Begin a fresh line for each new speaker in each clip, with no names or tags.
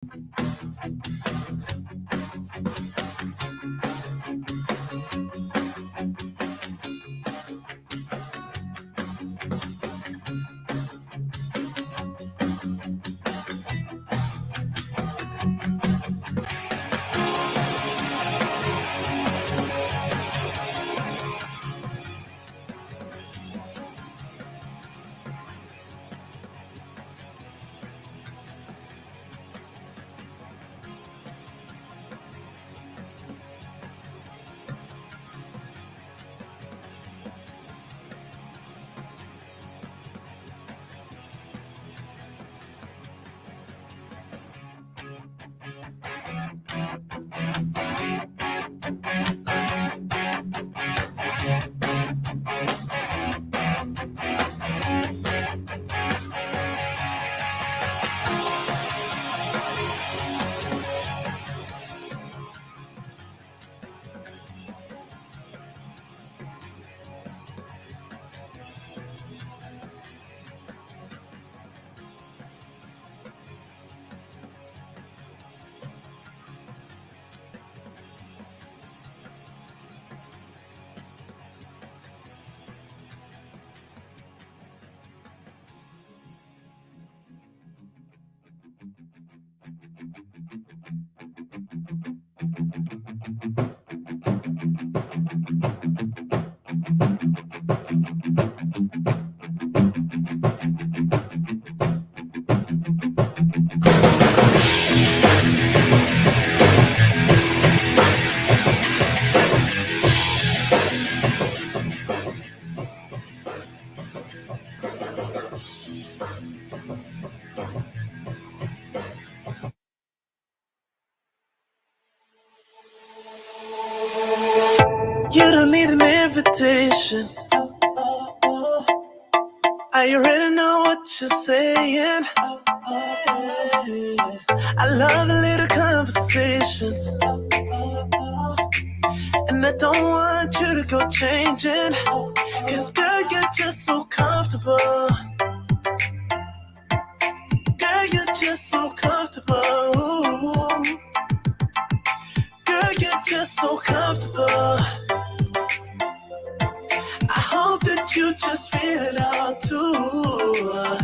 You don't need an invitation. I already know what you're saying. I love the little conversations, and I don't want you to go changing. Cause girl, you're just so comfortable. Girl, you're just so comfortable. Girl, you're just so comfortable. I hope that you just feel it all too.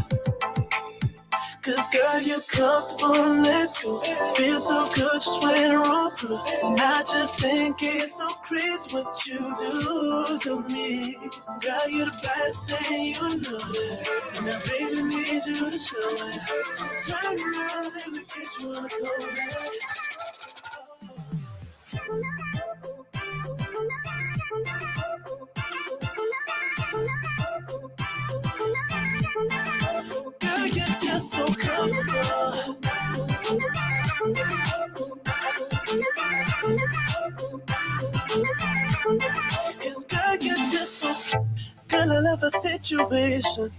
Cause girl, you're comfortable, let's go. Feels so good just when I roll through. And I just think it's so crazy what you do to me. Girl, you're the best thing, you know it. And I really need you to show it. So turn around, let me get you on the cold back. Girl, you're just so comfortable. Cause girl, you're just so. Girl, I love a situation.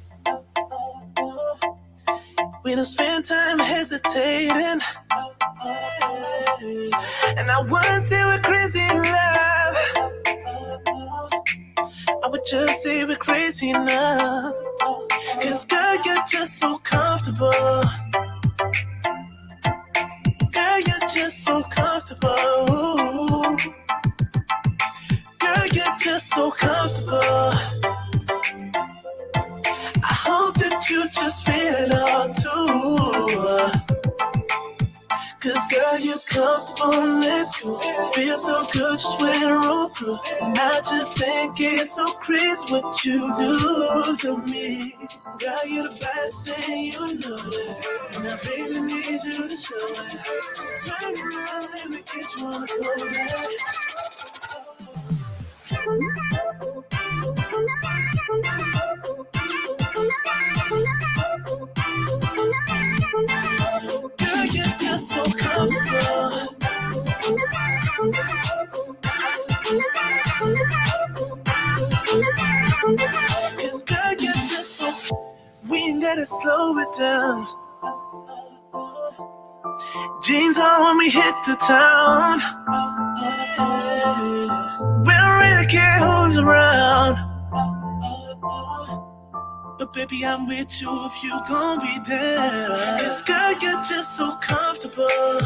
We don't spend time hesitating. And I wouldn't say we're crazy in love. I would just say we're crazy enough. Cause girl, you're just so comfortable. Girl, you're just so comfortable. Girl, you're just so comfortable. I hope that you just feel it all too. Cause girl, you're comfortable, let's go. Feel so good just when I roll through. And I just think it's so crazy what you do to me. Girl, you're the best thing, you know that. And I really need you to show it. So turn around, let me get you on the cold back. Girl, you're just so comfortable. Cause girl, you're just so. We ain't gotta slow it down. Jeans on when we hit the town. We don't really care who's around. But baby, I'm with you if you gon' be down. 'Cause girl, you're just so comfortable.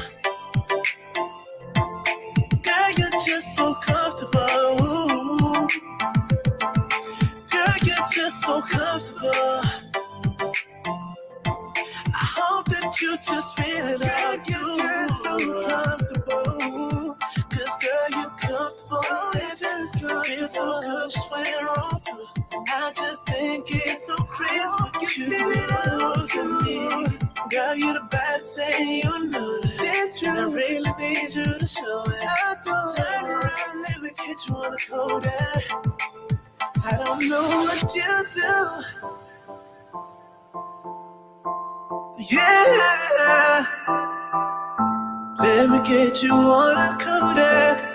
Girl, you're just so comfortable. Girl, you're just so comfortable. I hope that you just feel it out. You're just so comfortable. 'Cause girl, you're comfortable. It just feels so good just when you're on through. I just think it's so crazy what you do to me. Girl, you're the best, say you know that. It's true. And I really need you to show it. Turn around, let me catch you on the cold air. I don't know what you do. Yeah. Let me get you on the cold air.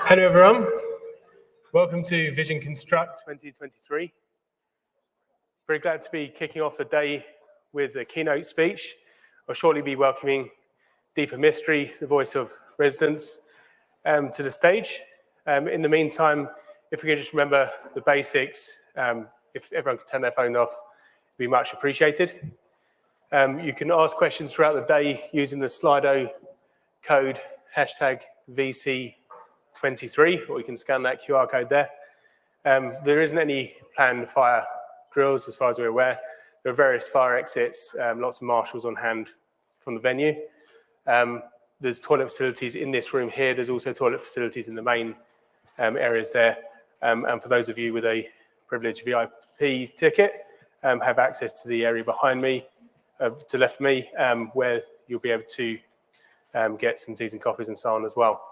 Hello everyone, welcome to Vision Construct 2023. Very glad to be kicking off the day with a keynote speech. I'll shortly be welcoming Deepa Mistry, the voice of residents, to the stage. In the meantime, if we could just remember the basics, if everyone could turn their phone off, it'd be much appreciated. You can ask questions throughout the day using the Slido code #VC23, or you can scan that QR code there. There isn't any planned fire drills as far as we're aware. There are various fire exits, lots of marshals on hand from the venue. There's toilet facilities in this room here. There's also toilet facilities in the main areas there. And for those of you with a privileged VIP ticket, have access to the area behind me, to the left of me, where you'll be able to get some teas and coffees and so on as well.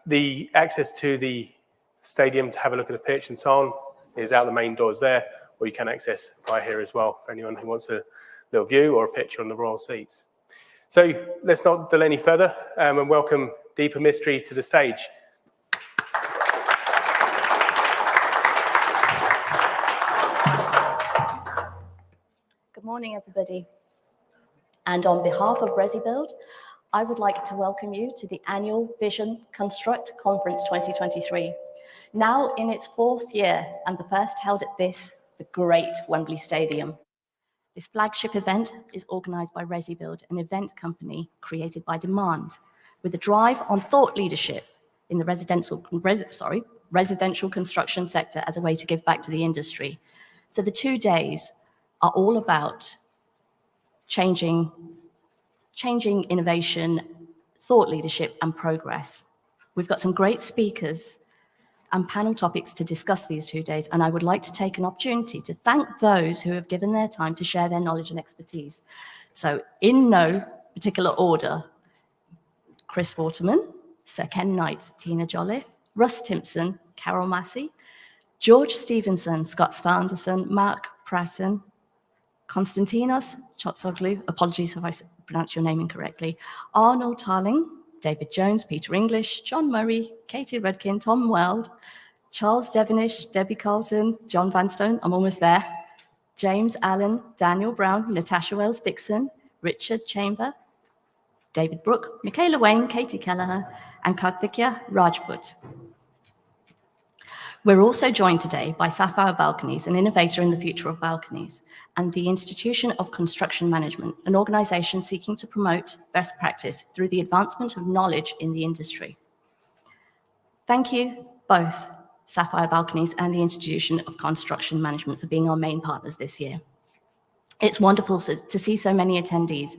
The access to the stadium to have a look at the pitch and so on is out the main doors there, or you can access via here as well for anyone who wants a little view or a picture on the royal seats. So let's not delay any further and welcome Deepa Mistry to the stage.
Good morning, everybody. And on behalf of Resibuild, I would like to welcome you to the annual Vision Construct Conference 2023, now in its 4th year and the first held at the great Wembley Stadium. This flagship event is organised by Resibuild, an event company created by demand, with a drive on thought leadership in the residential construction sector as a way to give back to the industry. So the 2 days are all about changing innovation, thought leadership, and progress. We've got some great speakers and panel topics to discuss these 2 days, and I would like to take an opportunity to thank those who have given their time to share their knowledge and expertise. So in no particular order, Chris Waterman, Sir Ken Knight, Tina Jolliffe, Russ Timpson, Carol Massey, George Stevenson, Scott Sanderson, Mark Pratton, Konstantinos Chotsoglu, apologies if I pronounced your name incorrectly, Arnold Tarling, David Jones, Peter English, John Murray, Katie Redkin, Tom Weld, Charles Devonish, Debbie Carlton, John Vanstone, I'm almost there, James Allen, Daniel Brown, Natasha Wells-Dixon, Richard Chamber, David Brooke, Michaela Wayne, Katie Kelleher, and Karthikya Rajput. We're also joined today by Sapphire Balconies, an innovator in the future of balconies, and the Institution of Construction Management, an organization seeking to promote best practice through the advancement of knowledge in the industry. Thank you both, Sapphire Balconies and the Institution of Construction Management, for being our main partners this year. It's wonderful to see so many attendees,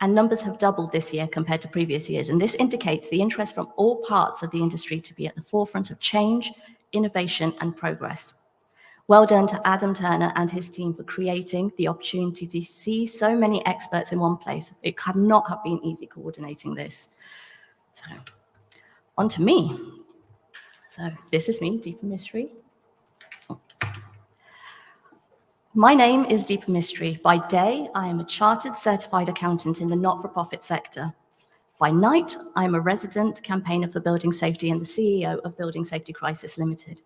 and numbers have doubled this year compared to previous years, and this indicates the interest from all parts of the industry to be at the forefront of change, innovation, and progress. Well done to Adam Turner and his team for creating the opportunity to see so many experts in one place. It could not have been easy coordinating this. So, on to me. So this is me, Deepa Mistry. My name is Deepa Mistry. By day, I am a chartered certified accountant in the not-for-profit sector. By night, I am a resident campaigner for building safety and the CEO of Building Safety Crisis Limited.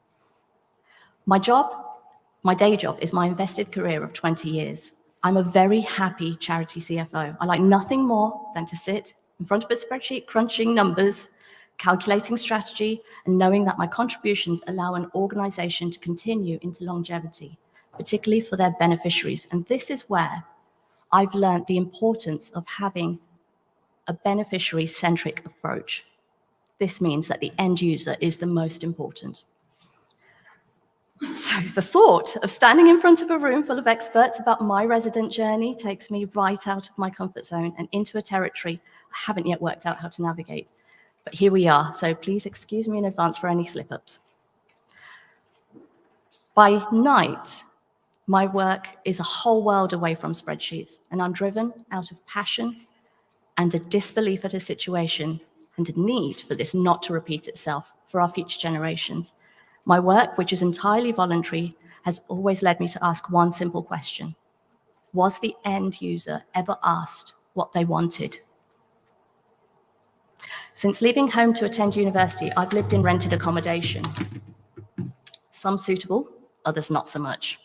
My day job is my invested career of 20 years. I'm a very happy charity CFO. I like nothing more than to sit in front of a spreadsheet crunching numbers, calculating strategy, and knowing that my contributions allow an organization to continue into longevity, particularly for their beneficiaries. And this is where I've learned the importance of having a beneficiary-centric approach. This means that the end user is the most important. So the thought of standing in front of a room full of experts about my resident journey takes me right out of my comfort zone and into a territory I haven't yet worked out how to navigate. But here we are, so please excuse me in advance for any slip-ups. By night, my work is a whole world away from spreadsheets, and I'm driven out of passion and a disbelief at a situation and a need for this not to repeat itself for our future generations. My work, which is entirely voluntary, has always led me to ask one simple question. Was the end user ever asked what they wanted? Since leaving home to attend university, I've lived in rented accommodation. Some suitable, others not so much,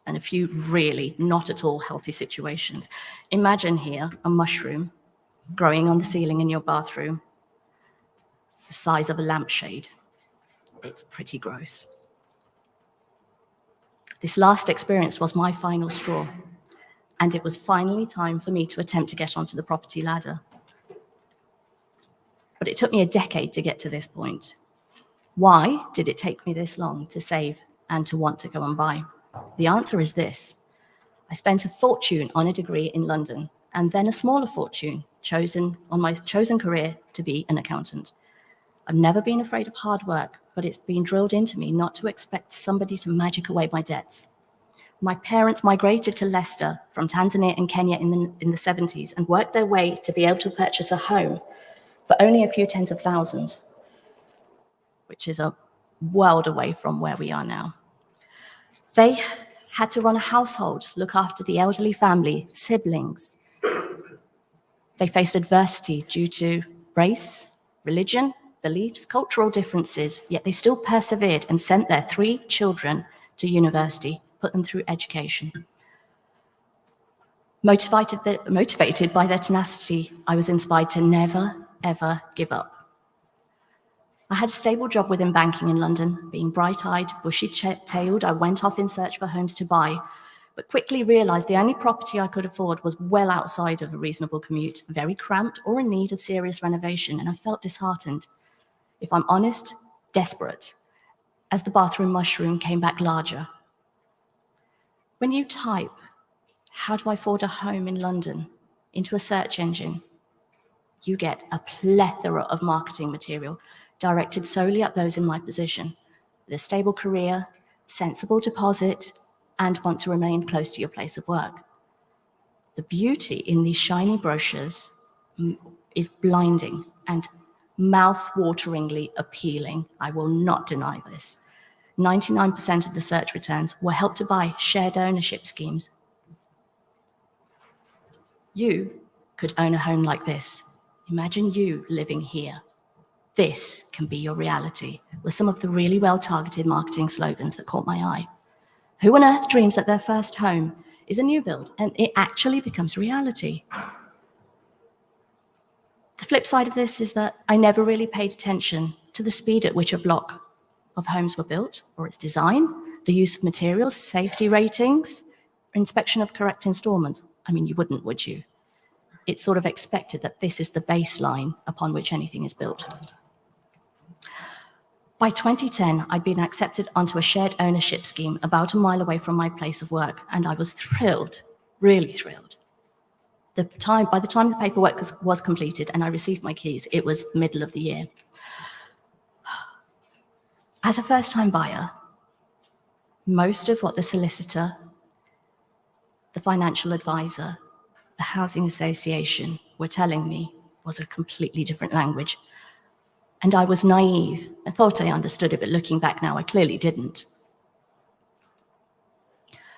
and a few really not at all healthy situations. Imagine here a mushroom growing on the ceiling in your bathroom, the size of a lampshade. It's pretty gross. This last experience was my final straw, and it was finally time for me to attempt to get onto the property ladder. But it took me a decade to get to this point. Why did it take me this long to save and to want to go and buy? The answer is this. I spent a fortune on a degree in London, and then a smaller fortune on my chosen career to be an accountant. I've never been afraid of hard work, but it's been drilled into me not to expect somebody to magic away my debts. My parents migrated to Leicester from Tanzania and Kenya in the 70s and worked their way to be able to purchase a home for only a few tens of thousands, which is a world away from where we are now. They had to run a household, look after the elderly family, siblings. They faced adversity due to race, religion, beliefs, cultural differences, yet they still persevered and sent their 3 children to university, put them through education. Motivated by their tenacity, I was inspired to never, ever give up. I had a stable job within banking in London. Being bright-eyed, bushy-tailed, I went off in search for homes to buy, but quickly realized the only property I could afford was well outside of a reasonable commute, very cramped or in need of serious renovation, and I felt disheartened. If I'm honest, desperate, as the bathroom mushroom came back larger. When you type, "How do I afford a home in London?" into a search engine, you get a plethora of marketing material directed solely at those in my position, with a stable career, sensible deposit, and want to remain close to your place of work. The beauty in these shiny brochures is blinding and mouth-wateringly appealing. I will not deny this. 99% of the search returns were help to buy shared ownership schemes. You could own a home like this. Imagine you living here. This can be your reality, were some of the really well-targeted marketing slogans that caught my eye. Who on earth dreams that their first home is a new build and it actually becomes reality? The flip side of this is that I never really paid attention to the speed at which a block of homes were built, or its design, the use of materials, safety ratings, inspection of correct installments. I mean, you wouldn't, would you? It's sort of expected that this is the baseline upon which anything is built. By 2010, I'd been accepted onto a shared ownership scheme about a mile away from my place of work, and I was thrilled, really thrilled. By the time the paperwork was completed and I received my keys, it was the middle of the year. As a first-time buyer, most of what the solicitor, the financial advisor, the housing association were telling me was a completely different language. And I was naive. I thought I understood it, but looking back now, I clearly didn't.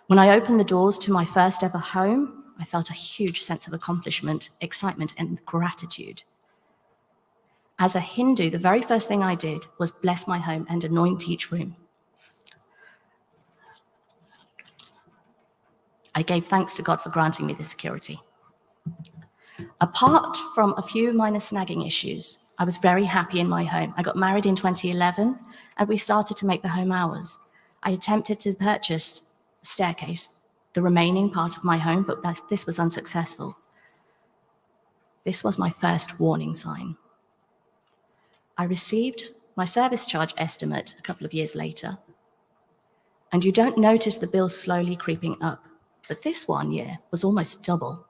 When I opened the doors to my first ever home, I felt a huge sense of accomplishment, excitement, and gratitude. As a Hindu, the very first thing I did was bless my home and anoint each room. I gave thanks to God for granting me the security. Apart from a few minor snagging issues, I was very happy in my home. I got married in 2011, and we started to make the home ours. I attempted to purchase a staircase, the remaining part of my home, but this was unsuccessful. This was my first warning sign. I received my service charge estimate a couple of years later, and you don't notice the bill slowly creeping up, but this 1 year was almost double.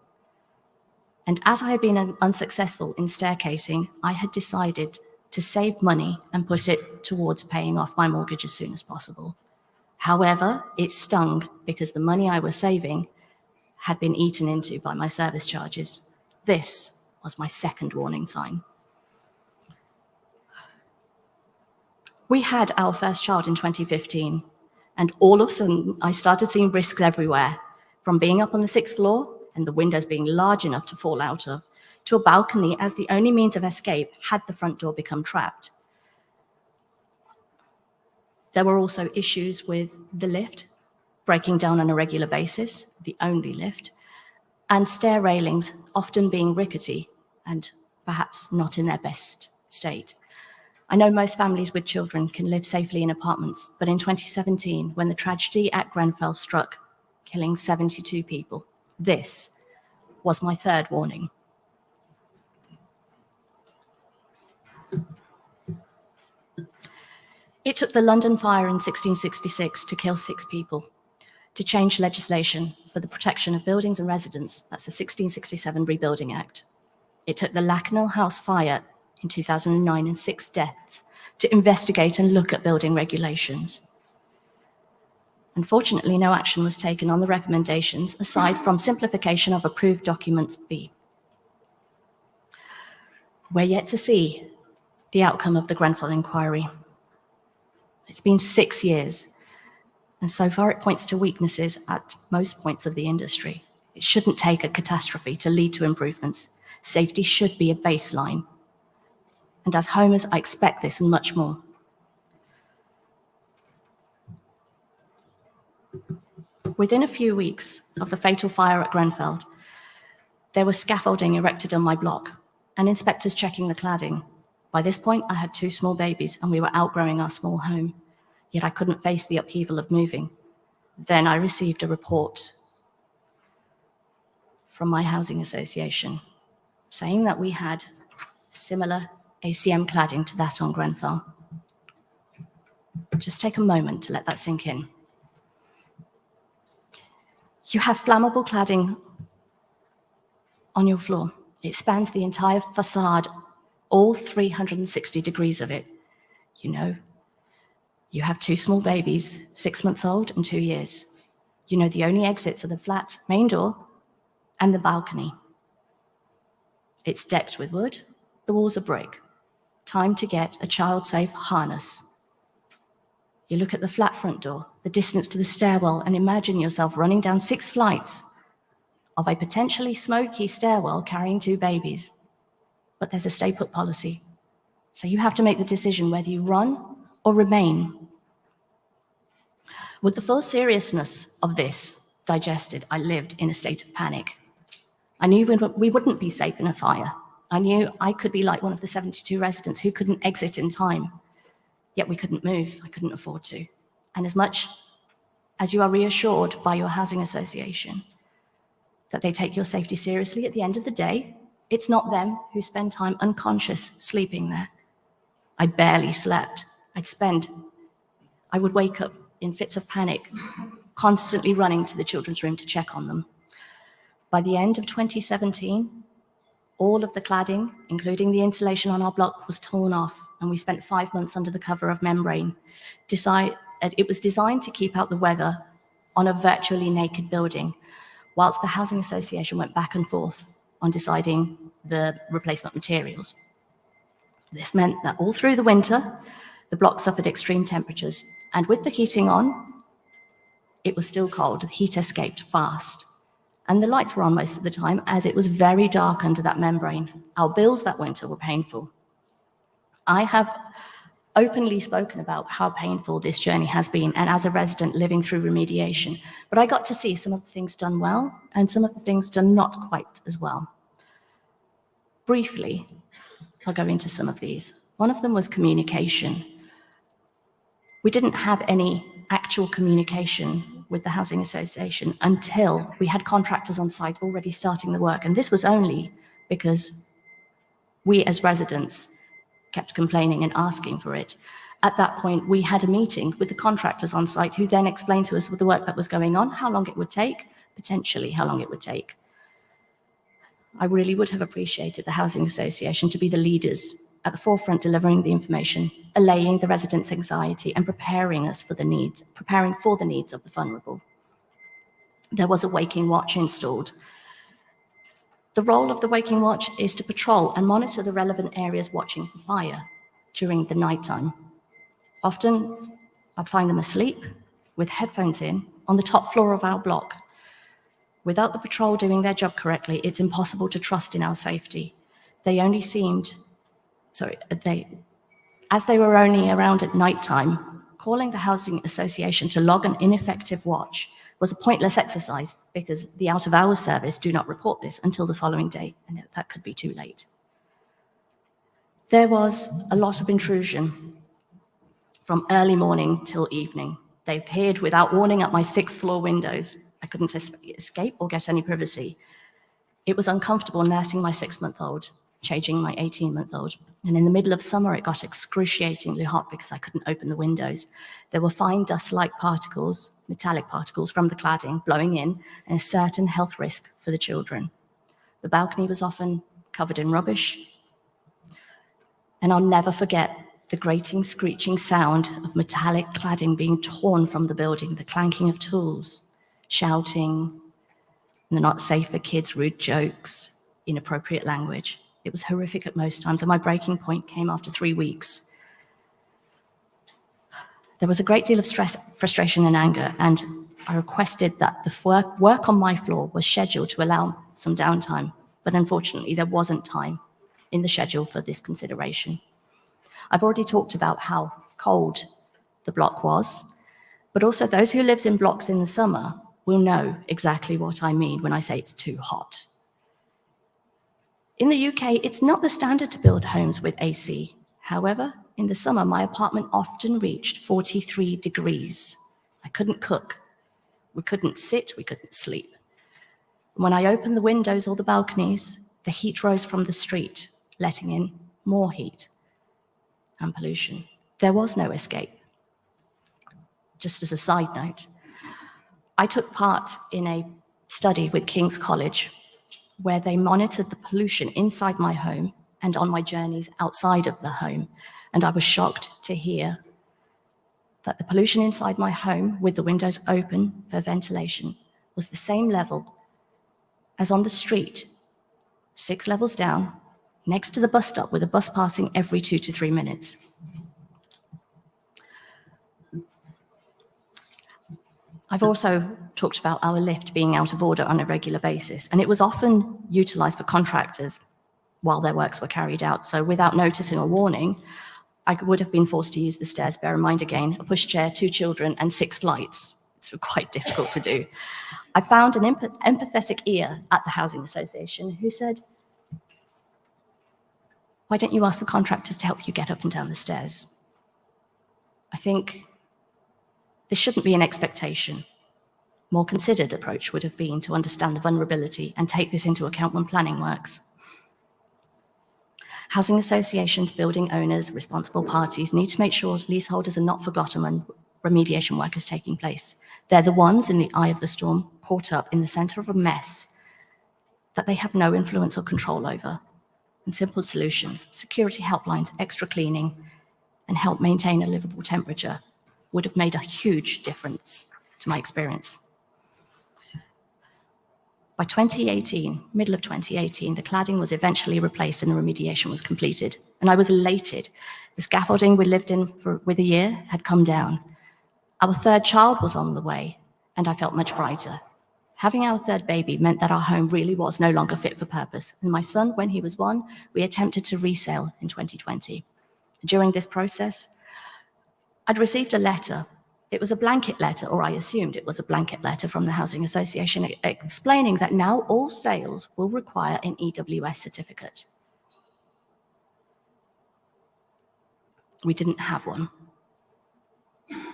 And as I had been unsuccessful in staircasing, I had decided to save money and put it towards paying off my mortgage as soon as possible. However, it stung because the money I was saving had been eaten into by my service charges. This was my second warning sign. We had our first child in 2015, and all of a sudden I started seeing risks everywhere, from being up on the 6th floor and the windows being large enough to fall out of, to a balcony as the only means of escape had the front door become trapped. There were also issues with the lift breaking down on a regular basis, the only lift, and stair railings often being rickety and perhaps not in their best state. I know most families with children can live safely in apartments, but in 2017, when the tragedy at Grenfell struck, killing 72 people, this was my third warning. It took the London fire in 1666 to kill 6 people, to change legislation for the protection of buildings and residents. That's the 1667 Rebuilding Act. It took the Lakanal House fire in 2009 and 6 deaths to investigate and look at building regulations. Unfortunately, no action was taken on the recommendations aside from simplification of approved documents B. We're yet to see the outcome of the Grenfell inquiry. It's been 6 years, and so far it points to weaknesses at most points of the industry. It shouldn't take a catastrophe to lead to improvements. Safety should be a baseline. And as homeowners, I expect this and much more. Within a few weeks of the fatal fire at Grenfell, there was scaffolding erected on my block and inspectors checking the cladding. By this point, I had 2 small babies and we were outgrowing our small home, yet I couldn't face the upheaval of moving. Then I received a report from my housing association saying that we had similar ACM cladding to that on Grenfell. Just take a moment to let that sink in. You have flammable cladding on your floor. It spans the entire facade, all 360 degrees of it. You know, you have 2 small babies, 6 months old and 2 years. You know the only exits are the flat main door and the balcony. It's decked with wood, the walls are brick. Time to get a child-safe harness. You look at the flat front door, the distance to the stairwell, and imagine yourself running down 6 flights of a potentially smoky stairwell carrying 2 babies. But there's a stay-put policy. So you have to make the decision whether you run or remain. With the full seriousness of this digested, I lived in a state of panic. I knew we wouldn't be safe in a fire. I knew I could be like one of the 72 residents who couldn't exit in time, yet we couldn't move. I couldn't afford to. And as much as you are reassured by your housing association that they take your safety seriously, at the end of the day, it's not them who spend time unconscious sleeping there. I barely slept. I would wake up in fits of panic, constantly running to the children's room to check on them. By the end of 2017, all of the cladding, including the insulation on our block, was torn off, and we spent 5 months under the cover of membrane. It was designed to keep out the weather on a virtually naked building, whilst the Housing Association went back and forth on deciding the replacement materials. This meant that all through the winter, the block suffered extreme temperatures, and with the heating on, it was still cold. The heat escaped fast. And the lights were on most of the time, as it was very dark under that membrane. Our bills that winter were painful. I have openly spoken about how painful this journey has been, and as a resident living through remediation, but I got to see some of the things done well and some of the things done not quite as well. Briefly, I'll go into some of these. One of them was communication. We didn't have any actual communication with the Housing Association until we had contractors on site already starting the work. And this was only because we as residents kept complaining and asking for it. At that point, we had a meeting with the contractors on site who then explained to us the work that was going on, how long it would take, potentially how long it would take. I really would have appreciated the Housing Association to be the leaders at the forefront, delivering the information, allaying the residents' anxiety, and preparing for the needs of the vulnerable. There was a waking watch installed. The role of the waking watch is to patrol and monitor the relevant areas watching for fire during the nighttime. Often, I'd find them asleep with headphones in on the top floor of our block. Without the patrol doing their job correctly, it's impossible to trust in our safety. As they were only around at nighttime, calling the Housing Association to log an ineffective watch was a pointless exercise because the out-of-hours service do not report this until the following day, and that could be too late. There was a lot of intrusion from early morning till evening. They appeared without warning at my 6th floor windows. I couldn't escape or get any privacy. It was uncomfortable nursing my 6-month-old, changing my 18-month-old. And in the middle of summer, it got excruciatingly hot because I couldn't open the windows. There were fine dust-like particles, metallic particles from the cladding blowing in, and a certain health risk for the children. The balcony was often covered in rubbish. And I'll never forget the grating, screeching sound of metallic cladding being torn from the building, the clanking of tools, shouting, and the not safe for kids, rude jokes, inappropriate language. It was horrific at most times, and my breaking point came after 3 weeks. There was a great deal of stress, frustration, and anger, and I requested that the work on my floor was scheduled to allow some downtime, but unfortunately there wasn't time in the schedule for this consideration. I've already talked about how cold the block was, but also those who live in blocks in the summer will know exactly what I mean when I say it's too hot. In the UK, it's not the standard to build homes with AC. However, in the summer, my apartment often reached 43 degrees. I couldn't cook. We couldn't sit, we couldn't sleep. When I opened the windows or the balconies, the heat rose from the street, letting in more heat and pollution. There was no escape. Just as a side note, I took part in a study with King's College where they monitored the pollution inside my home and on my journeys outside of the home. And I was shocked to hear that the pollution inside my home, with the windows open for ventilation, was the same level as on the street, 6 levels down, next to the bus stop, with a bus passing every 2 to 3 minutes. I've also talked about our lift being out of order on a regular basis, and it was often utilised for contractors while their works were carried out. So without noticing or warning, I would have been forced to use the stairs. Bear in mind again, a pushchair, 2 children, and 6 flights. It's quite difficult to do. I found an empathetic ear at the Housing Association who said, Why don't you ask the contractors to help you get up and down the stairs? I think this shouldn't be an expectation. More considered approach would have been to understand the vulnerability and take this into account when planning works. Housing associations, building owners, responsible parties need to make sure leaseholders are not forgotten when remediation work is taking place. They're the ones in the eye of the storm, caught up in the center of a mess that they have no influence or control over. And simple solutions, security helplines, extra cleaning, and help maintain a livable temperature would have made a huge difference to my experience. By 2018, middle of 2018, the cladding was eventually replaced and the remediation was completed. And I was elated. The scaffolding we lived in with a year had come down. Our third child was on the way, and I felt much brighter. Having our third baby meant that our home really was no longer fit for purpose. And my son, when he was 1, we attempted to resell in 2020. During this process, I'd received a letter. It was a blanket letter, or I assumed it was a blanket letter from the Housing Association explaining that now all sales will require an EWS certificate. We didn't have one.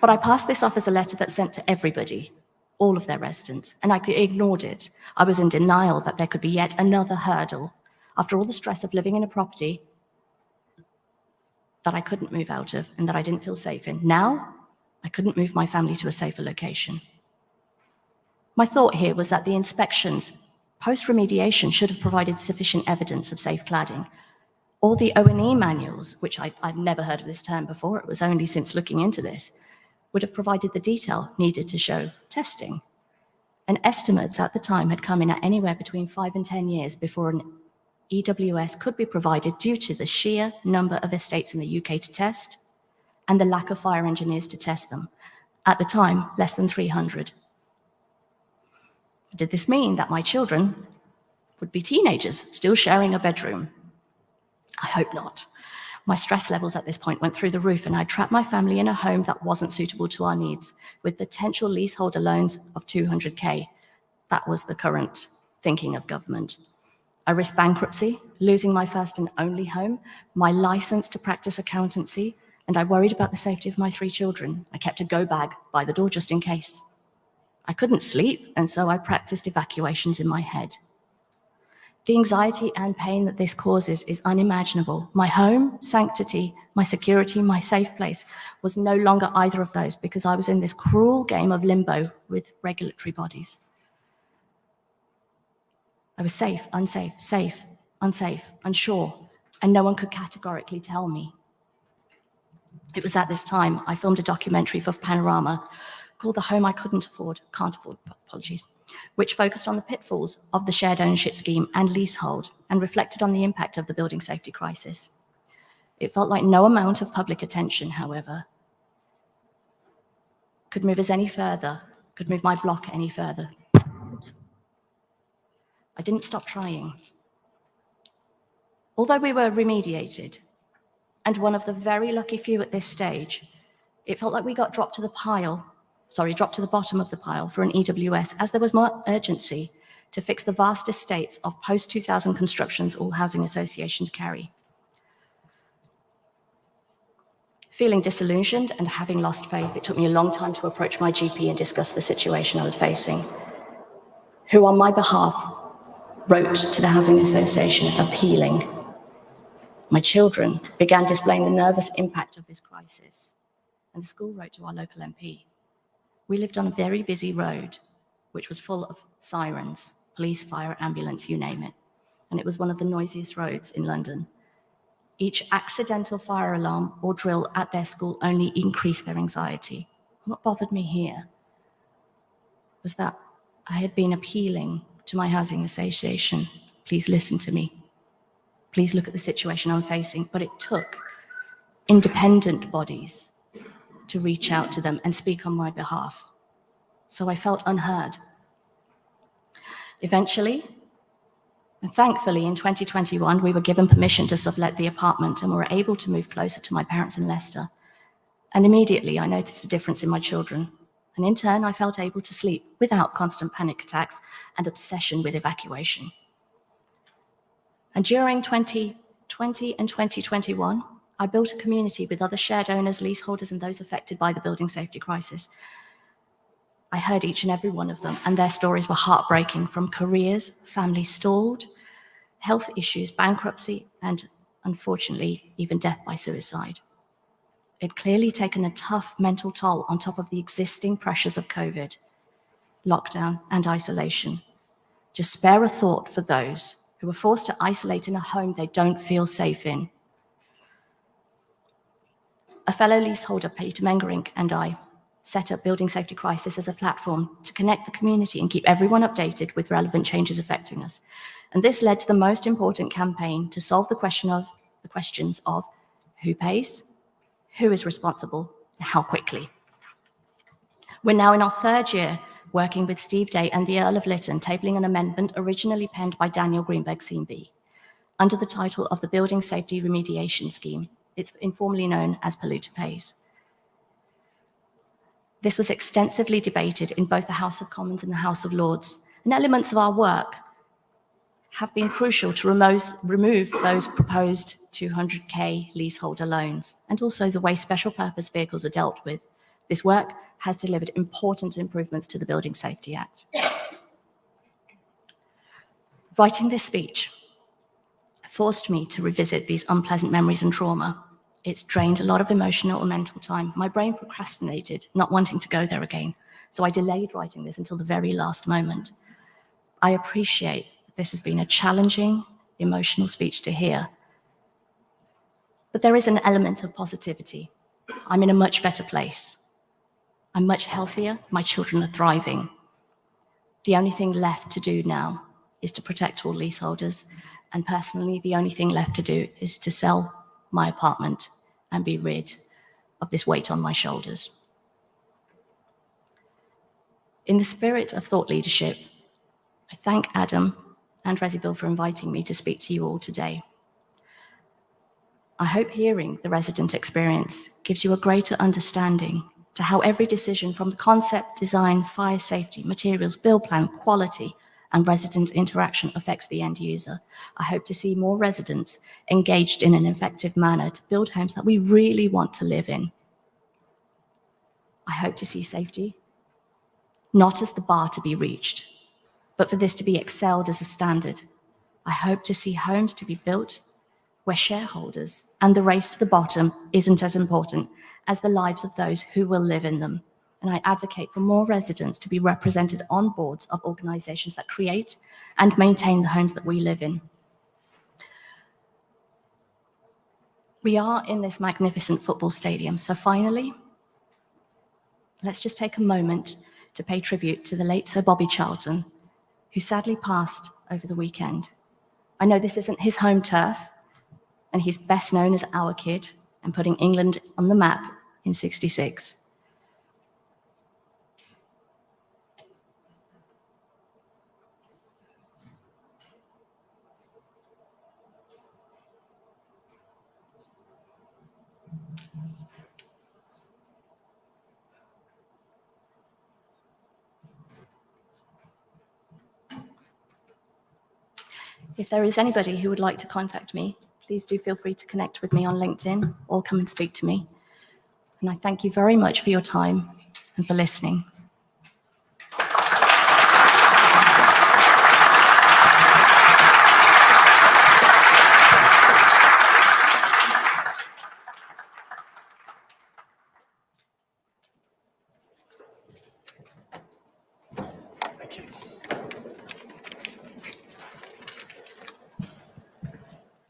But I passed this off as a letter that's sent to everybody, all of their residents, and I ignored it. I was in denial that there could be yet another hurdle. After all the stress of living in a property that I couldn't move out of and that I didn't feel safe in, now I couldn't move my family to a safer location. My thought here was that the inspections post-remediation should have provided sufficient evidence of safe cladding. Or the O&E manuals, which I'd never heard of this term before, it was only since looking into this, would have provided the detail needed to show testing. And estimates at the time had come in at anywhere between 5 and 10 years before an EWS could be provided due to the sheer number of estates in the UK to test and the lack of fire engineers to test them. At the time, less than 300. Did this mean that my children would be teenagers, still sharing a bedroom? I hope not. My stress levels at this point went through the roof, and I trapped my family in a home that wasn't suitable to our needs, with potential leaseholder loans of 200K. That was the current thinking of government. I risked bankruptcy, losing my first and only home, my license to practice accountancy, and I worried about the safety of my 3 children. I kept a go bag by the door just in case. I couldn't sleep, and so I practiced evacuations in my head. The anxiety and pain that this causes is unimaginable. My home, sanctity, my security, my safe place was no longer either of those because I was in this cruel game of limbo with regulatory bodies. I was safe, unsafe, unsure, and no one could categorically tell me. It was at this time I filmed a documentary for Panorama called The Home I Can't Afford, which focused on the pitfalls of the shared ownership scheme and leasehold and reflected on the impact of the building safety crisis. It felt like no amount of public attention, however, could move my block any further. Oops. I didn't stop trying. Although we were remediated, and one of the very lucky few at this stage, it felt like we got dropped to the bottom of the pile for an EWS, as there was more urgency to fix the vast estates of post-2000 constructions all housing associations carry. Feeling disillusioned and having lost faith, it took me a long time to approach my GP and discuss the situation I was facing, who on my behalf wrote to the Housing Association appealing. My children began displaying the nervous impact of this crisis, and the school wrote to our local MP. We lived on a very busy road, which was full of sirens, police, fire, ambulance, you name it. And it was one of the noisiest roads in London. Each accidental fire alarm or drill at their school only increased their anxiety. What bothered me here was that I had been appealing to my housing association, please listen to me. Please look at the situation I'm facing. But it took independent bodies to reach out to them and speak on my behalf. So I felt unheard. Eventually, and thankfully in 2021, we were given permission to sublet the apartment and were able to move closer to my parents in Leicester. And immediately I noticed a difference in my children. And in turn, I felt able to sleep without constant panic attacks and obsession with evacuation. And during 2020 2020 and 2021, I built a community with other shared owners, leaseholders, and those affected by the building safety crisis. I heard each and every one of them, and their stories were heartbreaking, from careers, families stalled, health issues, bankruptcy, and unfortunately, even death by suicide. It'd clearly taken a tough mental toll on top of the existing pressures of COVID, lockdown, and isolation. Just spare a thought for those who were forced to isolate in a home they don't feel safe in. A fellow leaseholder, Peter Mengerink, and I set up Building Safety Crisis as a platform to connect the community and keep everyone updated with relevant changes affecting us. And this led to the most important campaign to solve the questions of who pays, who is responsible, and how quickly. We're now in our third year working with Steve Day and the Earl of Lytton, tabling an amendment originally penned by Daniel Greenberg CMB under the title of the Building Safety Remediation Scheme. It's informally known as Polluter Pays. This was extensively debated in both the House of Commons and the House of Lords, and elements of our work have been crucial to remove those proposed 200k leaseholder loans, and also the way special purpose vehicles are dealt with. This work has delivered important improvements to the Building Safety Act. Writing this speech forced me to revisit these unpleasant memories and trauma. It's drained a lot of emotional and mental time. My brain procrastinated, not wanting to go there again, so I delayed writing this until the very last moment. I appreciate this has been a challenging, emotional speech to hear, but there is an element of positivity. I'm in a much better place. I'm much healthier, my children are thriving. The only thing left to do now is to protect all leaseholders, and personally, the only thing left to do is to sell my apartment and be rid of this weight on my shoulders. In the spirit of thought leadership, I thank Adam and Resibuild for inviting me to speak to you all today. I hope hearing the resident experience gives you a greater understanding to how every decision from the concept, design, fire safety, materials, build plan, quality, and resident interaction affects the end user. I hope to see more residents engaged in an effective manner to build homes that we really want to live in. I hope to see safety not as the bar to be reached, but for this to be excelled as a standard. I hope to see homes to be built where shareholders and the race to the bottom isn't as important as the lives of those who will live in them. And I advocate for more residents to be represented on boards of organizations that create and maintain the homes that we live in. We are in this magnificent football stadium, so finally, let's just take a moment to pay tribute to the late Sir Bobby Charlton, who sadly passed over the weekend. I know this isn't his home turf, and he's best known as our kid and putting England on the map in '66. If there is anybody who would like to contact me, please do feel free to connect with me on LinkedIn or come and speak to me. And I thank you very much for your time and for listening.
Thank you.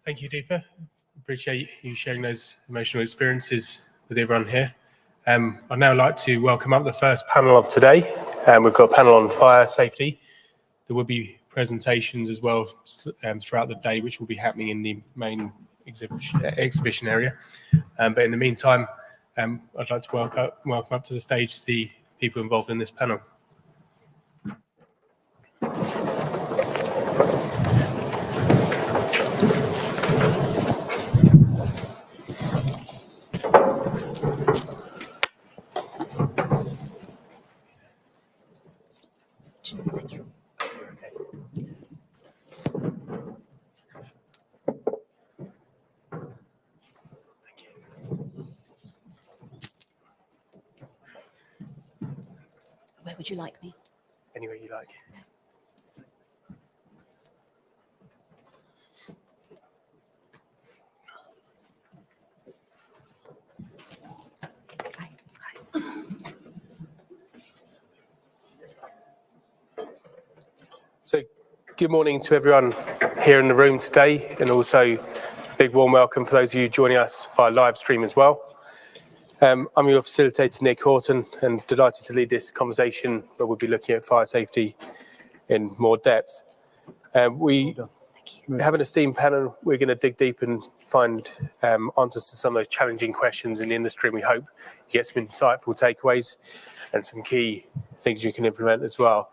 Thank you, Deepa. Appreciate you sharing those emotional experiences with everyone here. I'd now like to welcome up the first panel of today. We've got a panel on fire safety. There will be presentations as well throughout the day, which will be happening in the main exhibition area. But in the meantime, I'd like to welcome up to the stage the people involved in this panel.
Where would you like me?
Anywhere you like. So, good morning to everyone here in the room today, and also a big warm welcome for those of you joining us via live stream as well. I'm your facilitator, Nick Haughton, and delighted to lead this conversation where we'll be looking at fire safety in more depth. We have an esteemed panel. We're going to dig deep and find answers to some of those challenging questions in the industry, and we hope you get some insightful takeaways and some key things you can implement as well.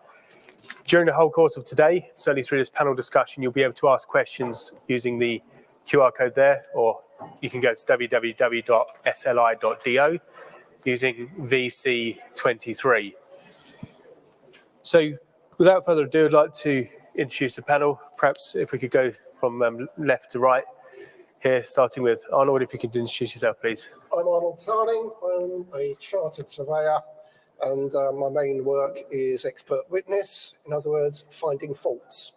During the whole course of today, certainly through this panel discussion, you'll be able to ask questions using the QR code there, or you can go to www.sli.do using VC23. So without further ado, I'd like to introduce the panel. Perhaps if we could go from left to right here, starting with Arnold, if you could introduce yourself, please.
I'm Arnold Tarning. I'm a chartered surveyor, and my main work is expert witness, in other words, finding faults.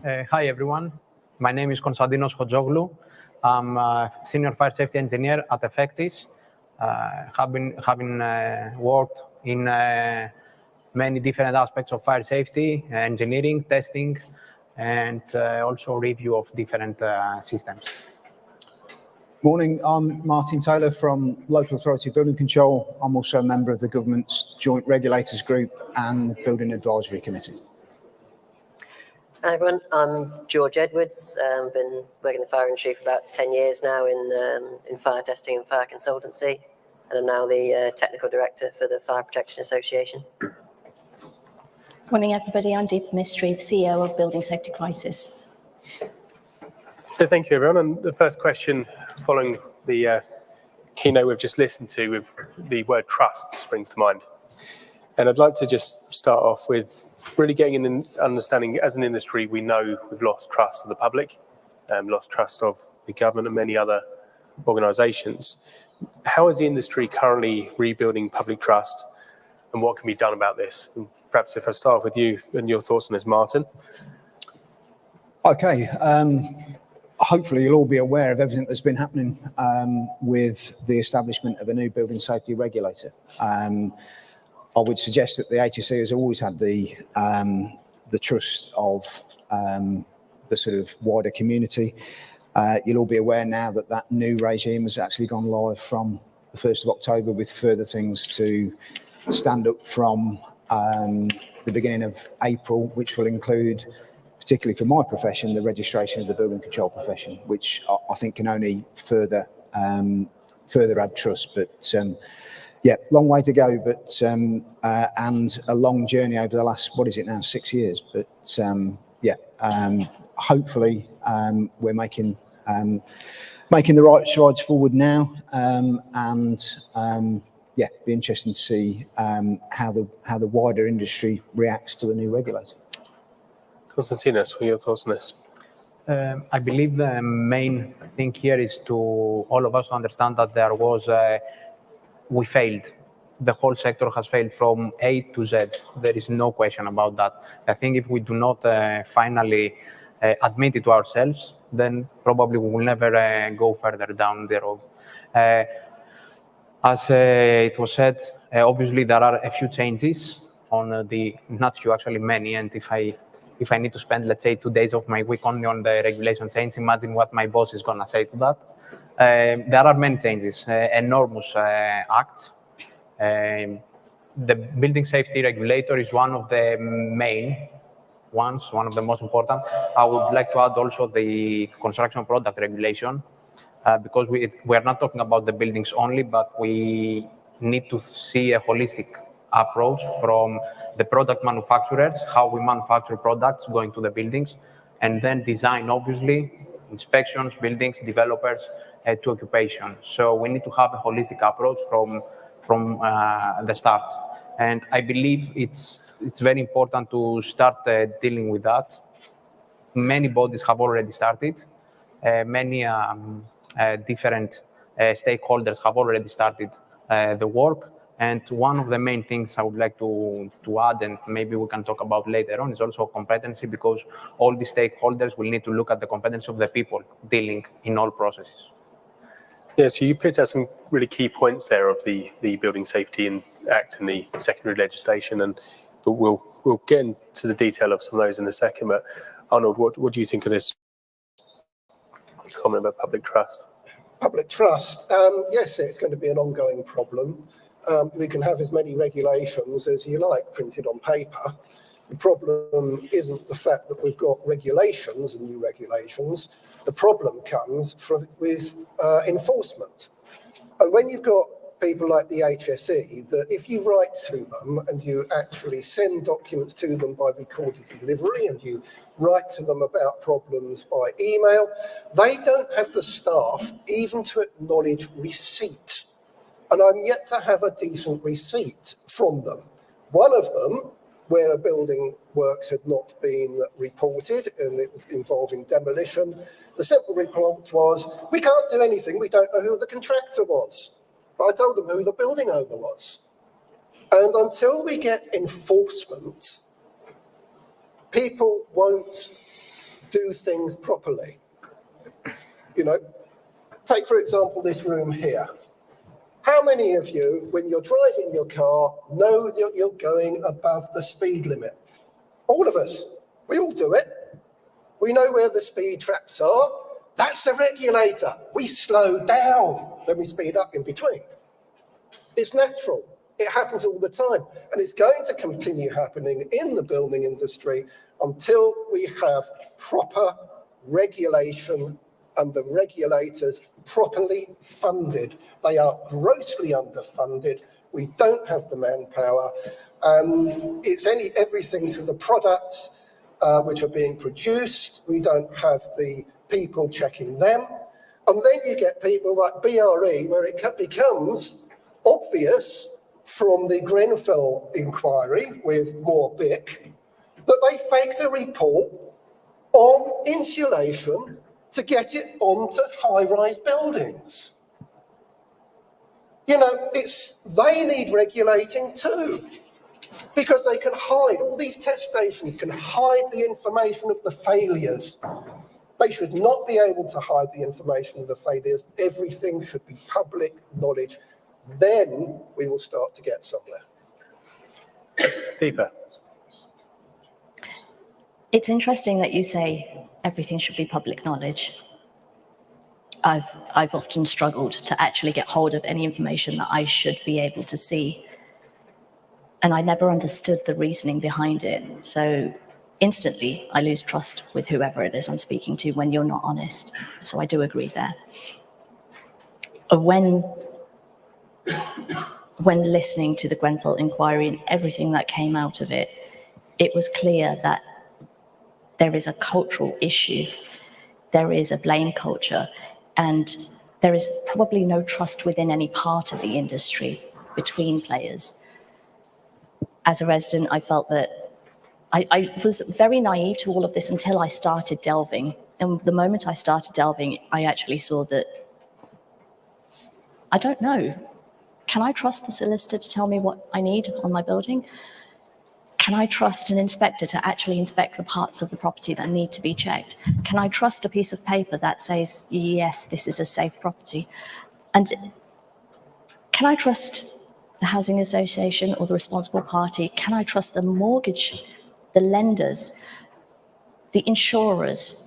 Hi, everyone. My name is Konstantinos Hodzoglu. I'm a senior fire safety engineer at Effectis. Having worked in many different aspects of fire safety, engineering, testing, and also review of different systems.
Morning, I'm Martin Taylor from Local Authority Building Control. I'm also a member of the government's Joint Regulators Group and Building Advisory Committee.
Hi everyone, I'm George Edwards. I've been working in the fire industry for about 10 years now in fire testing and fire consultancy, and I'm now the Technical Director for the Fire Protection Association.
Morning, everybody. I'm Deepa, Mistry, the CEO of Building Safety Crisis.
So thank you, everyone. And the first question, following the keynote we've just listened to, with the word trust springs to mind. And I'd like to just start off with really getting an understanding, as an industry, we know we've lost trust of the public, lost trust of the government and many other organisations. How is the industry currently rebuilding public trust, and what can be done about this? And perhaps if I start with you and your thoughts on this, Martin.
Okay. Hopefully you'll all be aware of everything that's been happening with the establishment of a new building safety regulator. I would suggest that the HSE has always had the trust of the sort of wider community. You'll all be aware now that that new regime has actually gone live from the 1st of October, with further things to stand up from the beginning of April, which will include, particularly for my profession, the registration of the building control profession, which I think can only further add trust. But yeah, long way to go, but and a long journey over the last, what is it now, 6 years. But yeah, hopefully we're making the right strides forward now, and yeah, be interesting to see how the wider industry reacts to the new regulator.
Konstantinos, what are your thoughts on this?
I believe the main thing here is to all of us understand that there was we failed. The whole sector has failed from A to Z. There is no question about that. I think if we do not finally admit it to ourselves, then probably we will never go further down the road. As it was said, obviously there are a few changes on the, not few, actually many, and if I need to spend, let's say, 2 days of my week only on the regulation change, imagine what my boss is going to say to that. There are many changes, enormous acts. The building safety regulator is one of the main ones, one of the most important. I would like to add also the construction product regulation, because we are not talking about the buildings only, but we need to see a holistic approach from the product manufacturers, how we manufacture products going to the buildings, and then design, obviously, inspections, buildings, developers, to occupation. So we need to have a holistic approach from the start. And I believe it's very important to start dealing with that. Many bodies have already started. Many different stakeholders have already started the work. And one of the main things I would like to add, and maybe we can talk about later on, is also competency, because all the stakeholders will need to look at the competency of the people dealing in all processes.
Yeah, so you picked out some really key points there of the Building Safety Act and the secondary legislation, and we'll get into the detail of some of those in a second. But Arnold, what do you think of this comment about public trust?
Public trust, yes, it's going to be an ongoing problem. We can have as many regulations as you like printed on paper. The problem isn't the fact that we've got regulations and new regulations. The problem comes with enforcement. And when you've got people like the HSE, that if you write to them and you actually send documents to them by recorded delivery and you write to them about problems by email, they don't have the staff even to acknowledge receipt. And I'm yet to have a decent receipt from them. One of them, where a building works had not been reported and it was involving demolition, the simple report was, we can't do anything, we don't know who the contractor was. But I told them who the building owner was. And until we get enforcement, people won't do things properly. You know, take for example this room here. How many of you, when you're driving your car, know that you're going above the speed limit? All of us. We all do it. We know where the speed traps are. That's a regulator. We slow down, then we speed up in between. It's natural. It happens all the time. And it's going to continue happening in the building industry until we have proper regulation and the regulators properly funded. They are grossly underfunded. We don't have the manpower, and it's everything to the products which are being produced. We don't have the people checking them. And then you get people like BRE, where it becomes obvious from the Grenfell inquiry with Moore-Bick that they faked a report on insulation to get it onto high-rise buildings. You know, they need regulating too, because they can hide, all these test stations can hide the information of the failures. They should not be able to hide the information of the failures. Everything should be public knowledge. Then we will start to get somewhere.
Deepa.
It's interesting that you say everything should be public knowledge. I've often struggled to actually get hold of any information that I should be able to see. And I never understood the reasoning behind it. So instantly I lose trust with whoever it is I'm speaking to when you're not honest. So I do agree there. When listening to the Grenfell inquiry and everything that came out of it, it was clear that there is a cultural issue. There is a blame culture, and there is probably no trust within any part of the industry between players. As a resident, I felt that I was very naive to all of this until I started delving. And the moment I started delving, I actually saw that, I don't know. Can I trust the solicitor to tell me what I need on my building? Can I trust an inspector to actually inspect the parts of the property that need to be checked? Can I trust a piece of paper that says, yes, this is a safe property? And can I trust the housing association or the responsible party? Can I trust the mortgage, the lenders, the insurers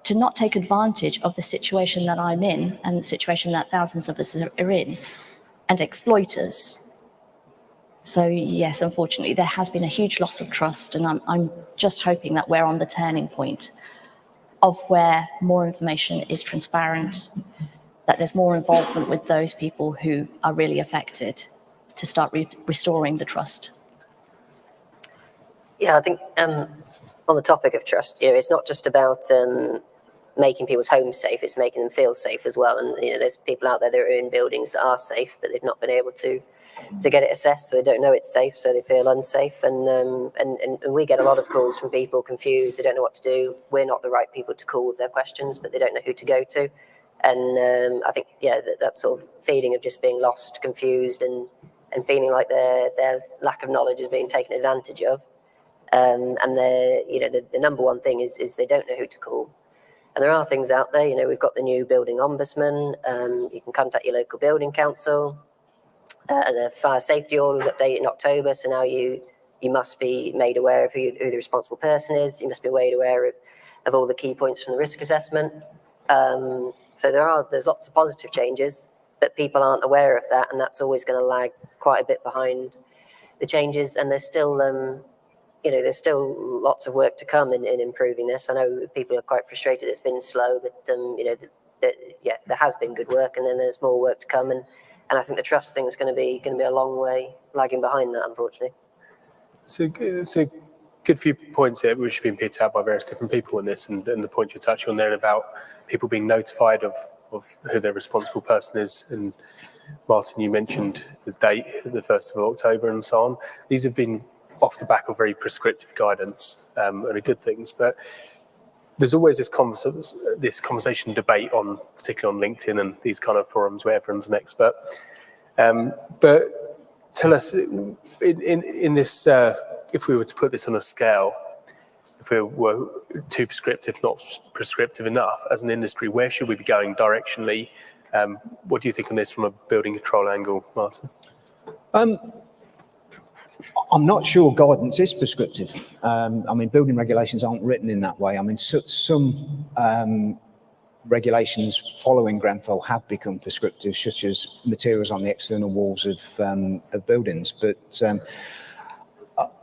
to not take advantage of the situation that I'm in and the situation that thousands of us are in, and exploiters? So yes, unfortunately, there has been a huge loss of trust, and I'm just hoping that we're on the turning point of where more information is transparent, that there's more involvement with those people who are really affected to start restoring the trust.
Yeah, I think on the topic of trust, it's not just about making people's homes safe, it's making them feel safe as well. And there's people out there that are in buildings that are safe, but they've not been able to get it assessed, so they don't know it's safe, so they feel unsafe. And we get a lot of calls from people confused, they don't know what to do. We're not the right people to call with their questions, but they don't know who to go to. And I think, that sort of feeling of just being lost, confused, and and feeling like their lack of knowledge is being taken advantage of. And the number one thing is they don't know who to call. And there are things out there, we've got the new building ombudsman. You can contact your local building council. The fire safety order was updated in October, so now you must be made aware of who the responsible person is. You must be made aware of all the key points from the risk assessment. So there's lots of positive changes, but people aren't aware of that, and that's always going to lag quite a bit behind the changes. And there's still there's still lots of work to come in improving this. I know people are quite frustrated it's been slow, but there has been good work, and then there's more work to come. And I think the trust thing is going to be a long way lagging behind that, unfortunately.
It's a good few points here which have been picked out by various different people in this, and the point you're touching on there about people being notified of who their responsible person is. And Martin, you mentioned the date, the 1st of October, and so on. These have been off the back of very prescriptive guidance and are good things, but there's always this conversation debate particularly on LinkedIn and these kind of forums where everyone's an expert. But tell us, in this, if we were to put this on a scale, if we were too prescriptive, not prescriptive enough as an industry, where should we be going directionally? What do you think on this from a building control angle, Martin?
I'm not sure guidance is prescriptive. Building regulations aren't written in that way. Some regulations following Grenfell have become prescriptive, such as materials on the external walls of buildings. But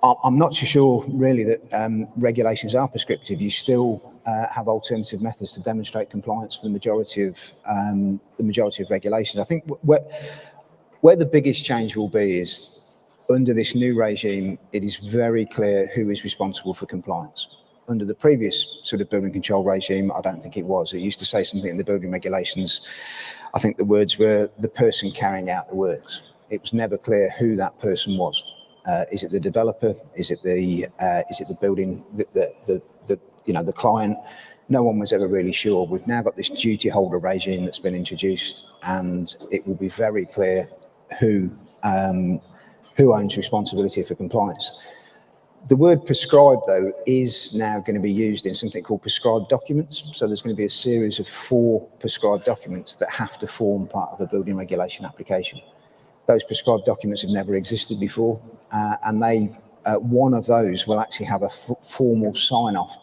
I'm not so sure really that regulations are prescriptive. You still have alternative methods to demonstrate compliance for the majority of regulations. I think where the biggest change will be is, under this new regime, it is very clear who is responsible for compliance. Under the previous sort of building control regime, I don't think it was. It used to say something in the building regulations. I think the words were the person carrying out the works. It was never clear who that person was. Is it the developer? Is it the building, the client? No one was ever really sure. We've now got this duty holder regime that's been introduced, and it will be very clear who owns responsibility for compliance. The word prescribed, though, is now going to be used in something called prescribed documents. So there's going to be a series of 4 prescribed documents that have to form part of a building regulation application. Those prescribed documents have never existed before, and one of those will actually have a formal sign-off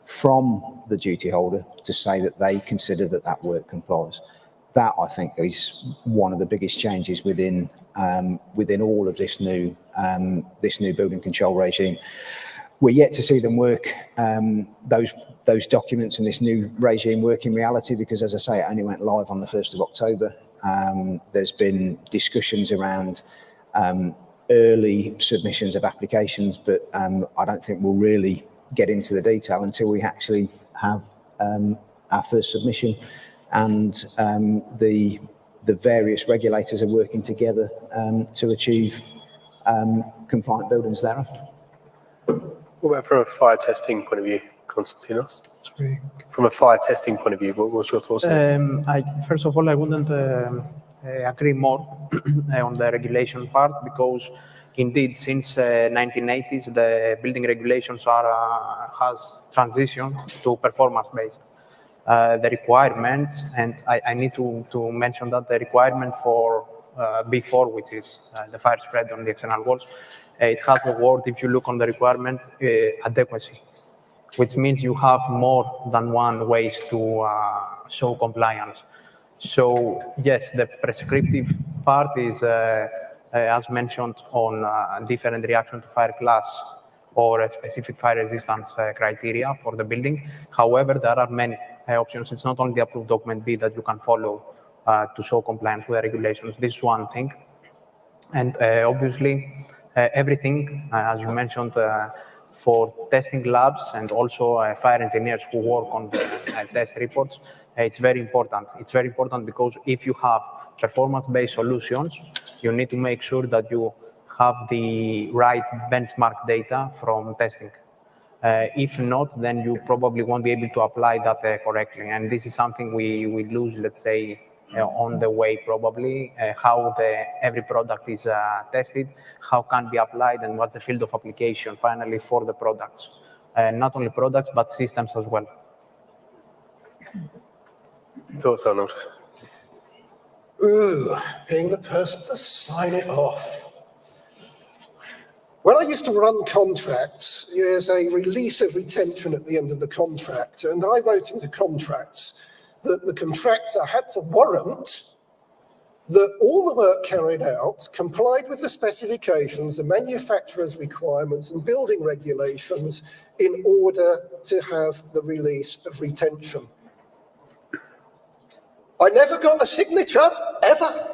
from the duty holder to say that they consider that work complies. That, I think, is one of the biggest changes within all of this new building control regime. We're yet to see them work, those documents and this new regime work in reality, because, as I say, it only went live on the 1st of October. There's been discussions around early submissions of applications, but I don't think we'll really get into the detail until we actually have our first submission, and the various regulators are working together to achieve compliant buildings thereafter.
What about from a fire testing point of view, Konstantinos? Sorry. From a fire testing point of view, what's your thoughts?
First of all, I wouldn't agree more on the regulation part, because indeed, since 1980s, the building regulations has transitioned to performance-based. The requirements, and I need to mention that the requirement for B4, which is the fire spread on the external walls, it has the word, if you look on the requirement, adequacy, which means you have more than one ways to show compliance. So yes, the prescriptive part is, as mentioned, on different reaction to fire class or a specific fire resistance criteria for the building. However, there are many options. It's not only the approved document B that you can follow to show compliance with the regulations. This is one thing. And obviously, everything, as you mentioned, for testing labs and also fire engineers who work on the test reports, it's very important. It's very important because if you have performance-based solutions, you need to make sure that you have the right benchmark data from testing. If not, then you probably won't be able to apply that correctly. And this is something we lose, let's say, on the way probably, how every product is tested, how can be applied, and what's the field of application finally for the products. Not only products, but systems as well.
Thoughts, Arnold?
Ooh, being the person to sign it off. When I used to run contracts, there's a release of retention at the end of the contract, and I wrote into contracts that the contractor had to warrant that all the work carried out complied with the specifications, the manufacturer's requirements and building regulations in order to have the release of retention. I never got a signature, ever.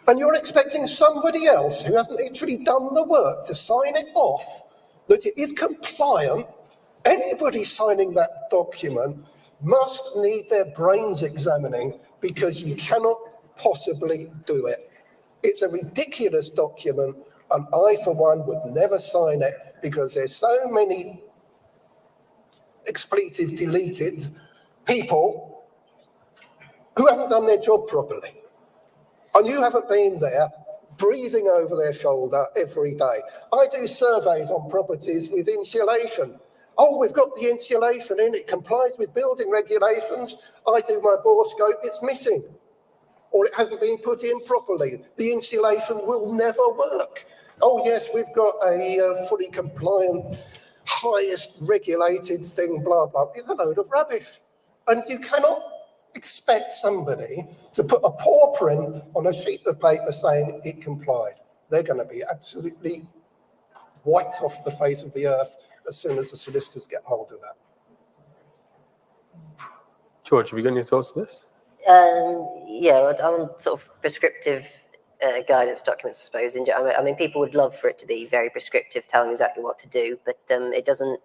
And you're expecting somebody else who hasn't actually done the work to sign it off, that it is compliant. Anybody signing that document must need their brains examining, because you cannot possibly do it. It's a ridiculous document, and I, for one, would never sign it, because there's so many expletive deleted people who haven't done their job properly. And you haven't been there breathing over their shoulder every day. I do surveys on properties with insulation. Oh, we've got the insulation in, it complies with building regulations. I do my bore scope, it's missing. Or it hasn't been put in properly. The insulation will never work. Oh yes, we've got a fully compliant, highest regulated thing, blah, blah. It's a load of rubbish. And you cannot expect somebody to put a paw print on a sheet of paper saying it complied. They're going to be absolutely wiped off the face of the earth as soon as the solicitors get hold of that.
George, have you got any thoughts on this?
Yeah, on sort of prescriptive guidance documents, I suppose. I mean, people would love for it to be very prescriptive, telling exactly what to do, but it doesn't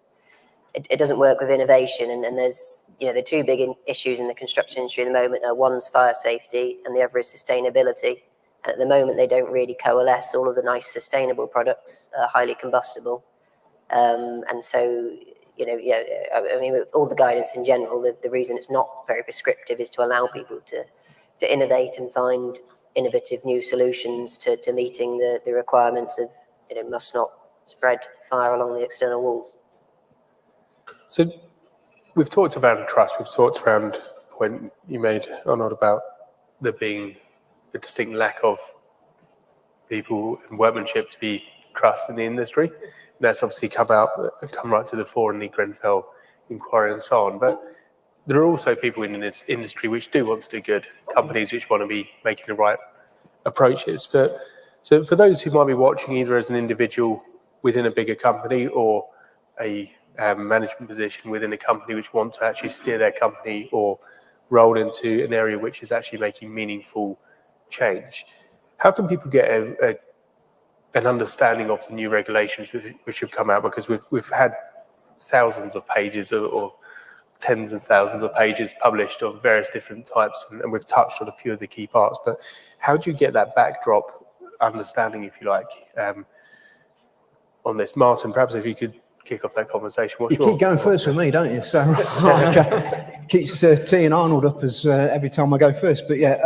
work with innovation. And there's, the two big issues in the construction industry at the moment are, one's fire safety and the other is sustainability. And at the moment, they don't really coalesce. All of the nice sustainable products are highly combustible. And so, I mean, with all the guidance in general, the reason it's not very prescriptive is to allow people to innovate and find innovative new solutions to meeting the requirements of, must not spread fire along the external walls.
So we've talked about trust. We've talked around the point you made, Arnold, about there being a distinct lack of people and workmanship to be trust in the industry. And that's obviously come right to the fore in the Grenfell inquiry and so on. But there are also people in this industry which do want to do good, companies which want to be making the right approaches. So for those who might be watching, either as an individual within a bigger company or a management position within a company which want to actually steer their company or roll into an area which is actually making meaningful change, how can people get an understanding of the new regulations which have come out? Because we've had thousands of pages or tens of thousands of pages published of various different types, and we've touched on a few of the key parts. But how do you get that backdrop understanding, if you like, on this? Martin, perhaps if you could kick off that conversation.
You keep going first with me, don't you? So keeps teeing Arnold up as every time I go first. But yeah,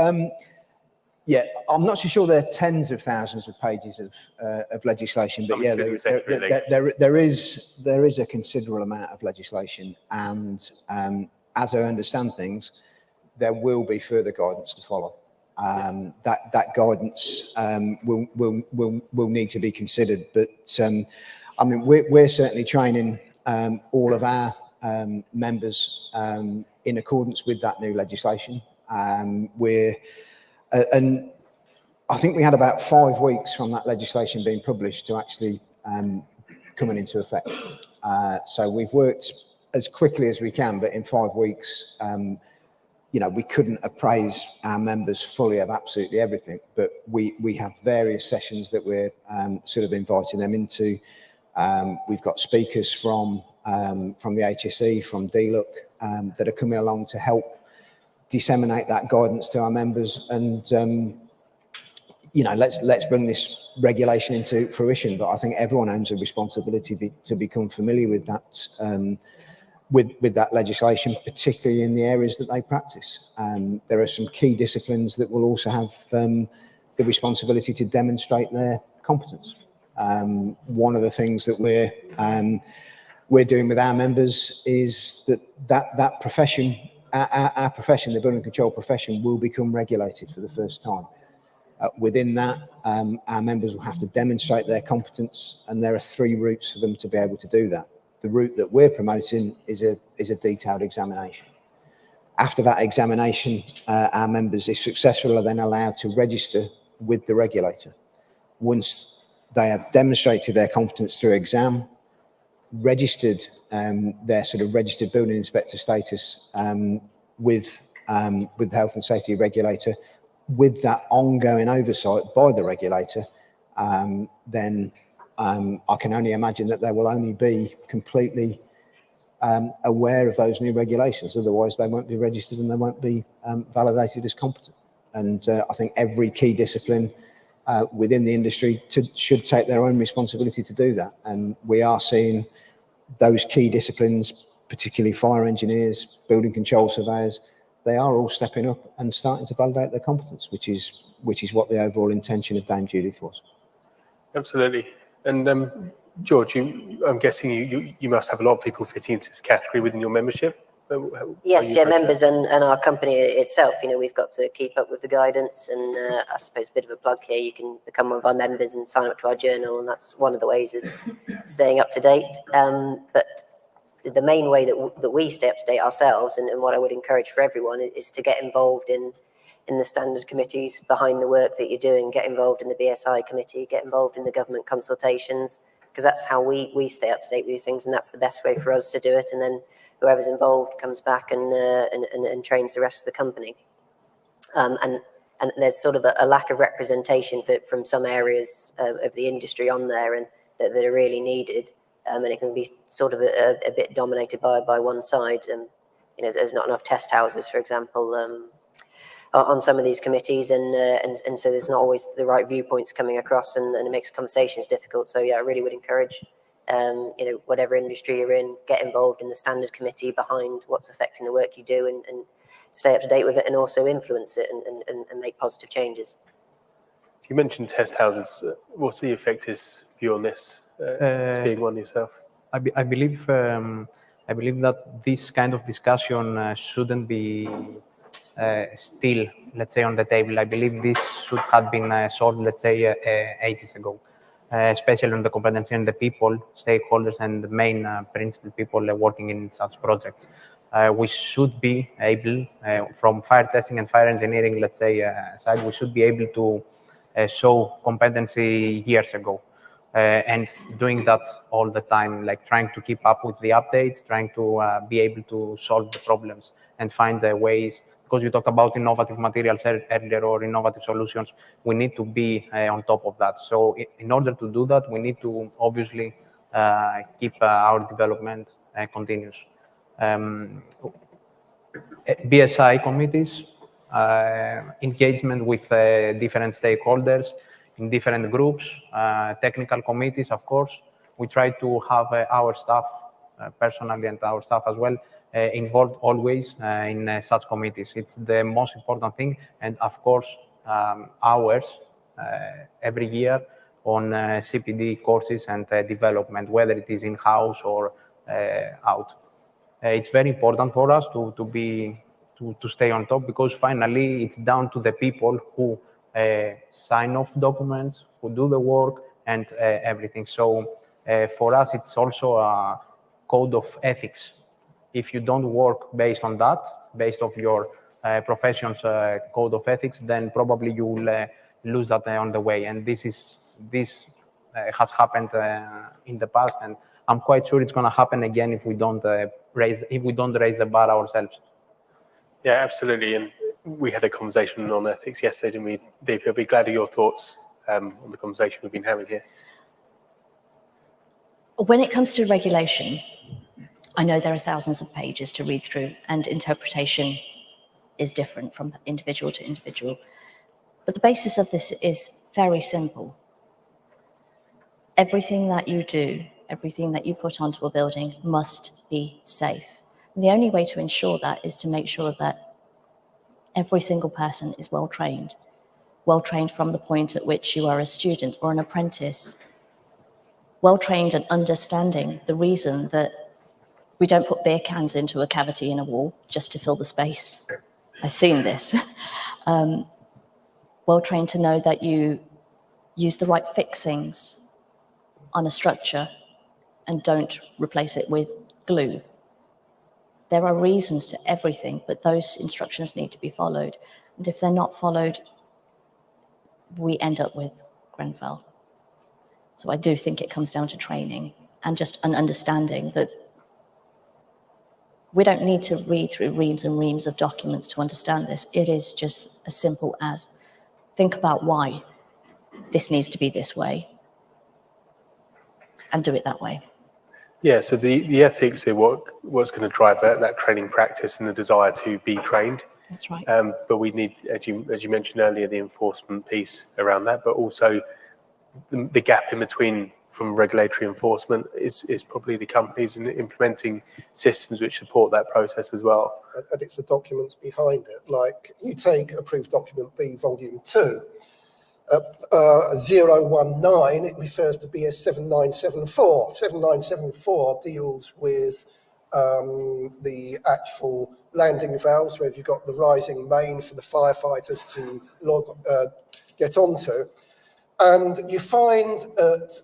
I'm not so sure there are tens of thousands of pages of legislation, but yeah, there is a considerable amount of legislation, and as I understand things, there will be further guidance to follow. That guidance will need to be considered, but I mean, we're certainly training all of our members in accordance with that new legislation. And I think we had about 5 weeks from that legislation being published to actually coming into effect. So we've worked as quickly as we can, but in 5 weeks, we couldn't appraise our members fully of absolutely everything. But we have various sessions that we're sort of inviting them into. We've got speakers from the HSE, from DLUC, that are coming along to help disseminate that guidance to our members, and let's bring this regulation into fruition. But I think everyone owns a responsibility to become familiar with that with that legislation, particularly in the areas that they practice. There are some key disciplines that will also have the responsibility to demonstrate their competence. One of the things that we're doing with our members is that profession, our profession, the building control profession, will become regulated for the first time. Within that, our members will have to demonstrate their competence, and there are 3 routes for them to be able to do that. The route that we're promoting is a detailed examination. After that examination, our members, if successful, are then allowed to register with the regulator. Once they have demonstrated their competence through exam, registered their sort of registered building inspector status with the health and safety regulator, with that ongoing oversight by the regulator, then I can only imagine that they will only be completely aware of those new regulations. Otherwise, they won't be registered and they won't be validated as competent. And I think every key discipline within the industry should take their own responsibility to do that. And we are seeing those key disciplines, particularly fire engineers, building control surveyors, they are all stepping up and starting to validate their competence, which is what the overall intention of Dame Judith was.
Absolutely. And George, I'm guessing you must have a lot of people fitting into this category within your membership.
Yes, yeah, members and our company itself, we've got to keep up with the guidance, and I suppose a bit of a plug here, you can become one of our members and sign up to our journal, and that's one of the ways of staying up to date. But the main way that we stay up to date ourselves, and what I would encourage for everyone, is to get involved in the standard committees behind the work that you're doing, get involved in the BSI committee, get involved in the government consultations, because that's how we stay up to date with these things, and that's the best way for us to do it. And then whoever's involved comes back and trains the rest of the company. And there's sort of a lack of representation from some areas of the industry on there, and that are really needed. And it can be sort of a bit dominated by one side. There's not enough test houses, for example, on some of these committees, and so there's not always the right viewpoints coming across, and it makes conversations difficult. So yeah, I really would encourage, whatever industry you're in, get involved in the standard committee behind what's affecting the work you do, and stay up to date with it, and also influence it and make positive changes.
So you mentioned test houses. What's the effective view on this? As being one yourself,
I believe that this kind of discussion shouldn't be still, let's say, on the table. I believe this should have been solved, let's say, ages ago, especially on the competency and the people, stakeholders, and the main principal people working in such projects. We should be able, from fire testing and fire engineering, let's say, side, we should be able to show competency years ago. And doing that all the time, like trying to keep up with the updates, trying to be able to solve the problems and find the ways, because you talked about innovative materials earlier or innovative solutions, we need to be on top of that. So in order to do that, we need to obviously keep our development continuous. BSI committees, engagement with different stakeholders, in different groups, technical committees, of course. We try to have our staff, personally, and our staff as well, involved always in such committees. It's the most important thing. And of course, hours every year on CPD courses and development, whether it is in-house or out. It's very important for us to stay on top, because finally it's down to the people who sign off documents, who do the work, and everything. So for us, it's also a code of ethics. If you don't work based on that, based off your profession's code of ethics, then probably you will lose that on the way. And this has happened in the past, and I'm quite sure it's going to happen again if we don't raise the bar ourselves.
Yeah, absolutely. And we had a conversation on ethics yesterday, didn't we, Deepa? I'll be glad of your thoughts on the conversation we've been having here.
When it comes to regulation, I know there are thousands of pages to read through, and interpretation is different from individual to individual. But the basis of this is very simple. Everything that you do everything that you put onto a building must be safe. And the only way to ensure that is to make sure that every single person is well trained from the point at which you are a student or an apprentice, well trained and understanding the reason that we don't put beer cans into a cavity in a wall just to fill the space. I've seen this. Well trained to know that you use the right fixings on a structure and don't replace it with glue. There are reasons to everything, but those instructions need to be followed. And if they're not followed, we end up with Grenfell. So I do think it comes down to training and just an understanding that we don't need to read through reams and reams of documents to understand this. It is just as simple as think about why this needs to be this way and do it that way.
Yeah, so the ethics are what's going to drive that training practice and the desire to be trained.
That's right.
But we need, as you mentioned earlier, the enforcement piece around that, but also the gap in between from regulatory enforcement is probably the companies in implementing systems which support that process as well.
And it's the documents behind it. Like you take approved document B, volume 2, 019, it refers to BS 7974. 7974 deals with the actual landing valves, where you've got the rising main for the firefighters to get onto. And you find at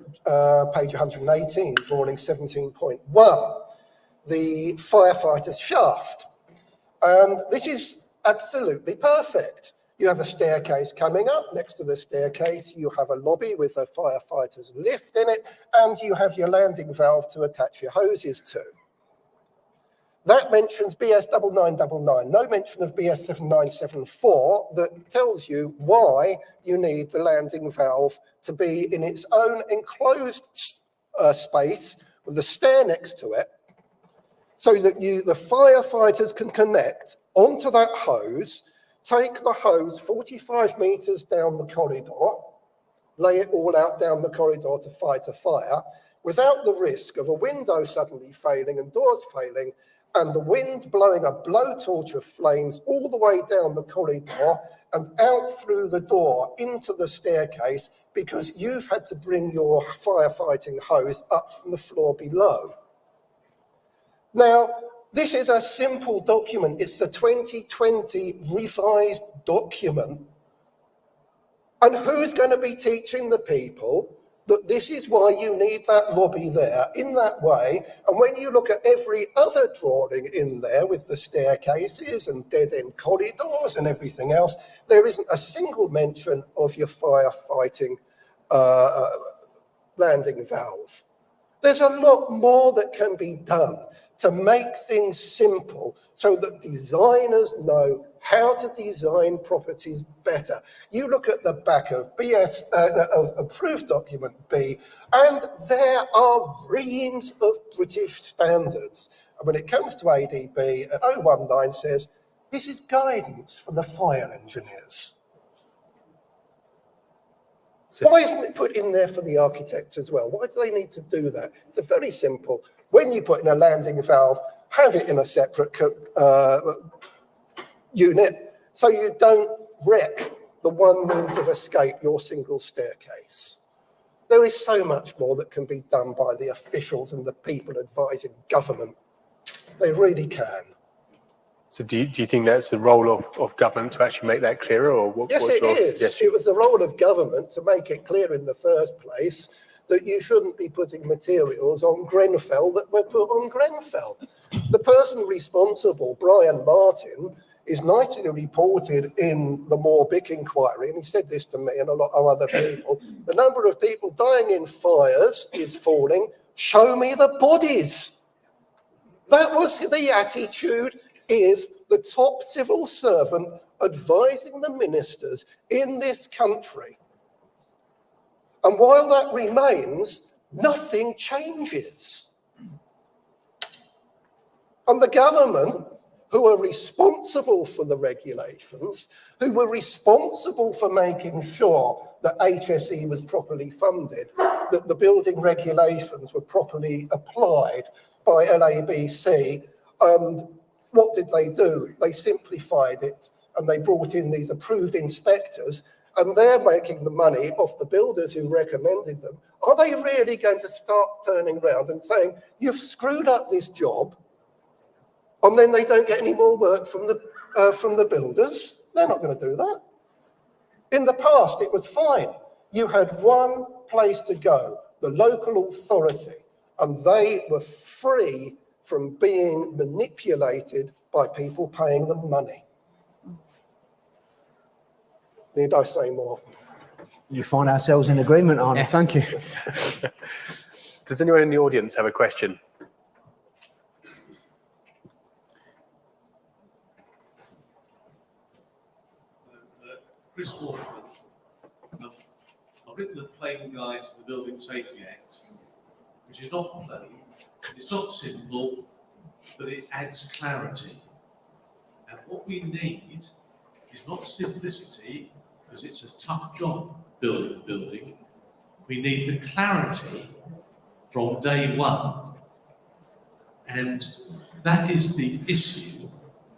page 118, drawing 17.1, the firefighter's shaft. And this is absolutely perfect. You have a staircase coming up. Next to the staircase, you have a lobby with a firefighter's lift in it, and you have your landing valve to attach your hoses to. That mentions BS 9999, no mention of BS 7974 that tells you why you need the landing valve to be in its own enclosed space with a stair next to it, so that the firefighters can connect onto that hose, take the hose 45 metres down the corridor, lay it all out down the corridor to fight a fire, without the risk of a window suddenly failing and doors failing, and the wind blowing a blowtorch of flames all the way down the corridor and out through the door into the staircase because you've had to bring your firefighting hose up from the floor below. Now, this is a simple document. It's the 2020 revised document. And who's going to be teaching the people that this is why you need that lobby there in that way? And when you look at every other drawing in there with the staircases and dead-end corridors and everything else, there isn't a single mention of your firefighting landing valve. There's a lot more that can be done to make things simple so that designers know how to design properties better. You look at the back of of approved document B, and there are reams of British standards. And when it comes to ADB, 019 says, this is guidance for the fire engineers. Why isn't it put in there for the architects as well? Why do they need to do that? It's a very simple. When you put in a landing valve, have it in a separate unit so you don't wreck the one means of escape, your single staircase. There is so much more that can be done by the officials and the people advising government. They really can.
So do you think that's the role of government to actually make that clearer? Or
Yes, it is. It was the role of government to make it clear in the first place that you shouldn't be putting materials on Grenfell that were put on Grenfell. The person responsible, Brian Martin, is nicely reported in the Moorbeek inquiry, and he said this to me and a lot of other people, the number of people dying in fires is falling. Show me the bodies. That was the attitude is the top civil servant advising the ministers in this country. And while that remains, nothing changes. And the government, who are responsible for the regulations, who were responsible for making sure that HSE was properly funded, that the building regulations were properly applied by LABC. And what did they do? They simplified it, and they brought in these approved inspectors, and they're making the money off the builders who recommended them. Are they really going to start turning around and saying, you've screwed up this job, and then they don't get any more work from the builders? They're not going to do that. In the past, it was fine. You had one place to go, the local authority, and they were free from being manipulated by people paying them money. Need I say more?
You find ourselves in agreement, Arnold. Thank you.
Does anyone in the audience have a question?
Chris Waterman. I've written the plain guide to the Building Safety Act, which is not plain, it's not simple, but it adds clarity. And what we need is not simplicity, because it's a tough job building a building. We need the clarity from day one. And that is the issue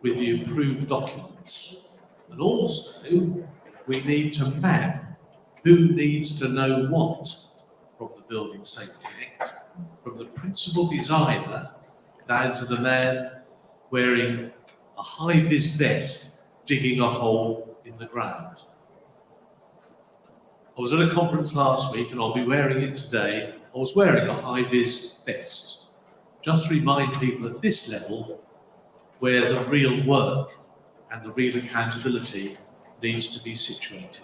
with the approved documents. And also, we need to map who needs to know what from the Building Safety Act, from the principal designer down to the man wearing a high-vis vest digging a hole in the ground. I was at a conference last week, and I'll be wearing it today. I was wearing a high-vis vest, just to remind people at this level where the real work and the real accountability needs to be situated.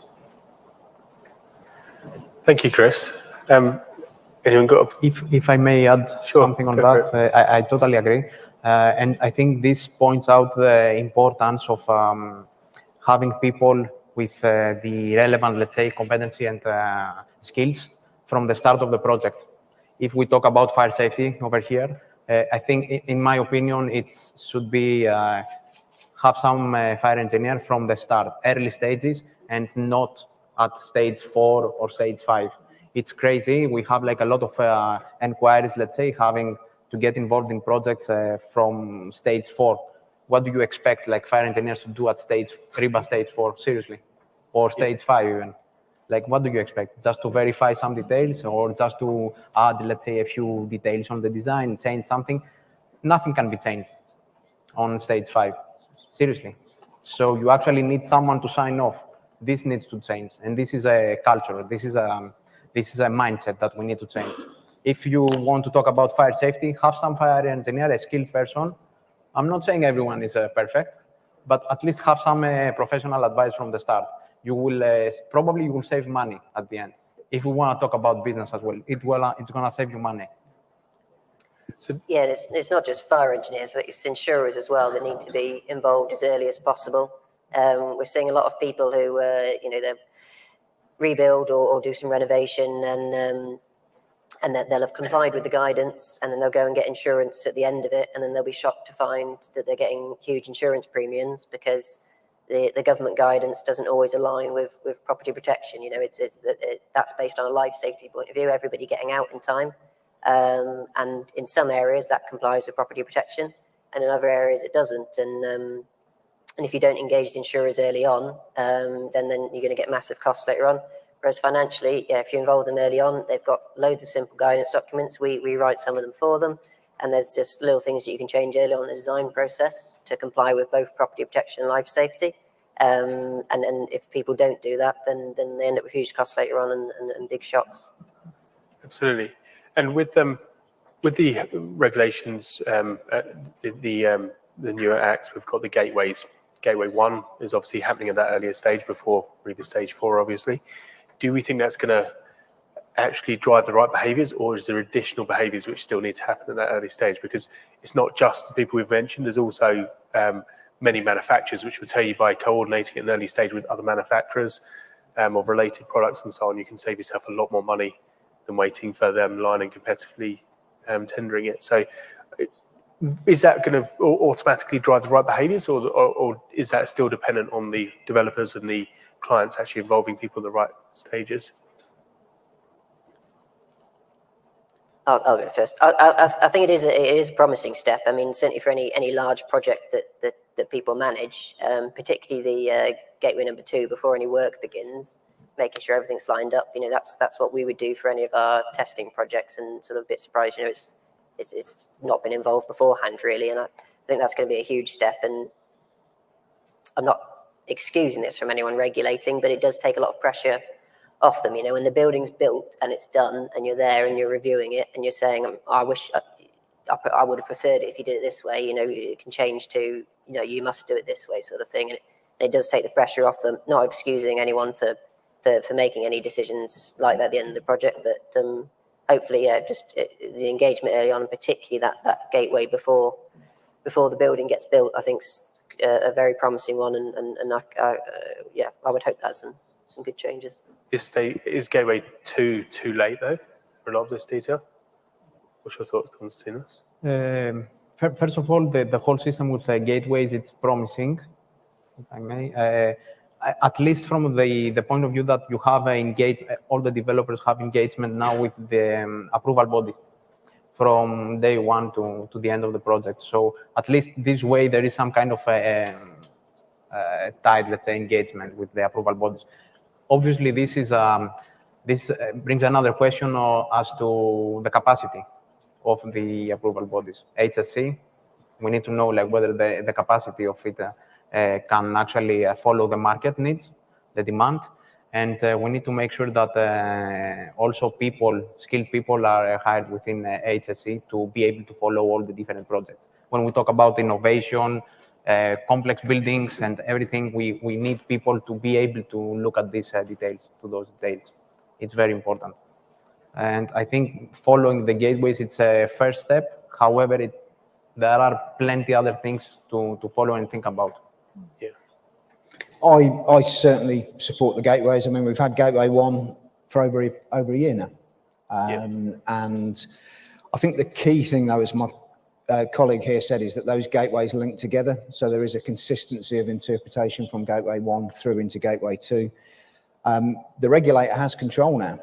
Thank you, Chris. Anyone got
If I may add something on that, I totally agree. And I think this points out the importance of having people with the relevant, let's say, competency and skills from the start of the project. If we talk about fire safety over here, I think, in my opinion, it should be have some fire engineer from the start, early stages, and not at stage 4 or stage 5. It's crazy. We have like a lot of inquiries, let's say, having to get involved in projects from stage 4. What do you expect like fire engineers to do at stage 3 by stage 4, seriously? Or stage 5 even? Like, what do you expect? Just to verify some details, or just to add, let's say, a few details on the design, change something? Nothing can be changed on stage 5, seriously. So you actually need someone to sign off. This needs to change, and this is a culture. This is a mindset that we need to change. If you want to talk about fire safety, have some fire engineer, a skilled person. I'm not saying everyone is perfect, but at least have some professional advice from the start. You will probably you will save money at the end. If we want to talk about business as well, it's going to save you money.
So, yeah, it's not just fire engineers, it's insurers as well that need to be involved as early as possible. We're seeing a lot of people who, they rebuild or do some renovation, and then they'll have complied with the guidance, and then they'll go and get insurance at the end of it, and then they'll be shocked to find that they're getting huge insurance premiums because the government guidance doesn't always align with property protection. That's based on a life safety point of view, everybody getting out in time. And in some areas that complies with property protection, and in other areas it doesn't. And if you don't engage the insurers early on, then you're going to get massive costs later on. Whereas financially, if you involve them early on, they've got loads of simple guidance documents. We write some of them for them, and there's just little things that you can change early on in the design process to comply with both property protection and life safety. And if people don't do that, then they end up with huge costs later on and big shocks.
Absolutely. And with the regulations, the newer acts, we've got the gateways. Gateway 1 is obviously happening at that earlier stage before really stage 4, obviously. Do we think that's going to actually drive the right behaviours, or is there additional behaviours which still need to happen at that early stage? Because it's not just the people we've mentioned, there's also many manufacturers which will tell you by coordinating at an early stage with other manufacturers of related products and so on, you can save yourself a lot more money than waiting further down the line and competitively tendering it. So is that going to automatically drive the right behaviours, or is that still dependent on the developers and the clients actually involving people at the right stages?
I'll go first. I think it is a promising step. I mean, certainly for any large project that people manage, particularly the gateway number 2 before any work begins, making sure everything's lined up. You know, that's what we would do for any of our testing projects, and sort of a bit surprised. You know, it's not been involved beforehand really, and I think that's going to be a huge step. And I'm not excusing this from anyone regulating, but it does take a lot of pressure off them. You know, when the building's built and it's done, and you're there and you're reviewing it, and you're saying, I wish I would have preferred it if you did it this way. You know, it can change to, you know, you must do it this way, sort of thing. And it does take the pressure off them. Not excusing anyone for making any decisions like that at the end of the project, but hopefully, yeah, just the engagement early on, particularly that gateway before the building gets built, I think's a very promising one, and yeah, I would hope that's some good changes.
Is Gateway 2 too late though for a lot of this detail? What's your thoughts, Konstantinos?
First of all, the whole system with the gateways, it's promising, if I may. At least from the point of view that you have all the developers have engagement now with the approval body from day 1 to the end of the project. So at least this way there is some kind of tight, let's say, engagement with the approval bodies. Obviously, this brings another question as to the capacity of the approval bodies. HSC, we need to know like whether the capacity of it can actually follow the market needs, the demand, and we need to make sure that also skilled people are hired within HSC to be able to follow all the different projects. When we talk about innovation, complex buildings and everything, we need people to be able to look at these those details. It's very important. And I think following the gateways, it's a first step. However, there are plenty other things to follow and think about.
Yeah.
I certainly support the gateways. I mean, we've had Gateway 1 for over a year now. And I think the key thing, though, as my colleague here said, is that those gateways link together. So there is a consistency of interpretation from Gateway 1 through into Gateway 2. The regulator has control now.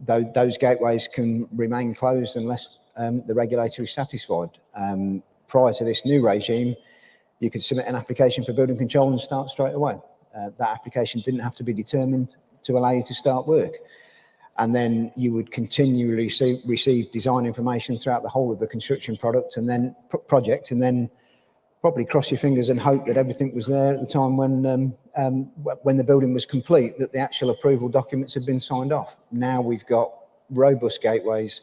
Those gateways can remain closed unless the regulator is satisfied. Prior to this new regime, you could submit an application for building control and start straight away. That application didn't have to be determined to allow you to start work. And then you would continually receive design information throughout the whole of the construction project, and then probably cross your fingers and hope that everything was there at the time when the building was complete, that the actual approval documents had been signed off. Now we've got robust gateways,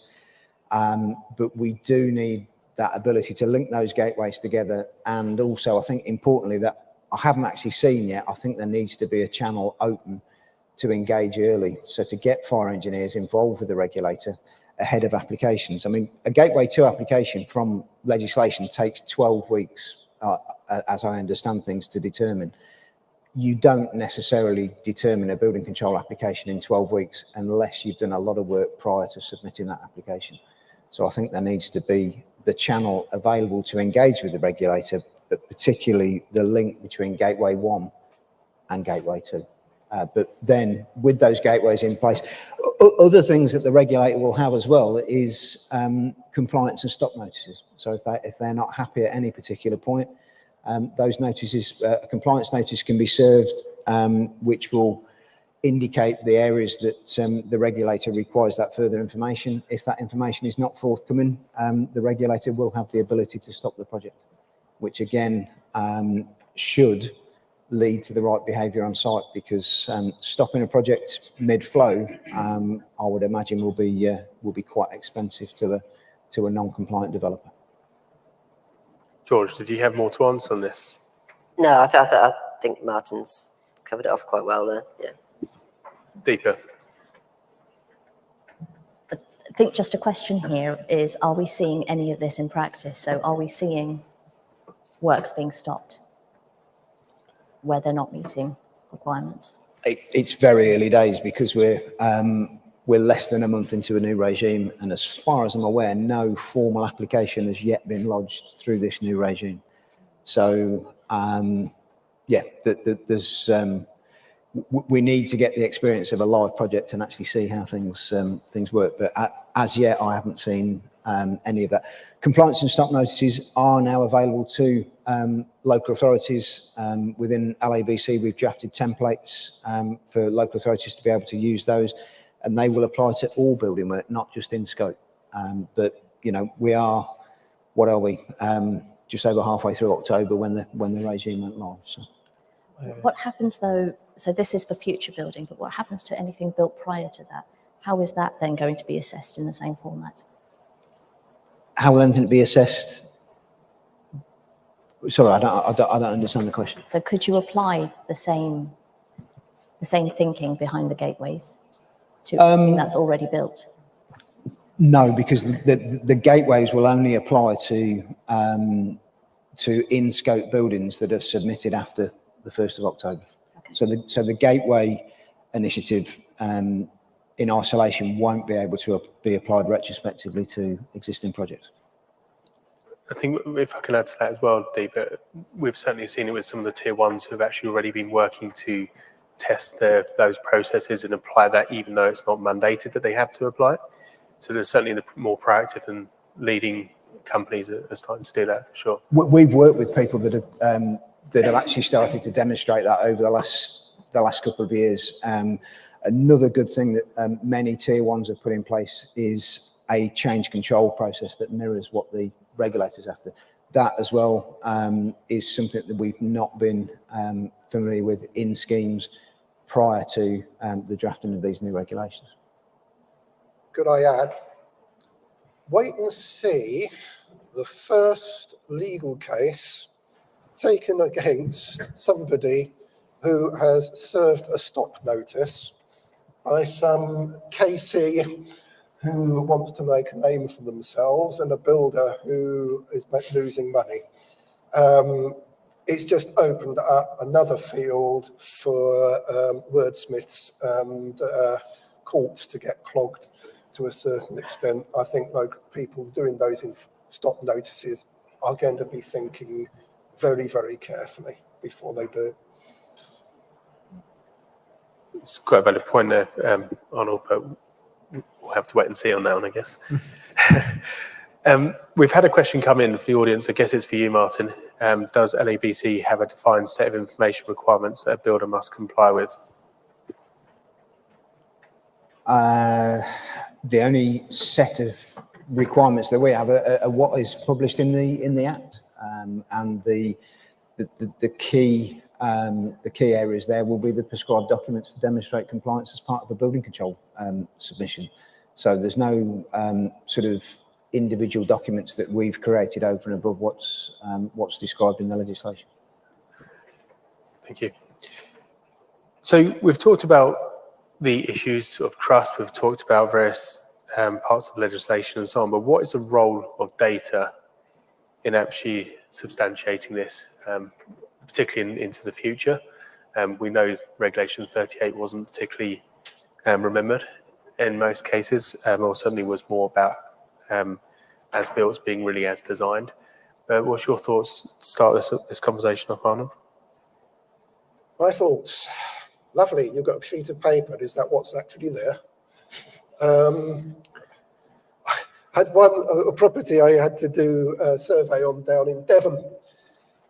but we do need that ability to link those gateways together. And also, I think importantly, that I haven't actually seen yet, I think there needs to be a channel open to engage early. So to get fire engineers involved with the regulator ahead of applications. I mean, a Gateway 2 application from legislation takes 12 weeks, as I understand things, to determine. You don't necessarily determine a building control application in 12 weeks unless you've done a lot of work prior to submitting that application. So I think there needs to be the channel available to engage with the regulator, but particularly the link between Gateway 1 and Gateway 2. But then with those gateways in place, other things that the regulator will have as well is compliance and stop notices. So if they're not happy at any particular point, those notices, a compliance notice can be served, which will indicate the areas that the regulator requires that further information. If that information is not forthcoming, the regulator will have the ability to stop the project, which again should lead to the right behaviour on site, because stopping a project mid-flow, I would imagine will be quite expensive to a non-compliant developer.
George, did you have more to answer on this?
No, I think Martin's covered it off quite well there. Yeah.
Deepa.
I think just a question here is, are we seeing any of this in practice? So are we seeing works being stopped where they're not meeting requirements?
It's very early days, because we're less than a month into a new regime, and as far as I'm aware, no formal application has yet been lodged through this new regime. So yeah, there's we need to get the experience of a live project and actually see how things work. But as yet, I haven't seen any of that. Compliance and stop notices are now available to local authorities. Within LABC, we've drafted templates for local authorities to be able to use those, and they will apply to all building work, not just in scope. But you know, we are, what are we? Just over halfway through October when the regime went live. So.
What happens though, so this is for future building, but what happens to anything built prior to that? How is that then going to be assessed in the same format?
How will anything be assessed? Sorry, I don't understand the question.
So could you apply the same thinking behind the gateways to anything that's already built?
No, because the gateways will only apply to in-scope buildings that are submitted after the 1st of October. Okay. So the gateway initiative in isolation won't be able to be applied retrospectively to existing projects.
I think if I can add to that as well, Deepa, we've certainly seen it with some of the tier ones who have actually already been working to test those processes and apply that, even though it's not mandated that they have to apply it. So there's certainly the more proactive and leading companies that are starting to do that for sure.
We've worked with people that have actually started to demonstrate that over the last couple of years. Another good thing that many tier ones have put in place is a change control process that mirrors what the regulators have to. That as well is something that we've not been familiar with in schemes prior to the drafting of these new regulations.
Could I add? Wait and see the first legal case taken against somebody who has served a stop notice by some KC who wants to make a name for themselves and a builder who is losing money. It's just opened up another field for wordsmiths and courts to get clogged to a certain extent. I think local people doing those stop notices are going to be thinking very, very carefully before they do.
It's quite a valid point there, Arnold, but we'll have to wait and see on that one, I guess. We've had a question come in from the audience. I guess it's for you, Martin. Does LABC have a defined set of information requirements that a builder must comply with?
The only set of requirements that we have are what is published in the Act, and the key areas there will be the prescribed documents to demonstrate compliance as part of a building control submission. So there's no sort of individual documents that we've created over and above what's described in the legislation.
Thank you. So we've talked about the issues of trust, we've talked about various parts of legislation and so on, but what is the role of data in actually substantiating this, particularly into the future? We know Regulation 38 wasn't particularly remembered in most cases, or certainly was more about as built being really as designed. What's your thoughts to start this conversation off, Arnold?
My thoughts. Lovely, you've got a sheet of paper. Is that what's actually there? I had a property I had to do a survey on down in Devon.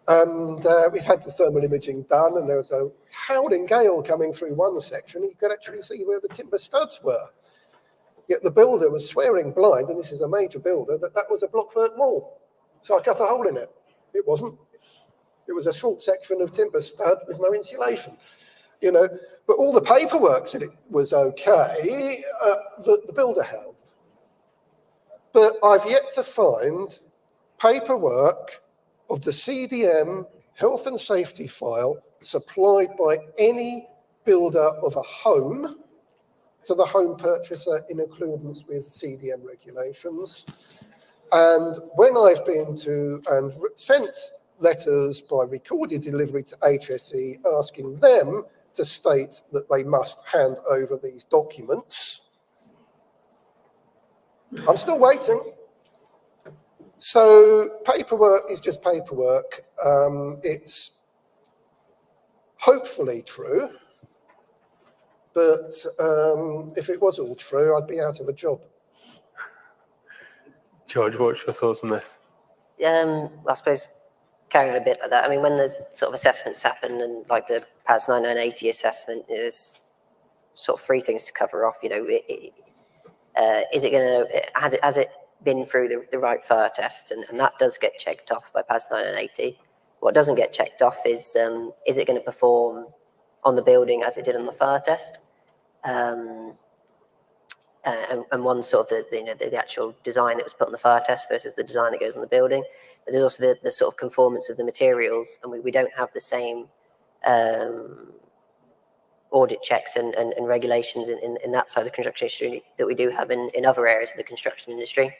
And we had the thermal imaging done, and there was a howling gale coming through one section. You could actually see where the timber studs were. Yet the builder was swearing blind, and this is a major builder, that was a blockwork wall. So I cut a hole in it. It wasn't. It was a short section of timber stud with no insulation. You know, but all the paperwork said it was okay, the builder held. But I've yet to find paperwork of the CDM health and safety file supplied by any builder of a home to the home purchaser in accordance with CDM regulations. And when I've been to and sent letters by recorded delivery to HSE asking them to state that they must hand over these documents, I'm still waiting. So paperwork is just paperwork. It's hopefully true but if it was all true, I'd be out of a job.
George, what's your thoughts on this?
I suppose carrying on a bit like that. I mean, when there's sort of assessments happen, and like the PAS 9980 assessment, there's sort of three things to cover off. You know, is it going to has it been through the right fire test, and that does get checked off by PAS 9980. What doesn't get checked off is it going to perform on the building as it did on the fire test, and one sort of the actual design that was put on the fire test versus the design that goes on the building. But there's also the sort of conformance of the materials, and we don't have the same audit checks and regulations in that side of the construction industry that we do have in other areas of the construction industry.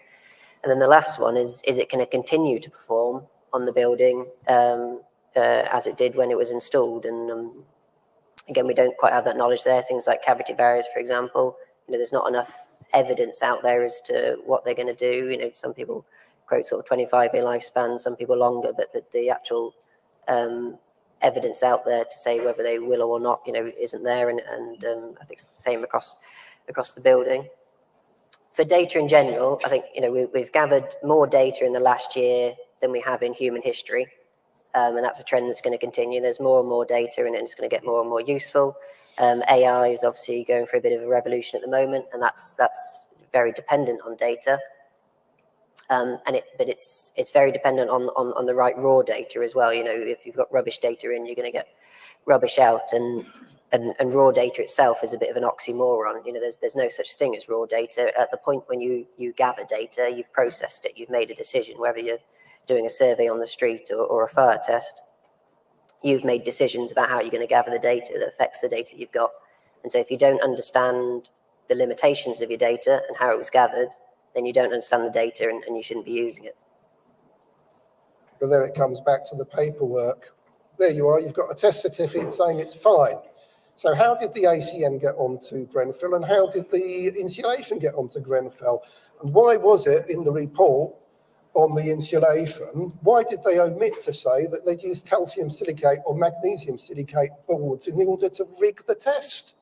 And then the last one is it going to continue to perform on the building as it did when it was installed? And again, we don't quite have that knowledge there. Things like cavity barriers, for example, there's not enough evidence out there as to what they're going to do. Some people quote sort of 25-year lifespan, some people longer, but the actual evidence out there to say whether they will or not, isn't there. And I think same across the building. For data in general, I think, we've gathered more data in the last year than we have in human history. And that's a trend that's going to continue. There's more and more data, and it's going to get more and more useful. AI is obviously going through a bit of a revolution at the moment, and that's very dependent on data. But it's very dependent on the right raw data as well. If you've got rubbish data in, you're going to get rubbish out, and raw data itself is a bit of an oxymoron. There's no such thing as raw data. At the point when you gather data, you've processed it, you've made a decision, whether you're doing a survey on the street or a fire test, you've made decisions about how you're going to gather the data that affects the data you've got. And so if you don't understand the limitations of your data and how it was gathered, then you don't understand the data, and you shouldn't be using it.
But then it comes back to the paperwork. There you are, you've got a test certificate saying it's fine. So how did the ACM get onto Grenfell, and how did the insulation get onto Grenfell? And why was it in the report on the insulation, why did they omit to say that they'd used calcium silicate or magnesium silicate boards in order to rig the test?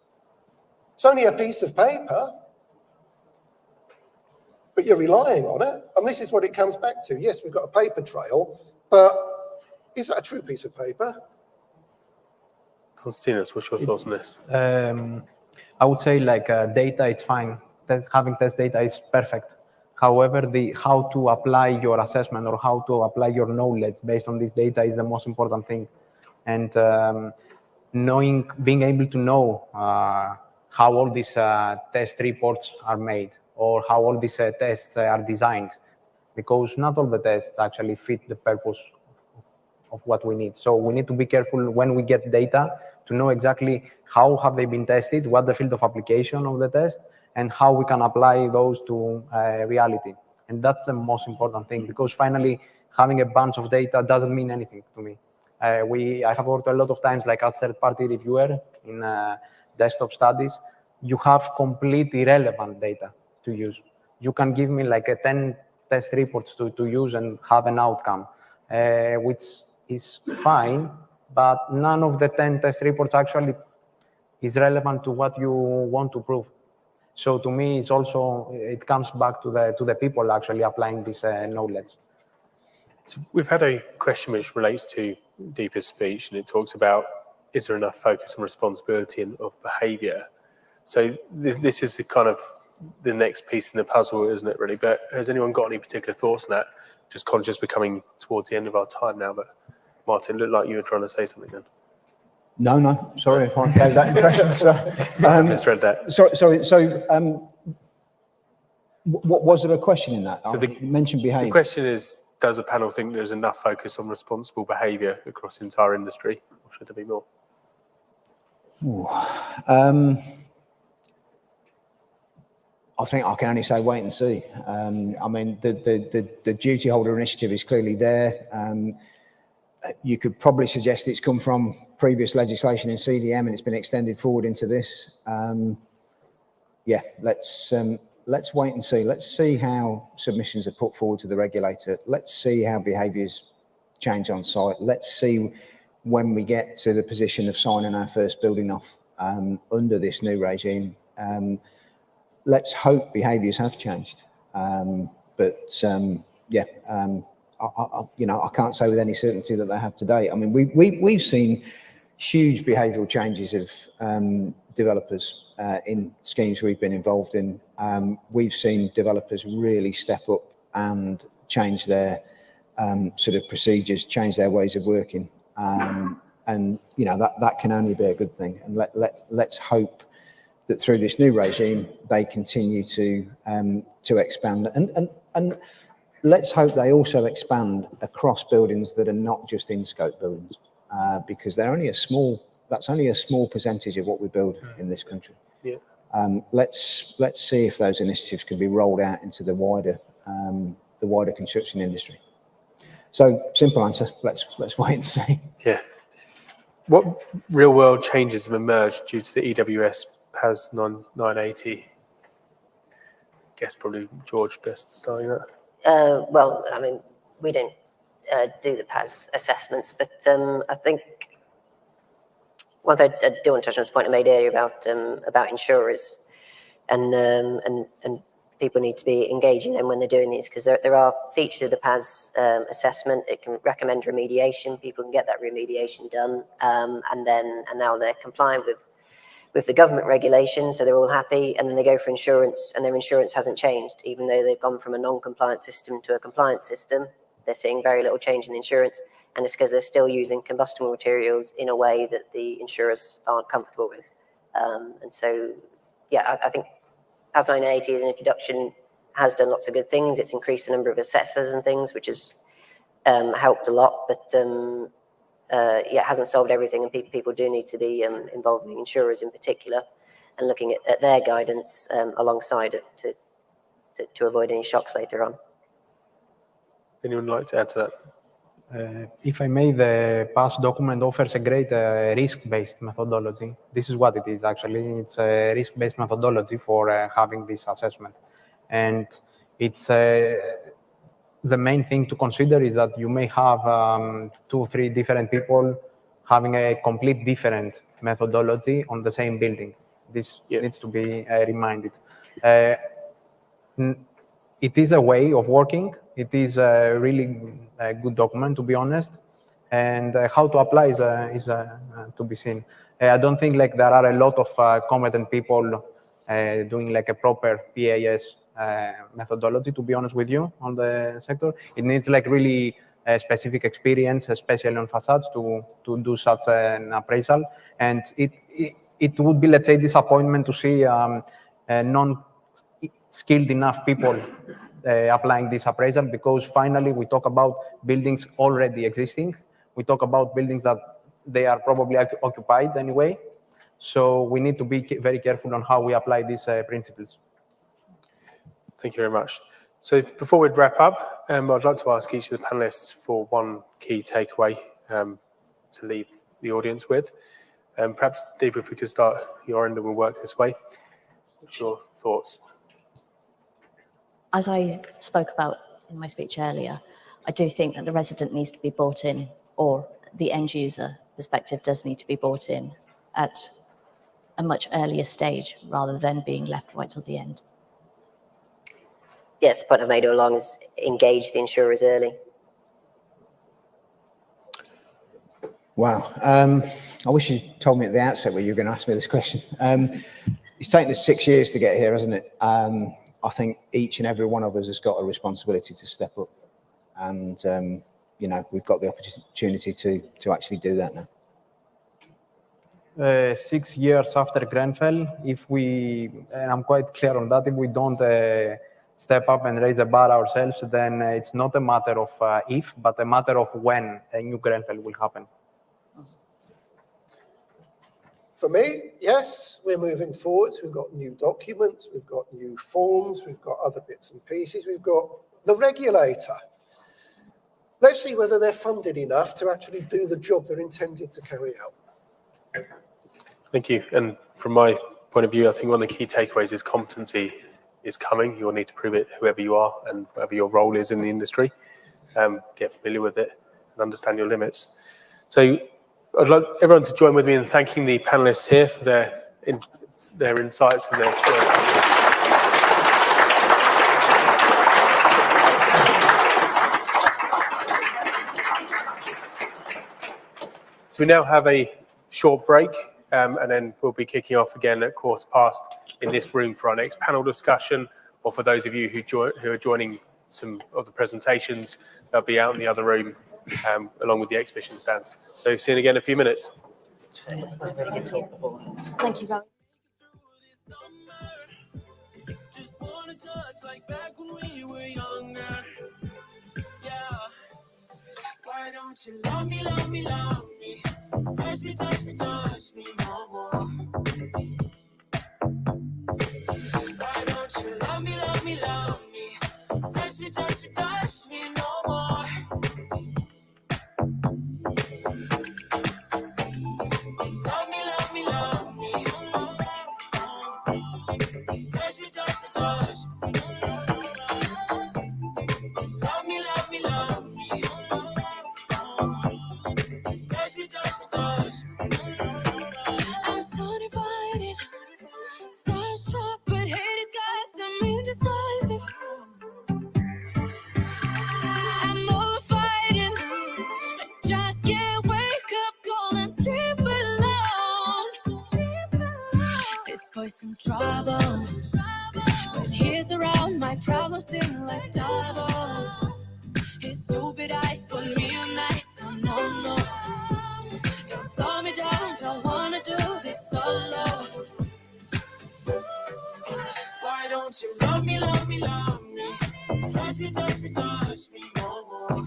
It's only a piece of paper, but you're relying on it. And this is what it comes back to. Yes, we've got a paper trail, but is that a true piece of paper?
Constantinos, what's your thoughts on this?
I would say data, it's fine. Having test data is perfect. However, how to apply your assessment or how to apply your knowledge based on this data is the most important thing. And being able to know how all these test reports are made, or how all these tests are designed, because not all the tests actually fit the purpose of what we need. So we need to be careful when we get data to know exactly how have they been tested, what the field of application of the test, and how we can apply those to reality. And that's the most important thing, because finally, having a bunch of data doesn't mean anything to me. I have worked a lot of times as third-party reviewer in desktop studies. You have complete irrelevant data to use. You can give me 10 test reports to use and have an outcome, which is fine, but none of the 10 test reports actually is relevant to what you want to prove. So to me, it comes back to the people actually applying this knowledge.
So we've had a question which relates to Deepa's speech, and it talks about, is there enough focus on responsibility and of behaviour? So this is the next piece in the puzzle, isn't it, really? But has anyone got any particular thoughts on that? Just conscious we're coming towards the end of our time now, but Martin, looked like you were trying to say something then.
No, sorry if I gave that impression.
I misread that.
Sorry. So, what was there a question in that?
So
you mentioned behaviour.
The question is, does the panel think there's enough focus on responsible behaviour across the entire industry, or should there be more?
I think I can only say wait and see. I mean, the duty holder initiative is clearly there. You could probably suggest it's come from previous legislation in CDM and it's been extended forward into this. Yeah, let's wait and see. Let's see how submissions are put forward to the regulator. Let's see how behaviours change on site. Let's see when we get to the position of signing our first building off. under this new regime. Let's hope behaviours have changed. I can't say with any certainty that they have today. I mean, we've seen huge behavioural changes of developers in schemes we've been involved in. We've seen developers really step up and change their sort of procedures, change their ways of working, and that can only be a good thing. And let's hope that through this new regime they continue to expand, and let's hope they also expand across buildings that are not just in scope buildings, because they're only that's only a small percentage of what we build in this country.
Yeah.
Let's see if those initiatives can be rolled out into the wider construction industry. So, simple answer. Let's wait and see.
Yeah. What real world changes have emerged due to the EWS PAS 980? Guess probably George best starting that.
Well, I mean, we don't do the PAS assessments, but I think one thing I do want to touch on this point I made earlier about insurers and people need to be engaging them when they're doing these, because there are features of the PAS assessment. It can recommend remediation. People can get that remediation done, and now they're compliant with the government regulations, so they're all happy, and then they go for insurance, and their insurance hasn't changed, even though they've gone from a non-compliant system to a compliant system. They're seeing very little change in the insurance, and it's because they're still using combustible materials in a way that the insurers aren't comfortable with. And so, yeah, I think PAS 980 as an introduction has done lots of good things. It's increased the number of assessors and things, which has helped a lot, but it hasn't solved everything, and people do need to be involving insurers in particular and looking at their guidance alongside it to avoid any shocks later on.
Anyone like to add to that?
If I may, the PAS document offers a great risk-based methodology. This is what it is, actually. It's a risk-based methodology for having this assessment. And it's the main thing to consider is that you may have 2 or 3 different people having a complete different methodology on the same building. This needs to be reminded. It is a way of working. It is a really good document, to be honest. And how to apply is to be seen. I don't think like there are a lot of competent people doing like a proper PAS methodology, to be honest with you, on the sector. It needs like really specific experience, especially on facades, to do such an appraisal. And it would be, let's say, disappointment to see non-skilled enough people applying this appraisal, because finally we talk about buildings already existing. We talk about buildings that they are probably occupied anyway. So we need to be very careful on how we apply these principles.
Thank you very much. So before we wrap up, I'd like to ask each of the panelists for one key takeaway to leave the audience with. Perhaps, Deepa, if we could start your end and we'll work this way. What's your thoughts?
As I spoke about in my speech earlier, I do think that the resident needs to be brought in, or the end user perspective does need to be brought in at a much earlier stage rather than being left right till the end.
Yes, the point I've made all along is engage the insurers early.
Wow. I wish you told me at the outset where you were going to ask me this question. It's taken us 6 years to get here, hasn't it? I think each and every one of us has got a responsibility to step up, and we've got the opportunity to actually do that now.
6 years after Grenfell, and I'm quite clear on that, if we don't step up and raise the bar ourselves, then it's not a matter of if, but a matter of when a new Grenfell will happen.
For me, yes, we're moving forwards. We've got new documents, we've got new forms, we've got other bits and pieces, we've got the regulator. Let's see whether they're funded enough to actually do the job they're intended to carry out.
Thank you. And from my point of view, I think one of the key takeaways is competency is coming. You'll need to prove it, whoever you are and whatever your role is in the industry. Get familiar with it and understand your limits. So I'd like everyone to join with me in thanking the panelists here for their insights and their So we now have a short break, and then we'll be kicking off again at 15:15 in this room for our next panel discussion, or for those of you who are joining some of the presentations, they'll be out in the other room along with the exhibition stands. So see you again in a few minutes.
It was a really good talk before.
Thank you very much.
Just wanna touch like back when we were younger. Yeah. Why don't you love me, love me, love me? Touch me, touch me, touch me no more. Why don't you love me, love me, love me? Touch me, touch me, touch me no more. Love me, love me, love me. Touch me, touch me, touch me. Love me, love me, love me. Touch me, touch me, touch me. I'm so divided, starstruck, but haters got some indecisive. I'm over fighting, I just can't wake up, cold and sleep alone. This boy's some trouble. When he's around, my problems seem like double. His stupid eyes put me on ice, so no, no. Don't slow me down, don't wanna do this solo. Why don't you love me, love me, love me? Touch me, touch me, touch me no more.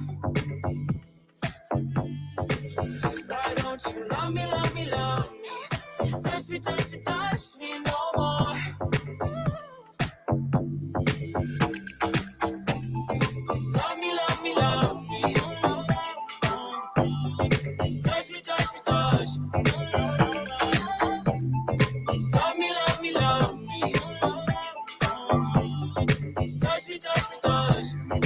Why don't you love me, love me, love me? Touch me, touch me, touch me no more. Love me, love me, love me. Touch me, touch me, touch me. Love me, love me, love me. Touch me, touch me, touch me.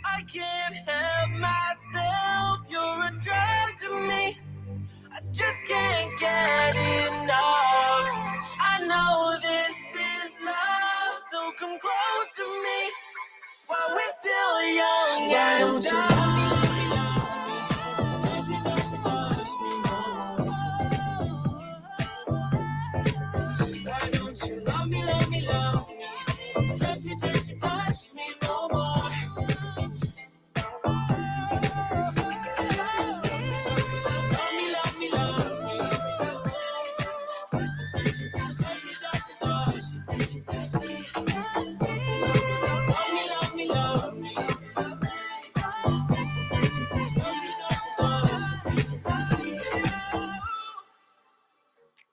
I can't help myself, you're a drug to me. I just can't get enough. I know this is love, so come close to me while we're still young and dumb. Touch me, touch me, touch me more. Why don't you love me, love me, love me? Touch me, touch me, touch me no more. Love me, love me, love me. Touch me, touch me, touch me. Love me, love me, love me. Touch me, touch me, touch me.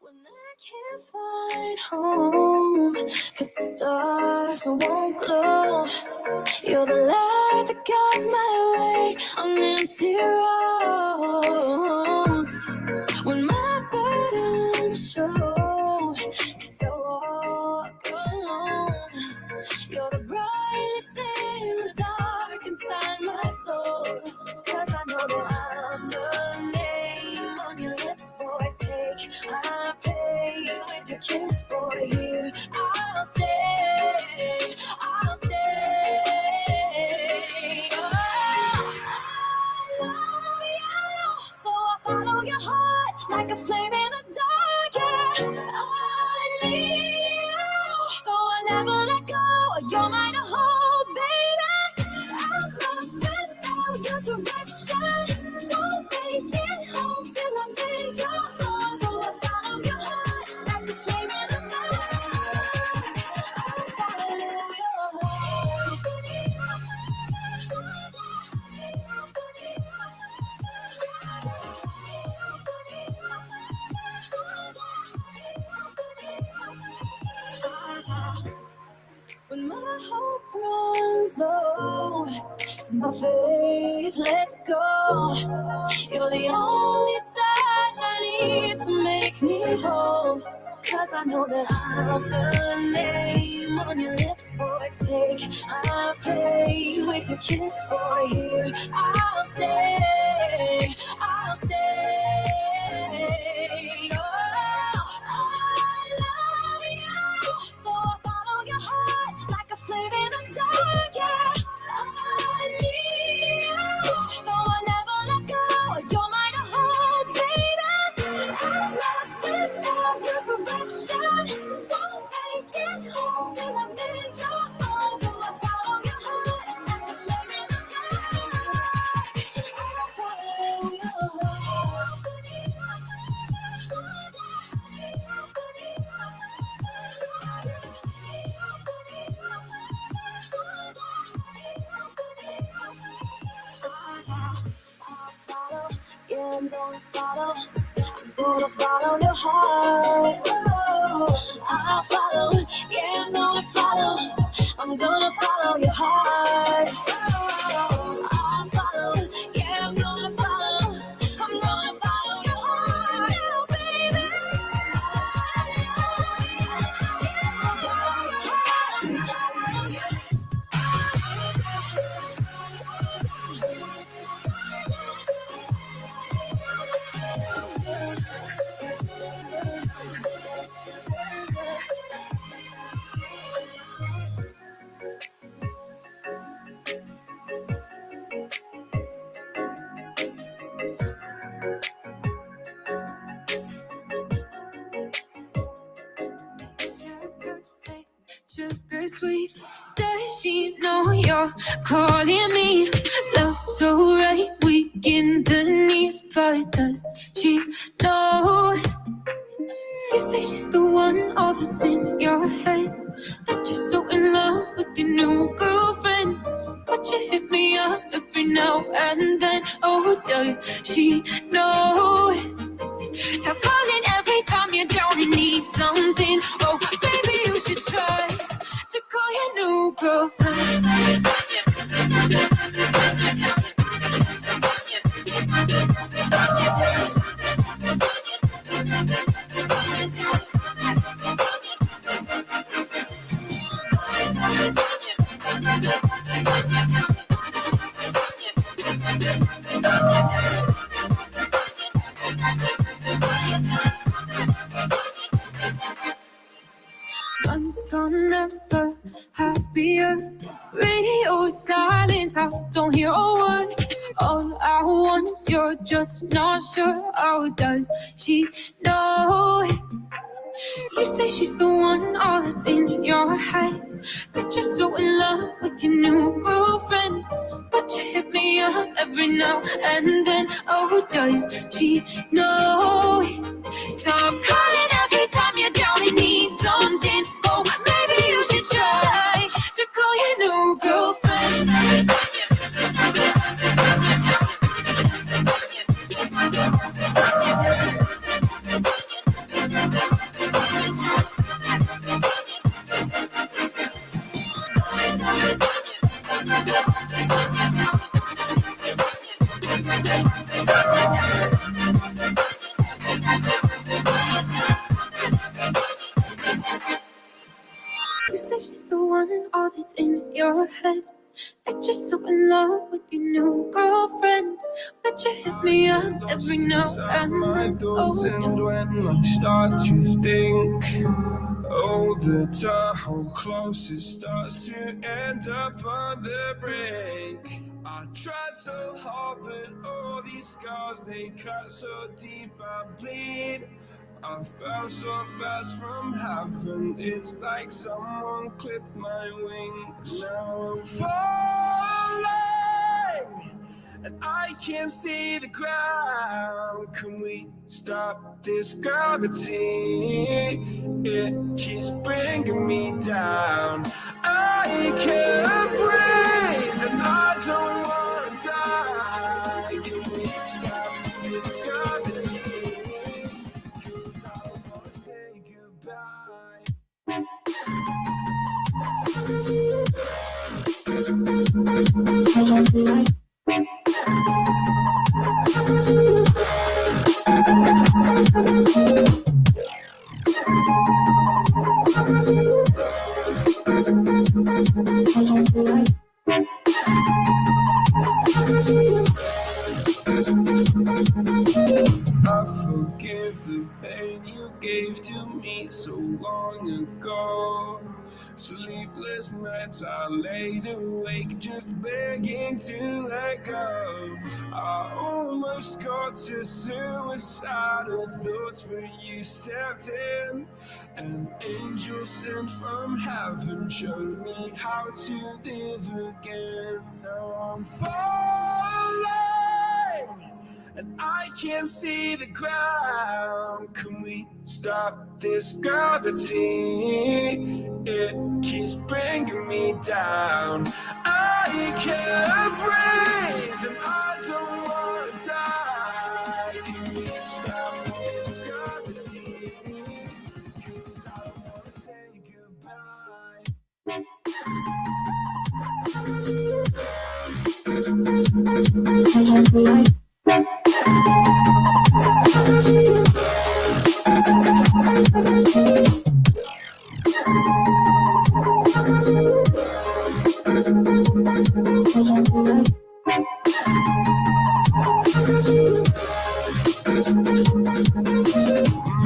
When I can't find home, 'cause the stars won't glow, you're the light that guides my way on empty roads. When my burdens show, 'cause I walk alone, you're the brightness in the dark inside my soul. 'Cause I know that I'm the name on your lips, boy. Take my pain with your kiss, boy. Here I'll stay, I'll stay. Oh, I love you, so I follow your heart like a flame in the dark. Yeah, I need you, so I never let go. You're mine to hold, baby. I'm lost without your direction. Won't make it home till I make your call. So I follow your heart like a flame in the dark. I follow your heart. When my hope runs low, my faith lets go. You're the only touch I need to make me whole. 'Cause 'cause I know that I'm the name on your lips, boy. Take my pain with your kiss, boy. Here I'll stay, I'll stay. Oh, I love you, so I follow your heart like a flame in the dark. Yeah, I need you, so I never let go. You're mine to hold, baby. I'm lost without your direction. Won't make it home till I'm in your arms. So I follow your heart like a flame in the dark. I follow your heart. Yeah, I'm gonna follow your heart. Oh, I'll follow. Yeah, I'm gonna follow your heart. Oh, I'll follow. Yeah, I'm gonna follow your heart. Oh, baby. Sugar sweet, does she know you're calling me? Love so right, weak in the knees, but does she know? You say she's the one, all that's in your head, that you're so in love with your new girlfriend. But you hit me up every now and then. Oh, does she know? Stop calling every time you're down and need something. Oh, baby, you should try to call your new girlfriend. Months gone, never happier. Radio silence, I don't hear a word. All I want, you're just not sure. How does she know? You say she's the one, all that's in your head, that you're so in love with your new girlfriend. But you hit me up every now and then. Oh, does she know? Stop calling every time you're down and need something. Oh, maybe you should try to call your new girlfriend. You say she's the one, all that's in your head, that you're so in love with your new girlfriend. But you hit me up every now and then. Oh,
and when I start to think, oh, the Tahoe closest starts to end up on the brink. I tried so hard, but all these scars, they cut so deep, I bleed. I fell so fast from heaven, it's like someone clipped my wings. Now I'm falling, and I can't see the ground. Can we stop this gravity? It keeps bringing me down. I can't breathe, and I don't wanna die. Can we stop this gravity? 'Cause I wanna say goodbye. I forgive the pain you gave to me so long ago. Sleepless nights I laid awake just begging to let go. I almost got to suicidal thoughts, but you stepped in. An angel sent from heaven showed me how to live again. Now I'm falling and I can't see the ground. Can we stop this gravity? It keeps bringing me down. I can't breathe and I don't want to die. Can we stop this gravity? 'Cause I don't want to say goodbye.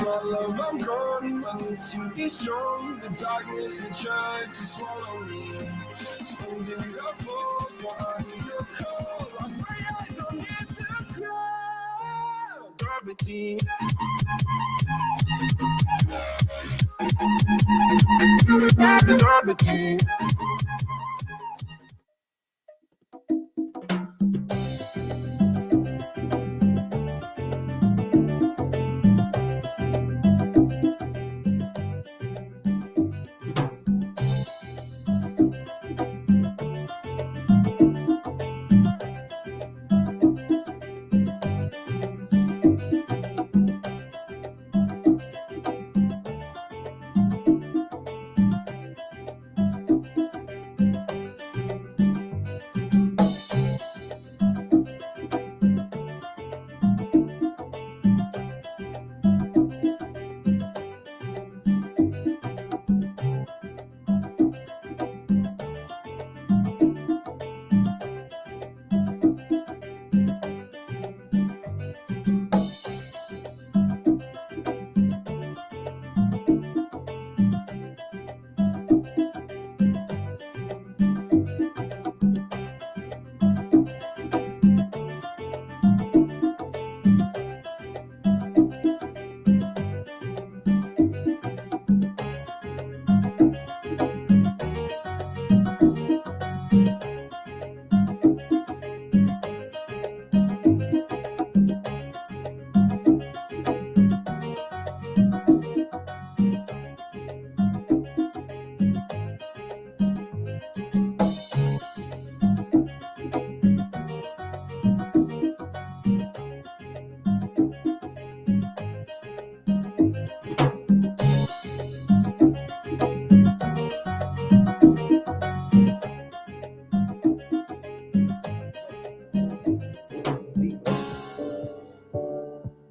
My love, I'm gone. I need to be strong. The darkness had tried to swallow me. Some days I fall, but I hear your call. I pray I don't hit the ground. Gravity. Gravity.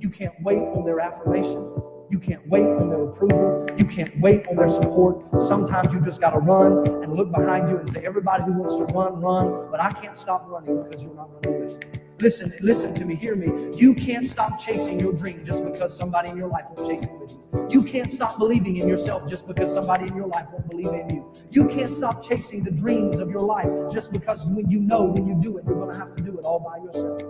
You can't wait on their affirmation. You can't wait on their approval. You can't wait on their support. Sometimes you just got to run and look behind you and say, everybody who wants to run, run. But I can't stop running because you're not running with me. Listen to me, hear me. You can't stop chasing your dream just because somebody in your life won't chase it with you. You can't stop believing in yourself just because somebody in your life won't believe in you. You can't stop chasing the dreams of your life just because when you do it, you're going to have to do it all by yourself.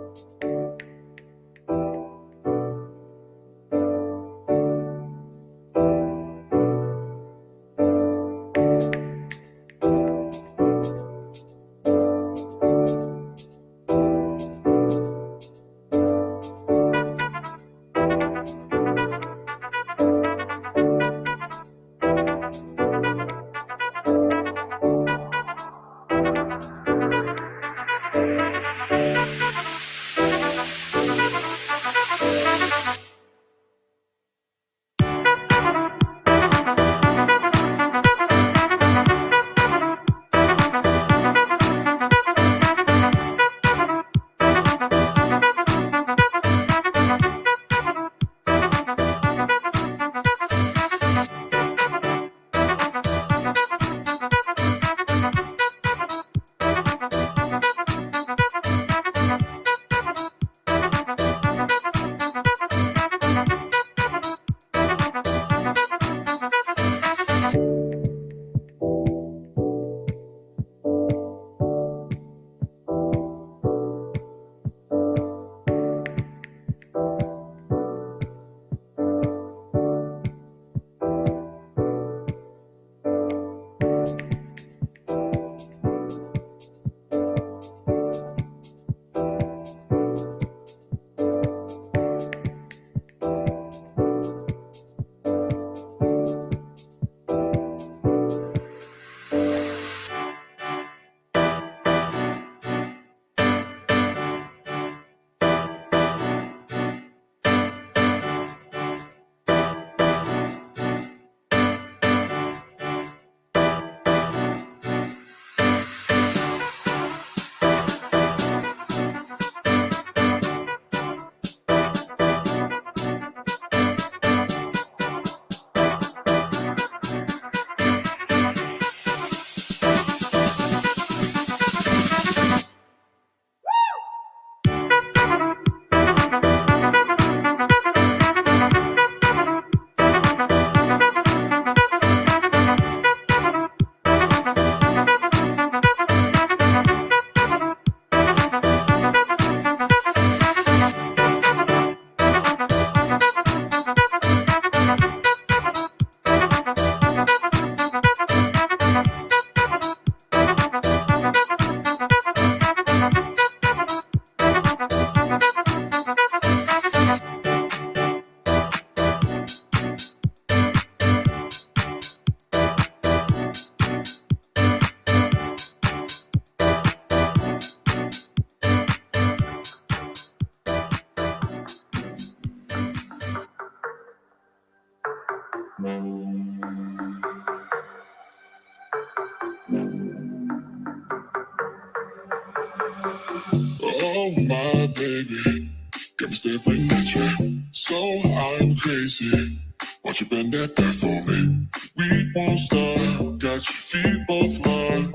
staring at you. So I'm crazy. Won't you bend that back for me? We won't stop. Got your feet both locked.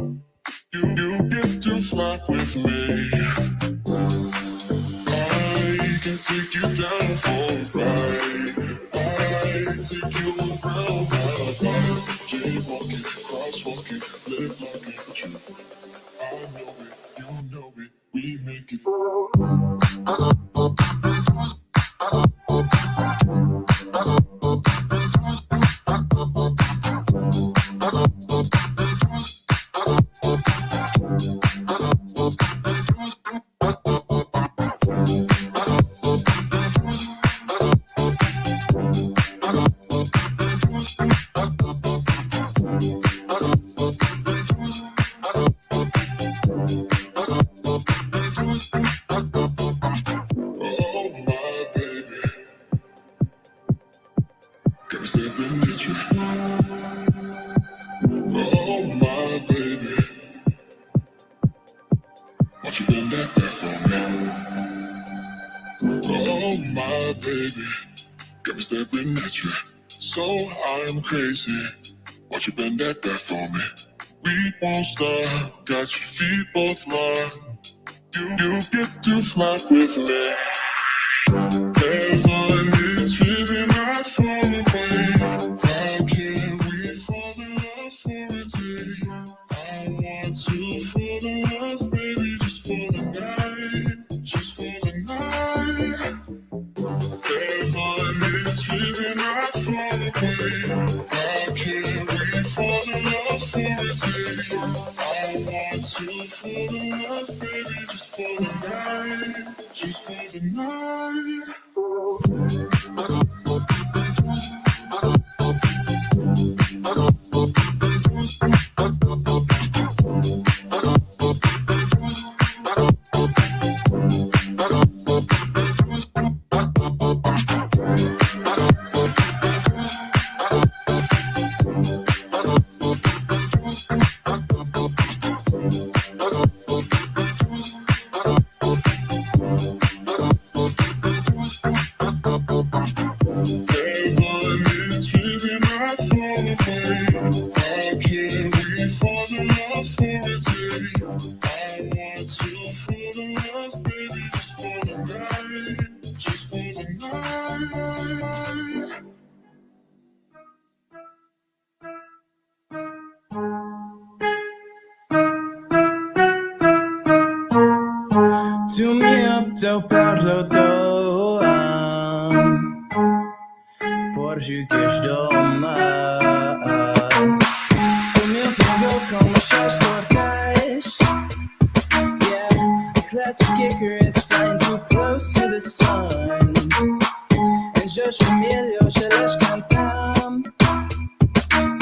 You get to fly with me. I can take you down for a ride. I take you around my life. Jaywalking, crosswalking, lip locking, but you, I know it, you know it, we make it. So I'm crazy. Won't you bend that back for me? We won't stop. Got your feet both locked. You get to fly with me. Heaven is feeling not far away. How can we fall in love for a day? I want to fall in love, baby, just for the night. Just for the night. Heaven is feeling not far away. How can we fall in love for a day? I want to fall in love, baby, just for the night. Just for the night.
Tu mi to perdoam porque estou-me. Tu me pegou como chás cortais. Yeah, a classic kicker is flying too close to the sun. And just familiar, elas cantam.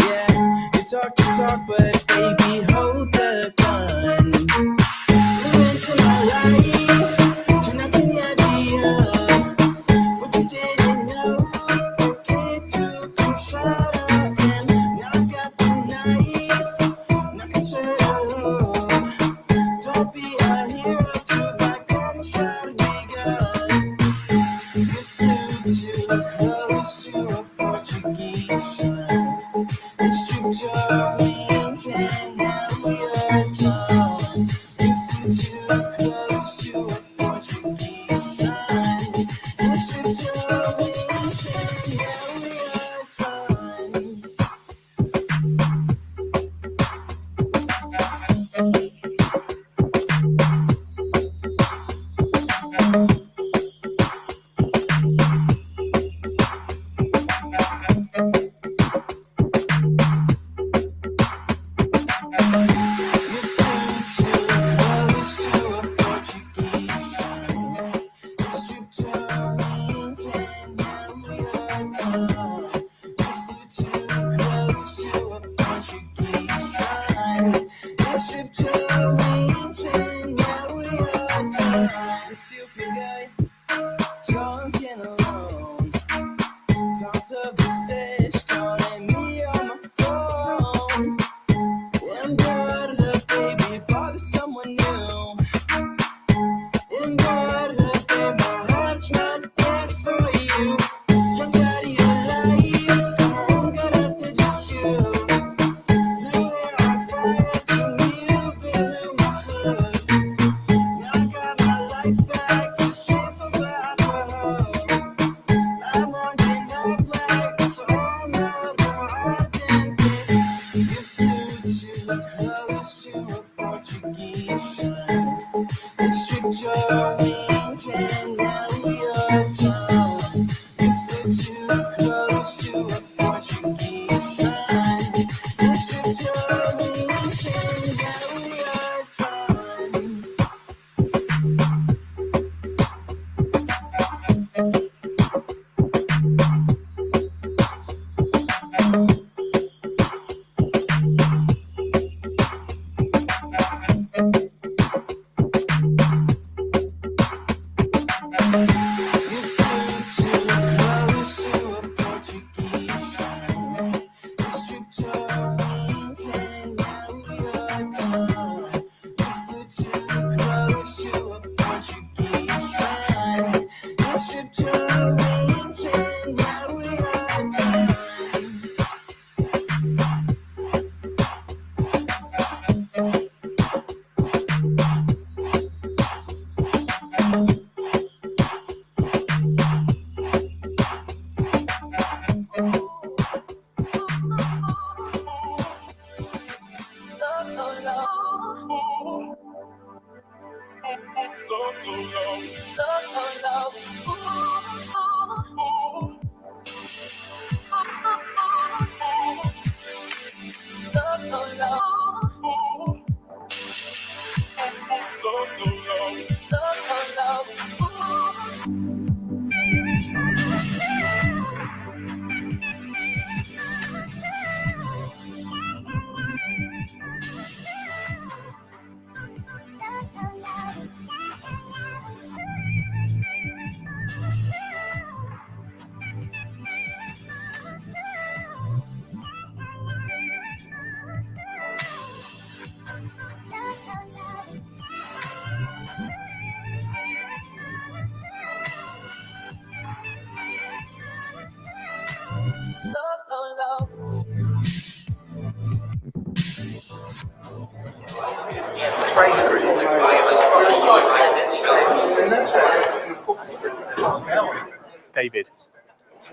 Yeah, you talk the talk, but baby, hold the gun. Into my life, tonight in the idea. What you didn't know, okay, to confide in. Now I got the knife, no control. Don't be a hero to my confide, we got. You flew too close to a Portuguese sun. They stripped your wings and now you're done. You flew too close to a Portuguese sun. They stripped your wings and now you're done.
David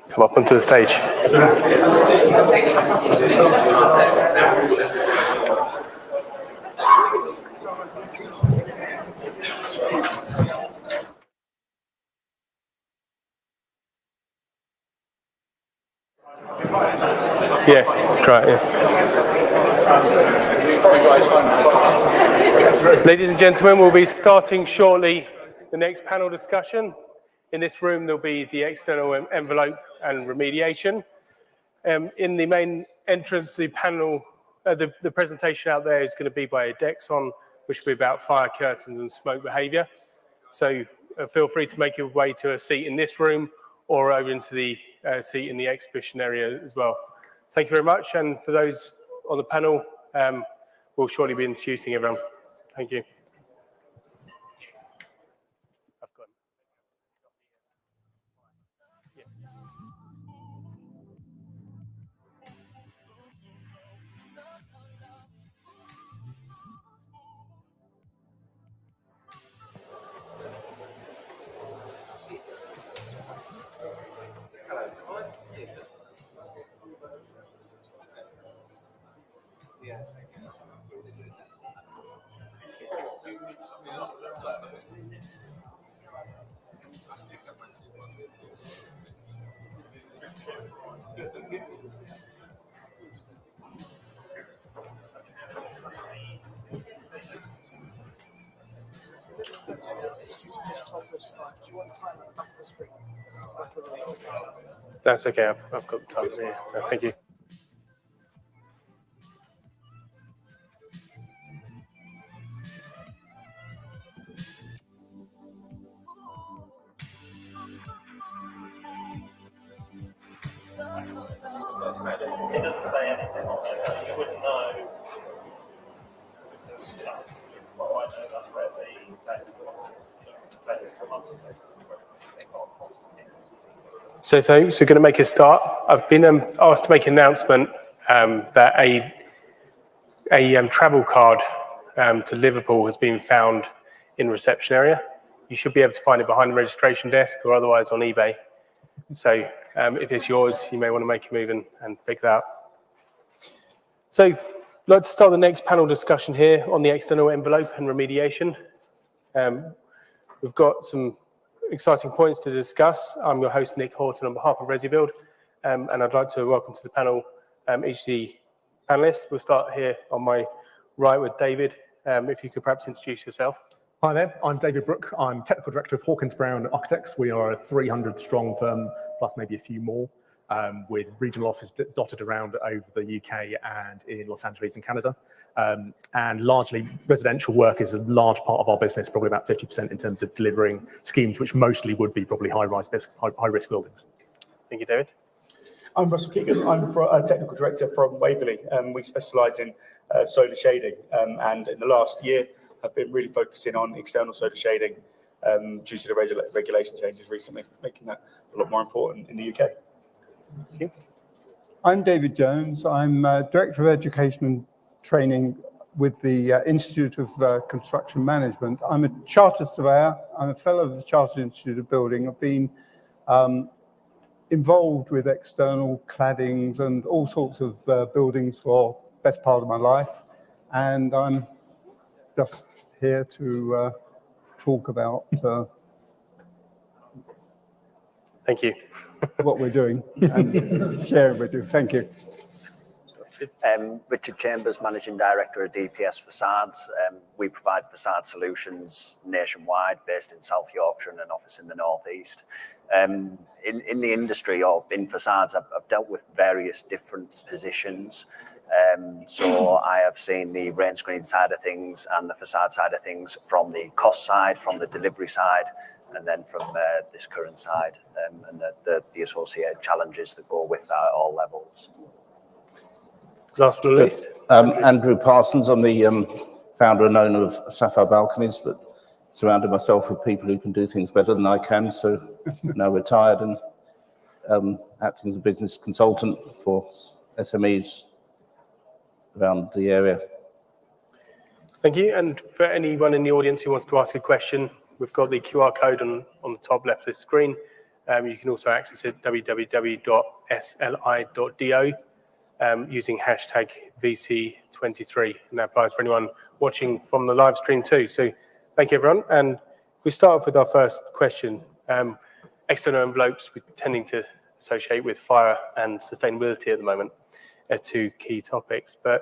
come up onto the stage. Yeah, try it, yeah. Ladies and gentlemen, we'll be starting shortly the next panel discussion. In this room, there'll be the external envelope and remediation. In the main entrance, the panel, the presentation out there is going to be by Dexon, which will be about fire curtains and smoke behaviour. So feel free to make your way to a seat in this room or over into the seat in the exhibition area as well. Thank you very much. And for those on the panel, we'll shortly be introducing everyone. Thank you. That's okay, I've got the time here. Thank you.
It doesn't say anything on there. You wouldn't know. Well, I know that's where the players come up.
So going to make a start. I've been asked to make an announcement that a travel card to Liverpool has been found in the reception area. You should be able to find it behind the registration desk or otherwise on eBay. So if it's yours, you may want to make a move and pick that up. So I'd like to start the next panel discussion here on the external envelope and remediation. We've got some exciting points to discuss. I'm your host, Nick Haughton, on behalf of Resibuild, and I'd like to welcome to the panel each of the panelists. We'll start here on my right with David. If you could perhaps introduce yourself.
Hi there, I'm David Brooke. I'm Technical Director of Hawkins Brown Architects. We are a 300-strong firm, plus maybe a few more, with regional offices dotted around over the UK and in Los Angeles and Canada. And largely, residential work is a large part of our business, probably about 50% in terms of delivering schemes, which mostly would be probably high-risk buildings.
Thank you, David.
I'm Russell Keegan. I'm a Technical Director from Waverley. We specialise in solar shading, and in the last year, I've been really focusing on external solar shading due to the regulation changes recently, making that a lot more important in the UK.
Thank you.
I'm David Jones. I'm Director of Education and Training with the Institute of Construction Management. I'm a chartered surveyor. I'm a fellow of the Chartered Institute of Building. I've been involved with external claddings and all sorts of buildings for the best part of my life. And I'm just here to talk about
Thank you.
what we're doing and share it with you. Thank you.
Richard Chambers, Managing Director of DPS Facades. We provide facade solutions nationwide, based in South Yorkshire and an office in the Northeast. In the industry or in facades, I've dealt with various different positions. So I have seen the rain screen side of things and the facade side of things from the cost side, from the delivery side, and then from this current side, and the associated challenges that go with that at all levels.
Last but not least.
Andrew Parsons. I'm the founder and owner of Sapphire Balconies, but surrounded myself with people who can do things better than I can. So now retired and acting as a business consultant for SMEs around the area.
Thank you. And for anyone in the audience who wants to ask a question, we've got the QR code on the top left of the screen. You can also access it www.sli.do using hashtag VC23. And that applies for anyone watching from the live stream too. So thank you, everyone. And if we start off with our first question, external envelopes we're tending to associate with fire and sustainability at the moment as two key topics. But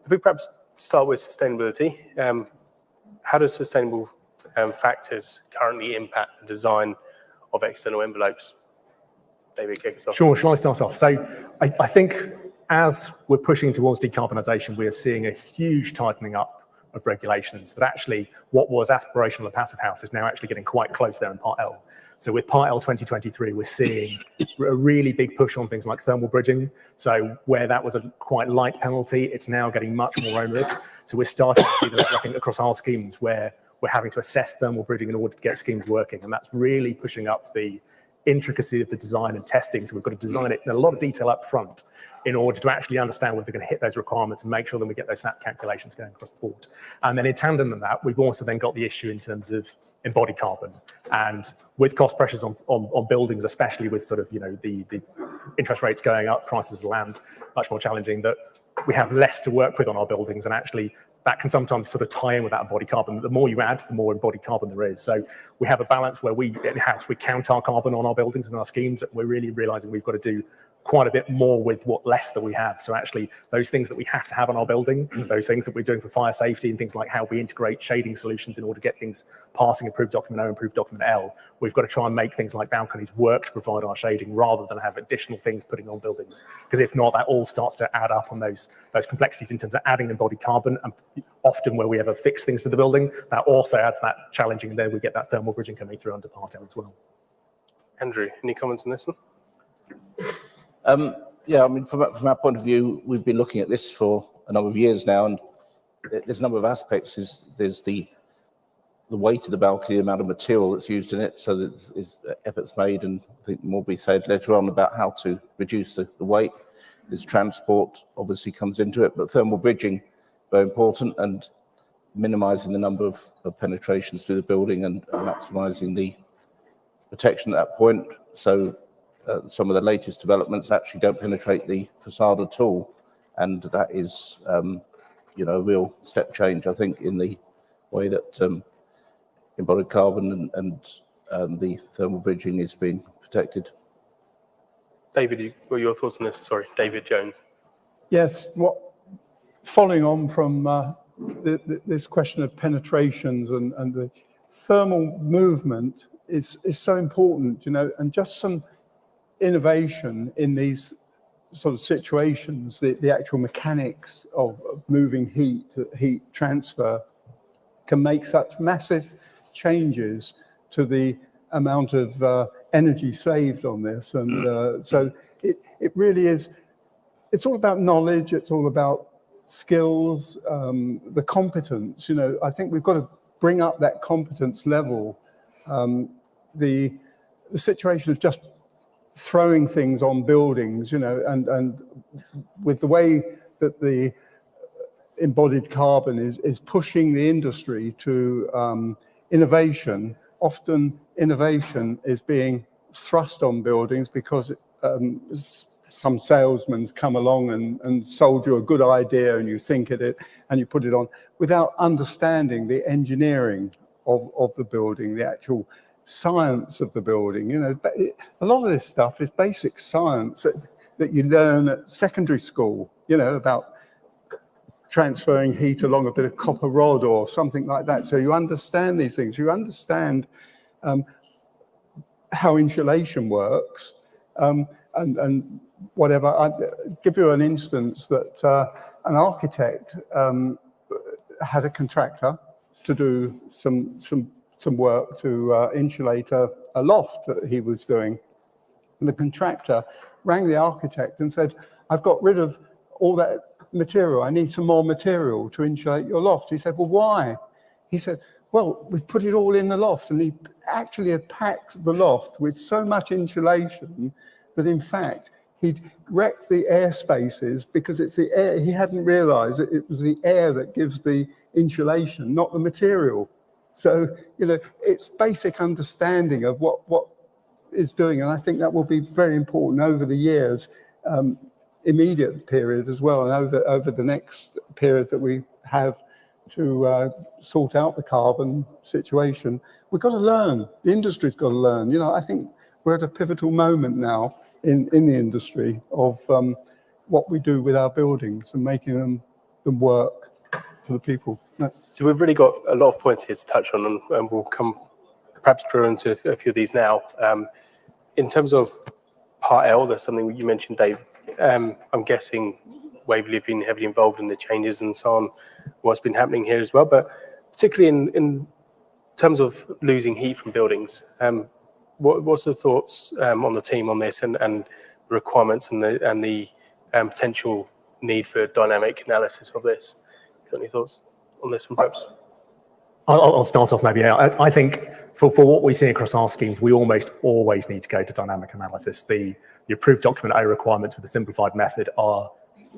if we perhaps start with sustainability, how do sustainable factors currently impact the design of external envelopes? David, kick us off.
Sure, shall I start off? So I think as we're pushing towards decarbonisation, we are seeing a huge tightening up of regulations that actually what was aspirational of Passive House is now actually getting quite close there in Part L. So with Part L 2023, we're seeing a really big push on things like thermal bridging. So where that was a quite light penalty, it's now getting much more onerous. So we're starting to see that, I think, across our schemes where we're having to assess thermal bridging in order to get schemes working. And that's really pushing up the intricacy of the design and testing. So we've got to design it in a lot of detail up front in order to actually understand whether they're going to hit those requirements and make sure that we get those SAP calculations going across the board. And then in tandem with that, we've also then got the issue in terms of embodied carbon. And with cost pressures on buildings, especially with sort of, the interest rates going up, prices of land much more challenging, that we have less to work with on our buildings, and actually that can sometimes sort of tie in with that embodied carbon. The more you add, the more embodied carbon there is. So we have a balance where we count our carbon on our buildings and our schemes. We're really realizing we've got to do quite a bit more with what less that we have. So actually those things that we have to have on our building, those things that we're doing for fire safety and things like how we integrate shading solutions in order to get things passing approved document O, approved document L, we've got to try and make things like balconies work to provide our shading rather than have additional things putting on buildings. Because if not, that all starts to add up on those complexities in terms of adding embodied carbon, and often where we ever fix things to the building, that also adds that challenging, and there we get that thermal bridging coming through under Part L as well. Andrew, any comments on this one?
Yeah, I mean, from our point of view, we've been looking at this for a number of years now, and there's a number of aspects. There's the weight of the balcony, the amount of material that's used in it, so there's efforts made, and I think more will be said later on about how to reduce the weight. There's transport, obviously comes into it, but thermal bridging, very important, and minimising the number of penetrations through the building and maximising the protection at that point. So some of the latest developments actually don't penetrate the facade at all, and that is, a real step change, I think, in the way that embodied carbon and the thermal bridging is being protected.
David, what are your thoughts on this? Sorry, David Jones.
Yes, following on from this question of penetrations and the thermal movement is so important, and just some innovation in these sort of situations, the actual mechanics of moving heat transfer can make such massive changes to the amount of energy saved on this. And so it really is, it's all about knowledge, it's all about skills, the competence. I think we've got to bring up that competence level. The situation of just throwing things on buildings, and with the way that the embodied carbon is pushing the industry to innovation, often innovation is being thrust on buildings because some salesman's come along and sold you a good idea, and you think it and you put it on without understanding the engineering of the building, the actual science of the building. A lot of this stuff is basic science that you learn at secondary school, about transferring heat along a bit of copper rod or something like that. So you understand these things, you understand how insulation works, and whatever. I'll give you an instance that an architect had a contractor to do some work to insulate a loft that he was doing. And the contractor rang the architect and said, "I've got rid of all that material. I need some more material to insulate your loft." He said, "Well, why?" He said, "Well, we put it all in the loft." And he actually had packed the loft with so much insulation that in fact he'd wrecked the air spaces, because it's the air. He hadn't realized that it was the air that gives the insulation, not the material. So, it's basic understanding of what is doing, and I think that will be very important over the years, immediate period as well, and over the next period that we have to sort out the carbon situation. We've got to learn. The industry's got to learn. You know, I think we're at a pivotal moment now in the industry of what we do with our buildings and making them work for the people.
So we've really got a lot of points here to touch on, and we'll come perhaps drill into a few of these now. In terms of Part L, there's something you mentioned, Dave. I'm guessing Waverley have been heavily involved in the changes and so on, what's been happening here as well, but particularly in terms of losing heat from buildings, what's the thoughts on the team on this and the requirements and the potential need for dynamic analysis of this? Got any thoughts on this one, perhaps?
I'll start off maybe. I think for what we see across our schemes, we almost always need to go to dynamic analysis. The approved document A requirements with the simplified method are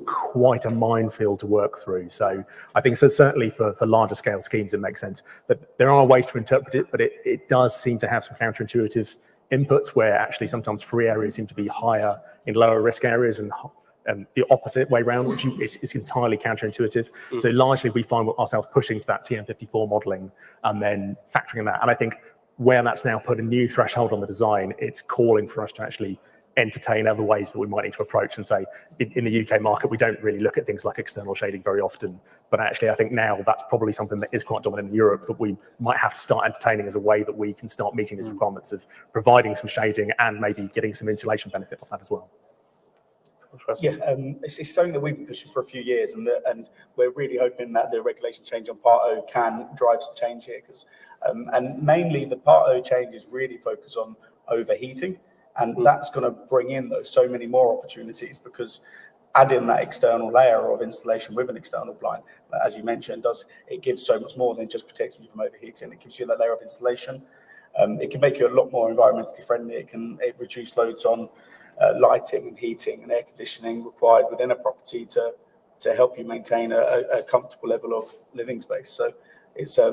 quite a minefield to work through. So I think certainly for larger scale schemes, it makes sense. But there are ways to interpret it, but it does seem to have some counterintuitive inputs where actually sometimes free areas seem to be higher in lower risk areas and the opposite way around, which is entirely counterintuitive. So largely we find ourselves pushing to that TM54 modelling and then factoring that. And I think where that's now put a new threshold on the design, it's calling for us to actually entertain other ways that we might need to approach and say, in the UK market, we don't really look at things like external shading very often. But actually, I think now that's probably something that is quite dominant in Europe that we might have to start entertaining as a way that we can start meeting these requirements of providing some shading and maybe getting some insulation benefit off that as well.
Yeah, it's something that we've been pushing for a few years, and we're really hoping that the regulation change on Part O can drive some change here, because and mainly the Part O changes really focus on overheating, and that's going to bring in so many more opportunities, because adding that external layer of insulation with an external blind, as you mentioned, it gives so much more than just protecting you from overheating. It gives you that layer of insulation. It can make you a lot more environmentally friendly. It reduce loads on lighting and heating and air conditioning required within a property to help you maintain a comfortable level of living space. So it's so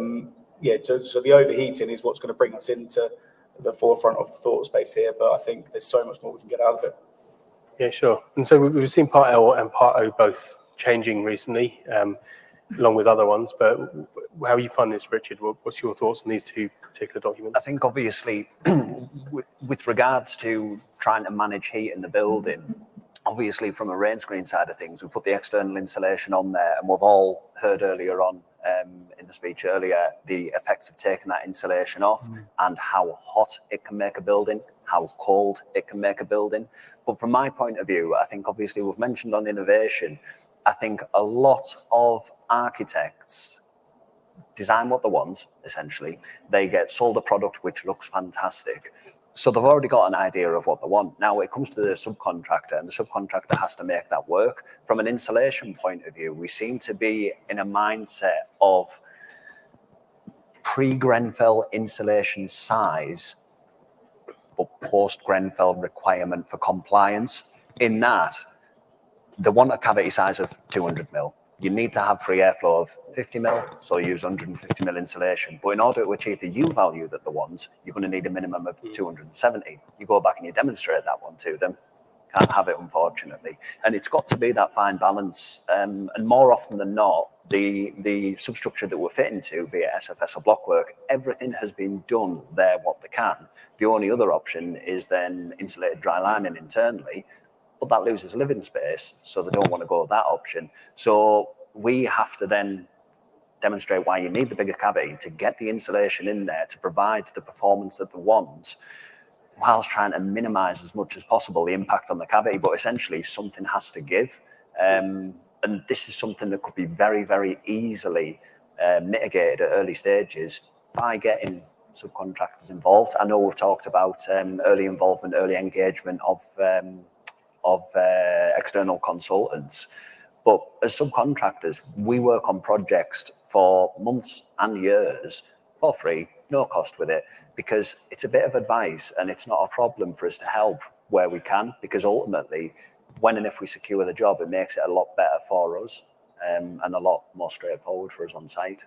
the overheating is what's going to bring us into the forefront of the thought space here, but I think there's so much more we can get out of it.
Yeah, sure. And so we've seen Part L and Part O both changing recently, along with other ones, but how you find this, Richard? What's your thoughts on these two particular documents?
I think obviously with regards to trying to manage heat in the building, obviously from a rain screen side of things, we put the external insulation on there, and we've all heard earlier on in the speech earlier, the effects of taking that insulation off and how hot it can make a building, how cold it can make a building. But from my point of view, I think obviously we've mentioned on innovation, I think a lot of architects design what they want, essentially. They get sold a product which looks fantastic. So they've already got an idea of what they want. Now it comes to the subcontractor, and the subcontractor has to make that work. From an insulation point of view, we seem to be in a mindset of pre-Grenfell insulation size, but post-Grenfell requirement for compliance, in that they want a cavity size of 200 mil. You need to have free airflow of 50 mil, so use 150 mil insulation. But in order to achieve the U value that they want, you're going to need a minimum of 270. You go back and you demonstrate that one to them. Can't have it, unfortunately. And it's got to be that fine balance. And more often than not, the substructure that we're fitting to, be it SFS or blockwork, everything has been done there what they can. The only other option is then insulated dry lining internally, but that loses living space, so they don't want to go that option. So we have to then demonstrate why you need the bigger cavity to get the insulation in there to provide the performance that they want, whilst trying to minimize as much as possible the impact on the cavity. But essentially something has to give. And this is something that could be very, very easily mitigated at early stages by getting subcontractors involved. I know we've talked about early involvement, early engagement of external consultants, but as subcontractors, we work on projects for months and years for free, no cost with it, because it's a bit of advice and it's not a problem for us to help where we can, because ultimately, when and if we secure the job, it makes it a lot better for us and a lot more straightforward for us on site.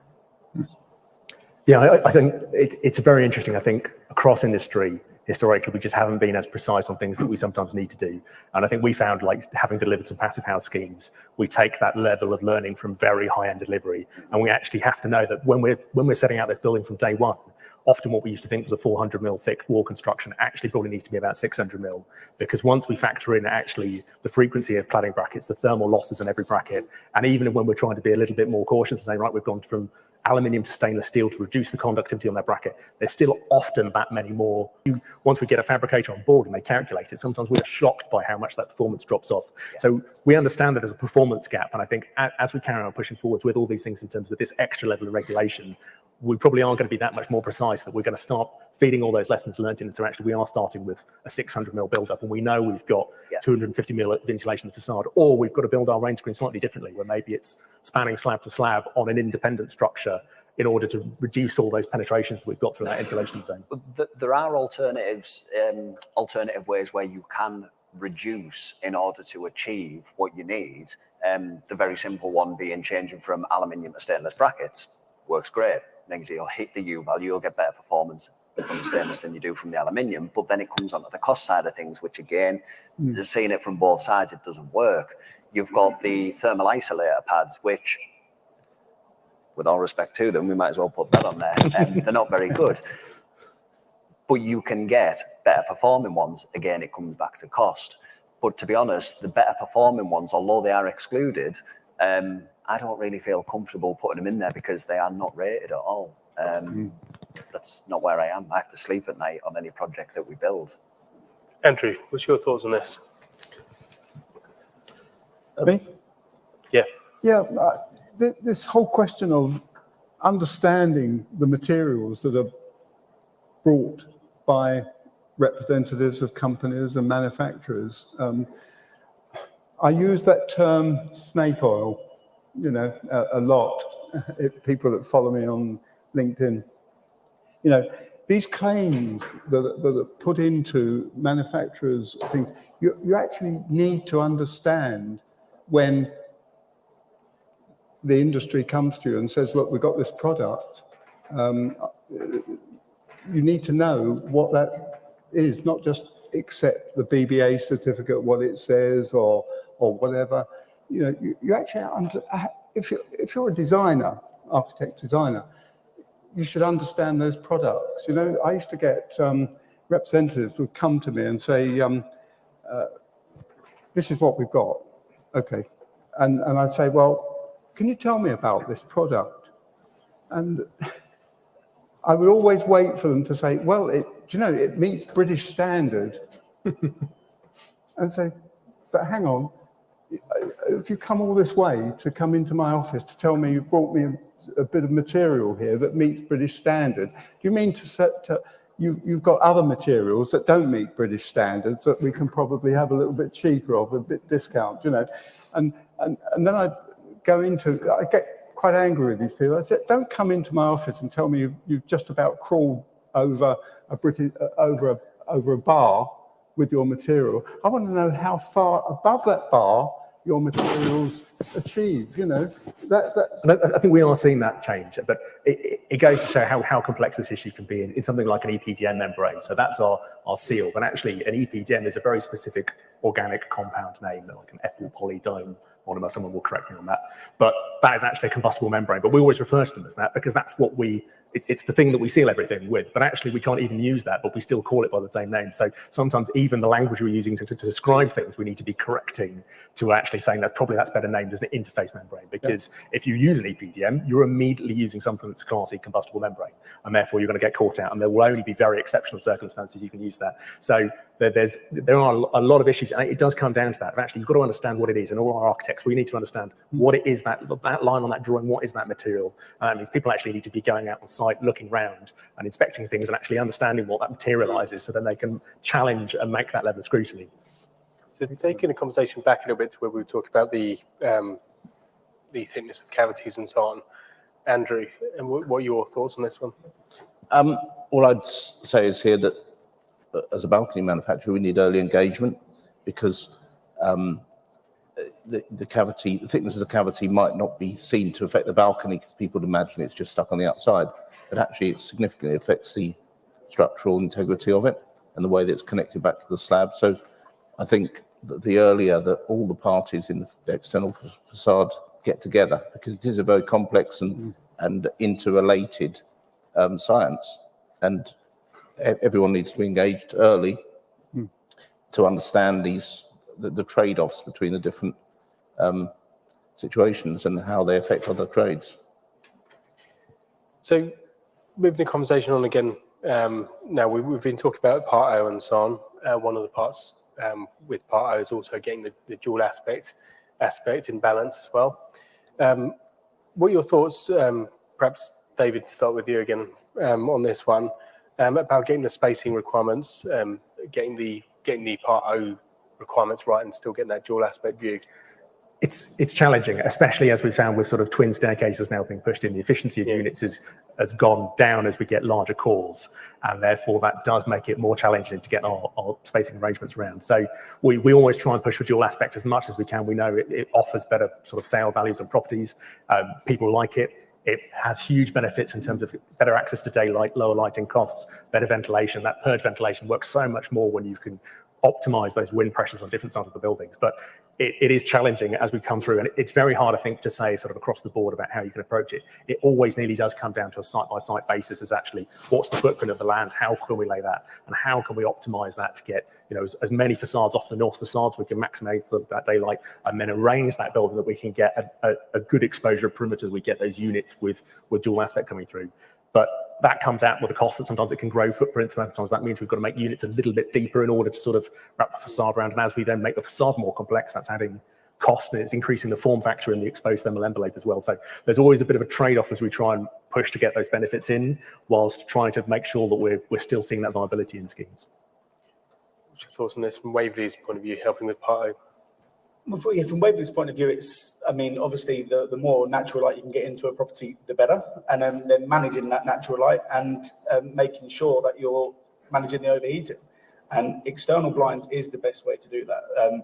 Yeah, I think it's very interesting. I think across industry, historically, we just haven't been as precise on things that we sometimes need to do. And I think we found, like, having delivered some passive house schemes, we take that level of learning from very high-end delivery, and we actually have to know that when we're setting out this building from day one, often what we used to think was a 400 mil thick wall construction actually probably needs to be about 600 mil, because once we factor in actually the frequency of cladding brackets, the thermal losses in every bracket, and even when we're trying to be a little bit more cautious and say, right, we've gone from aluminium to stainless steel to reduce the conductivity on that bracket, there's still often that many more. Once we get a fabricator on board and they calculate it, sometimes we're shocked by how much that performance drops off. Yeah. So we understand that there's a performance gap, and I think as we carry on pushing forwards with all these things in terms of this extra level of regulation, we probably aren't going to be that much more precise, that we're going to start feeding all those lessons learned in. So actually we are starting with a 600 mil build-up, and we know we've got 250 mil of insulation in the facade, or we've got to build our rain screen slightly differently, where maybe it's spanning slab to slab on an independent structure in order to reduce all those penetrations that we've got through that insulation zone.
There are alternatives, alternative ways where you can reduce in order to achieve what you need. The very simple one being changing from aluminium to stainless brackets. Works great. Means you'll hit the U value, you'll get better performance from the stainless than you do from the aluminium. But then it comes onto the cost side of things, which again, seeing it from both sides, it doesn't work. You've got the thermal isolator pads, which, with all respect to them, we might as well put that on there. They're not very good. But you can get better performing ones. Again, it comes back to cost. But to be honest, the better performing ones, although they are excluded, I don't really feel comfortable putting them in there because they are not rated at all. That's not where I am. I have to sleep at night on any project that we build.
Andrew, what's your thoughts on this?
Me?
Yeah.
Yeah, this whole question of understanding the materials that are brought by representatives of companies and manufacturers. I use that term snake oil, a lot. People that follow me on LinkedIn, these claims that are put into manufacturers' things, you actually need to understand when the industry comes to you and says, look, we've got this product. You need to know what that is, not just accept the BBA certificate, what it says or whatever. You actually, if you're a designer, architect designer, you should understand those products. I used to get representatives would come to me and say, this is what we've got. Okay. And I'd say, well, can you tell me about this product? And I would always wait for them to say, well, it meets British standard. And say, but hang on, if you come all this way to come into my office to tell me you brought me a bit of material here that meets British standard, do you mean you've got other materials that don't meet British standards that we can probably have a little bit cheaper of, a bit discount, And then I get quite angry with these people. I said, don't come into my office and tell me you've just about crawled over a bar with your material. I want to know how far above that bar your materials achieve,
And I think we are seeing that change, but it goes to show how complex this issue can be in something like an EPDM membrane. So that's our seal, but actually an EPDM is a very specific organic compound name, like an ethyl polydome monomer. Someone will correct me on that, but that is actually a combustible membrane. But we always refer to them as that because that's what it's the thing that we seal everything with, but actually we can't even use that, but we still call it by the same name. So sometimes even the language we're using to describe things, we need to be correcting to actually saying that's better named as an interface membrane, because if you use an EPDM, you're immediately using something that's a Class C combustible membrane, and therefore you're going to get caught out, and there will only be very exceptional circumstances you can use that. So there are a lot of issues, and it does come down to that. Actually, you've got to understand what it is, and all our architects, we need to understand what it is, that line on that drawing, what is that material. That means people actually need to be going out on site, looking around and inspecting things and actually understanding what that materializes, so then they can challenge and make that level of scrutiny.
So taking the conversation back a little bit to where we were talking about the thickness of cavities and so on, Andrew, and what are your thoughts on this one?
All I'd say is here that as a balcony manufacturer, we need early engagement, because the thickness of the cavity might not be seen to affect the balcony because people would imagine it's just stuck on the outside, but actually it significantly affects the structural integrity of it. and the way that it's connected back to the slab. So I think that the earlier that all the parties in the external facade get together, because it is a very complex and interrelated science, and everyone needs to be engaged early to understand the trade-offs between the different situations and how they affect other trades.
So moving the conversation on again, now we've been talking about Part O and so on. One of the parts with Part O is also getting the dual aspect in balance as well. What are your thoughts, perhaps David, to start with you again on this one, about getting the spacing requirements, getting the Part O requirements right and still getting that dual aspect view?
It's challenging, especially as we found with sort of twin staircases now being pushed in. The efficiency of units has gone down as we get larger cores, and therefore that does make it more challenging to get our spacing arrangements around. So we always try and push for dual aspect as much as we can. We know it offers better sort of sale values and properties. People like it. It has huge benefits in terms of better access to daylight, lower lighting costs, better ventilation. That purge ventilation works so much more when you can optimize those wind pressures on different sides of the buildings. But it is challenging as we come through, and it's very hard, I think, to say sort of across the board about how you can approach it. It always nearly does come down to a site-by-site basis as actually what's the footprint of the land, how can we lay that, and how can we optimize that to get as many facades off the north facades, we can maximize that daylight, and then arrange that building that we can get a good exposure of perimeter as we get those units with dual aspect coming through. But that comes out with a cost that sometimes it can grow footprints. Sometimes that means we've got to make units a little bit deeper in order to sort of wrap the facade around. And as we then make the facade more complex, that's adding cost, and it's increasing the form factor in the exposed thermal envelope as well. So there's always a bit of a trade-off as we try and push to get those benefits in, whilst trying to make sure that we're still seeing that viability in schemes.
What's your thoughts on this from Waverley's point of view, helping with Part O?
Well, from Waverley's point of view, obviously the more natural light you can get into a property, the better. And then managing that natural light and making sure that you're managing the overheating. And external blinds is the best way to do that,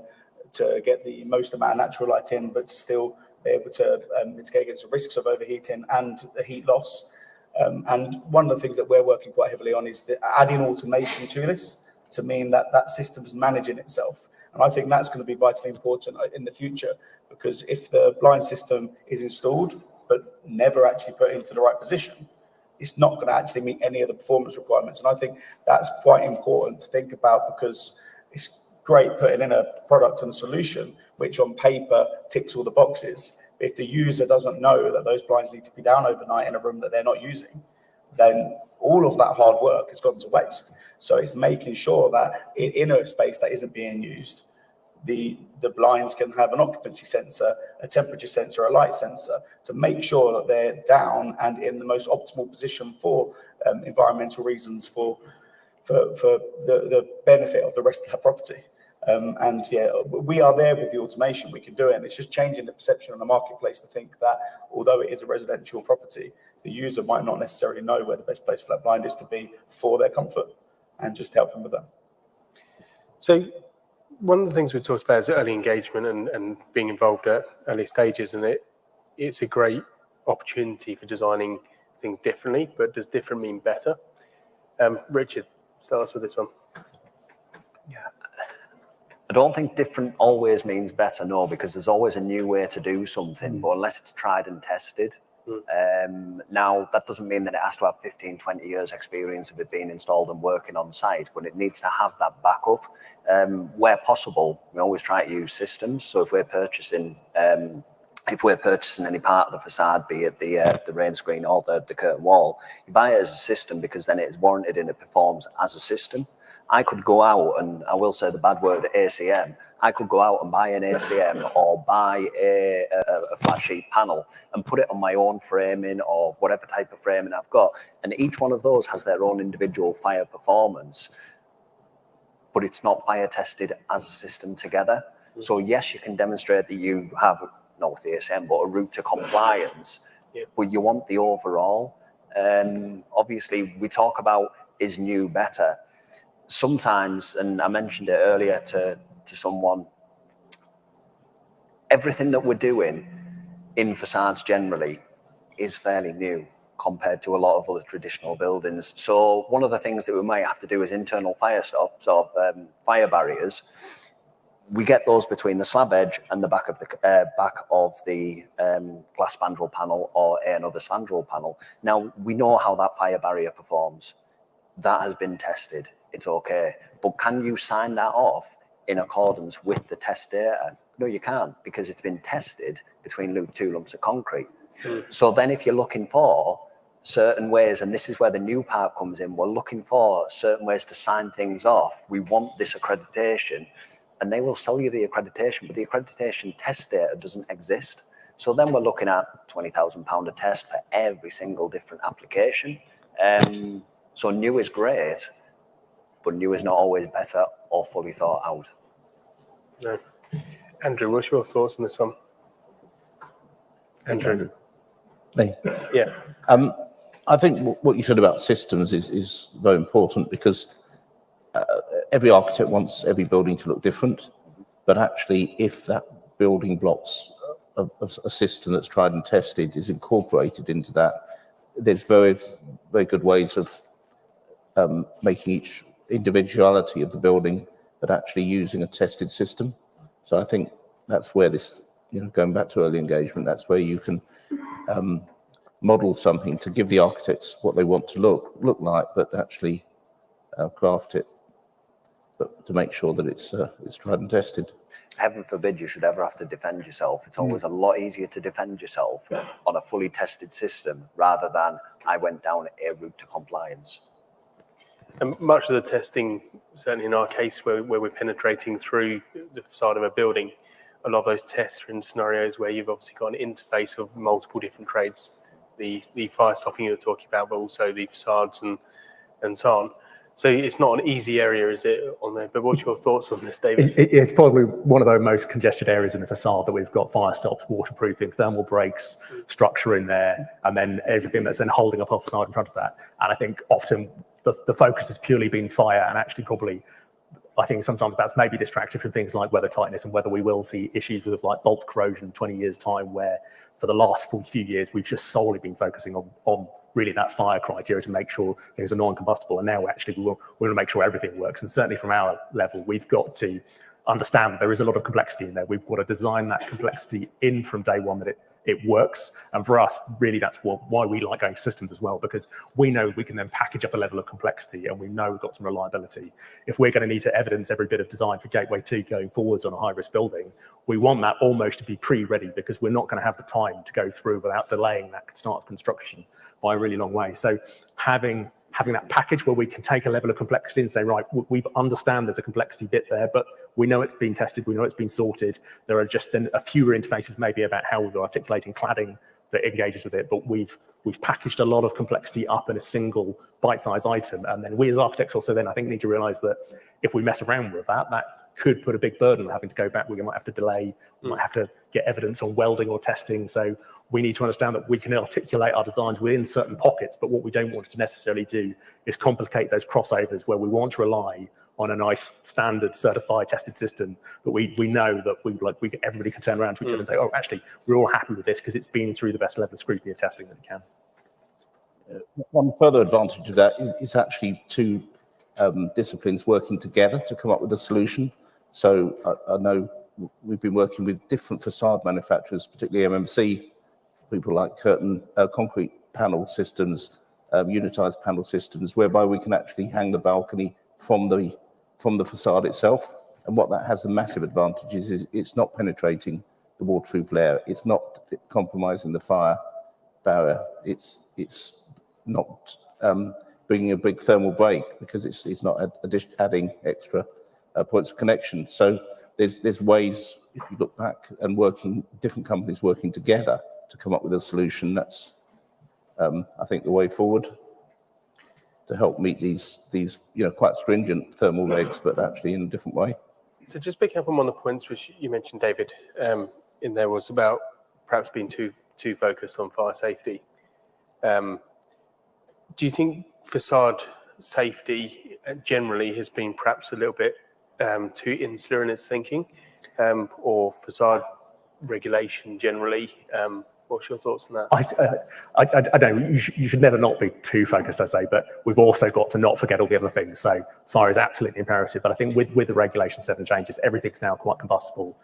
to get the most amount of natural light in, but to still be able to mitigate against the risks of overheating and the heat loss. And one of the things that we're working quite heavily on is adding automation to this to mean that system's managing itself. And I think that's going to be vitally important in the future, because if the blind system is installed but never actually put into the right position, it's not going to actually meet any of the performance requirements. And I think that's quite important to think about, because it's great putting in a product and a solution which on paper ticks all the boxes. But if the user doesn't know that those blinds need to be down overnight in a room that they're not using, then all of that hard work has gone to waste. So it's making sure that in a space that isn't being used, the blinds can have an occupancy sensor, a temperature sensor, a light sensor, to make sure that they're down and in the most optimal position for environmental reasons, for the benefit of the rest of the property. And yeah, we are there with the automation, we can do it. And it's just changing the perception in the marketplace to think that although it is a residential property, the user might not necessarily know where the best place for that blind is to be for their comfort, and just help them with that.
So one of the things we've talked about is early engagement and being involved at early stages, and it's a great opportunity for designing things differently, but does different mean better? Richard, start us with this one.
Yeah. I don't think different always means better, no, because there's always a new way to do something, but unless it's tried and tested. Now, that doesn't mean that it has to have 15, 20 years experience of it being installed and working on site, but it needs to have that backup. Where possible, we always try to use systems. So if we're purchasing any part of the facade, be it the rain screen or the curtain wall, you buy it as a system, because then it is warranted and it performs as a system. I could go out, and I will say the bad word, ACM. I could go out and buy an ACM or buy a flat sheet panel and put it on my own framing or whatever type of framing I've got. And each one of those has their own individual fire performance, but it's not fire tested as a system together. So yes, you can demonstrate that you have, not with the ACM, but a route to compliance, but you want the overall. Obviously, we talk about is new better. Sometimes, and I mentioned it earlier to someone, everything that we're doing in facades generally is fairly new. compared to a lot of other traditional buildings. So one of the things that we might have to do is internal fire stops or fire barriers. We get those between the slab edge and the back of the glass spandrel panel or another spandrel panel. Now, we know how that fire barrier performs. That has been tested. It's okay. But can you sign that off in accordance with the test data? No, you can't, because it's been tested between two lumps of concrete. So then if you're looking for certain ways, and this is where the new part comes in, we're looking for certain ways to sign things off. We want this accreditation, and they will sell you the accreditation, but the accreditation test data doesn't exist. So then we're looking at £20,000 a test for every single different application. So new is great, but new is not always better or fully thought out.
No. Andrew, what's your thoughts on this one? Andrew. Yeah.
I think what you said about systems is very important, because every architect wants every building to look different, but actually if that building blocks of a system that's tried and tested is incorporated into that, there's very, very good ways of making each individuality of the building, but actually using a tested system. So I think that's where this, going back to early engagement, that's where you can model something to give the architects what they want to look like, but actually craft it, but to make sure that it's tried and tested.
Heaven forbid you should ever have to defend yourself. It's always a lot easier to defend yourself on a fully tested system rather than I went down a route to compliance.
And much of the testing, certainly in our case where we're penetrating through the facade of a building, a lot of those tests are in scenarios where you've obviously got an interface of multiple different trades, the fire stopping you were talking about, but also the facades and so on. So it's not an easy area, is it, on there? But what's your thoughts on this, David?
It's probably one of the most congested areas in the facade that we've got fire stops, waterproofing, thermal breaks, structure in there, and then everything that's then holding up our facade in front of that. And I think often the focus has purely been fire, and actually probably, I think sometimes that's maybe distracted from things like weather tightness and whether we will see issues with like bolt corrosion in 20 years' time, where for the last few years, we've just solely been focusing on really that fire criteria to make sure things are non-combustible. And now we want to make sure everything works. And certainly from our level, we've got to understand that there is a lot of complexity in there. We've got to design that complexity in from day one, that it works. And for us, really, that's why we like going to systems as well, because we know we can then package up a level of complexity and we know we've got some reliability. If we're going to need to evidence every bit of design for Gateway 2 going forwards on a high-risk building, we want that almost to be pre-ready, because we're not going to have the time to go through without delaying that start of construction by a really long way. So having that package where we can take a level of complexity and say, right, we understand there's a complexity bit there, but we know it's been tested, we know it's been sorted. There are just then a fewer interfaces maybe about how we're articulating cladding that engages with it, but we've packaged a lot of complexity up in a single bite-sized item. And then we as architects also then I think need to realize that if we mess around with that could put a big burden on having to go back. We might have to delay, we might have to get evidence on welding or testing. So we need to understand that we can articulate our designs within certain pockets, but what we don't want to necessarily do is complicate those crossovers where we want to rely on a nice standard certified tested system that we know that everybody can turn around to each other and say, oh, actually, we're all happy with this because it's been through the best level of scrutiny of testing that it can.
One further advantage of that is actually two disciplines working together to come up with a solution. So I know we've been working with different facade manufacturers, particularly MMC, people like curtain concrete panel systems, unitized panel systems, whereby we can actually hang the balcony from the facade itself. And what that has a massive advantage is it's not penetrating the waterproof layer. It's not compromising the fire barrier. It's not bringing a big thermal break, because it's not adding extra points of connection. So there's ways, if you look back and different companies working together to come up with a solution. That's I think the way forward to help meet these quite stringent thermal regs, but actually in a different way.
So just picking up on one of the points which you mentioned, David, in there was about perhaps being too focused on fire safety. Do you think facade safety generally has been perhaps a little bit too insular in its thinking, or facade regulation generally What's your thoughts on that?
I don't know, you should never not be too focused, I say, but we've also got to not forget all the other things. So fire is absolutely imperative, but I think with the Regulation 7 changes, everything's now quite combustible.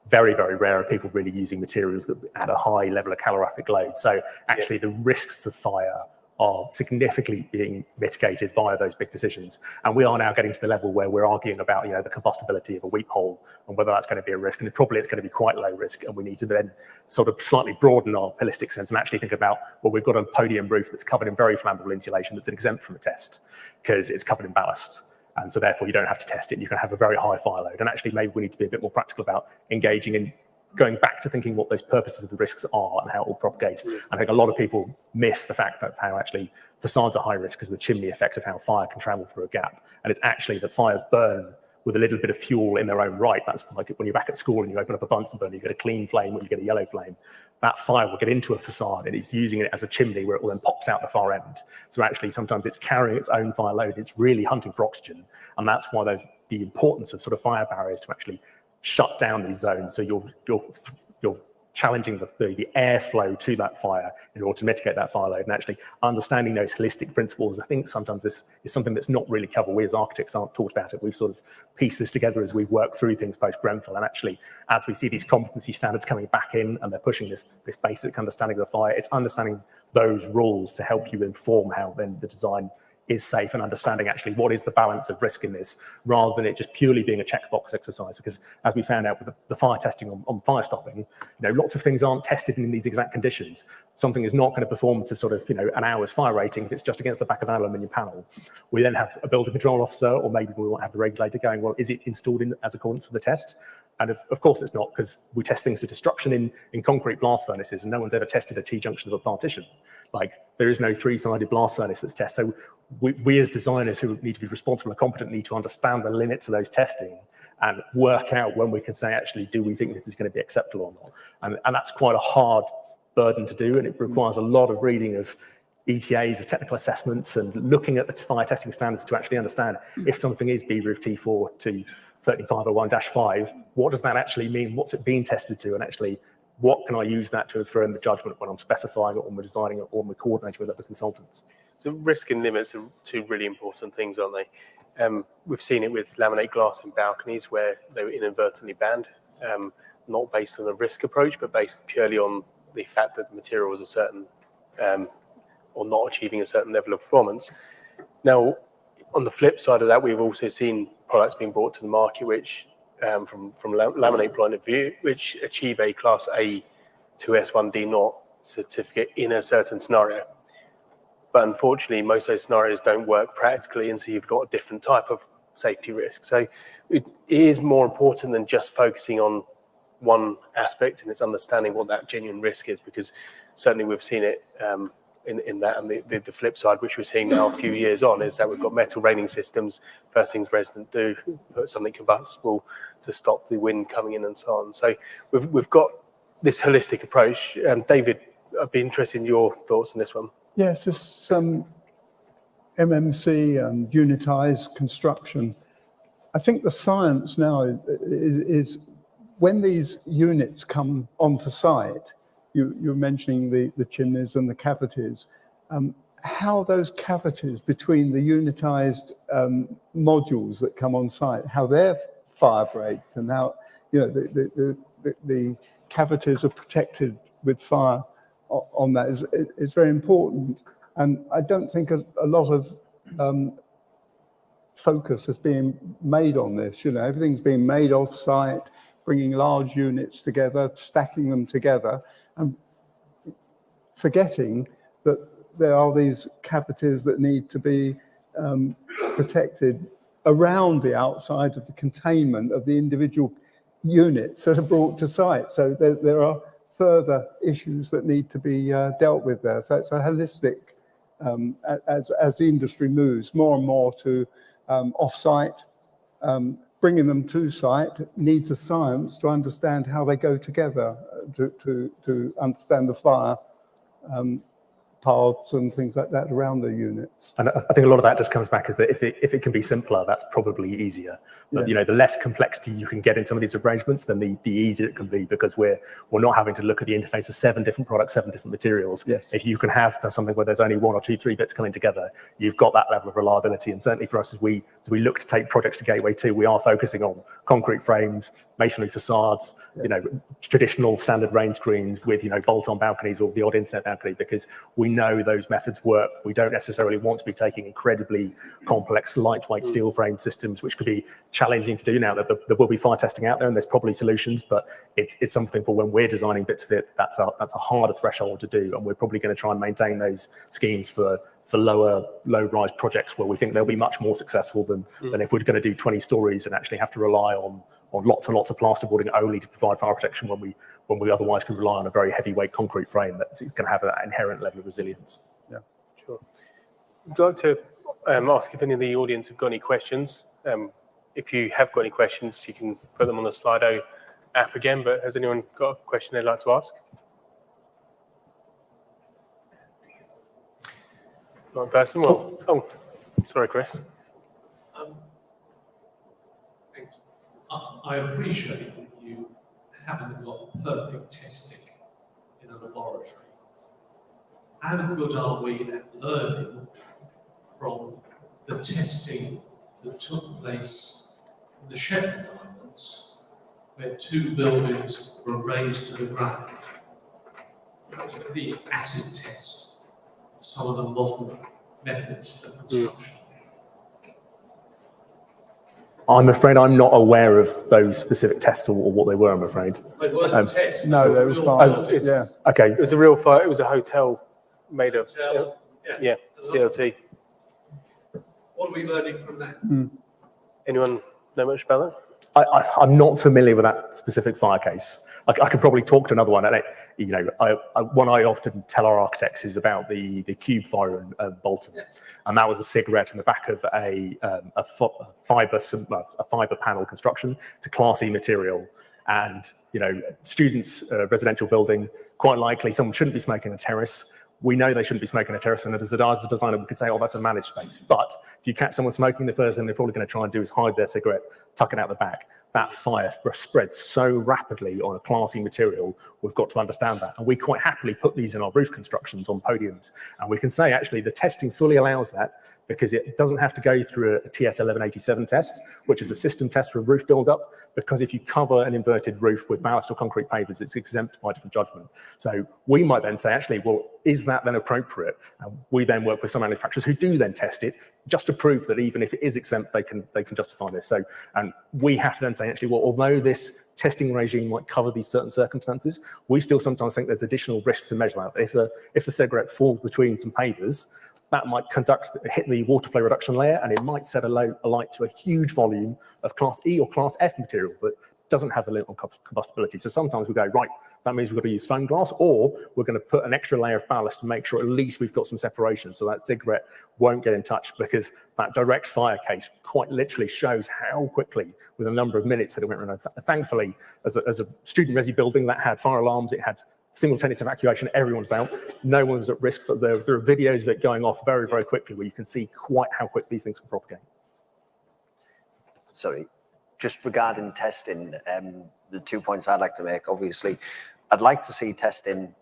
Very, very rare are people really using materials that add a high level of calorific load. So actually the risks of fire are significantly being mitigated via those big decisions. And we are now getting to the level where we're arguing about, the combustibility of a weep hole and whether that's going to be a risk. And probably it's going to be quite low risk. And we need to then sort of slightly broaden our holistic sense and actually think about, well, we've got a podium roof that's covered in very flammable insulation that's exempt from a test because it's covered in ballast. And so therefore you don't have to test it. You can have a very high fire load. And actually maybe we need to be a bit more practical about engaging in going back to thinking what those purposes of the risks are and how it will propagate. I think a lot of people miss the fact that how actually facades are high risk because of the chimney effect of how fire can travel through a gap. And it's actually that fires burn with a little bit of fuel in their own right. That's like when you're back at school and you open up a Bunsen burner, you get a clean flame or you get a yellow flame. That fire will get into a facade and it's using it as a chimney where it will then pops out the far end. So actually sometimes it's carrying its own fire load. It's really hunting for oxygen. And that's why the importance of sort of fire barriers to actually shut down these zones. So you're challenging the airflow to that fire in order to mitigate that fire load and actually understanding those holistic principles. I think sometimes this is something that's not really covered. We as architects aren't talked about it. We've sort of pieced this together as we've worked through things post-Grenfell. And actually, as we see these competency standards coming back in and they're pushing this basic understanding of the fire, it's understanding those rules to help you inform how then the design is safe and understanding actually what is the balance of risk in this rather than it just purely being a checkbox exercise. Because as we found out with the fire testing on fire stopping, lots of things aren't tested in these exact conditions. Something is not going to perform to sort of, an hour's fire rating if it's just against the back of an aluminium panel. We then have a building control officer or maybe we won't have the regulator going, well, is it installed in as accordance with the test? And of course it's not, because we test things to destruction in concrete blast furnaces and no one's ever tested a T-junction of a partition. Like there is no three-sided blast furnace that's tested. So we as designers who need to be responsible and competent need to understand the limits of those testing and work out when we can say, actually, do we think this is going to be acceptable or not? And that's quite a hard burden to do. And it requires a lot of reading of ETAs, of technical assessments and looking at the fire testing standards to actually understand if something is B-Roof T4 to 3501-5, what does that actually mean? What's it being tested to? And actually, what can I use that to inform the judgment when I'm specifying it, when we're designing it, or when we're coordinating with other consultants?
So risk and limits are two really important things, aren't they? We've seen it with laminate glass in balconies where they were inadvertently banned, not based on a risk approach, but based purely on the fact that the material was a certain, or not achieving a certain level of performance. Now, on the flip side of that, we've also seen products being brought to the market which, from laminate point of view, which achieve a Class A to S1D0 certificate in a certain scenario. But unfortunately, most of those scenarios don't work practically, and so you've got a different type of safety risk. So it is more important than just focusing on one aspect, and it's understanding what that genuine risk is, because certainly we've seen it in that, and the flip side, which we're seeing now a few years on, is that we've got metal railing systems. First things residents do, put something combustible to stop the wind coming in and so on. So we've got this holistic approach. David, I'd be interested in your thoughts on this one.
Yes, this some MMC and unitized construction. I think the science now is when these units come onto site, you're mentioning the chimneys and the cavities, how those cavities between the unitized modules that come on site, how they're fire braked and how the cavities are protected with fire on that is very important. And I don't think a lot of focus is being made on this. Everything's being made off site, bringing large units together, stacking them together, and forgetting that there are these cavities that need to be protected around the outside of the containment of the individual units that are brought to site. So there are further issues that need to be dealt with there. So it's a holistic, as the industry moves more and more to off-site, bringing them to site needs a science to understand how they go together, to understand the fire paths and things like that around the units.
And I think a lot of that just comes back is that if it can be simpler, that's probably easier. But the less complexity you can get in some of these arrangements, then the easier it can be, because we're not having to look at the interface of 7 different products, 7 different materials.
Yes.
If you can have something where there's only 1 or 2, 3 bits coming together, you've got that level of reliability. And certainly for us, as we look to take projects to Gateway 2, we are focusing on concrete frames, masonry facades, traditional standard rain screens with bolt-on balconies or the odd inset balcony, because we know those methods work. We don't necessarily want to be taking incredibly complex lightweight steel frame systems, which could be challenging to do now. There will be fire testing out there, and there's probably solutions, but it's something for when we're designing bits of it, that's a harder threshold to do, and we're probably going to try and maintain those schemes for low-rise projects where we think they'll be much more successful than if we're going to do 20 stories and actually have to rely on lots and lots of plasterboarding only to provide fire protection when we otherwise can rely on a very heavyweight concrete frame that's going to have that inherent level of resilience.
Yeah,
sure. I'd like to ask if any of the audience have got any questions. If you have got any questions, you can put them on the Slido app again, but has anyone got a question they'd like to ask? One person? Well, oh, sorry, Chris.
Thanks. I appreciate that you haven't got perfect testing in a laboratory. How good are we at learning from the testing that took place in the Shetland Islands, where 2 buildings were razed to the ground? It was a pretty acid test of some of the modern methods of construction.
I'm afraid I'm not aware of those specific tests or what they were, I'm afraid.
They weren't tests.
No, they were fire.
Okay.
It was a real fire. It was a hotel made of CLT.
What are we learning from that?
Anyone know much about that?
I'm not familiar with that specific fire case. I could probably talk to another one. And one I often tell our architects is about the Cube fire in Bolton, and that was a cigarette in the back of a fiber panel construction. It's a Class E material, and students, residential building, quite likely someone shouldn't be smoking a terrace. We know they shouldn't be smoking a terrace, and as a designer, we could say, oh, that's a managed space. But if you catch someone smoking, the first thing they're probably going to try and do is hide their cigarette, tuck it out the back. That fire spreads so rapidly on a classy material, we've got to understand that. And we quite happily put these in our roof constructions on podiums. And we can say, actually, the testing fully allows that, because it doesn't have to go through a TS 1187 test, which is a system test for roof build-up, because if you cover an inverted roof with ballast or concrete pavers, it's exempt by different judgment. So we might then say, actually, well, is that then appropriate? And we then work with some manufacturers who do then test it, just to prove that even if it is exempt, they can justify this. So, and we have to then say, actually, well, although this testing regime might cover these certain circumstances, we still sometimes think there's additional risks to measure out. If the cigarette falls between some pavers, that might hit the water flow reduction layer, and it might set a light to a huge volume of Class E or Class F material that doesn't have a limit on combustibility. So sometimes we go, right, that means we've got to use foam glass, or we're going to put an extra layer of ballast to make sure at least we've got some separation so that cigarette won't get in touch, because that direct fire case quite literally shows how quickly, with a number of minutes that it went around. Thankfully, as a student resi building that had fire alarms, it had simultaneous evacuation, everyone's out, no one was at risk, but there are videos of it going off very, very quickly where you can see quite how quick these things can propagate.
Sorry, just regarding testing, the 2 points I'd like to make, obviously, I'd like to see testing,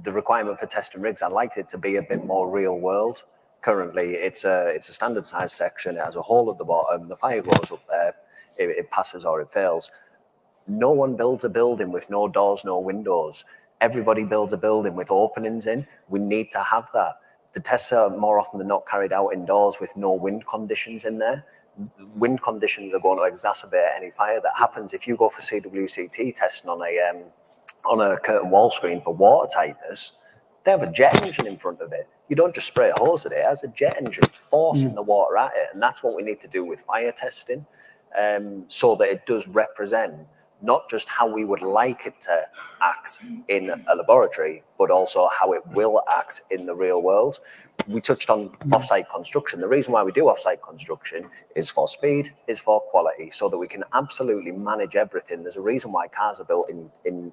the requirement for testing rigs, I'd like it to be a bit more real world. Currently, it's a standard size section, it has a hole at the bottom, the fire goes up there, it passes or it fails. No one builds a building with no doors, no windows. Everybody builds a building with openings in. We need to have that. The tests are more often than not carried out indoors with no wind conditions in there. Wind conditions are going to exacerbate any fire that happens. If you go for CWCT testing on a curtain wall screen for water tightness, they have a jet engine in front of it. You don't just spray a hose at it. It has a jet engine forcing the water at it. And that's what we need to do with fire testing, so that it does represent not just how we would like it to act in a laboratory, but also how it will act in the real world. We touched on off-site construction. The reason why we do off-site construction is for speed, is for quality, so that we can absolutely manage everything. There's a reason why cars are built in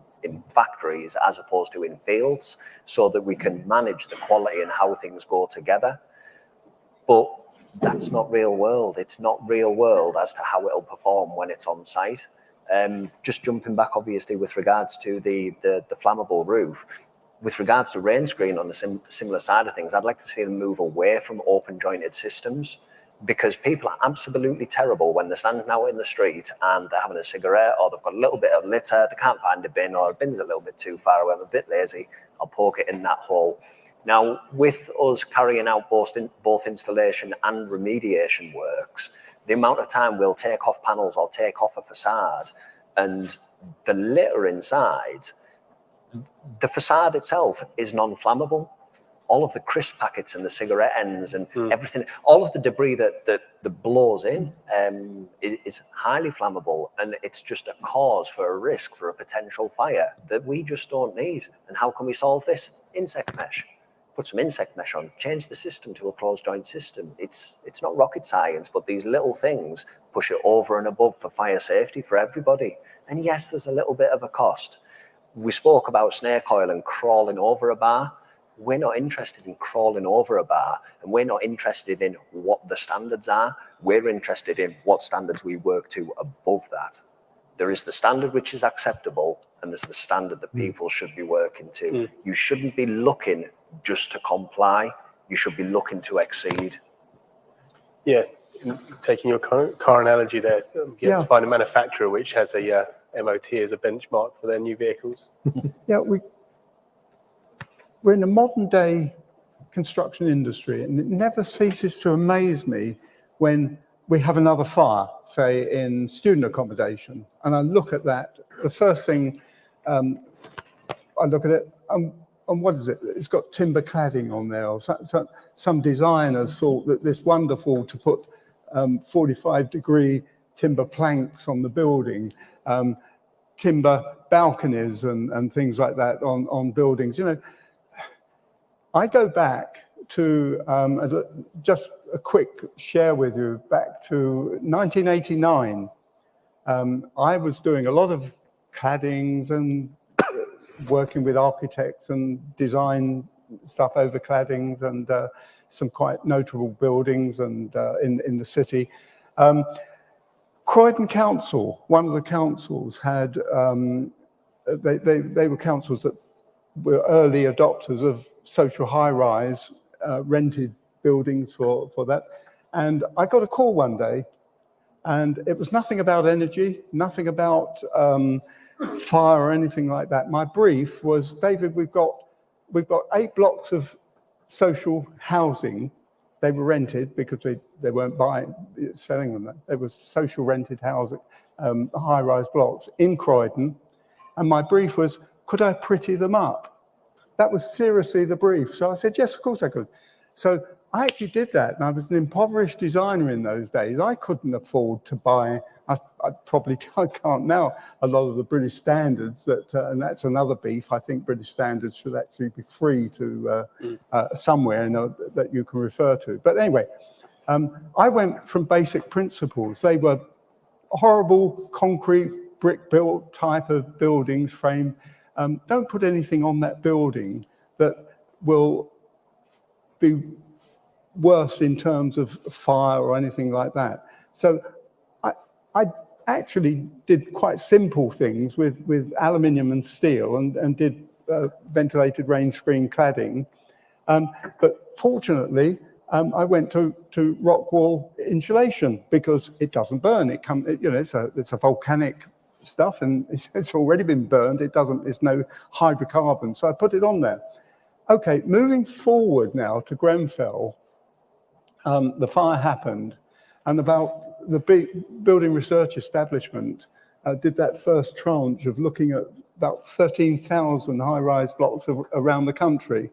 factories as opposed to in fields, so that we can manage the quality and how things go together. But that's not real world. It's not real world as to how it'll perform when it's on site. Just jumping back, obviously, with regards to the flammable roof, with regards to rain screen on the similar side of things, I'd like to see them move away from open jointed systems, because people are absolutely terrible when they're standing out in the street and they're having a cigarette, or they've got a little bit of litter, they can't find a bin, or a bin's a little bit too far away, I'm a bit lazy, I'll poke it in that hole. Now, with us carrying out both installation and remediation works, the amount of time we'll take off panels or take off a facade and the litter inside, the facade itself is non-flammable. All of the crisp packets and the cigarette ends and everything, all of the debris that blows in is highly flammable, and it's just a cause for a risk for a potential fire that we just don't need. And how can we solve this? Insect mesh. Put some insect mesh on, change the system to a closed joint system. It's not rocket science, but these little things push it over and above for fire safety for everybody. And yes, there's a little bit of a cost. We spoke about snake oil and crawling over a bar. We're not interested in crawling over a bar, and we're not interested in what the standards are. We're interested in what standards we work to above that. There is the standard which is acceptable, and there's the standard that people should be working to. You shouldn't be looking just to comply. You should be looking to exceed.
Yeah, taking your car analogy there, you have to find a manufacturer which has a MOT as a benchmark for their new vehicles.
Yeah, we're in a modern day construction industry, and it never ceases to amaze me when we have another fire, say in student accommodation, and I look at that. The first thing I look at it, and what is it? It's got timber cladding on there, or some designers thought that it's wonderful to put 45-degree timber planks on the building, timber balconies and things like that on buildings. You know, I go back to, just a quick share with you, back to 1989. I was doing a lot of claddings and working with architects and design stuff over claddings and some quite notable buildings and in the city. Croydon Council, one of the councils had, they were councils that were early adopters of social high-rise rented buildings for that. And I got a call one day, and it was nothing about energy, nothing about fire or anything like that. My brief was, David, we've got 8 blocks of social housing. They were rented because they weren't selling them. They were social rented housing, high-rise blocks in Croydon. And my brief was, could I pretty them up? That was seriously the brief. So I said, yes, of course I could. So I actually did that, and I was an impoverished designer in those days. I couldn't afford to buy, I can't now, a lot of the British standards, and that's another beef. I think British standards should actually be free to somewhere that you can refer to. But anyway, I went from basic principles. They were horrible concrete, brick-built type of buildings, frame. Don't put anything on that building that will be worse in terms of fire or anything like that. So I actually did quite simple things with aluminium and steel and did ventilated rain screen cladding. But fortunately, I went to rock wall insulation because it doesn't burn. It's a volcanic stuff, and it's already been burned. It's no hydrocarbon. So I put it on there. Okay, moving forward now to Grenfell, the fire happened, and about the building research establishment did that first tranche of looking at about 13,000 high-rise blocks around the country.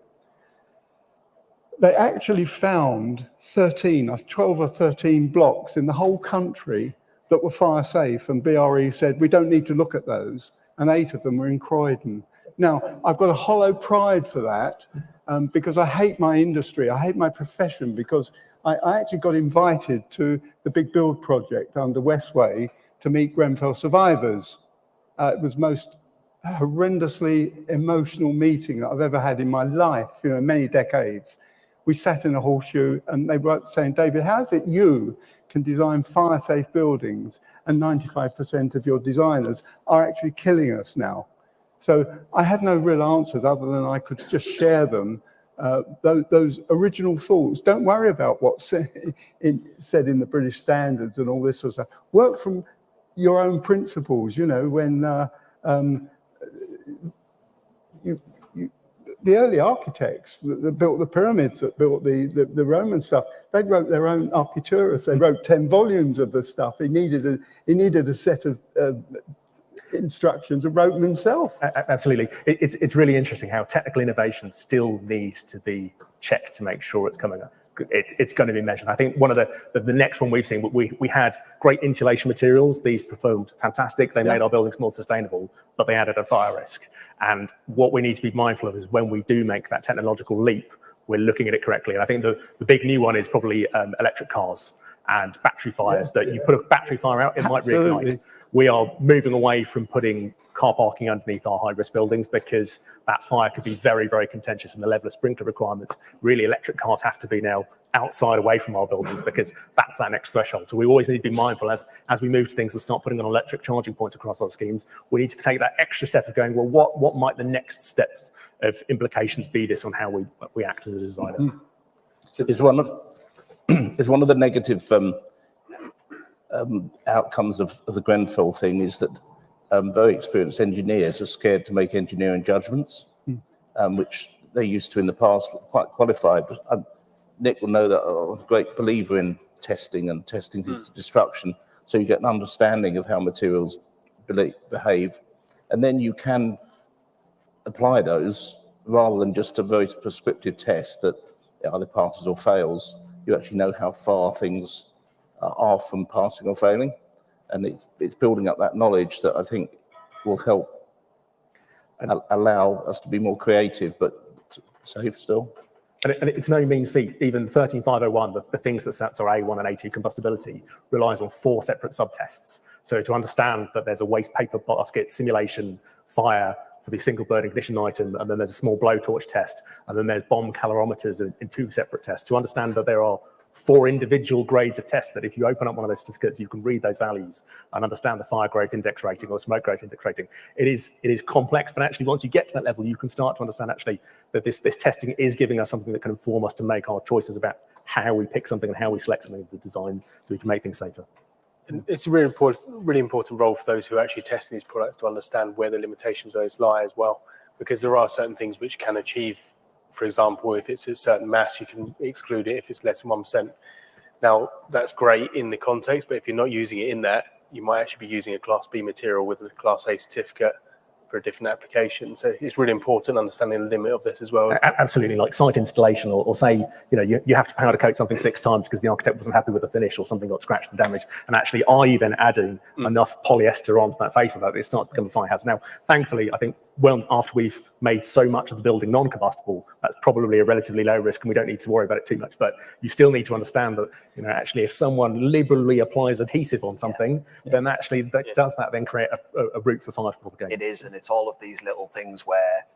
They actually found 12 or 13 blocks in the whole country that were fire safe, and BRE said, we don't need to look at those, and 8 of them were in Croydon. Now, I've got a hollow pride for that, because I hate my industry, I hate my profession, because I actually got invited to the big build project under Westway to meet Grenfell survivors. It was most horrendously emotional meeting that I've ever had in my life, you know, many decades. We sat in a horseshoe and they were saying, David, how is it you can design fire-safe buildings and 95% of your designers are actually killing us now? So I had no real answers other than I could just share them. Those original thoughts. Don't worry about what's said in the British standards and all this sort of stuff. Work from your own principles, you know, when the early architects that built the pyramids, that built the Roman stuff, they wrote their own Architecturus. They wrote 10 volumes of the stuff. He needed a set of instructions and wrote them himself.
Absolutely. It's really interesting how technical innovation still needs to be checked to make sure it's coming up. It's going to be measured. I think one of the next one we've seen, we had great insulation materials. These performed fantastic. They made our buildings more sustainable, but they added a fire risk. And what we need to be mindful of is when we do make that technological leap, we're looking at it correctly. And I think the big new one is probably electric cars and battery fires, that you put a battery fire out, it might reignite. We are moving away from putting car parking underneath our high-risk buildings because that fire could be very, very contentious, and the level of sprinkler requirements. Really, electric cars have to be now outside, away from our buildings, because that's that next threshold. So we always need to be mindful as we move to things and start putting on electric charging points across our schemes. We need to take that extra step of going, well, what might the next steps of implications be this on how we act as a designer?
Is one of the negative outcomes of the Grenfell thing is that very experienced engineers are scared to make engineering judgments, which they used to in the past, were quite qualified. Nick will know that I'm a great believer in testing and testing to destruction, so you get an understanding of how materials behave, and then you can apply those rather than just a very prescriptive test that it either passes or fails. You actually know how far things are from passing or failing, and it's building up that knowledge that I think will help allow us to be more creative but safe still.
And it's no mean feat. Even 13501, the things that sets our A1 and A2 combustibility, relies on 4 separate subtests. So to understand that there's a waste paper basket simulation fire for the single burn ignition item, and then there's a small blowtorch test, and then there's bomb calorimeters in 2 separate tests. To understand that there are 4 individual grades of tests, that if you open up one of those certificates, you can read those values and understand the fire growth index rating or smoke growth index rating. It is complex, but actually once you get to that level, you can start to understand actually that this testing is giving us something that can inform us to make our choices about how we pick something and how we select something with design so we can make things safer.
And it's a really important role for those who are actually testing these products to understand where the limitations of those lie as well, because there are certain things which can achieve. For example, if it's a certain mass, you can exclude it if it's less than 1%. Now, that's great in the context, but if you're not using it in that, you might actually be using a Class B material with a Class A certificate for a different application. So it's really important understanding the limit of this as well.
Absolutely, like site installation, or say, you have to powder coat something 6 times because the architect wasn't happy with the finish or something got scratched and damaged. And actually, are you then adding enough polyester onto that face of that it starts to become a fire hazard? Now, thankfully, I think after we've made so much of the building non-combustible, that's probably a relatively low risk and we don't need to worry about it too much. But you still need to understand that, actually, if someone liberally applies adhesive on something, then actually does that then create a route for fire propagation?
It is, and it's all of these little things where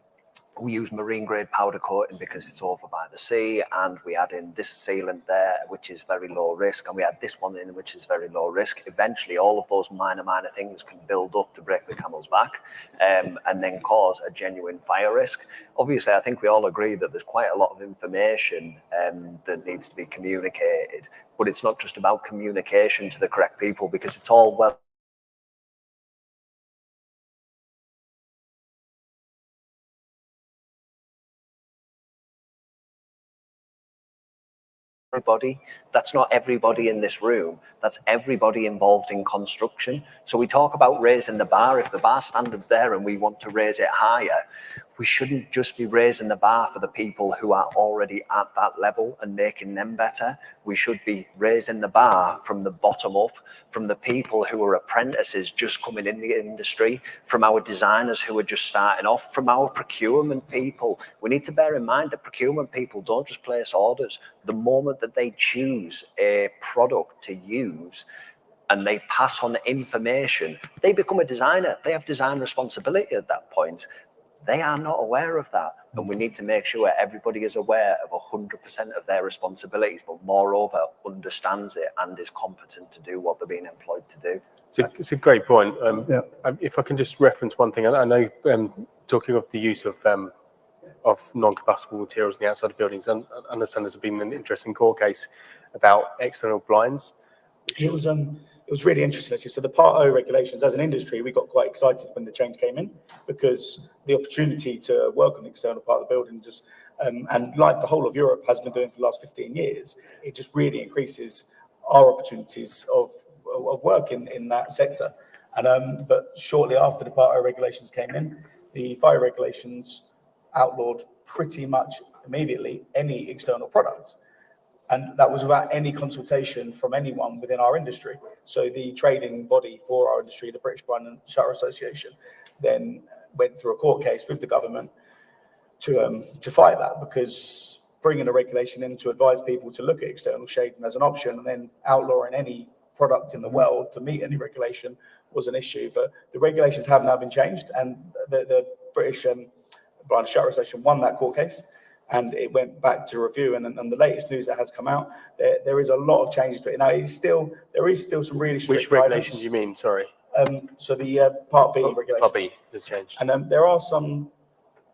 we use marine grade powder coating because it's over by the sea, and we add in this sealant there, which is very low risk, and we add this one in, which is very low risk. Eventually, all of those minor things can build up to break the camel's back, and then cause a genuine fire risk. Obviously, I think we all agree that there's quite a lot of information that needs to be communicated, but it's not just about communication to the correct people, because it's all well everybody. That's not everybody in this room. That's everybody involved in construction. So we talk about raising the bar. If the bar standard's there and we want to raise it higher, we shouldn't just be raising the bar for the people who are already at that level and making them better. We should be raising the bar from the bottom up, from the people who are apprentices just coming in the industry, from our designers who are just starting off, from our procurement people. We need to bear in mind that procurement people don't just place orders. The moment that they choose a product to use, and they pass on the information, they become a designer. They have design responsibility at that point. They are not aware of that. And we need to make sure everybody is aware of 100% of their responsibilities, but moreover, understands it and is competent to do what they're being employed to do.
It's a great point. If I can just reference one thing, I know talking of the use of non-combustible materials in the outside of buildings, I understand there's been an interesting court case about external blinds.
It was really interesting. So the Part O regulations, as an industry, we got quite excited when the change came in, because the opportunity to work on the external part of the building just, and like the whole of Europe has been doing for the last 15 years, it just really increases our opportunities of work in that sector. And but shortly after the Part O regulations came in, the fire regulations outlawed pretty much immediately any external products. And that was without any consultation from anyone within our industry. So the trading body for our industry, the British Blind and Shutter Association, then went through a court case with the government to fight that, because bringing a regulation in to advise people to look at external shading as an option and then outlawing any product in the world to meet any regulation was an issue. But the regulations have now been changed, and the British Blind and Shutter Association won that court case. And it went back to review, and the latest news that has come out, there is a lot of changes to it. Now, there is still some really strict
Which regulations do you mean? Sorry.
So the Part B regulations.
Part B has changed.
And there are some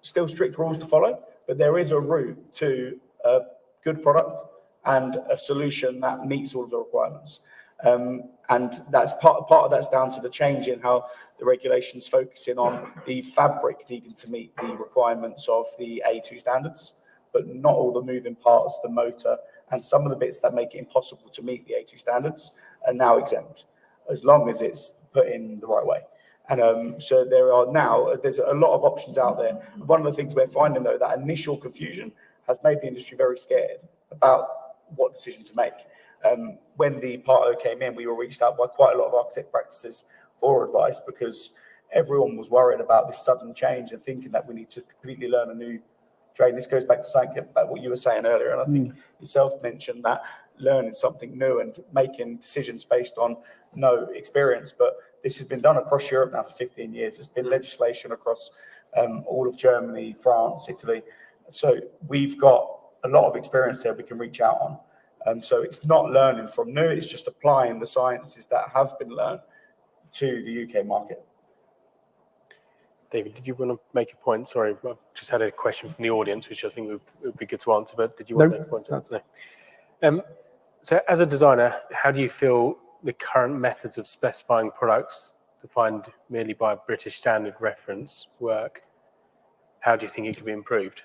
still strict rules to follow, but there is a route to a good product and a solution that meets all of the requirements. And that's part of that's down to the change in how the regulations focusing on the fabric needing to meet the requirements of the A2 standards, but not all the moving parts, the motor, and some of the bits that make it impossible to meet the A2 standards are now exempt, as long as it's put in the right way. And so there's a lot of options out there. One of the things we're finding, though, that initial confusion has made the industry very scared about what decision to make. When the Part O came in, we were reached out by quite a lot of architect practices for advice, because everyone was worried about this sudden change and thinking that we need to completely learn a new trade. This goes back to something about what you were saying earlier, and I think yourself mentioned that learning something new and making decisions based on no experience. But this has been done across Europe now for 15 years. There's been legislation across all of Germany, France, Italy. So we've got a lot of experience there we can reach out on. So it's not learning from new, it's just applying the sciences that have been learned to the UK market.
David, did you want to make a point? Sorry, I've just had a question from the audience, which I think would be good to answer, but did you want to make a point? No. So as a designer, how do you feel the current methods of specifying products defined merely by a British standard reference work? How do you think it could be improved?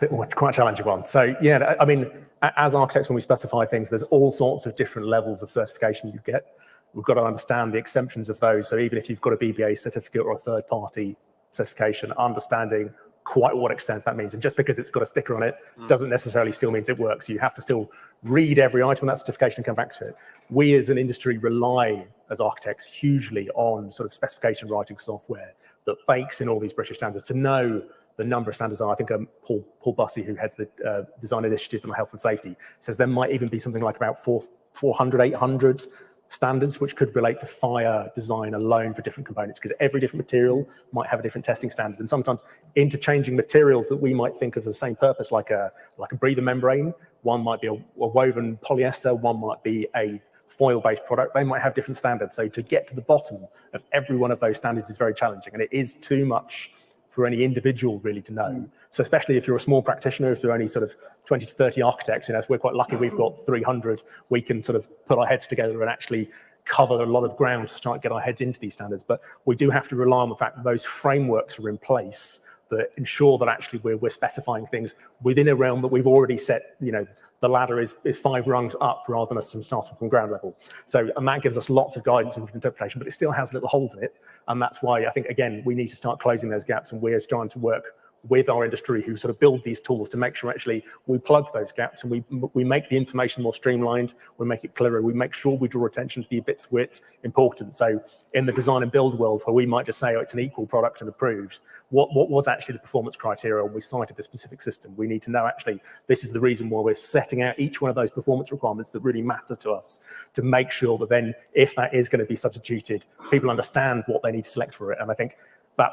Quite a challenging one. So yeah, I mean, as architects, when we specify things, there's all sorts of different levels of certification you get. We've got to understand the exemptions of those. So even if you've got a BBA certificate or a third-party certification, understanding quite what extent that means. And just because it's got a sticker on it doesn't necessarily still means it works. You have to still read every item on that certification and come back to it. We as an industry rely, as architects, hugely on sort of specification writing software that bakes in all these British standards to know the number of standards are. I think Paul Bussey, who heads the design initiative on health and safety, says there might even be something like about 400, 800 standards which could relate to fire design alone for different components, because every different material might have a different testing standard. And sometimes interchanging materials that we might think of as the same purpose, like a breather membrane, one might be a woven polyester, one might be a foil-based product, they might have different standards. So to get to the bottom of every one of those standards is very challenging, and it is too much for any individual really to know. So especially if you're a small practitioner, if there are only sort of 20 to 30 architects, you know, we're quite lucky we've got 300, we can sort of put our heads together and actually cover a lot of ground to try and get our heads into these standards. But we do have to rely on the fact that those frameworks are in place that ensure that actually we're specifying things within a realm that we've already set, the ladder is 5 rungs up rather than us starting from ground level. So, and that gives us lots of guidance and interpretation, but it still has little holes in it. And that's why I think, again, we need to start closing those gaps, and we're trying to work with our industry who sort of build these tools to make sure actually we plug those gaps and we make the information more streamlined, we make it clearer, we make sure we draw attention to the bits where it's important. So in the design and build world, where we might just say, oh, it's an equal product and approved, what was actually the performance criteria when we cited a specific system? We need to know actually this is the reason why we're setting out each one of those performance requirements that really matter to us, to make sure that then if that is going to be substituted, people understand what they need to select for it. And I think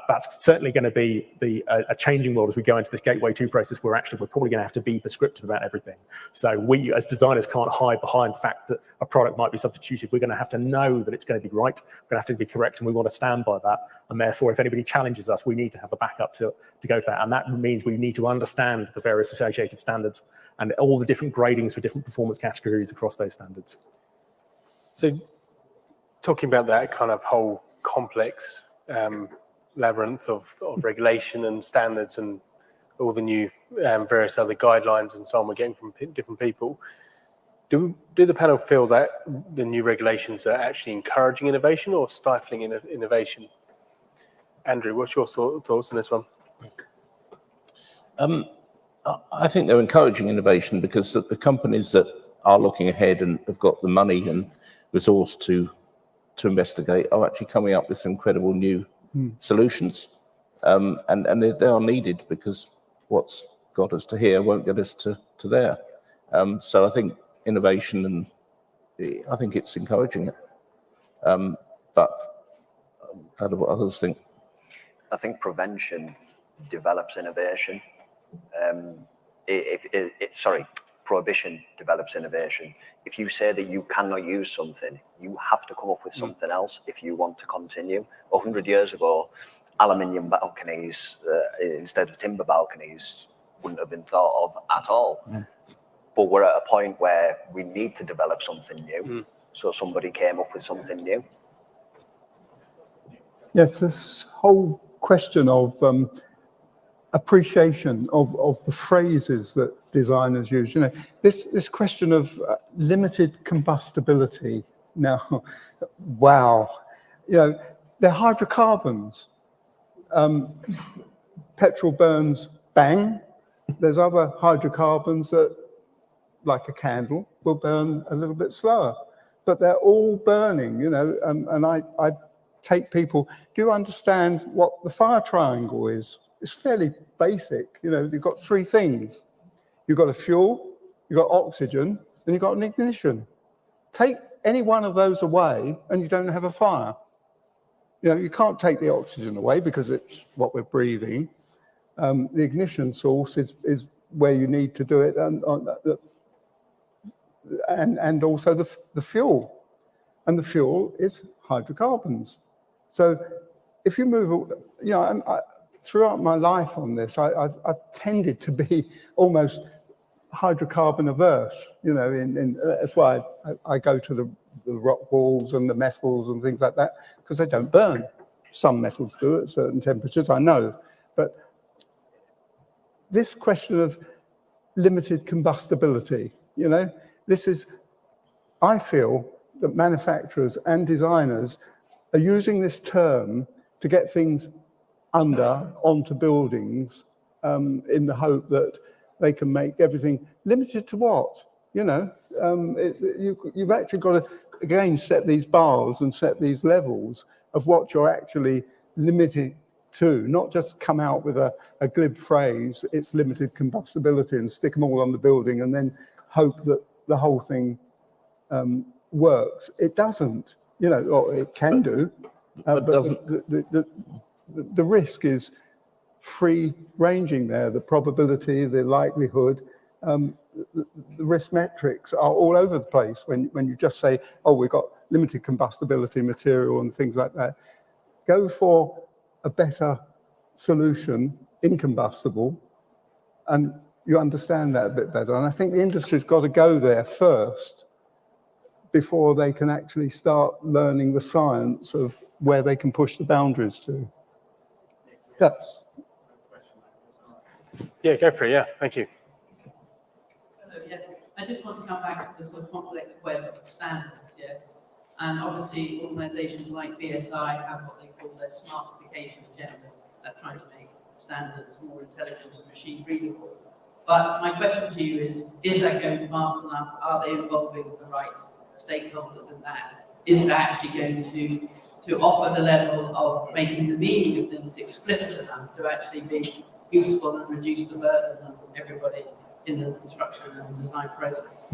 that's certainly going to be a changing world as we go into this Gateway 2 process, where actually we're probably going to have to be prescriptive about everything. So we as designers can't hide behind the fact that a product might be substituted. We're going to have to know that it's going to be right, we're going to have to be correct, and we want to stand by that. And therefore, if anybody challenges us, we need to have the backup to go to that. And that means we need to understand the various associated standards and all the different gradings for different performance categories across those standards.
So talking about that kind of whole complex labyrinth of regulation and standards and all the new various other guidelines and so on we're getting from different people, do the panel feel that the new regulations are actually encouraging innovation or stifling innovation? Andrew, what's your thoughts on this one?
I think they're encouraging innovation because the companies that are looking ahead and have got the money and resource to investigate are actually coming up with some incredible new solutions, and they are needed, because what's got us to here won't get us to there. So I think innovation, and I think it's encouraging it. But I don't know what others think.
I think prevention develops innovation. Prohibition develops innovation. If you say that you cannot use something, you have to come up with something else if you want to continue. 100 years ago, aluminium balconies instead of timber balconies wouldn't have been thought of at all. But we're at a point where we need to develop something new. So somebody came up with something new.
Yes, this whole question of appreciation of the phrases that designers use. This question of limited combustibility. Now, wow, they're hydrocarbons. Petrol burns bang. There's other hydrocarbons that, like a candle, will burn a little bit slower. But they're all burning, and I take people, do you understand what the fire triangle is? It's fairly basic. You've got 3 things. You've got a fuel, you've got oxygen, and you've got an ignition. Take any one of those away and you don't have a fire. You can't take the oxygen away because it's what we're breathing. The ignition source is where you need to do it, and also the fuel. And the fuel is hydrocarbons. So if you move, throughout my life on this, I've tended to be almost hydrocarbon averse. That's why I go to the rock walls and the metals and things like that, because they don't burn. Some metals do at certain temperatures, I know. But this question of limited combustibility, I feel that manufacturers and designers are using this term to get things onto buildings in the hope that they can make everything limited to what? You've actually got to, again, set these bars and set these levels of what you're actually limited to, not just come out with a glib phrase, it's limited combustibility, and stick them all on the building and then hope that the whole thing works. It doesn't, or it can do, but the risk is free ranging there. The probability, the likelihood, the risk metrics are all over the place when you just say, oh, we've got limited combustibility material and things like that. Go for a better solution, incombustible, and you understand that a bit better. And I think the industry's got to go there first before they can actually start learning the science of where they can push the boundaries to. Yes.
Yeah, go for it. Yeah, thank you.
Hello, yes. I just want to come back to the sort of complex web of standards, yes. And obviously, organisations like BSI have what they call their smartification agenda, trying to make standards more intelligent and machine readable. But my question to you is that going fast enough? Are they involving the right stakeholders in that? Is it actually going to offer the level of making the meaning of things explicit enough to actually be useful and reduce the burden on everybody in the construction and design process?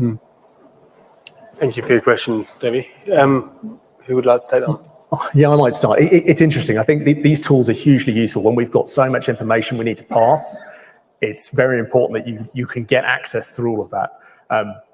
Thank you for your question, Debbie. Who would like to take that on?
Yeah, I might start. It's interesting. I think these tools are hugely useful when we've got so much information we need to pass. It's very important that you can get access through all of that.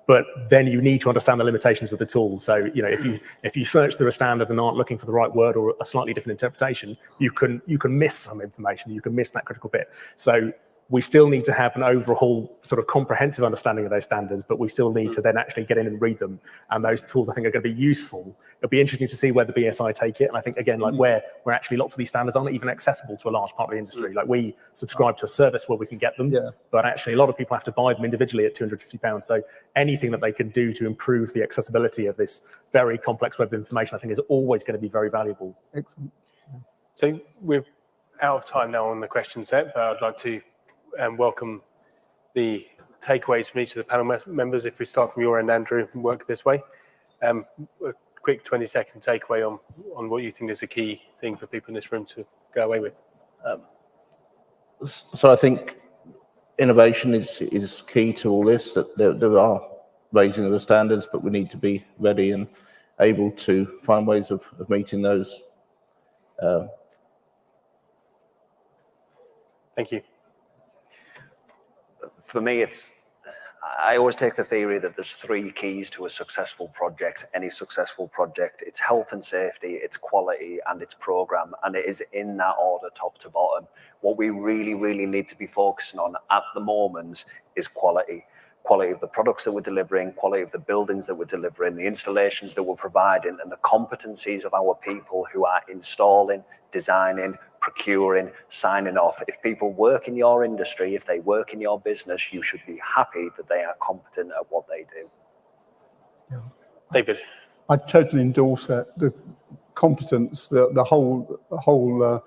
But then you need to understand the limitations of the tool. So, if you search through a standard and aren't looking for the right word or a slightly different interpretation, you can miss some information. You can miss that critical bit. So we still need to have an overall sort of comprehensive understanding of those standards, but we still need to then actually get in and read them. And those tools, I think, are going to be useful. It'll be interesting to see where the BSI take it. And I think, again, like where actually lots of these standards aren't even accessible to a large part of the industry. Like we subscribe to a service where we can get them, but actually a lot of people have to buy them individually at £250. So anything that they can do to improve the accessibility of this very complex web of information, I think, is always going to be very valuable.
Excellent.
So we're out of time now on the question set, but I'd like to welcome the takeaways from each of the panel members. If we start from your end, Andrew, and work this way. A quick 20-second takeaway on what you think is a key thing for people in this room to go away with.
So I think innovation is key to all this, that there are raising of the standards, but we need to be ready and able to find ways of meeting those.
Thank you.
For me, I always take the theory that there's three keys to a successful project, any successful project. It's health and safety, it's quality, and it's program. And it is in that order, top to bottom. What we really, really need to be focusing on at the moment is quality. Quality of the products that we're delivering, quality of the buildings that we're delivering, the installations that we're providing, and the competencies of our people who are installing, designing, procuring, signing off. If people work in your industry, if they work in your business, you should be happy that they are competent at what they do.
Yeah.
David.
I totally endorse that. The competence, the whole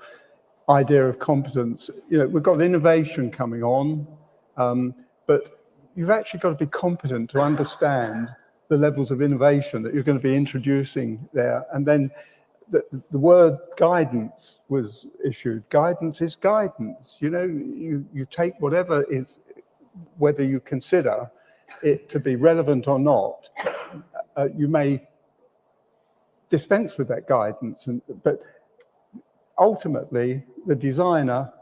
idea of competence. We've got innovation coming on, but you've actually got to be competent to understand the levels of innovation that you're going to be introducing there. And then the word guidance was issued. Guidance is guidance. You take whatever is, whether you consider it to be relevant or not, you may dispense with that guidance. But ultimately, the designer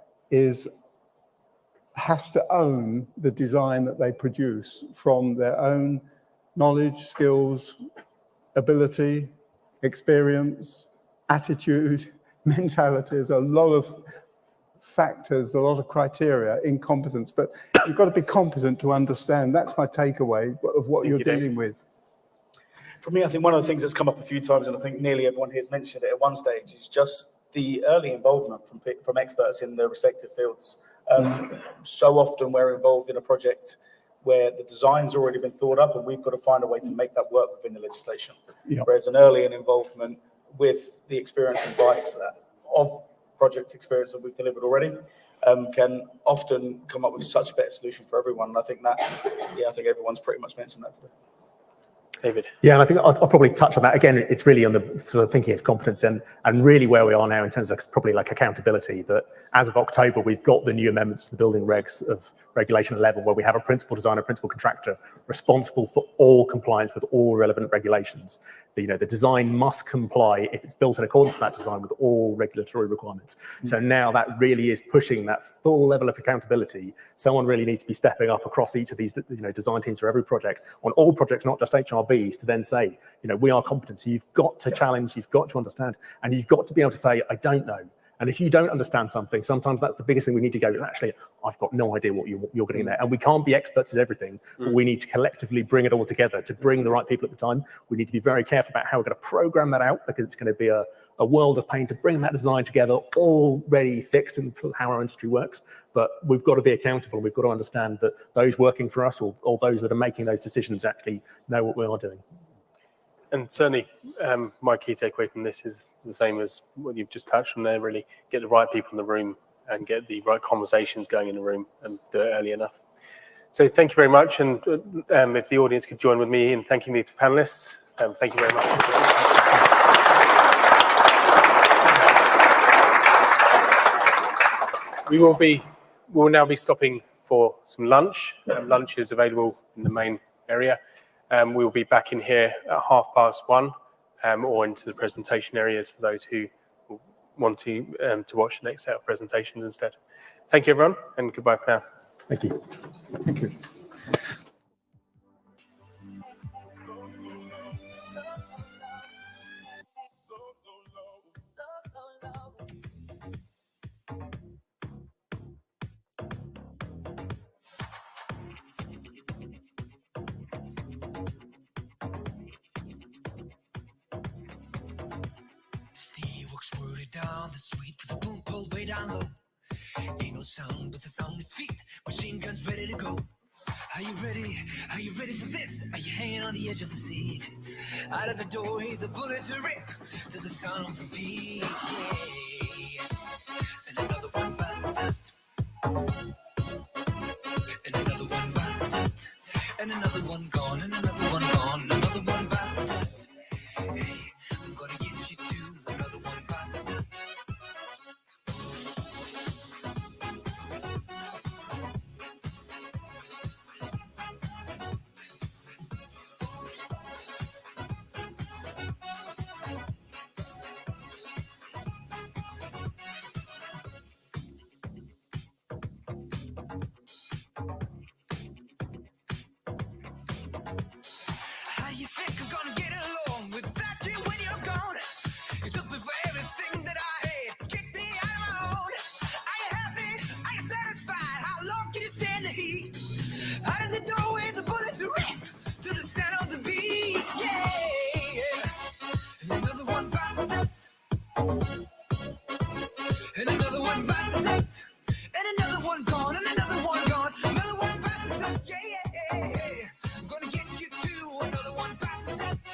has to own the design that they produce from their own knowledge, skills, ability, experience, attitude, mentality. There's a lot of factors, a lot of criteria in competence, but you've got to be competent to understand. That's my takeaway of what you're dealing with.
For me, I think one of the things that's come up a few times, and I think nearly everyone here has mentioned it at one stage, is just the early involvement from experts in the respective fields. So often we're involved in a project where the design's already been thought up and we've got to find a way to make that work within the legislation. Yeah. Whereas an early involvement with the experience and advice of project experience that we've delivered already can often come up with such a better solution for everyone. And I think I think everyone's pretty much mentioned that today.
David.
Yeah, and I think I'll probably touch on that. Again, it's really on the sort of thinking of competence and really where we are now in terms of probably like accountability, that as of October, we've got the new amendments to the building regs of Regulation 11, where we have a principal designer, principal contractor responsible for all compliance with all relevant regulations. The design must comply, if it's built in accordance with that design, with all regulatory requirements. So now that really is pushing that full level of accountability. Someone really needs to be stepping up across each of these design teams for every project, on all projects, not just HRBs, to then say, we are competent. So you've got to challenge, you've got to understand, and you've got to be able to say, I don't know. And if you don't understand something, sometimes that's the biggest thing we need to go, actually, I've got no idea what you're getting there. And we can't be experts at everything. But we need to collectively bring it all together to bring the right people at the time. We need to be very careful about how we're going to program that out, because it's going to be a world of pain to bring that design together, already fixed in how our industry works. But we've got to be accountable. We've got to understand that those working for us or those that are making those decisions actually know what we are doing.
And certainly, my key takeaway from this is the same as what you've just touched on there, really get the right people in the room and get the right conversations going in the room and do it early enough. So thank you very much. And if the audience could join with me in thanking the panelists, thank you very much. We will now be stopping for some lunch. Lunch is available in the main area. We will be back in here at 1:30 or into the presentation areas for those who want to watch the next set of presentations instead. Thank you, everyone, and goodbye for now.
Thank you.
Thank you.
Steve walks swirly down the street with a boom pulled way down low. Ain't no sound, but the sound is feet. Machine guns ready to go. Are you ready? Are you ready for this? Are you hanging on the edge of the seat? Out of the doorway, the bullets rip to the sound of the beat. Yeah. And another one busts the dust. And another one busts the dust. And another one gone. And another one gone. Another one busts the dust. Hey, I'm gonna get you too. Another one busts the dust. How do you think I'm gonna get along without you when you're gone? You took me for everything that I had, kicked me out of my own. Are you happy? Are you satisfied? How long can you stand the heat? Out of the doorway, the bullets rip to the sound of the beat. Yeah. And another one bites the dust. And another one bites the dust. And another one gone. And another one gone. Another one bites the dust. Yeah, yeah, yeah. I'm gonna get you too. Another one bites the dust.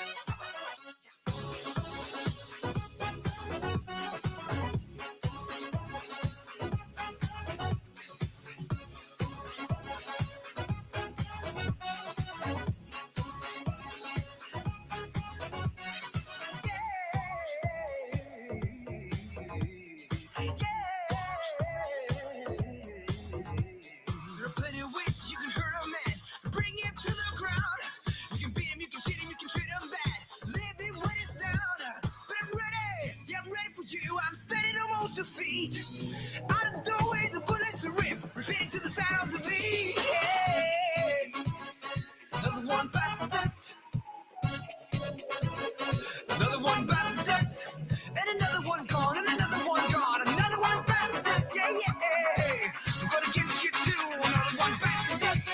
There are plenty of ways you can hurt a man, bring him to the ground. You can beat him, you can cheat him, you can treat him bad, leave him when he's down. But I'm ready, yeah, I'm ready for you. I'm standing on 2 feet. Out of the doorway, the bullets rip, repeating to the sound of the beat. Yeah. Another one bites the dust. Another one bites the dust. And another one gone, and another one gone. Another one bites the dust. Yeah, yeah. I'm gonna get you too. Another one bites the dust.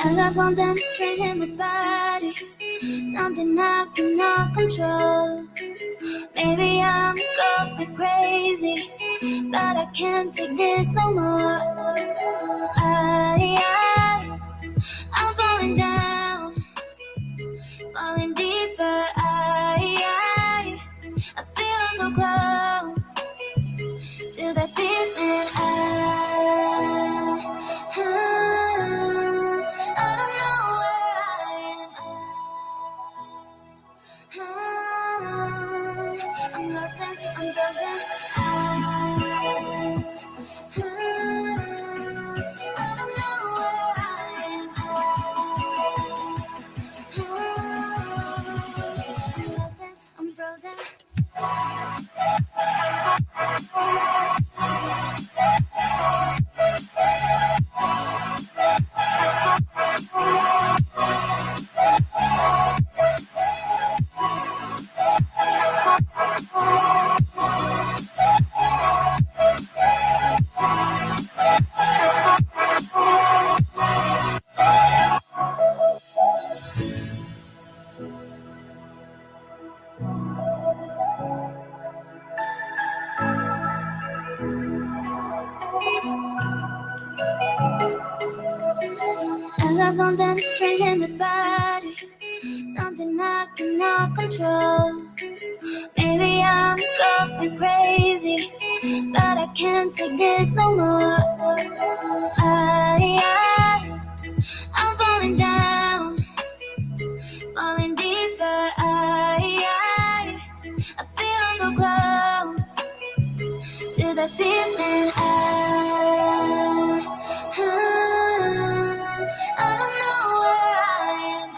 I got something strange in my body, something I cannot control. Maybe I'm going crazy, but I can't take this no more. I'm falling down, falling deeper. I feel so close to that deep end. I'm lost and I'm frozen. I don't know where I am. I'm lost and I'm frozen. I got something strange in my body, something I cannot control. Maybe I'm going crazy, but I can't take this no more. I'm falling down, falling deeper. I feel so close to the feeling. I don't know where I am.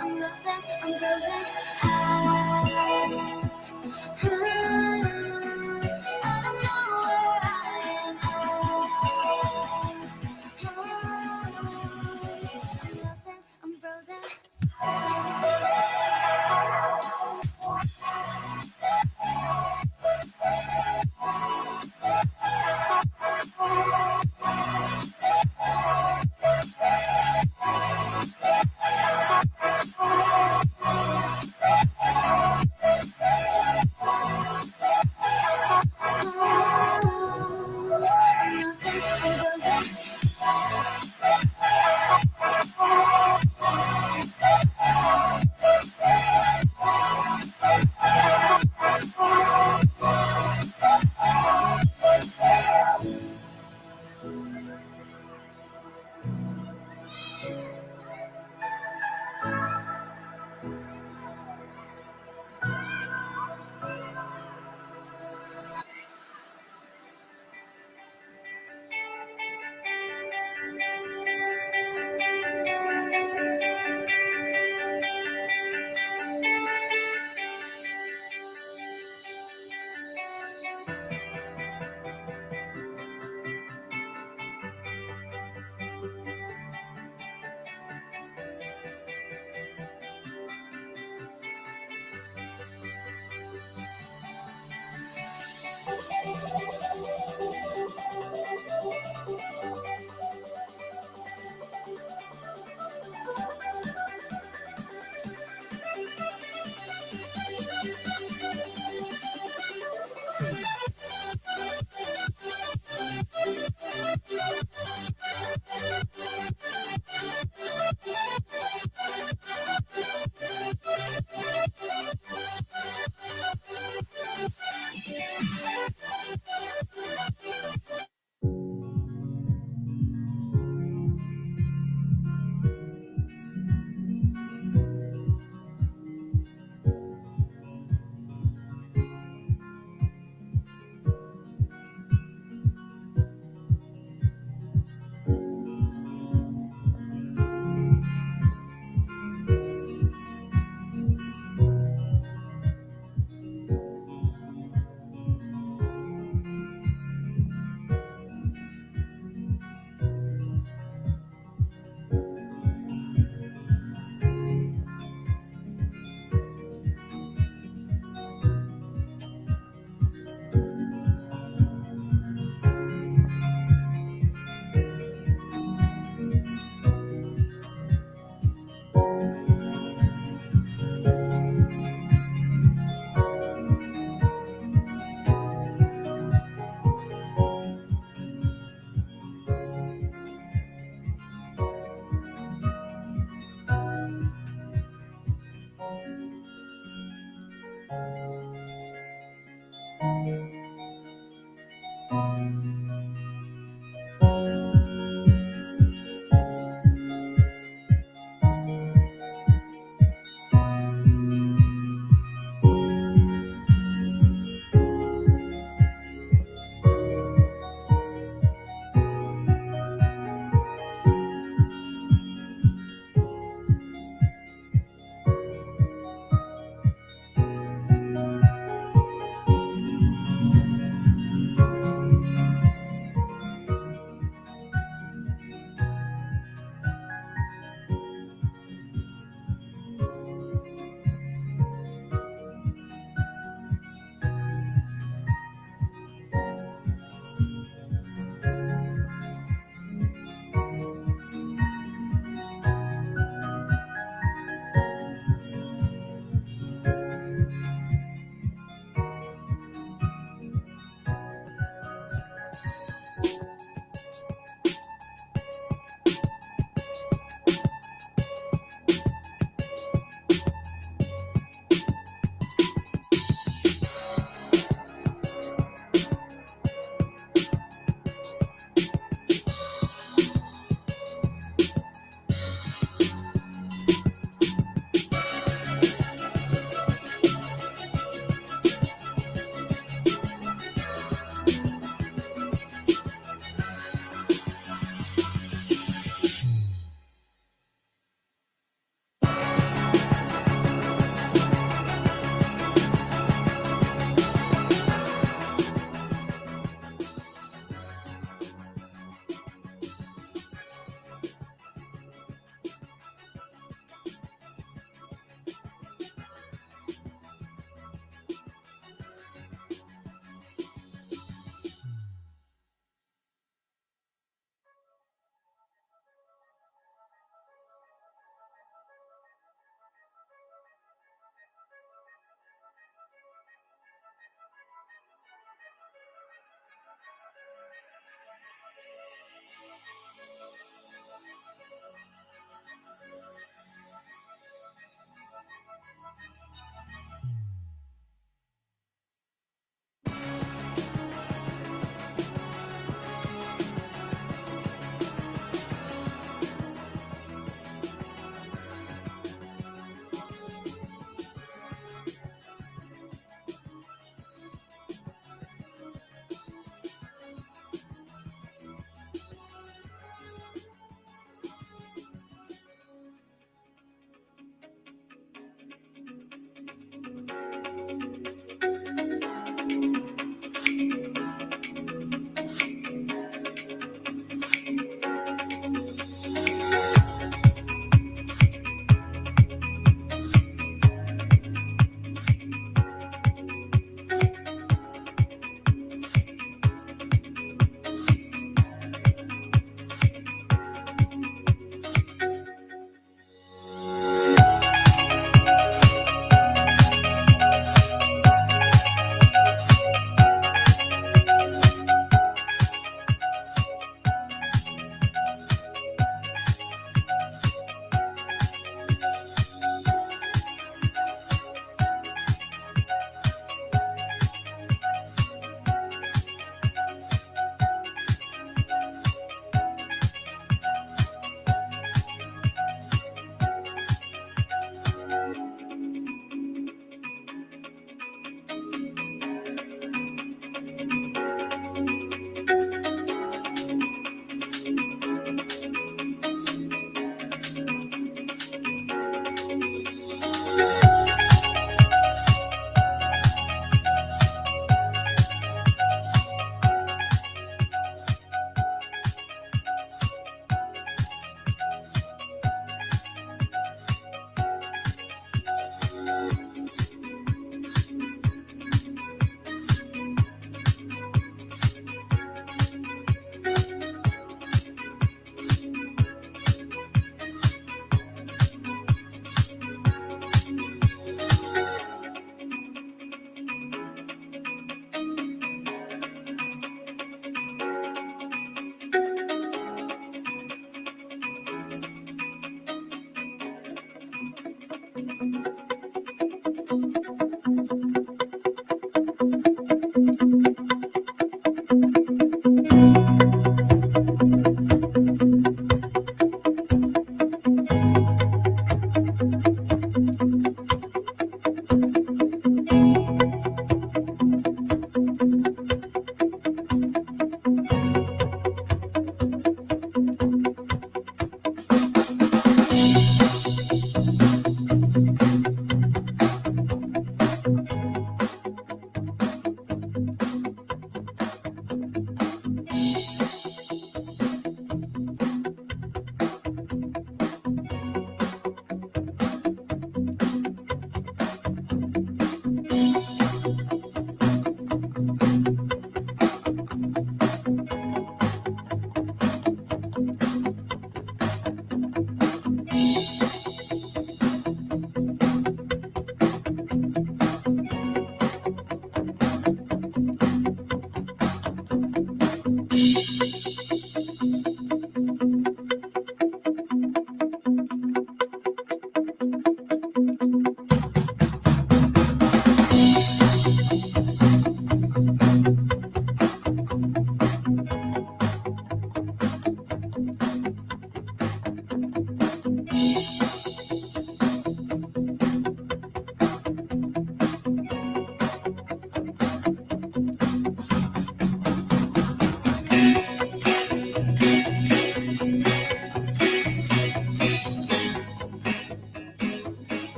I'm lost and I'm frozen. I don't know where I am. I'm lost and I'm frozen.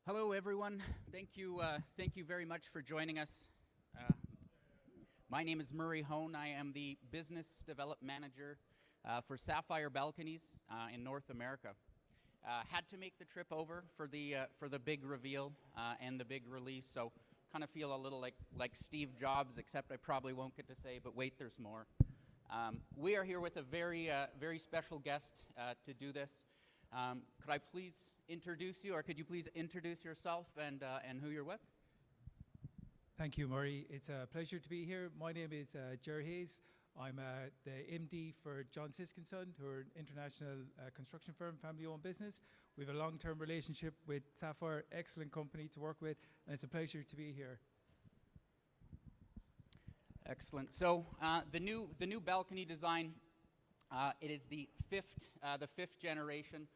Hello, everyone. Thank you very much for joining us. My name is Murray Haughton. I am the Business Development Manager for Sapphire Balconies in North America. Had to make the trip over for the big reveal and the big release, so kind of feel a little like Steve Jobs, except I probably won't get to say, but wait, there's more. We are here with a very special guest to do this. Could I please introduce you, or could you please introduce yourself and who you're with?
Thank you, Murray. It's a pleasure to be here. My name is Jerry Hayes. I'm the MD for John Siskinson, who are an international construction firm, family-owned business. We have a long-term relationship with Sapphire, excellent company to work with, and it's a pleasure to be here.
Excellent. So the new balcony design, it is the fifth generation.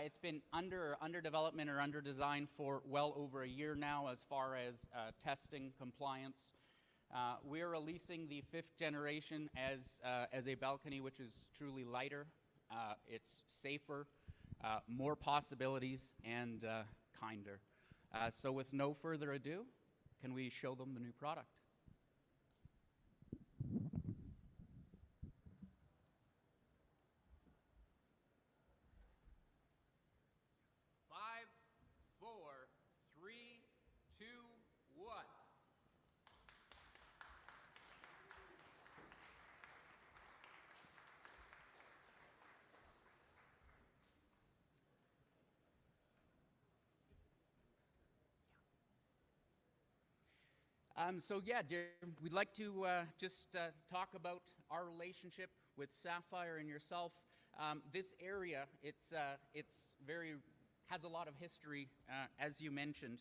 It's been under development or under design for well over a year now, as far as testing, compliance. We're releasing the fifth generation as a balcony which is truly lighter. It's safer, more possibilities, and kinder. So with no further ado, can we show them the new product? 5, 4, 3, 2, 1. So yeah, we'd like to just talk about our relationship with Sapphire and yourself. This area, it's has a lot of history, as you mentioned.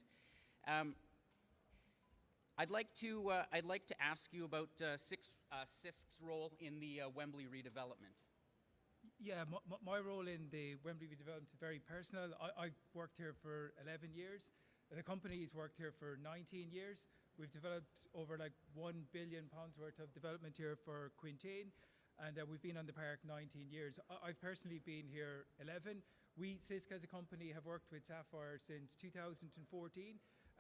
I'd like to ask you about CISC's role in the Wembley redevelopment.
Yeah, my role in the Wembley redevelopment is very personal. I've worked here for 11 years. The company's worked here for 19 years. We've developed over like £1 billion worth of development here for Quintain, and we've been on the park 19 years. I've personally been here 11. We, CISC as a company, have worked with Sapphire since 2014,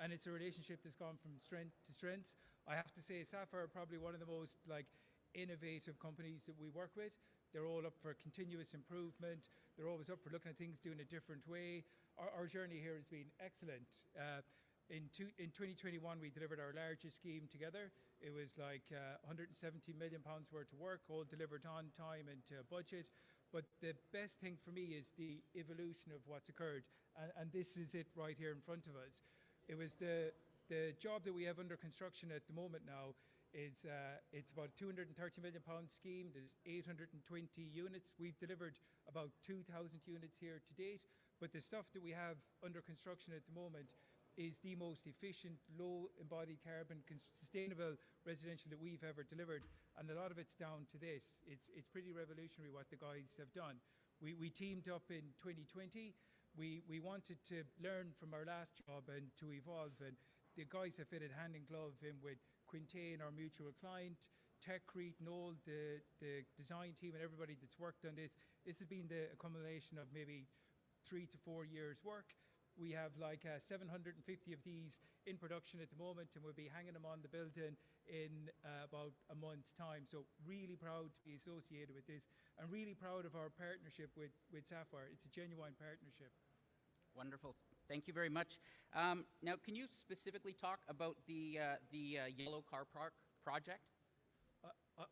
and it's a relationship that's gone from strength to strength. I have to say, Sapphire are probably one of the most innovative companies that we work with. They're all up for continuous improvement. They're always up for looking at things doing a different way. Our journey here has been excellent. In 2021, we delivered our largest scheme together. It was like £170 million worth of work, all delivered on time and to budget. But the best thing for me is the evolution of what's occurred. And this is it right here in front of us. It was the job that we have under construction at the moment now. It's about a £230 million scheme. There's 820 units. We've delivered about 2,000 units here to date. But the stuff that we have under construction at the moment is the most efficient, low embodied carbon, sustainable residential that we've ever delivered. And a lot of it's down to this. It's pretty revolutionary what the guys have done. We teamed up in 2020. We wanted to learn from our last job and to evolve. And the guys have fitted hand in glove in with Quintain, our mutual client, TechCrete, Noel, the design team, and everybody that's worked on this. This has been the accumulation of maybe 3 to 4 years' work. We have like 750 of these in production at the moment, and we'll be hanging them on the building in about a month's time. So really proud to be associated with this, and really proud of our partnership with Sapphire. It's a genuine partnership.
Wonderful. Thank you very much. Now, can you specifically talk about the yellow car park project?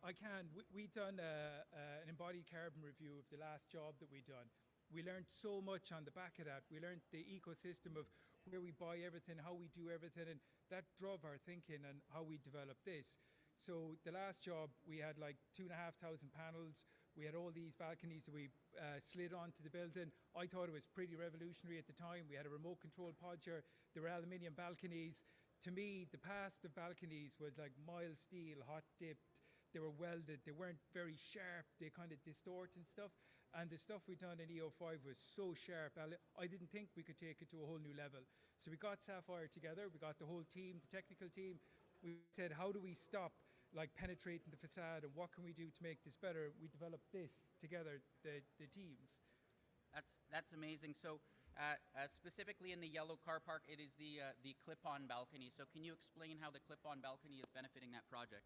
I can. We've done an embodied carbon review of the last job that we've done. We learned so much on the back of that. We learned the ecosystem of where we buy everything, how we do everything, and that drove our thinking and how we developed this. So the last job, we had like 2,500 panels. We had all these balconies that we slid onto the building. I thought it was pretty revolutionary at the time. We had a remote control podger. There were aluminium balconies. To me, the past of balconies was like mild steel, hot dipped. They were welded. They weren't very sharp. They kind of distort and stuff. And the stuff we done in EO5 was so sharp. I didn't think we could take it to a whole new level. So we got Sapphire together. We got the whole team, the technical team. We said, how do we stop like penetrating the facade, and what can we do to make this better? We developed this together, the teams.
That's amazing. So specifically in the yellow car park, it is the clip-on balcony. So can you explain how the clip-on balcony is benefiting that project?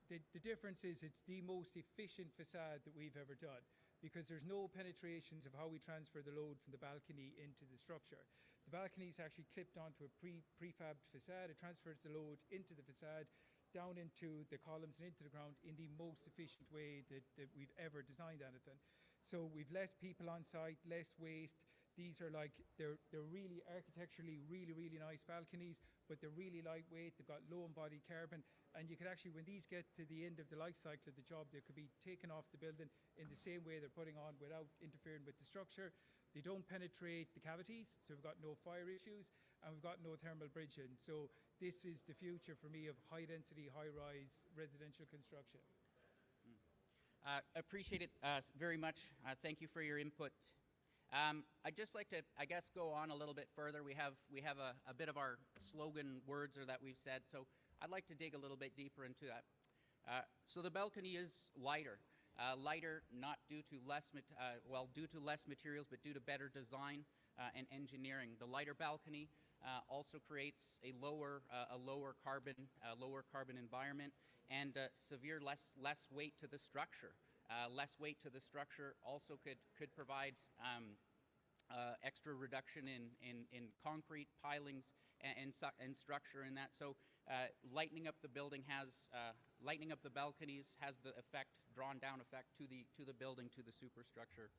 The difference is it's the most efficient facade that we've ever done, because there's no penetrations of how we transfer the load from the balcony into the structure. The balcony is actually clipped onto a prefabbed facade. It transfers the load into the facade, down into the columns and into the ground in the most efficient way that we've ever designed anything. So we've less people on site, less waste. These are like, they're really architecturally really nice balconies, but they're really lightweight. They've got low embodied carbon. And you could actually, when these get to the end of the life cycle of the job, they could be taken off the building in the same way they're putting on without interfering with the structure. They don't penetrate the cavities, so we've got no fire issues, and we've got no thermal bridging. So this is the future for me of high density, high rise residential construction.
Appreciate it very much. Thank you for your input. I'd just like to, I guess, go on a little bit further. We have a bit of our slogan words or that we've said, so I'd like to dig a little bit deeper into that. So the balcony is lighter. Lighter not due to less, due to less materials, but due to better design and engineering. The lighter balcony also creates a lower carbon environment, and severe less weight to the structure. Less weight to the structure also could provide extra reduction in concrete pilings and structure in that. So lightening up the building has lightening up the balconies has the effect, drawn down effect to the building, to the superstructure.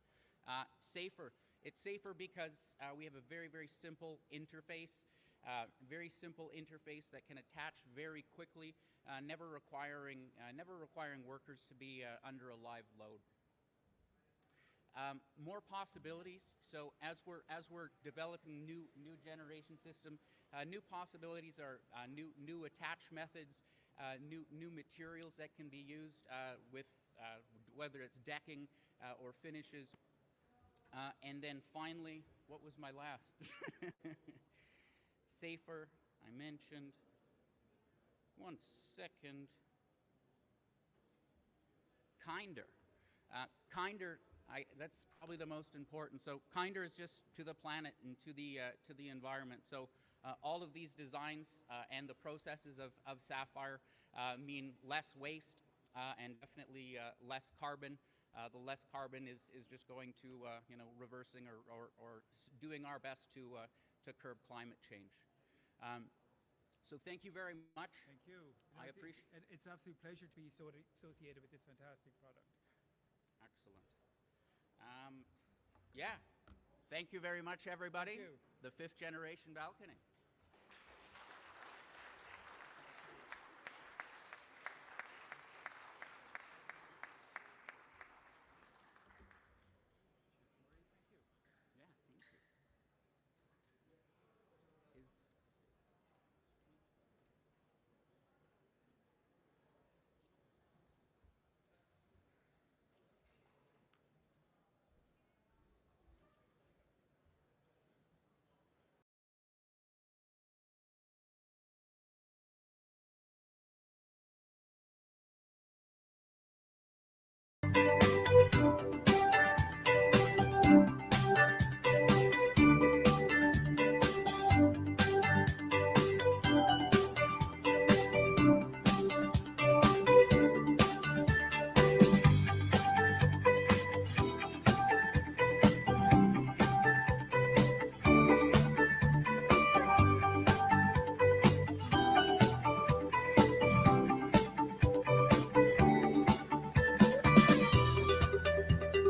Safer. It's safer because we have a very simple interface. Very simple interface that can attach very quickly, never requiring workers to be under a live load. More possibilities. So as we're developing new generation system, new possibilities are new attach methods, new materials that can be used with whether it's decking or finishes. And then finally, what was my last? Safer, I mentioned. 1 second. Kinder. Kinder, that's probably the most important. So kinder is just to the planet and to the environment. So all of these designs and the processes of Sapphire mean less waste and definitely less carbon. The less carbon is just going to reversing or doing our best to curb climate change. So thank you very much.
Thank you.
I appreciate it.
It's an absolute pleasure to be associated with this fantastic product.
Excellent. Yeah. Thank you very much, everybody.
Thank you.
The 5th generation balcony. Yeah, thank you.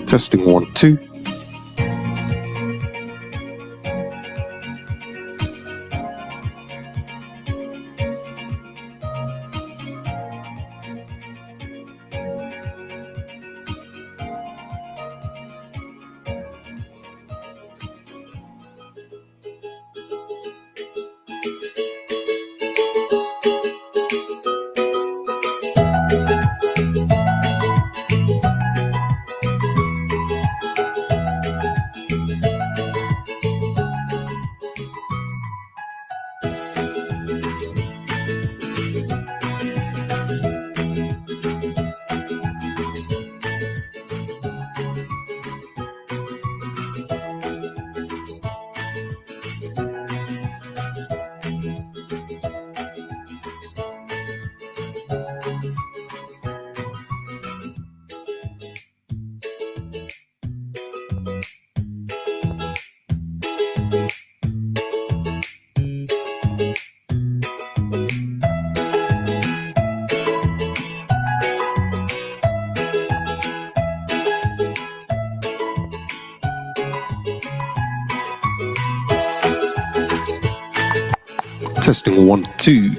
Testing 1, 2. Testing 1, 2.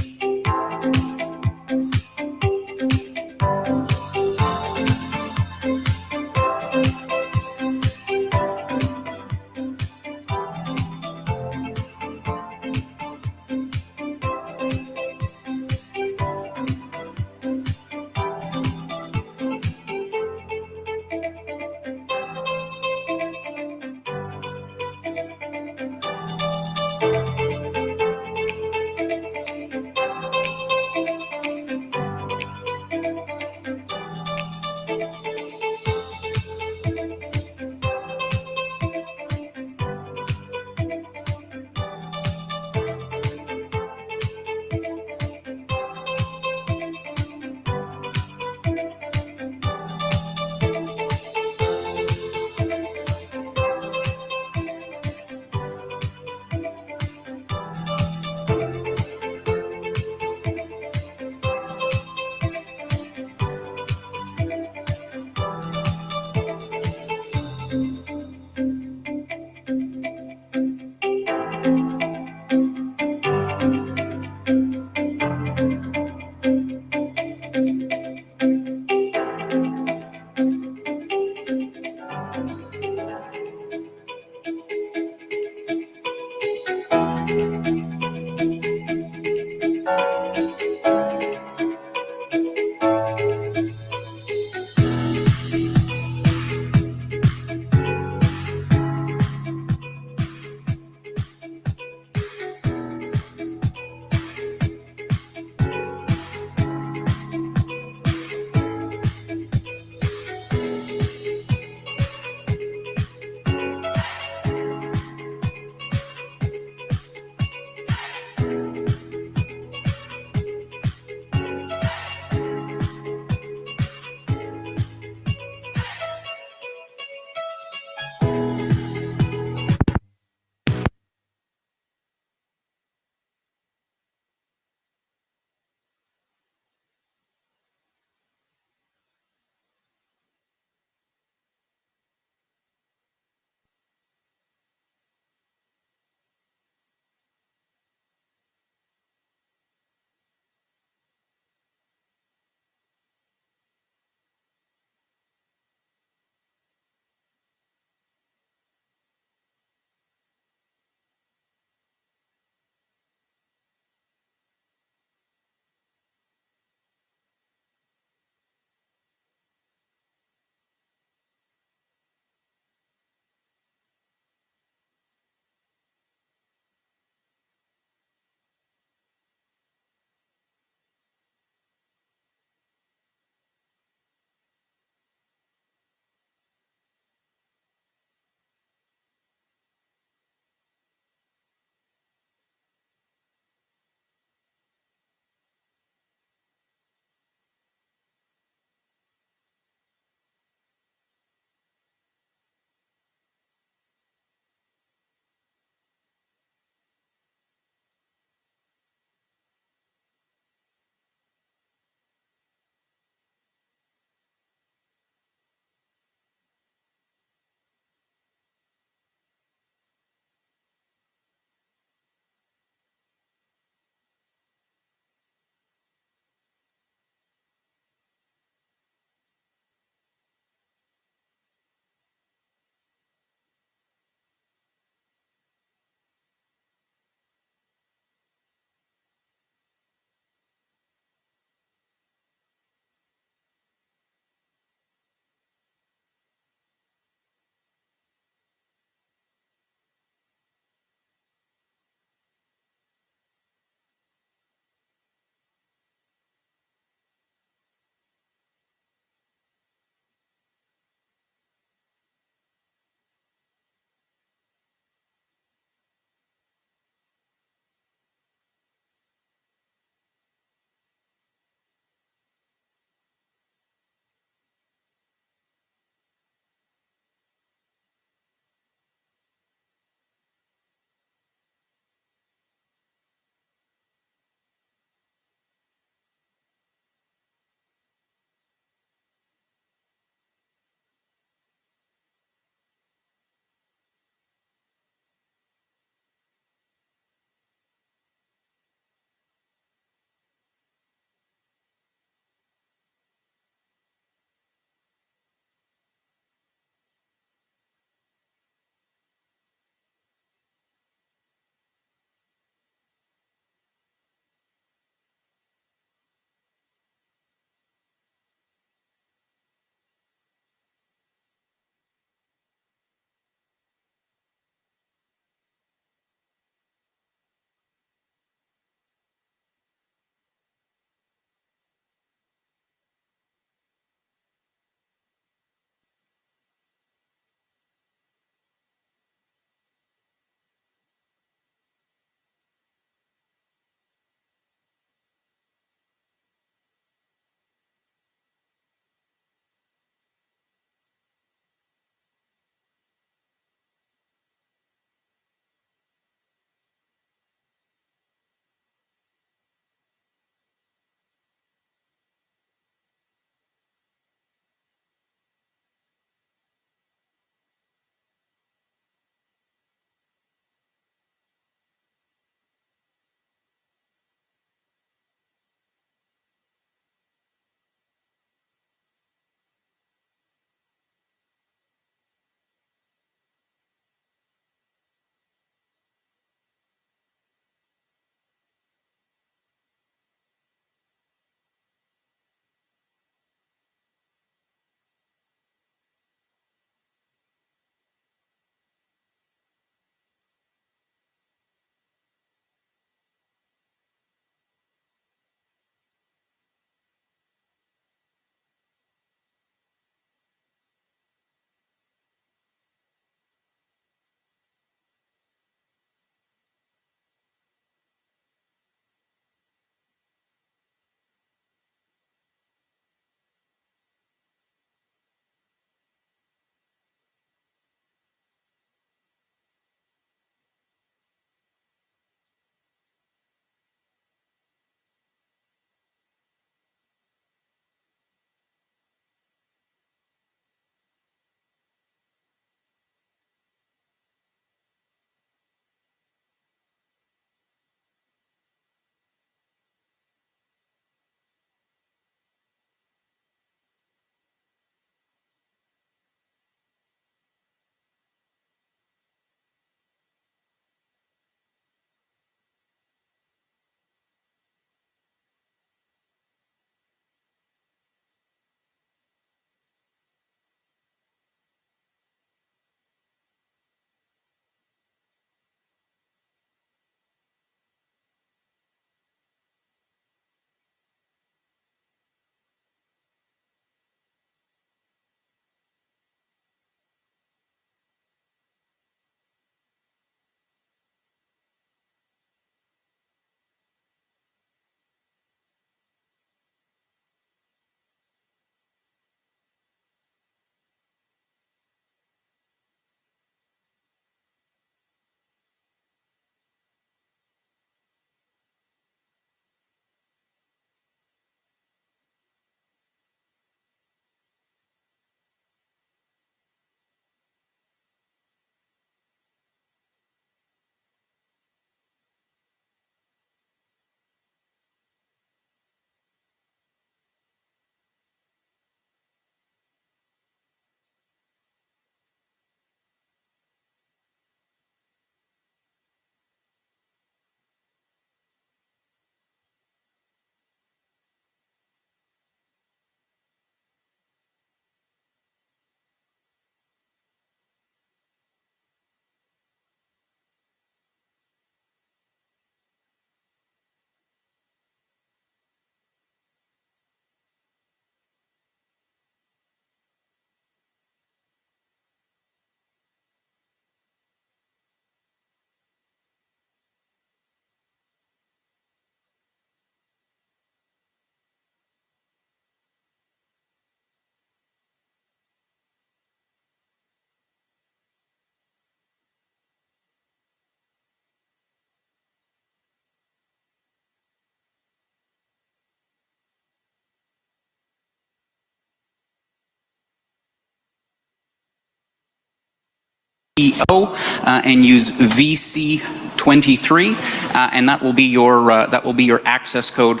CEO and use VC23, and that will be your access code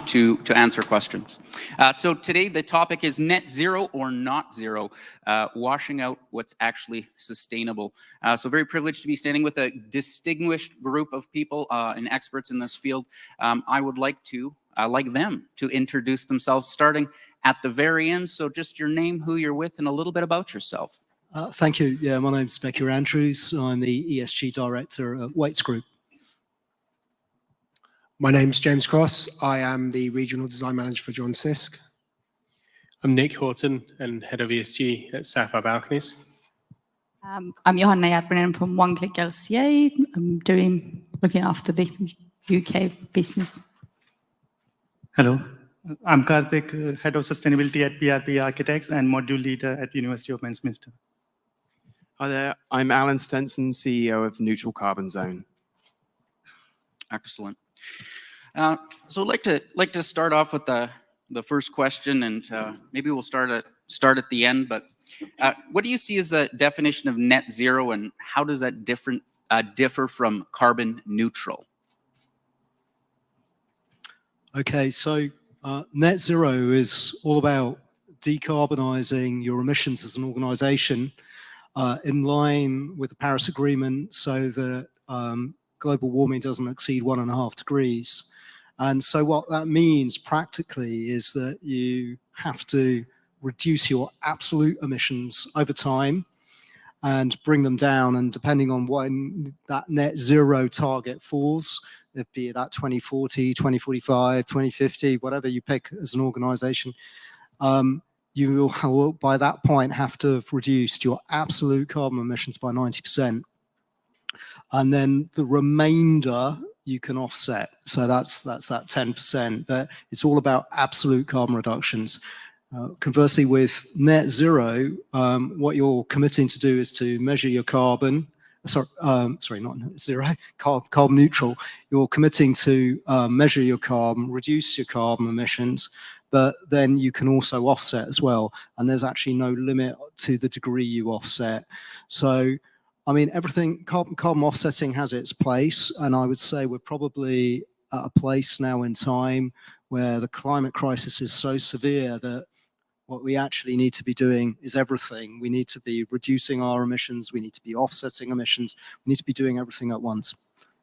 to answer questions. So today the topic is net zero or not zero, washing out what's actually sustainable. So very privileged to be standing with a distinguished group of people and experts in this field. I would like them to introduce themselves, starting at the very end. So just your name, who you're with, and a little bit about yourself.
Thank you. Yeah, my name's Becky Andrews. I'm the ESG Director at Waits Group.
My name's James Cross. I am the Regional Design Manager for John Sisk.
I'm Nick Haughton and Head of ESG at Sapphire Balconies.
I'm Johanna Järvinen from One Click LCA. I'm looking after the UK business.
Hello, I'm Karthik, Head of Sustainability at PRP Architects and Module Leader at University of Westminster.
Hi there, I'm Alan Stenson, CEO of Neutral Carbon Zone.
Excellent. So I'd like to start off with the first question, and maybe we'll start at the end. But what do you see as the definition of net zero, and how does that differ from carbon neutral?
Okay, so net zero is all about decarbonising your emissions as an organisation in line with the Paris Agreement, so that global warming doesn't exceed 1.5 degrees. And so what that means practically is that you have to reduce your absolute emissions over time and bring them down. And depending on when that net zero target falls, it'd be that 2040, 2045, 2050, whatever you pick as an organization, you will by that point have to have reduced your absolute carbon emissions by 90%. And then the remainder you can offset. So that's that 10%, but it's all about absolute carbon reductions. Conversely, with net zero, what you're committing to do is to measure your carbon. Sorry, not net zero, carbon neutral. You're committing to measure your carbon, reduce your carbon emissions, but then you can also offset as well. And there's actually no limit to the degree you offset. So, I mean, everything, carbon offsetting has its place, and I would say we're probably at a place now in time where the climate crisis is so severe that what we actually need to be doing is everything. We need to be reducing our emissions, we need to be offsetting emissions, we need to be doing everything at once.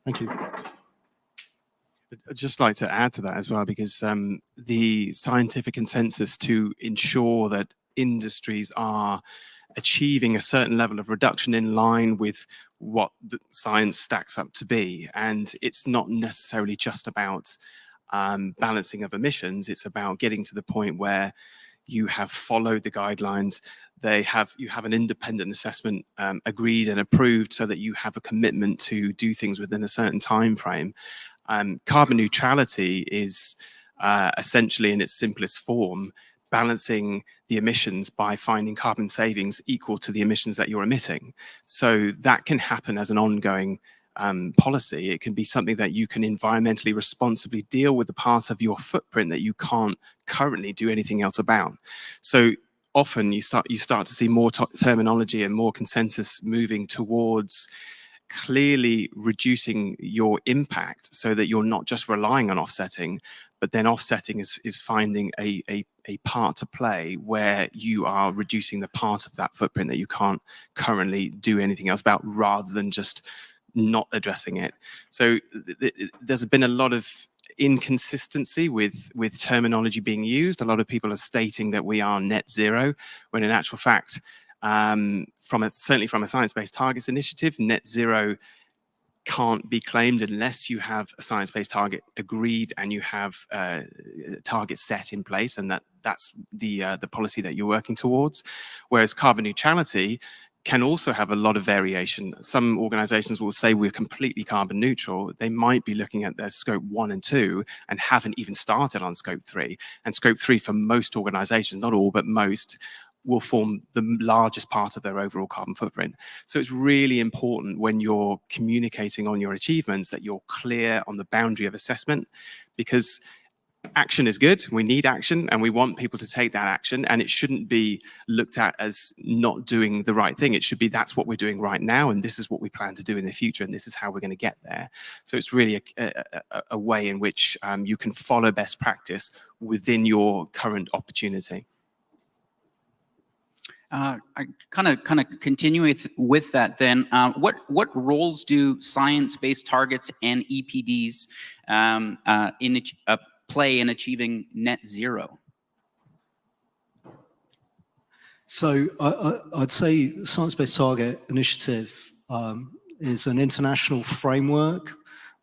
Thank you.
I'd just like to add to that as well, because the scientific consensus to ensure that industries are achieving a certain level of reduction in line with what the science stacks up to be. And it's not necessarily just about balancing of emissions, it's about getting to the point where you have followed the guidelines, you have an independent assessment agreed and approved, so that you have a commitment to do things within a certain time frame. Carbon neutrality is essentially, in its simplest form, balancing the emissions by finding carbon savings equal to the emissions that you're emitting. So that can happen as an ongoing policy. It can be something that you can environmentally responsibly deal with the part of your footprint that you can't currently do anything else about. So often you start to see more terminology and more consensus moving towards clearly reducing your impact, so that you're not just relying on offsetting, but then offsetting is finding a part to play where you are reducing the part of that footprint that you can't currently do anything else about, rather than just not addressing it. So there's been a lot of inconsistency with terminology being used. A lot of people are stating that we are net zero, when in actual fact, certainly from a science-based targets initiative, net zero can't be claimed unless you have a science-based target agreed and you have targets set in place, and that's the policy that you're working towards. Whereas carbon neutrality can also have a lot of variation. Some organizations will say we're completely carbon neutral. They might be looking at their scope 1 and 2 and haven't even started on scope 3. And scope 3 for most organizations, not all, but most, will form the largest part of their overall carbon footprint. So it's really important when you're communicating on your achievements that you're clear on the boundary of assessment, because action is good. We need action, and we want people to take that action, and it shouldn't be looked at as not doing the right thing. It should be, that's what we're doing right now, and this is what we plan to do in the future, and this is how we're going to get there. So it's really a way in which you can follow best practice within your current opportunity.
I kind of continue with that then. What roles do science-based targets and EPDs play in achieving net zero?
So I'd say the Science-Based Target Initiative is an international framework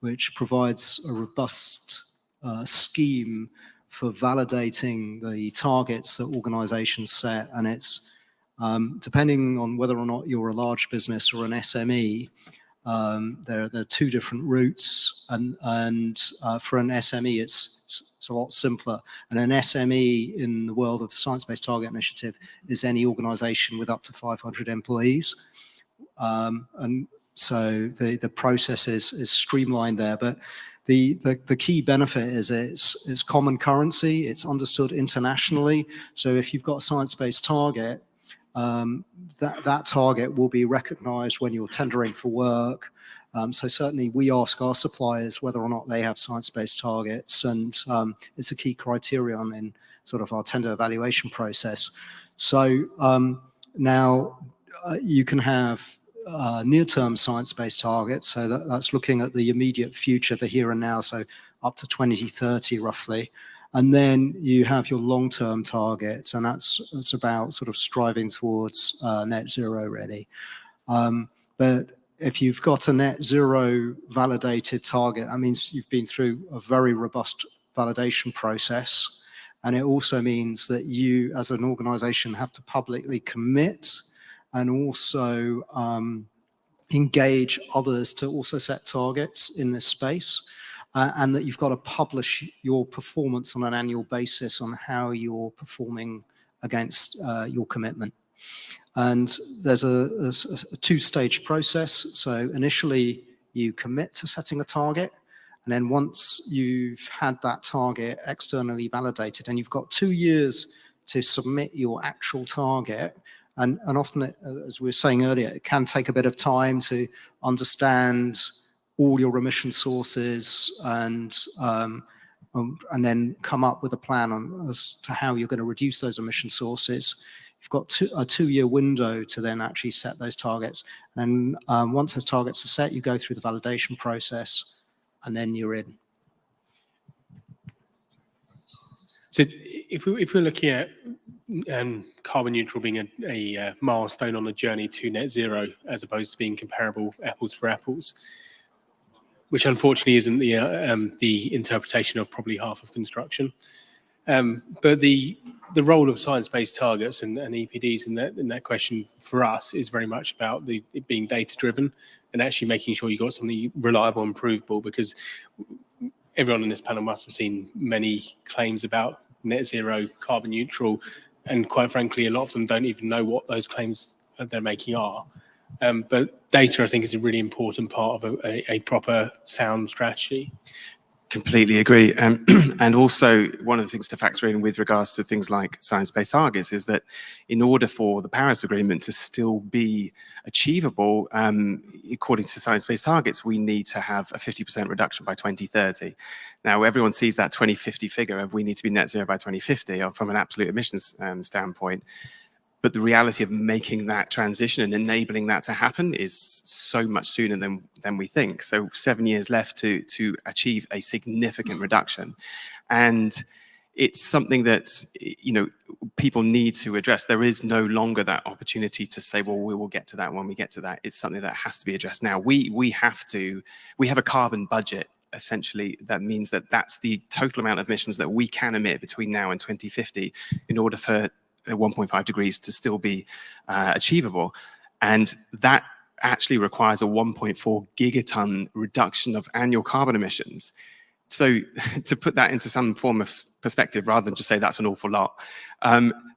which provides a robust scheme for validating the targets that organizations set, and it's depending on whether or not you're a large business or an SME, there are two different routes, and for an SME it's a lot simpler. And an SME in the world of Science-Based Target Initiative is any organization with up to 500 employees. And so the process is streamlined there, but the key benefit is it's common currency, it's understood internationally. So if you've got a science-based target, that target will be recognized when you're tendering for work. So certainly we ask our suppliers whether or not they have science-based targets, and it's a key criterion in sort of our tender evaluation process. So now you can have near-term science-based targets, so that's looking at the immediate future, the here and now, so up to 2030 roughly. And then you have your long-term targets, and that's about sort of striving towards net zero really. But if you've got a net zero validated target, that means you've been through a very robust validation process. And it also means that you as an organization have to publicly commit and also engage others to also set targets in this space. And that you've got to publish your performance on an annual basis on how you're performing against your commitment. And there's a two-stage process. So initially you commit to setting a target, and then once you've had that target externally validated, and you've got 2 years to submit your actual target, and often, as we were saying earlier, it can take a bit of time to understand all your emission sources and then come up with a plan as to how you're going to reduce those emission sources. You've got a 2-year window to then actually set those targets. And once those targets are set, you go through the validation process, and then you're in.
So if we're looking at carbon neutral being a milestone on the journey to net zero, as opposed to being comparable apples for apples, which unfortunately isn't the interpretation of probably half of construction. But the role of science-based targets and EPDs in that question for us is very much about it being data-driven and actually making sure you got something reliable and provable, because everyone in this panel must have seen many claims about net zero, carbon neutral, and quite frankly, a lot of them don't even know what those claims that they're making are. But data, I think, is a really important part of a proper sound strategy.
Completely agree. And also, one of the things to factor in with regards to things like science-based targets is that in order for the Paris Agreement to still be achievable, according to science-based targets, we need to have a 50% reduction by 2030. Now, everyone sees that 2050 figure of we need to be net zero by 2050 from an absolute emissions standpoint. But the reality of making that transition and enabling that to happen is so much sooner than we think. So 7 years left to achieve a significant reduction. And it's something that, people need to address. There is no longer that opportunity to say, well, we will get to that when we get to that. It's something that has to be addressed now. We have a carbon budget. Essentially, that means that that's the total amount of emissions that we can emit between now and 2050 in order for 1.5 degrees to still be achievable. And that actually requires a 1.4 gigaton reduction of annual carbon emissions. So to put that into some form of perspective, rather than just say that's an awful lot,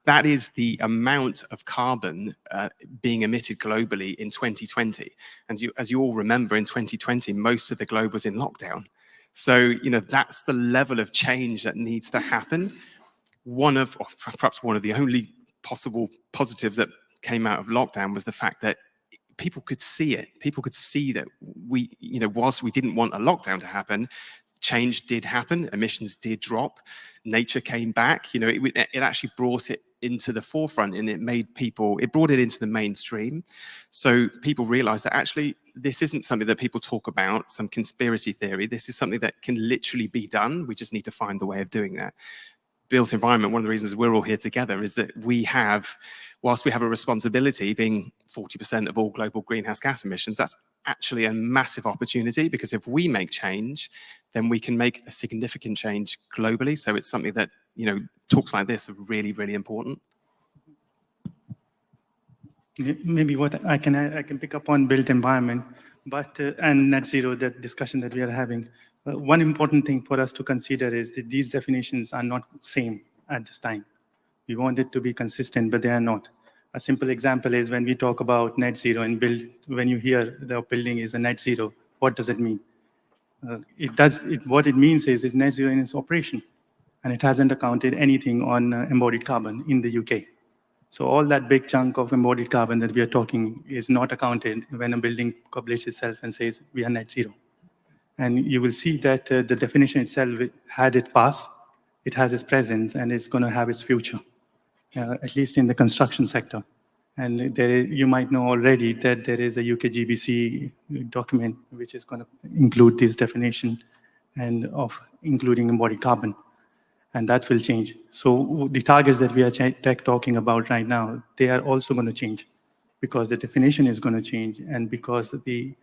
that is the amount of carbon being emitted globally in 2020. And as you all remember, in 2020, most of the globe was in lockdown. So, that's the level of change that needs to happen. Or perhaps one of the only possible positives that came out of lockdown was the fact that people could see it. People could see that whilst we didn't want a lockdown to happen, change did happen, emissions did drop, nature came back. It actually brought it into the forefront, and it brought it into the mainstream. So people realized that actually this isn't something that people talk about, some conspiracy theory. This is something that can literally be done. We just need to find the way of doing that. Built environment, one of the reasons we're all here together is that whilst we have a responsibility, being 40% of all global greenhouse gas emissions, that's actually a massive opportunity, because if we make change, then we can make a significant change globally. So it's something that, talks like this are really, really important.
Maybe what I can pick up on built environment, and net zero, that discussion that we are having. One important thing for us to consider is that these definitions are not same at this time. We want it to be consistent, but they are not. A simple example is when we talk about net zero and when you hear the building is a net zero, what does it mean? What it means is net zero in its operation, and it hasn't accounted anything on embodied carbon in the UK. So all that big chunk of embodied carbon that we are talking is not accounted when a building publishes itself and says we are net zero. And you will see that the definition itself, had it passed, it has its presence and it's going to have its future, at least in the construction sector. And you might know already that there is a UK GBC document which is going to include this definition and of including embodied carbon. And that will change. So the targets that we are talking about right now, they are also going to change, because the definition is going to change, and because the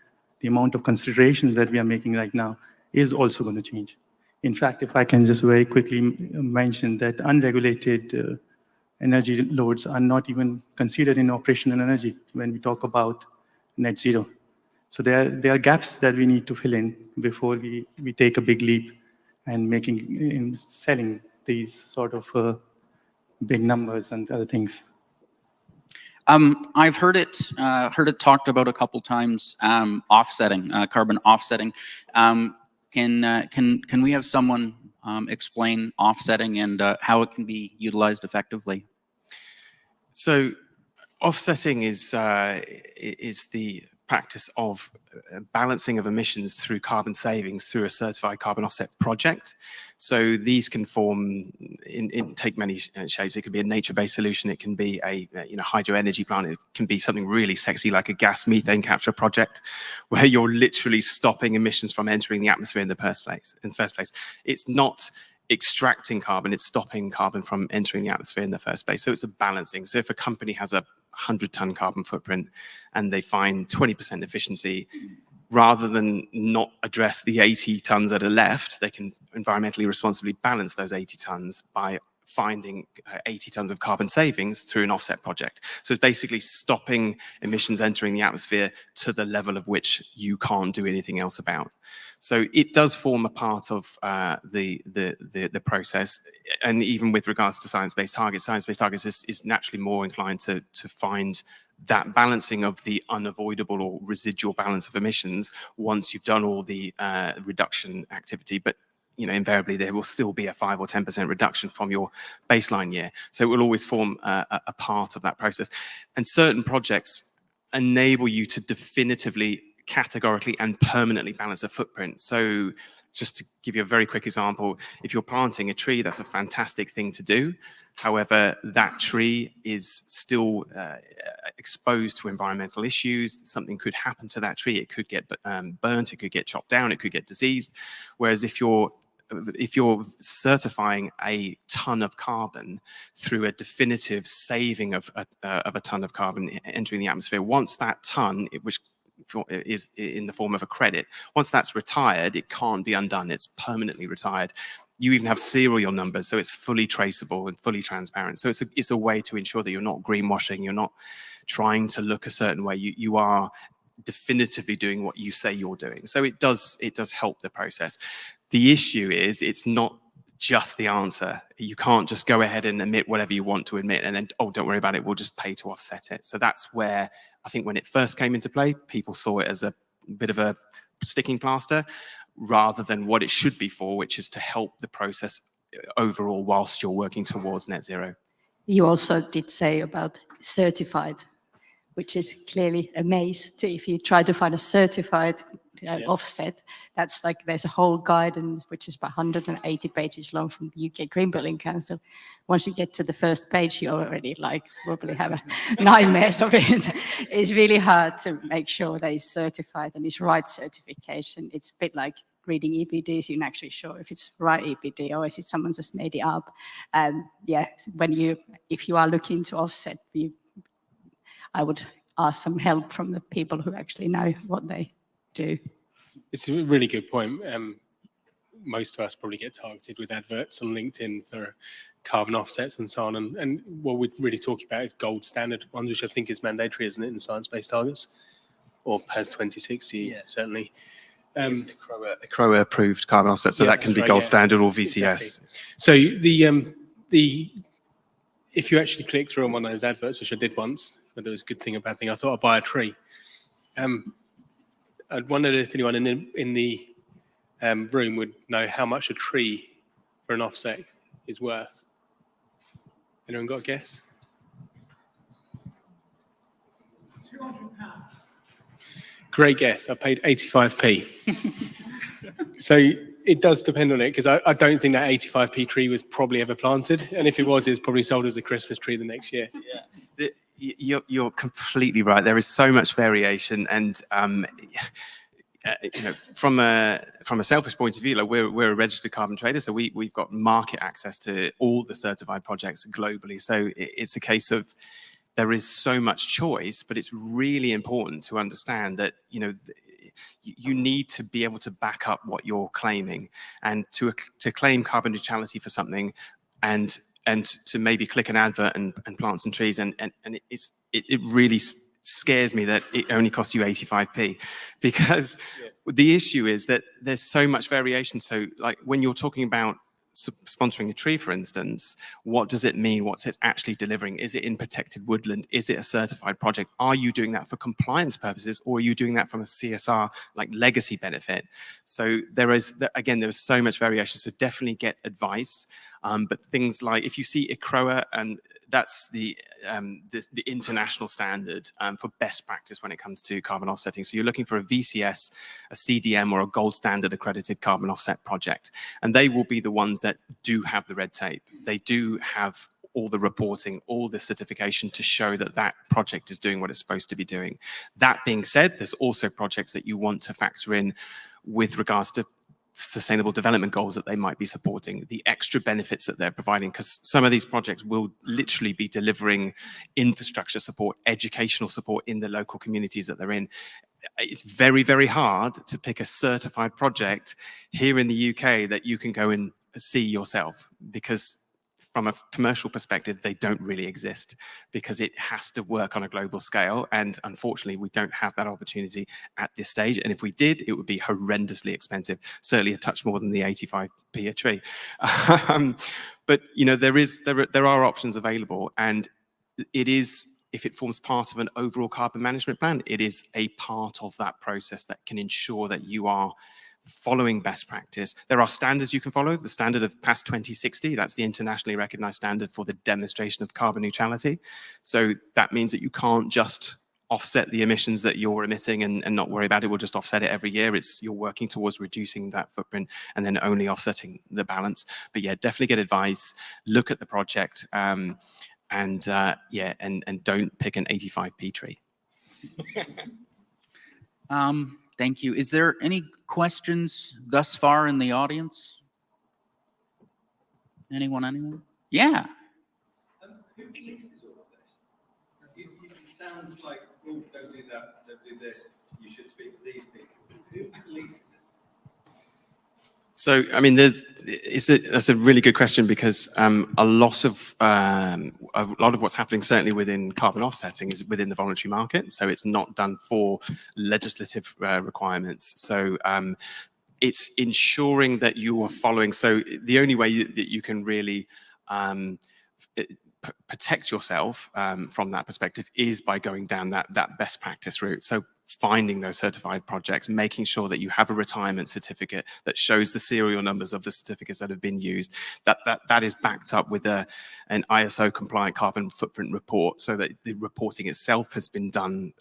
amount of considerations that we are making right now is also going to change. In fact, if I can just very quickly mention that unregulated energy loads are not even considered in operational energy when we talk about net zero. So there are gaps that we need to fill in before we take a big leap and selling these sort of big numbers and other things.
I've heard it talked about a couple times. Offsetting, carbon offsetting. Can we have someone explain offsetting and how it can be utilized effectively?
So, offsetting is the practice of balancing of emissions through carbon savings through a certified carbon offset project. So these can take many shapes. It could be a nature-based solution. It can be a hydro energy plant. It can be something really sexy like a gas methane capture project, where you're literally stopping emissions from entering the atmosphere in the first place. It's not extracting carbon, it's stopping carbon from entering the atmosphere in the first place. So it's a balancing. So if a company has a 100-ton carbon footprint and they find 20% efficiency, rather than not address the 80 tons that are left, they can environmentally responsibly balance those 80 tons by finding 80 tons of carbon savings through an offset project. So it's basically stopping emissions entering the atmosphere to the level of which you can't do anything else about. So it does form a part of the process. And even with regards to science-based targets is naturally more inclined to find that balancing of the unavoidable or residual balance of emissions once you've done all the reduction activity. But invariably there will still be a 5 or 10% reduction from your baseline year. So it will always form a part of that process. And certain projects enable you to definitively, categorically and permanently balance a footprint. So just to give you a very quick example, if you're planting a tree, that's a fantastic thing to do. However, that tree is still exposed to environmental issues. Something could happen to that tree. It could get burnt, it could get chopped down, it could get diseased. Whereas if you're certifying a ton of carbon through a definitive saving of a ton of carbon entering the atmosphere, once that ton, which is in the form of a credit, once that's retired, it can't be undone. It's permanently retired. You even have serial numbers, so it's fully traceable and fully transparent. So it's a way to ensure that you're not greenwashing, you're not trying to look a certain way. You are definitively doing what you say you're doing. So it does help the process. The issue is it's not just the answer. You can't just go ahead and admit whatever you want to admit and then, oh, don't worry about it, we'll just pay to offset it. So that's where I think when it first came into play, people saw it as a bit of a sticking plaster, rather than what it should be for, which is to help the process overall whilst you're working towards net zero.
You also did say about certified, which is clearly a maze. If you try to find a certified offset, that's like there's a whole guidance which is about 180 pages long from the UK Green Building Council. Once you get to the first page, you already like probably have a nightmares of it. It's really hard to make sure that it's certified and it's right certification. It's a bit like reading EPDs, you're not actually sure if it's right EPD or is it someone just made it up. Yeah, if you are looking to offset, I would ask some help from the people who actually know what they do.
It's a really good point. Most of us probably get targeted with adverts on LinkedIn for carbon offsets and so on. And what we're really talking about is gold standard ones, which I think is mandatory, isn't it, in science-based targets? Or PAS 2060, certainly.
A CROA approved carbon offset, so that can be gold standard or VCS.
Exactly. So if you actually click through on one of those adverts, which I did once, whether it was a good thing or bad thing, I thought I'd buy a tree. I'd wondered if anyone in the room would know how much a tree for an offset is worth. Anyone got a guess?
£200.
Great guess. I paid 85p. So it does depend on it, because I don't think that 85p tree was probably ever planted. And if it was, it's probably sold as a Christmas tree the next year.
Yeah. You're completely right. There is so much variation, and from a selfish point of view, like we're a registered carbon trader, so we've got market access to all the certified projects globally. So it's a case of there is so much choice, but it's really important to understand that you need to be able to back up what you're claiming, and to claim carbon neutrality for something, and to maybe click an advert and plant some trees, and it really scares me that it only costs you 85p, because the issue is that there's so much variation. So like when you're talking about sponsoring a tree, for instance, what does it mean? What's it actually delivering? Is it in protected woodland? Is it a certified project? Are you doing that for compliance purposes, or are you doing that from a CSR like legacy benefit? So there is so much variation. So definitely get advice. But things like, if you see ICROA, and that's the international standard for best practice when it comes to carbon offsetting. So you're looking for a VCS, a CDM, or a gold standard accredited carbon offset project. And they will be the ones that do have the red tape. They do have all the reporting, all the certification to show that that project is doing what it's supposed to be doing. That being said, there's also projects that you want to factor in with regards to sustainable development goals that they might be supporting, the extra benefits that they're providing, because some of these projects will literally be delivering infrastructure support, educational support in the local communities that they're in. It's very, very hard to pick a certified project here in the UK that you can go and see yourself, because from a commercial perspective, they don't really exist, because it has to work on a global scale. And unfortunately, we don't have that opportunity at this stage. And if we did, it would be horrendously expensive, certainly a touch more than the 85p a tree. But there are options available, and it is, if it forms part of an overall carbon management plan, it is a part of that process that can ensure that you are following best practice. There are standards you can follow. The standard of PAS 2060, that's the internationally recognized standard for the demonstration of carbon neutrality. So that means that you can't just offset the emissions that you're emitting and not worry about it. We'll just offset it every year. You're working towards reducing that footprint and then only offsetting the balance. But yeah, definitely get advice, look at the project, and don't pick an 85p tree.
Thank you. Is there any questions thus far in the audience? Anyone? Yeah.
Who polices all of this? It sounds like, oh, don't do that, don't do this, you should speak to these people. Who polices it?
So, I mean, that's a really good question, because a lot of what's happening, certainly within carbon offsetting, is within the voluntary market. So it's not done for legislative requirements. So it's ensuring that you are following. So the only way that you can really protect yourself from that perspective is by going down that best practice route. So finding those certified projects, making sure that you have a retirement certificate that shows the serial numbers of the certificates that have been used, that is backed up with an ISO compliant carbon footprint report, so that the reporting itself has been done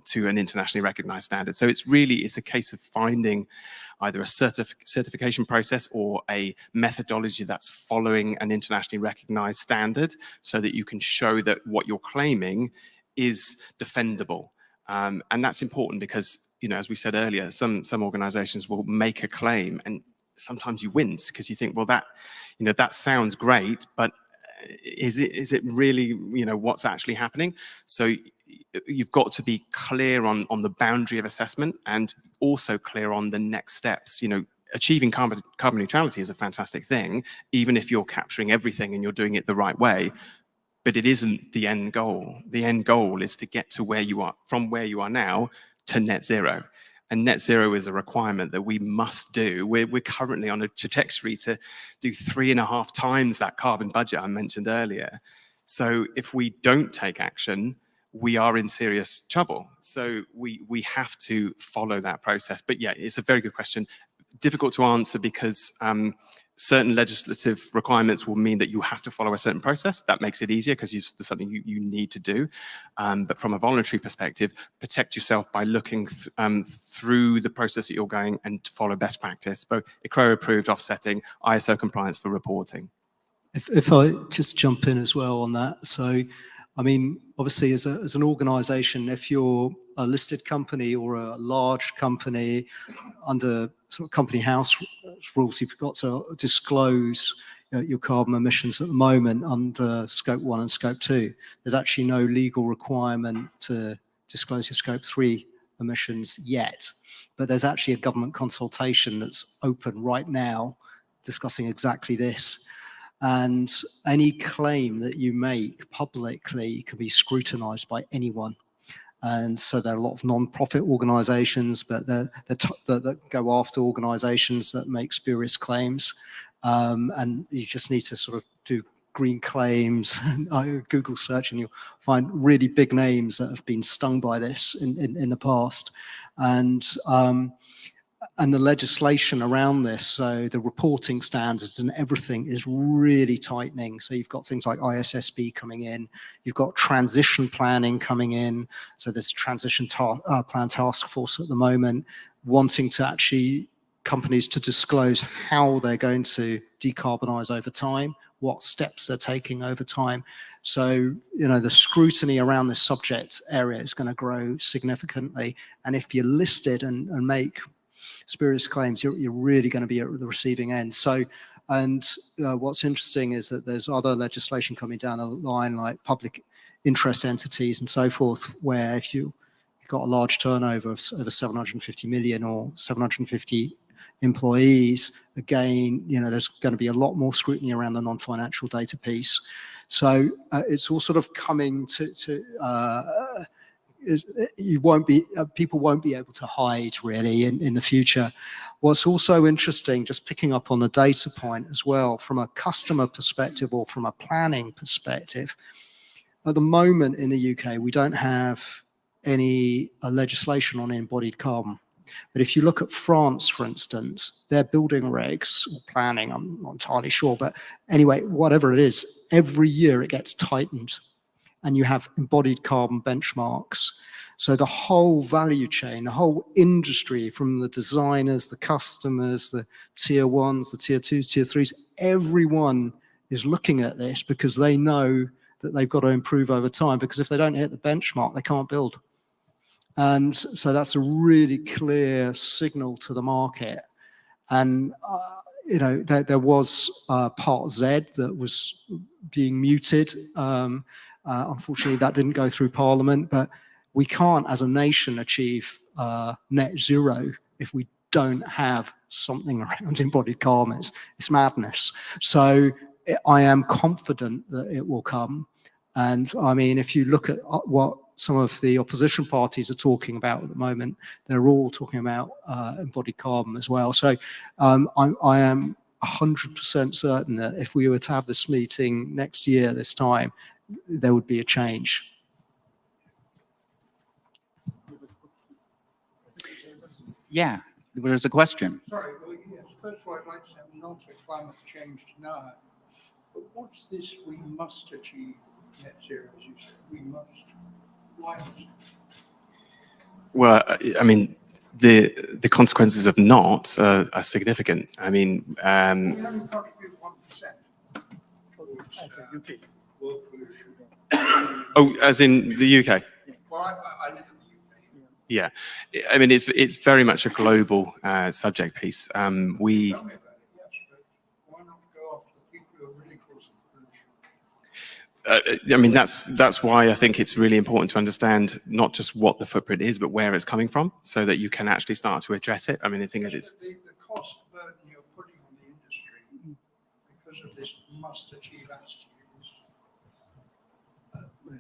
to an internationally recognized standard. So it's a case of finding either a certification process or a methodology that's following an internationally recognized standard, so that you can show that what you're claiming is defendable. And that's important because, you know, as we said earlier, some organizations will make a claim and sometimes you wince because you think, well, that sounds great, but is it really, you know, what's actually happening? So you've got to be clear on the boundary of assessment, and also clear on the next steps. You know, achieving carbon neutrality is a fantastic thing, even if you're capturing everything and you're doing it the right way. But it isn't the end goal. The end goal is to get to where you are, from where you are now, to net zero. And net zero is a requirement that we must do. We're currently on a trajectory to do 3.5 times that carbon budget I mentioned earlier. So if we don't take action, we are in serious trouble. So we have to follow that process. But yeah, it's a very good question. Difficult to answer because certain legislative requirements will mean that you have to follow a certain process. That makes it easier because it's something you need to do. But from a voluntary perspective, protect yourself by looking through the process that you're going and to follow best practice, both ICRO approved offsetting, ISO compliance for reporting.
If I just jump in as well on that. So, I mean, obviously as an organization, if you're a listed company or a large company under sort of company house rules, you've got to disclose your carbon emissions at the moment under scope 1 and scope 2. There's actually no legal requirement to disclose your scope 3 emissions yet, but there's actually a government consultation that's open right now discussing exactly this. And any claim that you make publicly can be scrutinized by anyone. And so there are a lot of non-profit organizations, but that go after organizations that make spurious claims. And you just need to sort of do green claims, Google search, and you'll find really big names that have been stung by this in the past. And the legislation around this, so the reporting standards and everything is really tightening. So you've got things like ISSB coming in, you've got transition planning coming in. So there's transition plan task force at the moment wanting to actually companies to disclose how they're going to decarbonize over time, what steps they're taking over time. So, you know, the scrutiny around this subject area is going to grow significantly. And if you're listed and make spurious claims, you're really going to be at the receiving end. So, and what's interesting is that there's other legislation coming down the line, like public interest entities and so forth, where if you've got a large turnover of over 750 million or 750 employees, again, you know, there's going to be a lot more scrutiny around the non-financial data piece. So it's all sort of coming people won't be able to hide really in the future. What's also interesting, just picking up on the data point as well, from a customer perspective or from a planning perspective, at the moment in the UK, we don't have any legislation on embodied carbon. But if you look at France, for instance, their building regs or planning, I'm not entirely sure, but anyway, whatever it is, every year it gets tightened and you have embodied carbon benchmarks. So the whole value chain, the whole industry, from the designers, the customers, the tier 1s, the tier 2s, tier 3s, everyone is looking at this because they know that they've got to improve over time, because if they don't hit the benchmark, they can't build. And so that's a really clear signal to the market. And, you know, there was Part Z that was being muted. Unfortunately, that didn't go through Parliament, but we can't, as a nation, achieve net zero if we don't have something around embodied carbon. It's madness. So I am confident that it will come. And I mean, if you look at what some of the opposition parties are talking about at the moment, they're all talking about embodied carbon as well. So I am 100% certain that if we were to have this meeting next year, this time, there would be a change.
Yeah, there's a question.
Sorry, well, yes, first of all, I'd like to say I'm not a climate change denier, but what's this we must achieve net zero, as you said, we must? Why must?
Well, I mean, the consequences of not are significant. I mean,
We only contribute 1% as a UK world pollution.
oh, as in the UK.
Well, I live in the UK.
Yeah, I mean, it's very much a global subject piece. We.
Tell me about it, yes, but why not go after the people who are really causing pollution?
I mean, that's why I think it's really important to understand not just what the footprint is, but where it's coming from, so that you can actually start to address it. I mean, I think that it's
The cost burden you're putting on the industry because of this must-achieve attitude is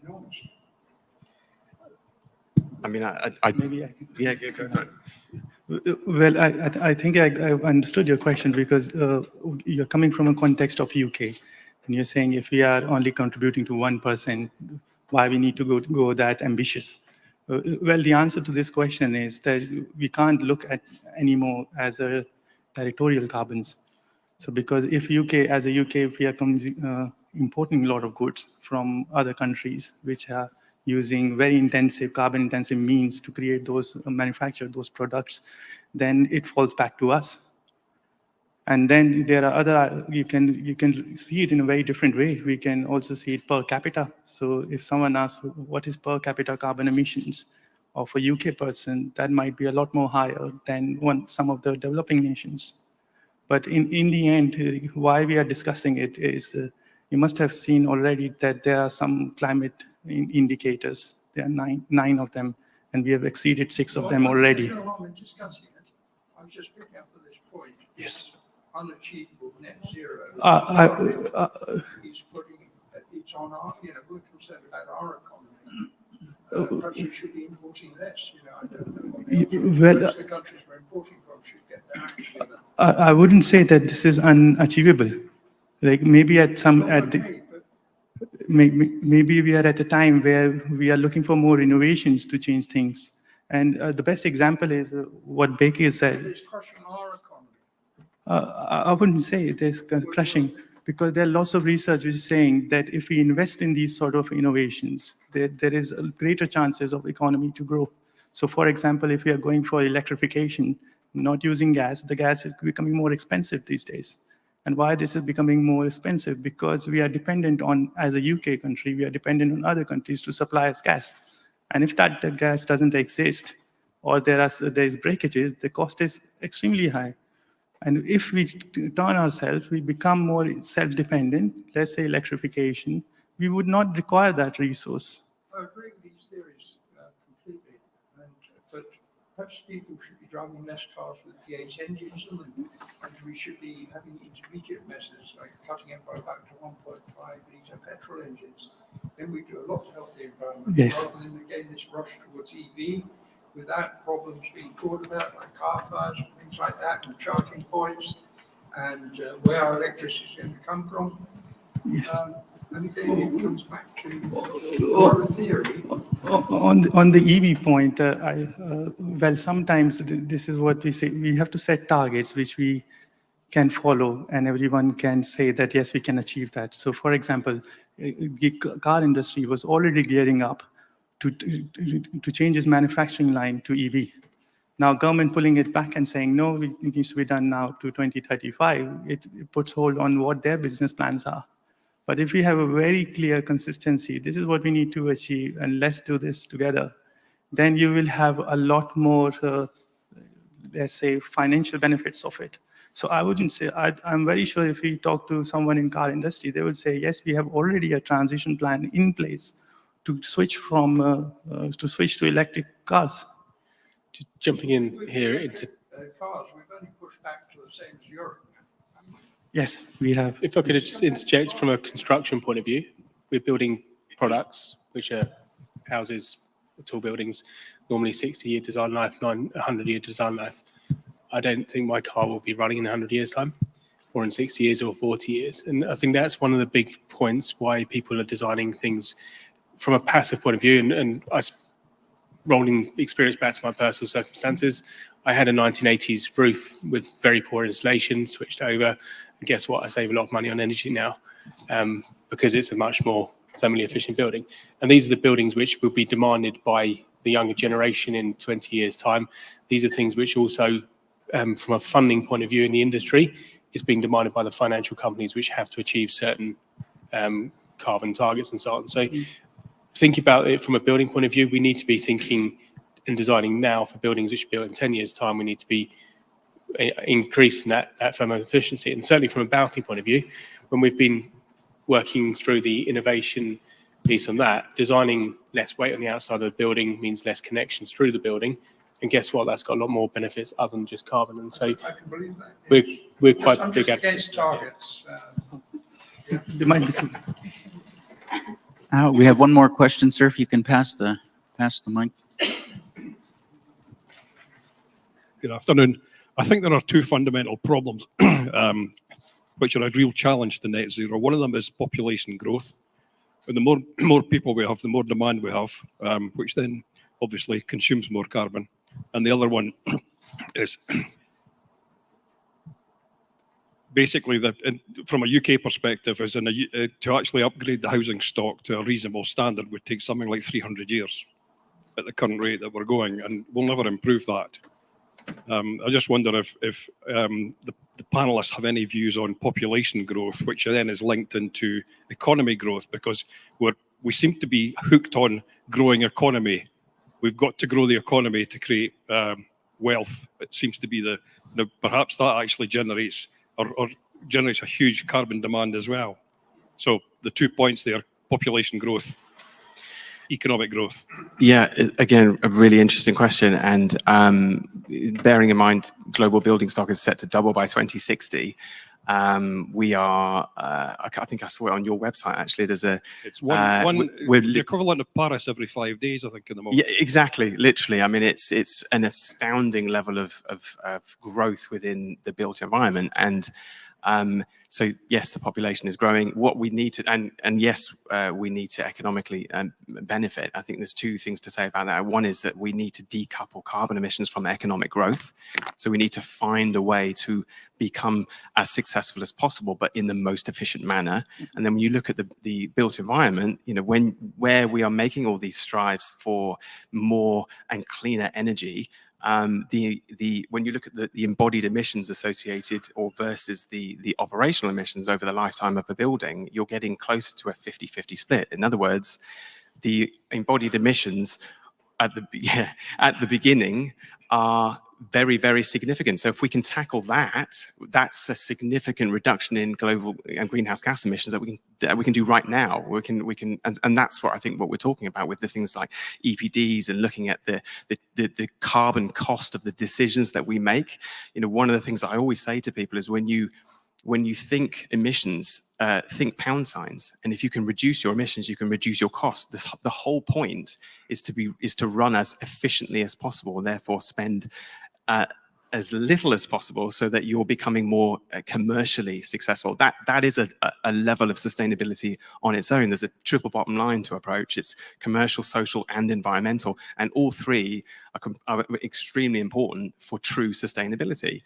enormous.
I mean,
Maybe I can.
Yeah, go for it.
Well, I think I understood your question because you're coming from a context of UK, and you're saying if we are only contributing to 1%, why we need to go that ambitious? Well, the answer to this question is that we can't look at anymore as a territorial carbons. So because if as a UK, if we are importing a lot of goods from other countries, which are using very intensive, carbon-intensive means to create those, manufacture those products, then it falls back to us. And then there are other, you can see it in a very different way. We can also see it per capita. So if someone asks, what is per capita carbon emissions of a UK person, that might be a lot more higher than some of the developing nations. But in the end, why we are discussing it is, you must have seen already that there are some climate indicators. There are nine of them, and we have exceeded 6 of them already.
I'm discussing it. I'm just picking up on this point.
Yes.
Unachievable net zero. He's putting it's on our, we're concerned about our economy. Perhaps we should be importing less, I don't know.
Well,
the countries we're importing from should get their act together.
I wouldn't say that this is unachievable. Like maybe maybe we are at a time where we are looking for more innovations to change things. And the best example is what Becky said.
It's crushing our economy.
I wouldn't say it is crushing, because there are lots of research which is saying that if we invest in these sort of innovations, there is greater chances of economy to grow. So for example, if we are going for electrification, not using gas, the gas is becoming more expensive these days. And why this is becoming more expensive? Because we are dependent on, as a UK country, we are dependent on other countries to supply us gas. And if that gas doesn't exist, or there is breakages, the cost is extremely high. And if we turn ourselves, we become more self-dependent, let's say electrification, we would not require that resource.
I agree with these theories completely, but perhaps people should be driving less cars with V8 engines in them, and we should be having intermediate methods like cutting it back to 1.5 litre petrol engines. Then we do a lot to help the environment,
yes,
rather than again this rush towards EV without problems being thought about, like car fires and things like that, and charging points, and where our electricity is going to come from.
Yes.
And again, it comes back to more theory.
On the EV point, well, sometimes this is what we say, we have to set targets which we can follow, and everyone can say that, yes, we can achieve that. So for example, the car industry was already gearing up to change its manufacturing line to EV. Now government pulling it back and saying, no, it needs to be done now to 2035, it puts hold on what their business plans are. But if we have a very clear consistency, this is what we need to achieve, and let's do this together, then you will have a lot more, let's say, financial benefits of it. So I wouldn't say, I'm very sure if we talk to someone in car industry, they will say, yes, we have already a transition plan in place to switch to electric cars.
Jumping in here into
cars, we've only pushed back to the same as Europe.
Yes, we have.
If I could just interject from a construction point of view, we're building products which are houses, tall buildings, normally 60-year design life, 100-year design life. I don't think my car will be running in 100 years' time, or in 60 years or 40 years. And I think that's one of the big points why people are designing things from a passive point of view. And rolling experience back to my personal circumstances. I had a 1980s roof with very poor insulation, switched over, and guess what? I save a lot of money on energy now because it's a much more thermally efficient building. And these are the buildings which will be demanded by the younger generation in 20 years' time. These are things which also, from a funding point of view in the industry, is being demanded by the financial companies which have to achieve certain carbon targets and so on. So think about it from a building point of view. We need to be thinking and designing now for buildings which are built in 10 years' time. We need to be increasing that thermal efficiency. And certainly from a balcony point of view, when we've been working through the innovation piece on that, designing less weight on the outside of the building means less connections through the building. And guess what? That's got a lot more benefits other than just carbon. And so
I can believe that.
we're quite
I'm
big
just
advocates.
against targets.
There might be two.
We have one more question, sir. If you can pass the mic.
Good afternoon. I think there are two fundamental problems which are a real challenge to net zero. One of them is population growth. And the more people we have, the more demand we have, which then obviously consumes more carbon. And the other one is basically that from a UK perspective, is to actually upgrade the housing stock to a reasonable standard would take something like 300 years at the current rate that we're going, and we'll never improve that. I just wonder if the panelists have any views on population growth, which then is linked into economy growth, because we seem to be hooked on growing economy. We've got to grow the economy to create wealth. It seems to be perhaps that actually generates or generates a huge carbon demand as well. So the 2 points there: population growth, economic growth.
Yeah, again, a really interesting question. And bearing in mind, global building stock is set to double by 2060. We are, I think I saw it on your website, actually. There's
it's the equivalent of Paris every 5 days, I think, in the moment.
Yeah, exactly, literally. I mean, it's an astounding level of growth within the built environment. And so yes, the population is growing. What we need to, and yes, we need to economically benefit. I think there's two things to say about that. One is that we need to decouple carbon emissions from economic growth. So we need to find a way to become as successful as possible, but in the most efficient manner. And then when you look at the built environment, you know, where we are making all these strides for more and cleaner energy, when you look at the embodied emissions associated or versus the operational emissions over the lifetime of a building, you're getting closer to a 50-50 split. In other words, the embodied emissions at the beginning are very, very significant. So if we can tackle that, that's a significant reduction in global and greenhouse gas emissions that we can do right now. And that's what I think what we're talking about with the things like EPDs and looking at the carbon cost of the decisions that we make. You know, one of the things I always say to people is when you think emissions, think pound signs. And if you can reduce your emissions, you can reduce your costs. The whole point is to run as efficiently as possible, and therefore spend as little as possible, so that you're becoming more commercially successful. That is a level of sustainability on its own. There's a triple bottom line to approach. It's commercial, social, and environmental, and all three are extremely important for true sustainability.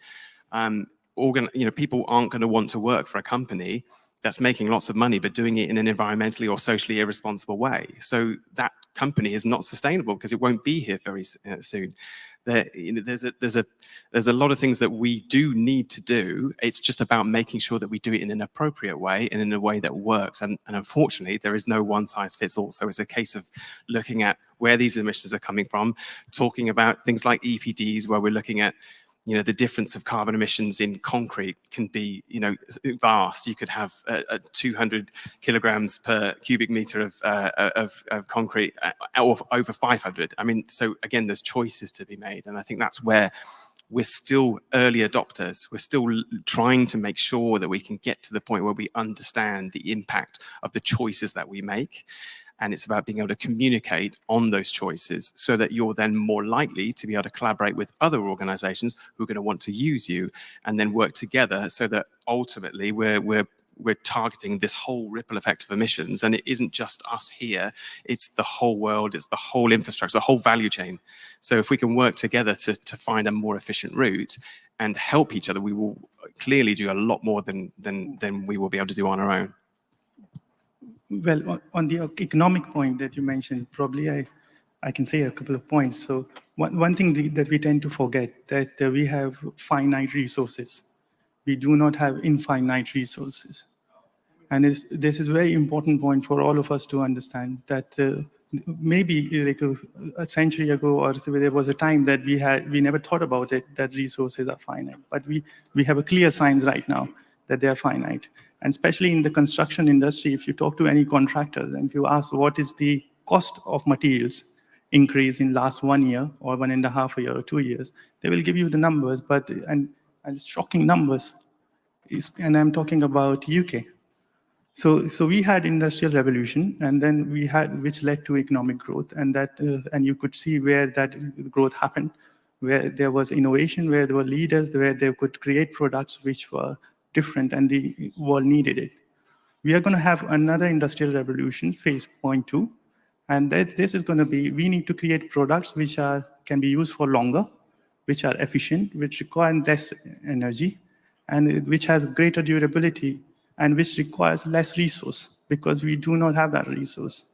People aren't going to want to work for a company that's making lots of money but doing it in an environmentally or socially irresponsible way. So that company is not sustainable because it won't be here very soon. There's a lot of things that we do need to do. It's just about making sure that we do it in an appropriate way and in a way that works. And unfortunately, there is no one size fits all. So it's a case of looking at where these emissions are coming from, talking about things like EPDs, where we're looking at, you know, the difference of carbon emissions in concrete can be, you know, vast. You could have 200 kilograms per cubic meter of concrete, or over 500. I mean, so again, there's choices to be made. And I think that's where we're still early adopters. We're still trying to make sure that we can get to the point where we understand the impact of the choices that we make. And it's about being able to communicate on those choices so that you're then more likely to be able to collaborate with other organizations who are going to want to use you, and then work together so that ultimately we're we're targeting this whole ripple effect of emissions, and it isn't just us here, it's the whole world, it's the whole infrastructure, the whole value chain. So if we can work together to find a more efficient route and help each other, we will clearly do a lot more than we will be able to do on our own.
Well, on the economic point that you mentioned, probably I can say a couple of points. So one thing that we tend to forget, that we have finite resources. We do not have infinite resources. And this is a very important point for all of us to understand, that maybe like a century ago or so, there was a time that we never thought about it, that resources are finite. But we have a clear signs right now that they are finite. And especially in the construction industry, if you talk to any contractors and if you ask what is the cost of materials increase in last 1 year or 1.5 years or 2 years, they will give you the numbers, and shocking numbers. And I'm talking about UK. So we had industrial revolution, and then which led to economic growth, and you could see where that growth happened, where there was innovation, where there were leaders, where they could create products which were different, and the world needed it. We are going to have another industrial revolution, phase 0.2, and this is going to be, we need to create products which can be used for longer, which are efficient, which require less energy, and which has greater durability, and which requires less resource, because we do not have that resource.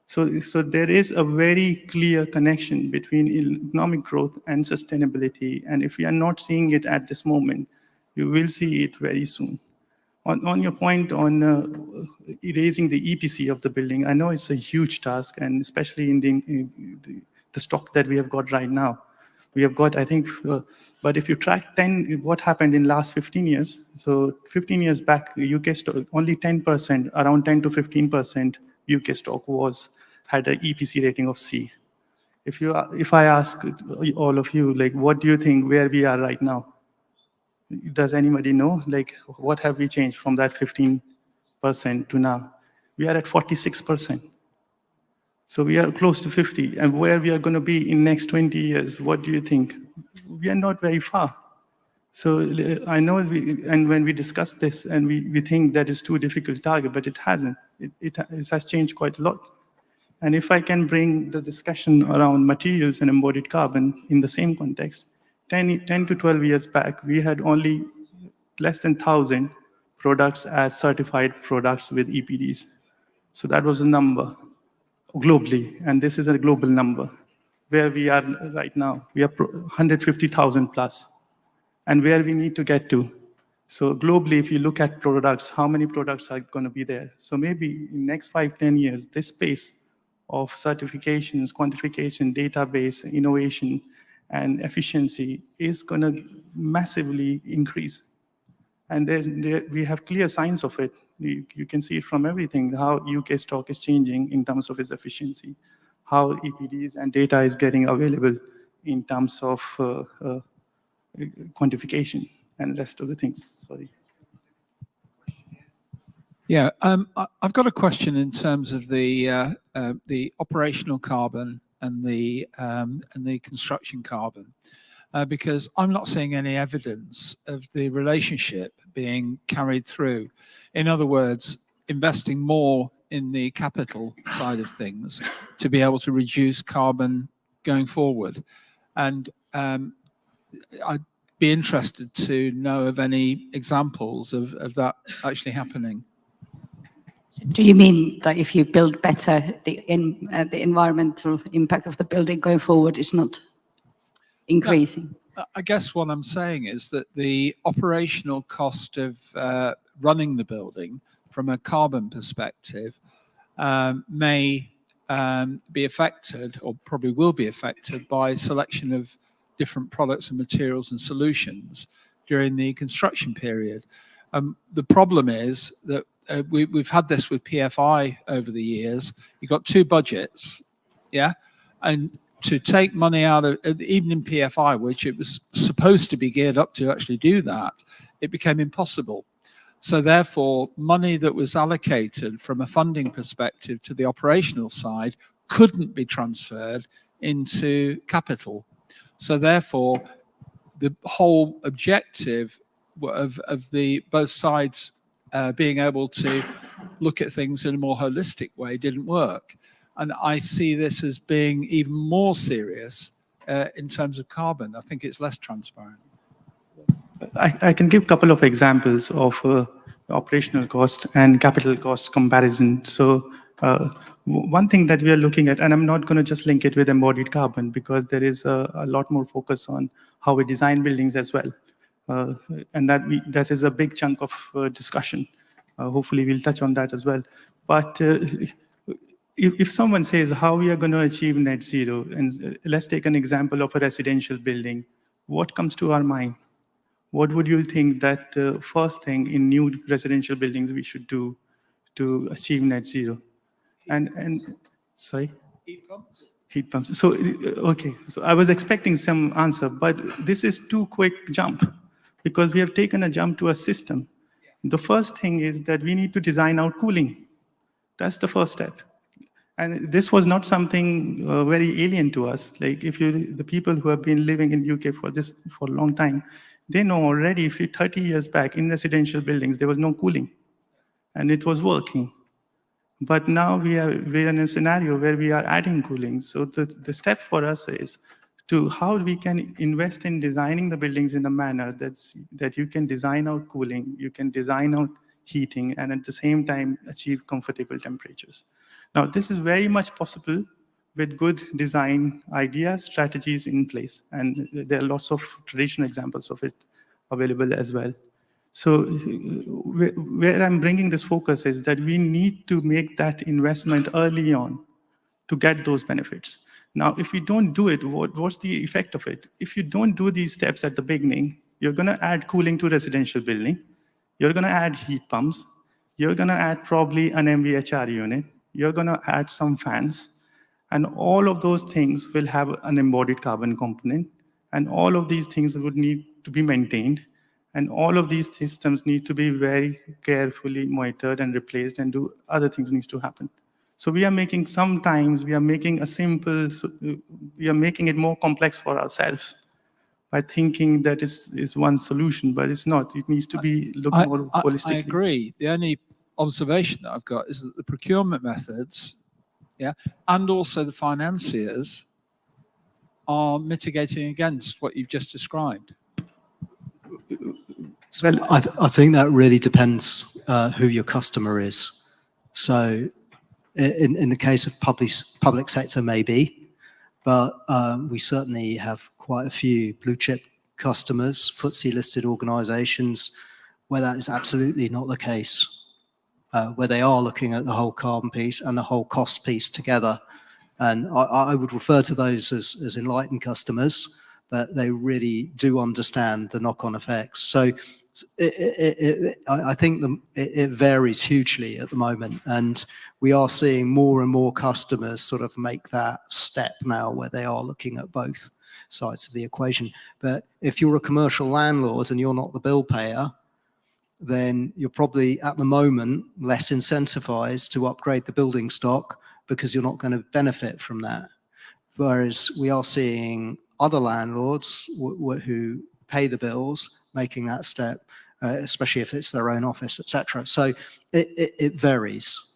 So there is a very clear connection between economic growth and sustainability, and if we are not seeing it at this moment, you will see it very soon. On your point on erasing the EPC of the building, I know it's a huge task, and especially in the stock that we have got right now. We have got, I think, but if you track what happened in last 15 years, so 15 years back, UK stock, only 10%, around 10 to 15% UK stock had an EPC rating of C. If I ask all of you, like, what do you think where we are right now? Does anybody know? Like, what have we changed from that 15% to now? We are at 46%. So we are close to 50, and where we are going to be in next 20 years, what do you think? We are not very far. So I know, and when we discuss this, and we think that is too difficult target, but it hasn't. It has changed quite a lot. And if I can bring the discussion around materials and embodied carbon in the same context, 10 to 12 years back, we had only less than 1,000 products as certified products with EPDs. So that was a number globally, and this is a global number. Where we are right now, we are 150,000 plus, and where we need to get to. So globally, if you look at products, how many products are going to be there? So maybe in next 5-10 years, this space of certifications, quantification, database, innovation, and efficiency is going to massively increase. And we have clear signs of it. You can see it from everything, how UK stock is changing in terms of its efficiency, how EPDs and data is getting available in terms of quantification and the rest of the things. Sorry.
Yeah, I've got a question in terms of the operational carbon and the construction carbon. Because I'm not seeing any evidence of the relationship being carried through. In other words, investing more in the capital side of things to be able to reduce carbon going forward. And I'd be interested to know of any examples of that actually happening.
Do you mean that if you build better, the environmental impact of the building going forward is not increasing?
I guess what I'm saying is that the operational cost of running the building from a carbon perspective may be affected, or probably will be affected, by selection of different products and materials and solutions during the construction period. The problem is that we've had this with PFI over the years. You've got two budgets, yeah? And to take money out of, even in PFI, which it was supposed to be geared up to actually do that, it became impossible. So therefore, money that was allocated from a funding perspective to the operational side couldn't be transferred into capital. So therefore, the whole objective of the both sides being able to look at things in a more holistic way didn't work. And I see this as being even more serious in terms of carbon. I think it's less transparent.
I can give a couple of examples of operational cost and capital cost comparison. So one thing that we are looking at, and I'm not going to just link it with embodied carbon, because there is a lot more focus on how we design buildings as well. And that is a big chunk of discussion. Hopefully we'll touch on that as well. But if someone says how we are going to achieve net zero, and let's take an example of a residential building, what comes to our mind? What would you think that first thing in new residential buildings we should do to achieve net zero? And sorry?
Heat pumps.
Heat pumps. So, okay, so I was expecting some answer, but this is too quick jump because we have taken a jump to a system. The first thing is that we need to design out cooling. That's the first step. And this was not something very alien to us. Like the people who have been living in UK for a long time, they know already 30 years back in residential buildings, there was no cooling and it was working. But now we're in a scenario where we are adding cooling. So the step for us is to how we can invest in designing the buildings in a manner that you can design out cooling, you can design out heating, and at the same time achieve comfortable temperatures. Now, this is very much possible with good design ideas, strategies in place. And there are lots of traditional examples of it available as well. So where I'm bringing this focus is that we need to make that investment early on to get those benefits. Now, if we don't do it, what's the effect of it? If you don't do these steps at the beginning, you're going to add cooling to residential building. You're going to add heat pumps. You're going to add probably an MVHR unit. You're going to add some fans. And all of those things will have an embodied carbon component. And all of these things would need to be maintained. And all of these systems need to be very carefully monitored and replaced, and other things needs to happen. So we are making making a simple, we are making it more complex for ourselves by thinking that is one solution, but it's not. It needs to be looked more holistically.
I agree. The only observation that I've got is that the procurement methods, and also the financiers are mitigating against what you've just described.
Well, I think that really depends who your customer is. So in the case of public sector, maybe, but we certainly have quite a few blue chip customers, FTSE listed organizations, where that is absolutely not the case, where they are looking at the whole carbon piece and the whole cost piece together. And I would refer to those as enlightened customers, but they really do understand the knock-on effects. So I think it varies hugely at the moment, and we are seeing more and more customers sort of make that step now where they are looking at both sides of the equation. But if you're a commercial landlord and you're not the bill payer, then you're probably at the moment less incentivized to upgrade the building stock because you're not going to benefit from that. Whereas we are seeing other landlords who pay the bills making that step, especially if it's their own office, etc. So it varies.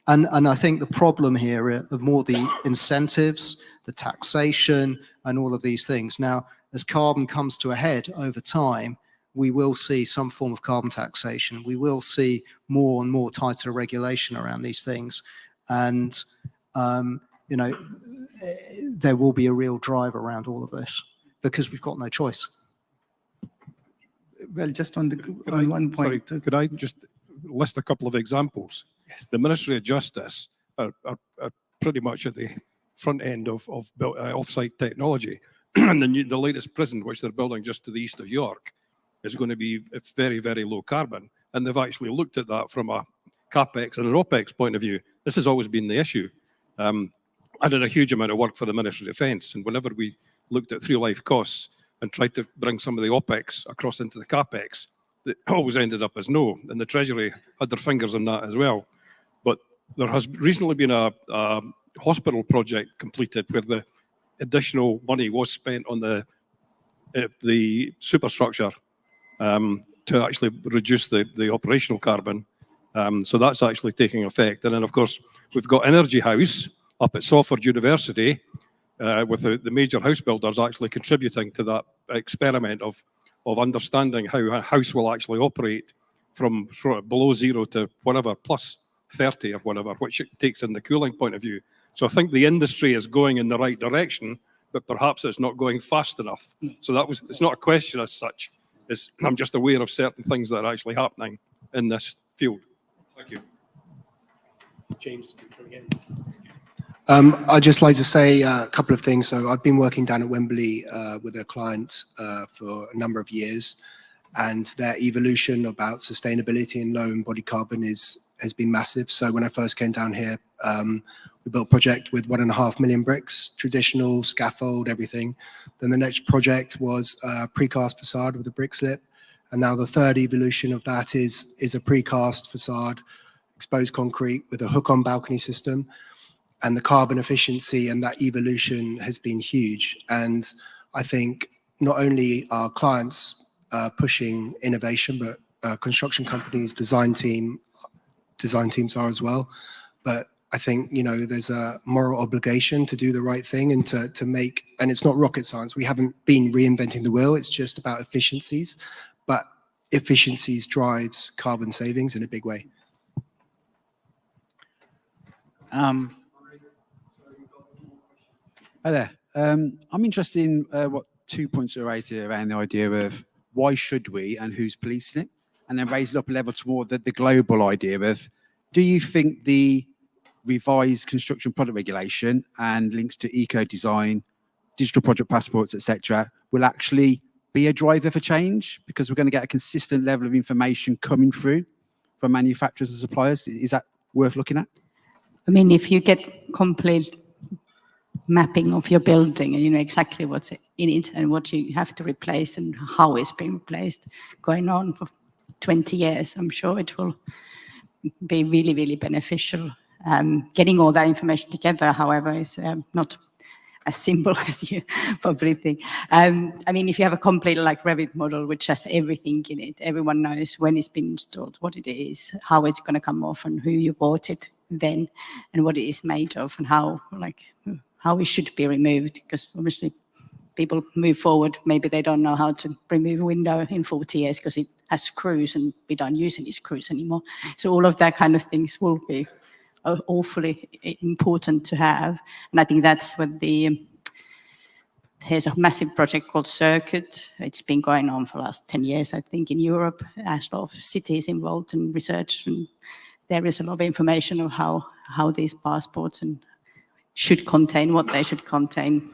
And I think the problem here are more the incentives, the taxation, and all of these things. Now, as carbon comes to a head over time, we will see some form of carbon taxation. We will see more and more tighter regulation around these things. And, there will be a real drive around all of this because we've got no choice.
Well, just on one point.
Sorry, could I just list a couple of examples? Yes. The Ministry of Justice are pretty much at the front end of off-site technology. And the latest prison, which they're building just to the east of York, is going to be very, very low carbon. And they've actually looked at that from a CapEx and an OpEx point of view. This has always been the issue. I did a huge amount of work for the Ministry of Defence, and whenever we looked at through-life costs and tried to bring some of the OpEx across into the CapEx, it always ended up as no, and the Treasury had their fingers on that as well. But there has recently been a hospital project completed where the additional money was spent on the superstructure to actually reduce the operational carbon. So that's actually taking effect. And then, of course, we've got Energy House up at Salford University with the major house builders actually contributing to that experiment of understanding how a house will actually operate from sort of below zero to whatever, plus 30 or whatever, which it takes in the cooling point of view. So I think the industry is going in the right direction, but perhaps it's not going fast enough. So it's not a question as such. I'm just aware of certain things that are actually happening in this field. Thank you.
James, again.
I'd just like to say a couple of things. So I've been working down at Wembley with a client for a number of years, and their evolution about sustainability and low embodied carbon has been massive. So when I first came down here, we built a project with 1.5 million bricks, traditional scaffold, everything. Then the next project was a precast facade with a brick slip. And now the third evolution of that is a precast facade, exposed concrete with a hook-on balcony system. And the carbon efficiency and that evolution has been huge. And I think not only are clients pushing innovation, but construction companies, design teams are as well. But I think, there's a moral obligation to do the right thing and to make, and it's not rocket science. We haven't been reinventing the wheel. It's just about efficiencies, but efficiencies drives carbon savings in a big way.
Hi there. I'm interested in what 2 points are raised here around the idea of why should we and who's policing it, and then raise it up a level to more the global idea of, do you think the revised construction product regulation and links to eco-design, digital project passports, etc., will actually be a driver for change because we're going to get a consistent level of information coming through from manufacturers and suppliers? Is that worth looking at?
I mean, if you get complete mapping of your building and you know exactly what's in it and what you have to replace and how it's being replaced, going on for 20 years, I'm sure it will be really, really beneficial. Getting all that information together, however, is not as simple as you probably think. I mean, if you have a complete like Revit model, which has everything in it, everyone knows when it's been installed, what it is, how it's going to come off and who you bought it then and what it is made of and how it should be removed, because obviously people move forward. Maybe they don't know how to remove a window in 40 years because it has screws and we don't use any screws anymore. So all of that kind of things will be awfully important to have. And I think that's what there's a massive project called Circuit. It's been going on for the last 10 years, I think, in Europe. There's a lot of cities involved in research, and there is a lot of information of how these passports should contain, what they should contain,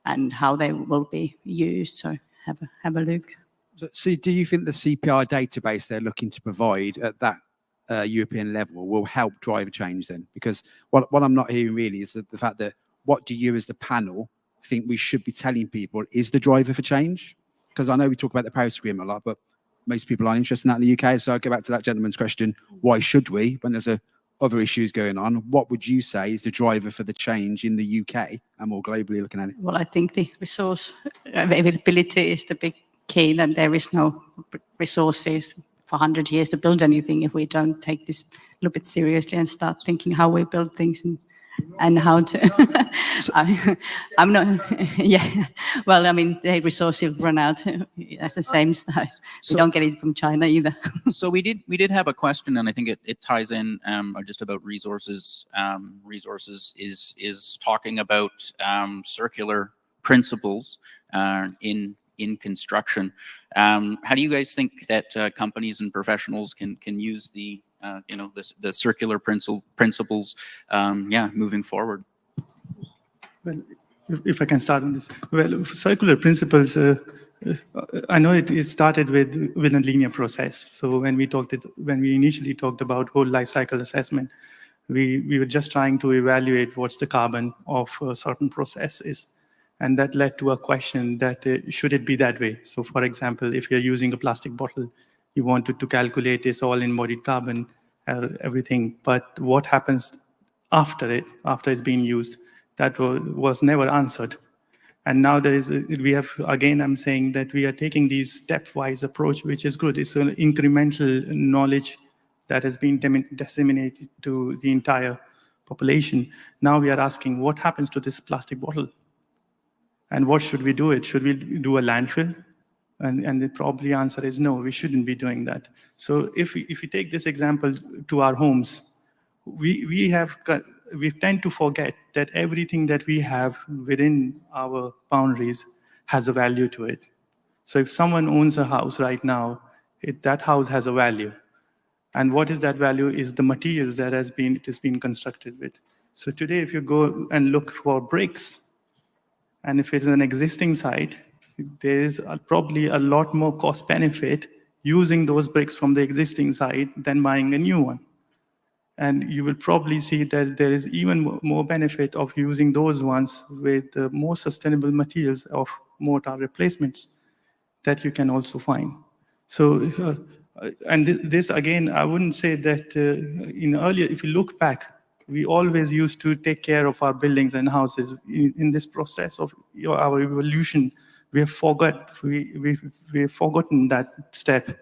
and how they will be used. So have a look.
So do you think the CPR database they're looking to provide at that European level will help drive a change then? Because what I'm not hearing really is the fact that what do you as the panel think we should be telling people is the driver for change? Because I know we talk about the Paris Agreement a lot, but most people aren't interested in that in the UK. So I'll go back to that gentleman's question. Why should we, when there's other issues going on? What would you say is the driver for the change in the UK and more globally looking at it?
Well, I think the resource availability is the big key, that there is no resources for 100 years to build anything if we don't take this a little bit seriously and start thinking how we build things and how to. I'm not, yeah. Well, I mean, the resources run out. That's the same style. We don't get it from China either.
So we did have a question, and I think it ties in just about resources. Resources is talking about circular principles in construction. How do you guys think that companies and professionals can use the circular principles moving forward?
Well, if I can start on this. Well, circular principles, I know it started with a linear process. So when we initially talked about whole life cycle assessment, we were just trying to evaluate what's the carbon of a certain process is. And that led to a question that should it be that way? So for example, if you're using a plastic bottle, you wanted to calculate its all embodied carbon, everything. But what happens after it's being used? That was never answered. And now we have, again, I'm saying that we are taking these stepwise approach, which is good. It's an incremental knowledge that has been disseminated to the entire population. Now we are asking, what happens to this plastic bottle? And what should we do it? Should we do a landfill? And the probably answer is no, we shouldn't be doing that. So if we take this example to our homes, we tend to forget that everything that we have within our boundaries has a value to it. So if someone owns a house right now, that house has a value. And what is that value is the materials that it has been constructed with. So today, if you go and look for bricks, and if it's an existing site, there is probably a lot more cost benefit using those bricks from the existing site than buying a new one. And you will probably see that there is even more benefit of using those ones with more sustainable materials of mortar replacements that you can also find. So, and this again, I wouldn't say that if you look back, we always used to take care of our buildings and houses. In this process of our evolution, we have forgotten that step.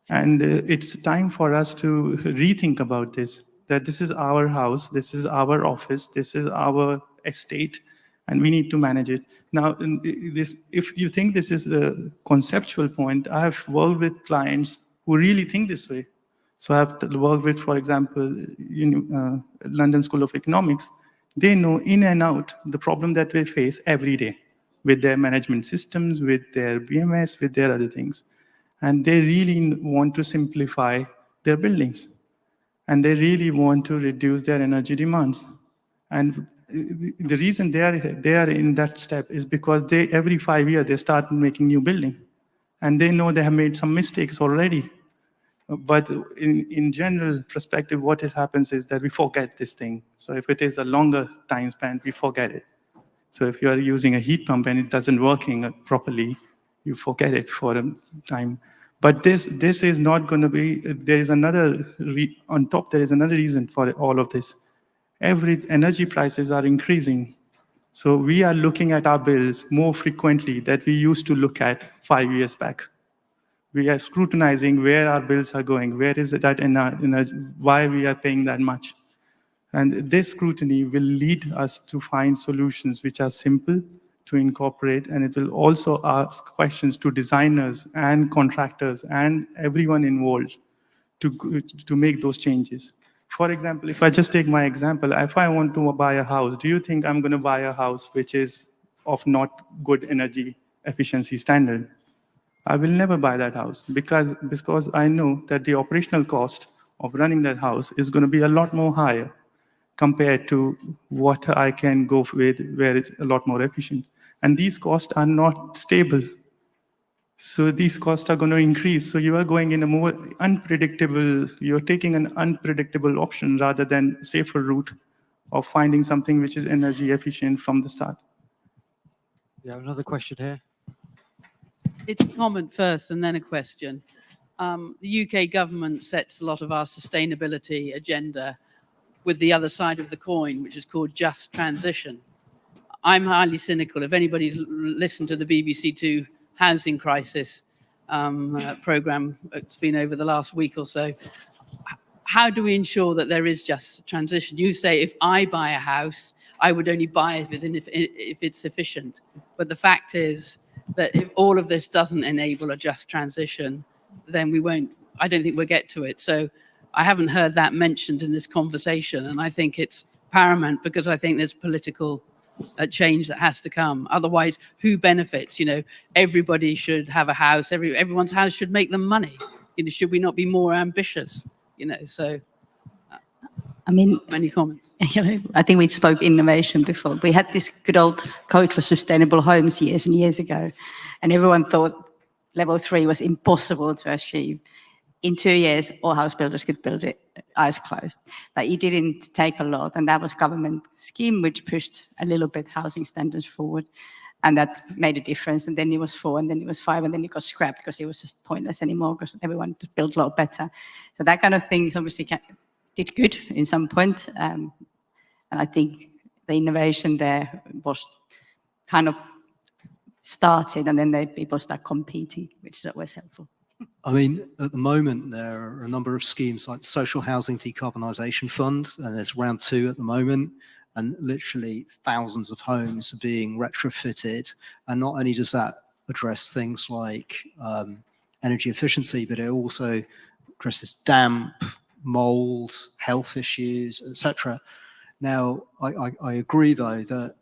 And it's time for us to rethink about this, that this is our house, this is our office, this is our estate, and we need to manage it. Now, if you think this is the conceptual point, I have worked with clients who really think this way. So I've worked with, for example, London School of Economics. They know in and out the problem that they face every day with their management systems, with their BMS, with their other things. And they really want to simplify their buildings. And they really want to reduce their energy demands. And the reason they are in that step is because every 5 years, they start making new building. And they know they have made some mistakes already. But in general perspective, what happens is that we forget this thing. So if it is a longer time span, we forget it. So if you are using a heat pump and it doesn't working properly, you forget it for a time. But this is not going to be, there is another, on top, there is another reason for all of this. Energy prices are increasing. So we are looking at our bills more frequently than we used to look at 5 years back. We are scrutinizing where our bills are going, where is it that why we are paying that much. And this scrutiny will lead us to find solutions which are simple to incorporate, and it will also ask questions to designers and contractors and everyone involved to make those changes. For example, if I just take my example, if I want to buy a house, do you think I'm going to buy a house which is of not good energy efficiency standard? I will never buy that house because I know that the operational cost of running that house is going to be a lot more higher compared to what I can go with where it's a lot more efficient. And these costs are not stable. So these costs are going to increase. So you are going in a more unpredictable, you're taking an unpredictable option rather than a safer route of finding something which is energy efficient from the start.
Yeah, another question here.
It's a comment first and then a question. The UK government sets a lot of our sustainability agenda with the other side of the coin, which is called just transition. I'm highly cynical. If anybody's listened to the BBC Two housing crisis program, it's been over the last week or so, how do we ensure that there is just transition? You say, if I buy a house, I would only buy if it's efficient. But the fact is that if all of this doesn't enable a just transition, then we won't, I don't think we'll get to it. So I haven't heard that mentioned in this conversation. And I think it's paramount because I think there's political change that has to come. Otherwise, who benefits? You know, everybody should have a house. Everyone's house should make them money. You know, should we not be more ambitious? You know, so
I mean,
many comments.
I think we spoke innovation before. We had this good old code for sustainable homes years and years ago, and everyone thought level 3 was impossible to achieve. In 2 years, all house builders could build it, eyes closed. Like, it didn't take a lot, and that was government scheme which pushed a little bit housing standards forward, and that made a difference. And then it was 4, and then it was 5, and then it got scrapped because it was just pointless anymore because everyone just built a lot better. So that kind of things obviously did good in some point, and I think the innovation there was kind of started, and then people start competing, which is always helpful.
I mean, at the moment, there are a number of schemes like Social Housing Decarbonisation Fund, and there's round 2 at the moment, and literally thousands of homes are being retrofitted. And not only does that address things like energy efficiency, but it also addresses damp, mold, health issues, etc. Now, I agree, though, that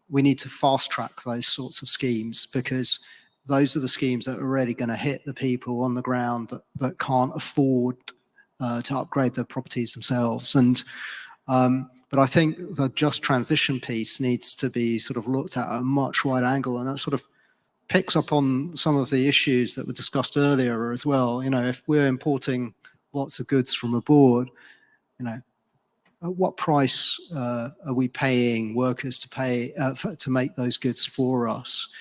we need to fast track those sorts of schemes, because those are the schemes that are really going to hit the people on the ground that can't afford to upgrade their properties themselves. And but I think the just transition piece needs to be sort of looked at a much wider angle, and that sort of picks up on some of the issues that were discussed earlier as well. You know, if we're importing lots of goods from abroad, you know, at what price are we paying workers to pay to make those goods for us?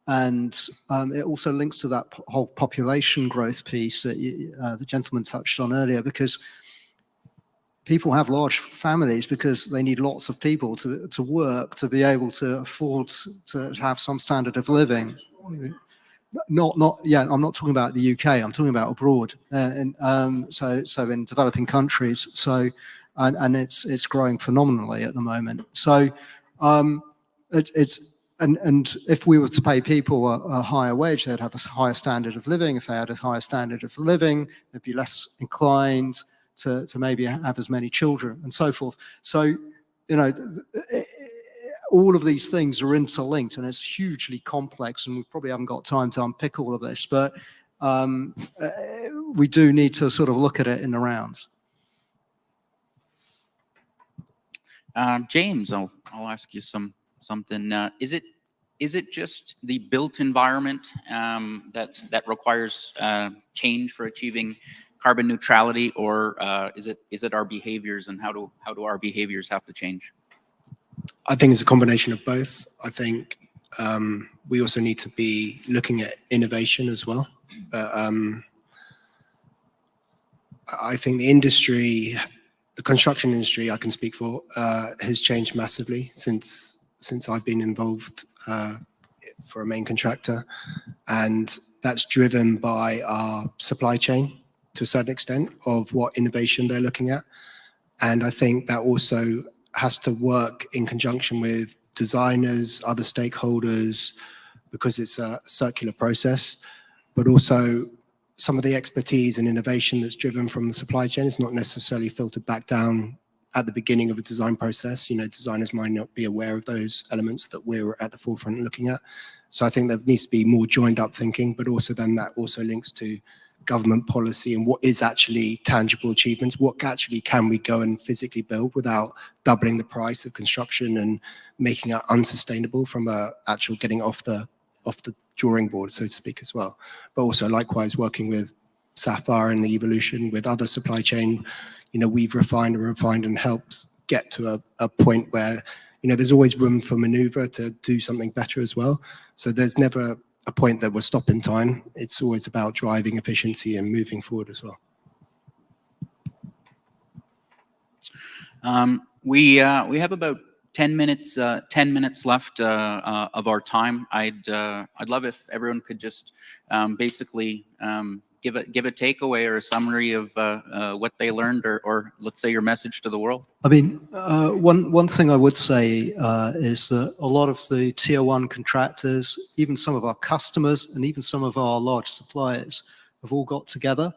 And it also links to that whole population growth piece that the gentleman touched on earlier, because people have large families because they need lots of people to work to be able to afford to have some standard of living. Yeah, I'm not talking about the UK, I'm talking about abroad, so in developing countries. So and it's growing phenomenally at the moment. So and if we were to pay people a higher wage, they'd have a higher standard of living. If they had a higher standard of living, they'd be less inclined to maybe have as many children and so forth. So, you know, all of these things are interlinked, and it's hugely complex, and we probably haven't got time to unpick all of this, but we do need to sort of look at it in the rounds.
James, I'll ask you something. Is it just the built environment that requires change for achieving carbon neutrality, or is it our behaviors, and how do our behaviors have to change?
I think it's a combination of both. I think we also need to be looking at innovation as well. I think the industry, the construction industry, I can speak for, has changed massively since I've been involved for a main contractor, and that's driven by our supply chain to a certain extent of what innovation they're looking at. And I think that also has to work in conjunction with designers, other stakeholders, because it's a circular process, but also some of the expertise and innovation that's driven from the supply chain is not necessarily filtered back down at the beginning of a design process. You know, designers might not be aware of those elements that we're at the forefront looking at. So I think there needs to be more joined up thinking, but also then that also links to government policy and what is actually tangible achievements, what actually can we go and physically build without doubling the price of construction and making it unsustainable from actual getting off the drawing board, so to speak, as well. But also likewise working with Sapphire and the evolution with other supply chain, you know, we've refined and helped get to a point where, you know, there's always room for maneuver to do something better as well. So there's never a point that we're stopping time. It's always about driving efficiency and moving forward as well.
We have about 10 minutes left of our time. I'd love if everyone could just basically give a takeaway or a summary of what they learned, or let's say your message to the world.
I mean, one thing I would say is that a lot of the tier 1 contractors, even some of our customers and even some of our large suppliers have all got together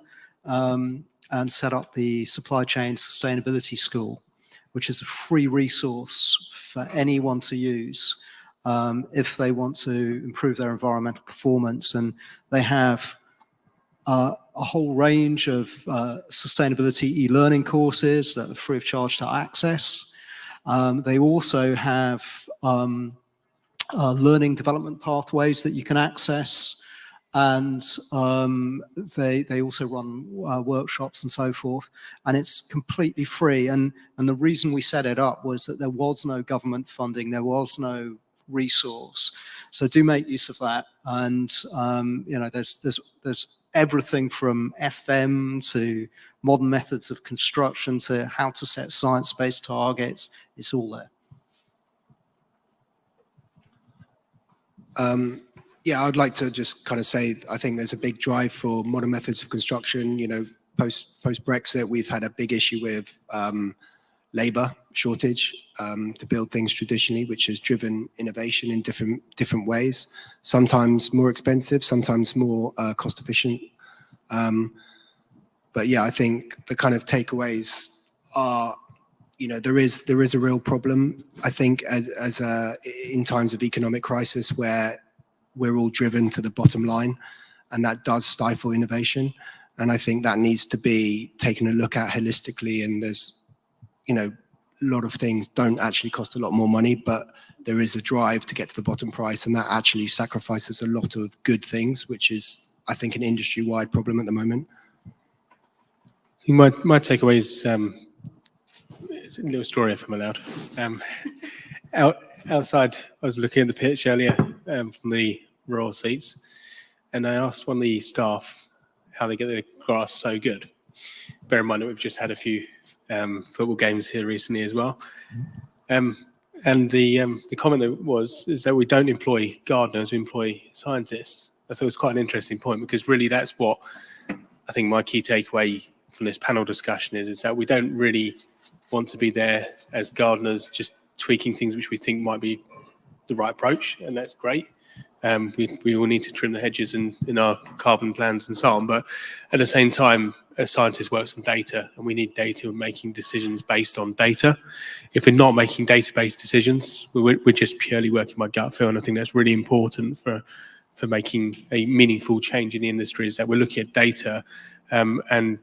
and set up the Supply Chain Sustainability School, which is a free resource for anyone to use if they want to improve their environmental performance. And they have a whole range of sustainability e-learning courses that are free of charge to access. They also have learning development pathways that you can access, and they also run workshops and so forth, and it's completely free. And the reason we set it up was that there was no government funding, there was no resource. So do make use of that. And you know, there's everything from FM to modern methods of construction to how to set science-based targets. It's all there.
Yeah, I'd like to just kind of say, I think there's a big drive for modern methods of construction. You know, post Brexit, we've had a big issue with labor shortage to build things traditionally, which has driven innovation in different ways. Sometimes more expensive, sometimes more cost efficient. But yeah, I think the kind of takeaways are, you know, there is a real problem. I think as in times of economic crisis where we're all driven to the bottom line, and that does stifle innovation. And I think that needs to be taken a look at holistically. And there's, you know, a lot of things don't actually cost a lot more money, but there is a drive to get to the bottom price, and that actually sacrifices a lot of good things, which is, I think, an industry-wide problem at the moment.
My takeaway is it's a little story if I'm allowed. Outside, I was looking at the pitch earlier from the royal seats, and I asked one of the staff how they get the grass so good. Bear in mind that we've just had a few football games here recently as well. And the comment is that we don't employ gardeners, we employ scientists. I thought it was quite an interesting point, because really that's what I think my key takeaway from this panel discussion is that we don't really want to be there as gardeners just tweaking things which we think might be the right approach, and that's great. We all need to trim the hedges in our carbon plans and so on, but at the same time, a scientist works on data, and we need data and making decisions based on data. If we're not making data-based decisions, we're just purely working by gut feel, and I think that's really important for making a meaningful change in the industry, is that we're looking at data and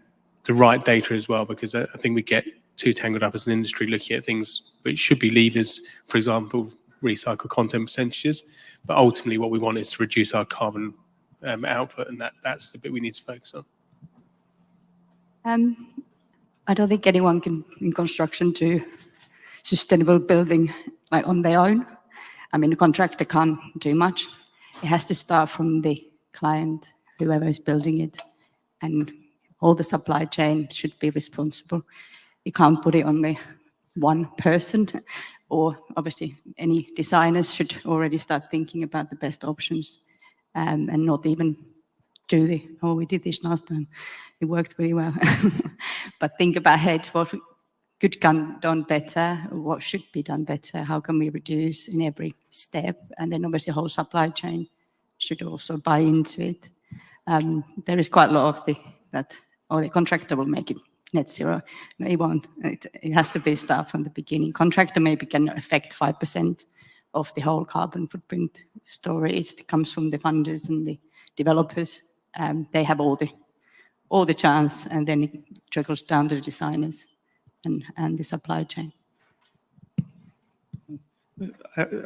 the right data as well, because I think we get too tangled up as an industry looking at things which should be levers, for example, recycled content percentages, but ultimately what we want is to reduce our carbon output, and that's the bit we need to focus on.
I don't think anyone can, in construction, do sustainable building like on their own. I mean, the contractor can't do much. It has to start from the client, whoever is building it, and all the supply chain should be responsible. You can't put it on the one person, or obviously any designers should already start thinking about the best options and not even do we did this last time, it worked really well. But think about ahead, what could be done better, what should be done better, how can we reduce in every step, and then obviously the whole supply chain should also buy into it. There is quite a lot of the contractor will make it net zero. No, it won't. It has to be start from the beginning. Contractor maybe can affect 5% of the whole carbon footprint story. It comes from the funders and the developers. They have all the chance, and then it trickles down to the designers and the supply chain.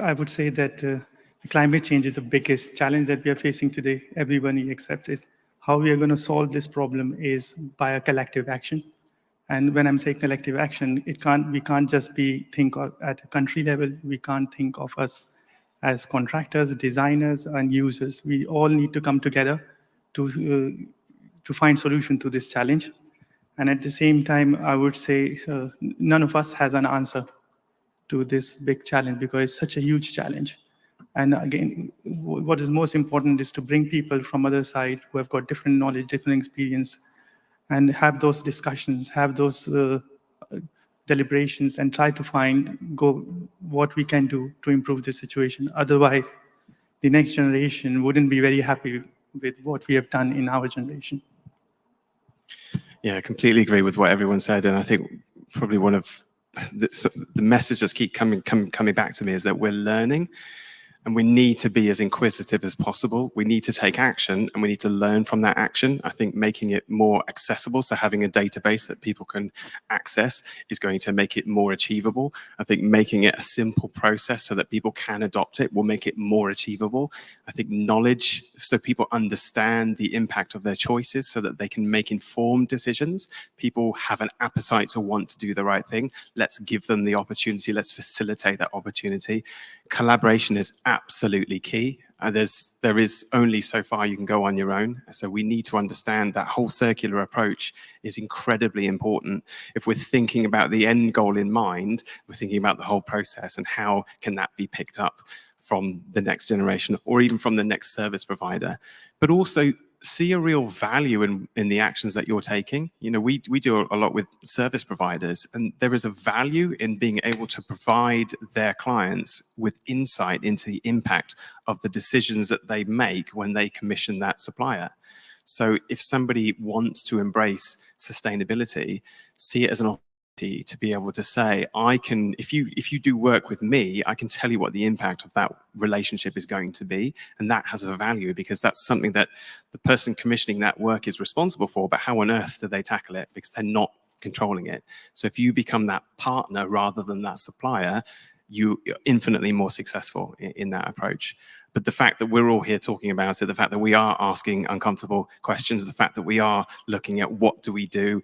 I would say that climate change is the biggest challenge that we are facing today. Everyone accepts it. How we are going to solve this problem is by a collective action. And when I'm saying collective action, we can't just think at a country level. We can't think of us as contractors, designers, and users. We all need to come together to find solution to this challenge. And at the same time, I would say none of us has an answer to this big challenge, because it's such a huge challenge. And again, what is most important is to bring people from other side who have got different knowledge, different experience, and have those discussions, have those deliberations, and try to find what we can do to improve the situation. Otherwise, the next generation wouldn't be very happy with what we have done in our generation.
Yeah, I completely agree with what everyone said, and I think probably one of the messages keep coming back to me is that we're learning, and we need to be as inquisitive as possible. We need to take action, and we need to learn from that action. I think making it more accessible, so having a database that people can access, is going to make it more achievable. I think making it a simple process so that people can adopt it will make it more achievable. I think knowledge, so people understand the impact of their choices so that they can make informed decisions. People have an appetite to want to do the right thing. Let's give them the opportunity. Let's facilitate that opportunity. Collaboration is absolutely key. There is only so far you can go on your own. So we need to understand that whole circular approach is incredibly important. If we're thinking about the end goal in mind, we're thinking about the whole process and how can that be picked up from the next generation or even from the next service provider. But also see a real value in the actions that you're taking. You know, we do a lot with service providers, and there is a value in being able to provide their clients with insight into the impact of the decisions that they make when they commission that supplier. So if somebody wants to embrace sustainability, see it as an opportunity to be able to say, I can, if you do work with me, I can tell you what the impact of that relationship is going to be. And that has a value because that's something that the person commissioning that work is responsible for, but how on earth do they tackle it? Because they're not controlling it. So if you become that partner rather than that supplier, you're infinitely more successful in that approach. But the fact that we're all here talking about it, the fact that we are asking uncomfortable questions, the fact that we are looking at what do we do,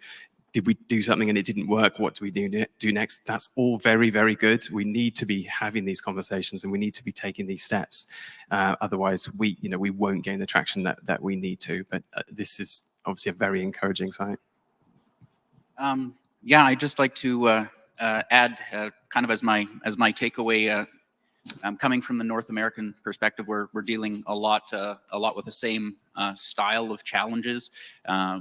did we do something and it didn't work, what do we do next? That's all very, very good. We need to be having these conversations and we need to be taking these steps. Otherwise, we won't gain the traction that we need to. But this is obviously a very encouraging sign.
Yeah, I'd just like to add, kind of as my takeaway, coming from the North American perspective, we're dealing a lot with the same style of challenges.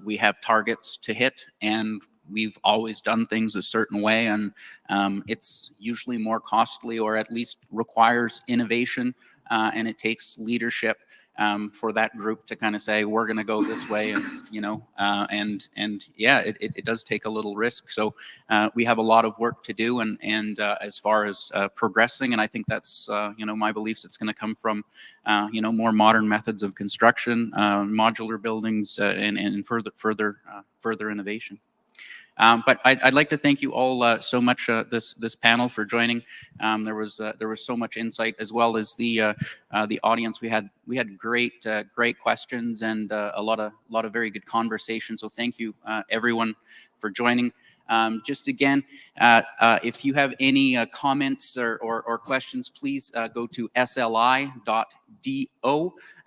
We have targets to hit, and we've always done things a certain way, and it's usually more costly, or at least requires innovation, and it takes leadership for that group to kind of say, we're going to go this way, and and yeah, it does take a little risk. So we have a lot of work to do, and as far as progressing, and I think that's my beliefs, it's going to come from more modern methods of construction, modular buildings, and further innovation. But I'd like to thank you all so much, this panel, for joining. There was so much insight, as well as the audience. We had great questions and a lot of very good conversation. So thank you everyone for joining. Just again, if you have any comments or questions, please go to sli.do.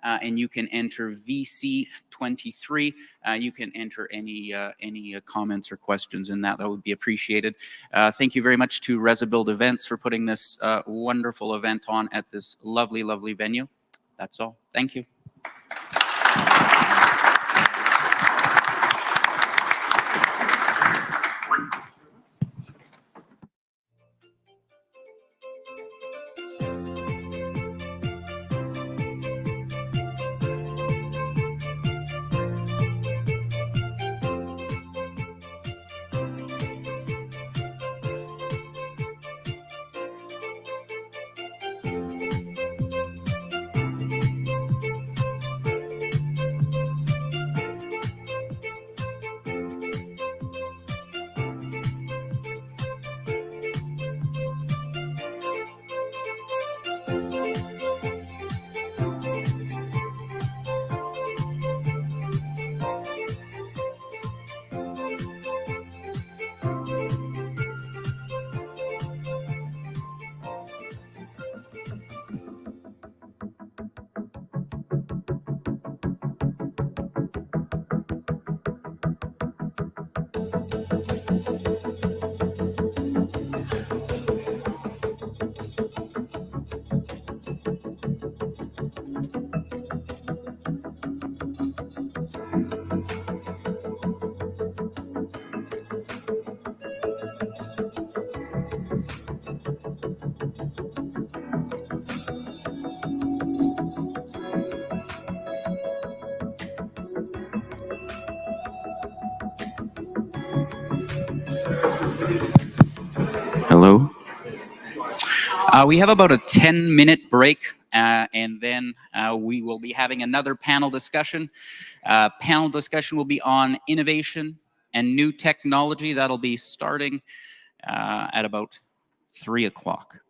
And you can enter VC23. You can enter any comments or questions in that. That would be appreciated. Thank you very much to Resibuild Events for putting this wonderful event on at this lovely, lovely venue. That's all. Thank you. Hello. We have about a 10-minute break, and then we will be having another panel discussion. Panel discussion will be on innovation and new technology. That'll be starting at about 3 o'clock.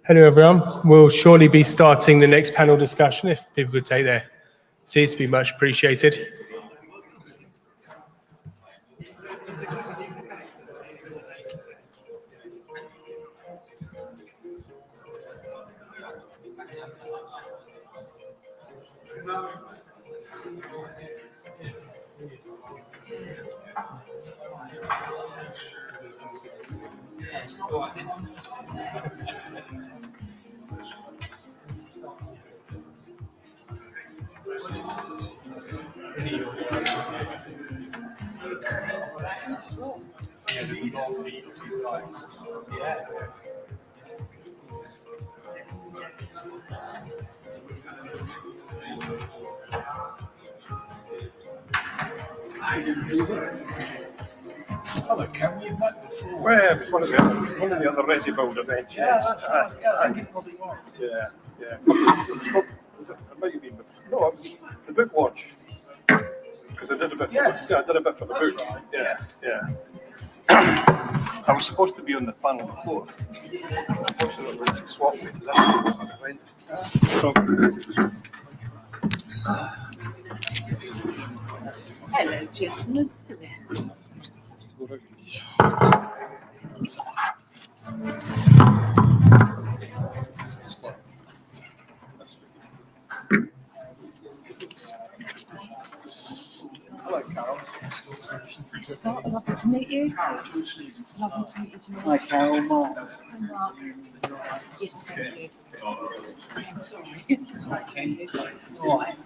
Hello, everyone. We'll shortly be starting the next panel discussion. If people could take their seats, it'd be much appreciated.
Hello, Cam, you've met before. Well, it was one of the other Resibuild events. Yes. I think it probably was. Yeah. It might have been before. No, it was the book watch. Because I did a bit for the book. Right. Yeah. I was supposed to be on the panel before. Unfortunately, we swapped me to that.
Hello, gentlemen.
Hello, Carol.
Hi, Scott. Lovely to meet you. Lovely to meet you, George.
Hi, Carol. Mark.
Hi, Mark. Yes, thank you. I'm sorry. Nice to meet you.
All right.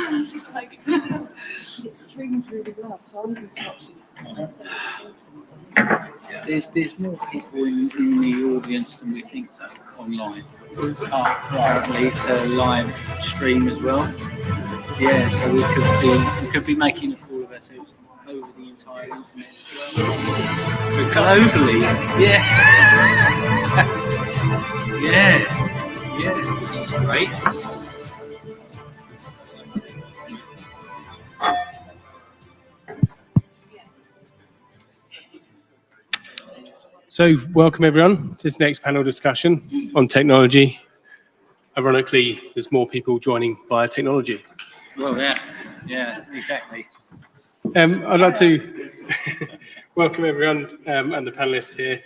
This is like, it streams really well, so I'm just watching.
There's more people in the audience than we think though, online. Apparently it's a live stream as well. Yeah, so we could be making a fool of ourselves over the entire internet as well. So globally, yeah. yeah, which is great.
So welcome everyone to this next panel discussion on technology. Ironically, there's more people joining via technology.
Well, yeah, exactly.
I'd like to welcome everyone and the panelists here.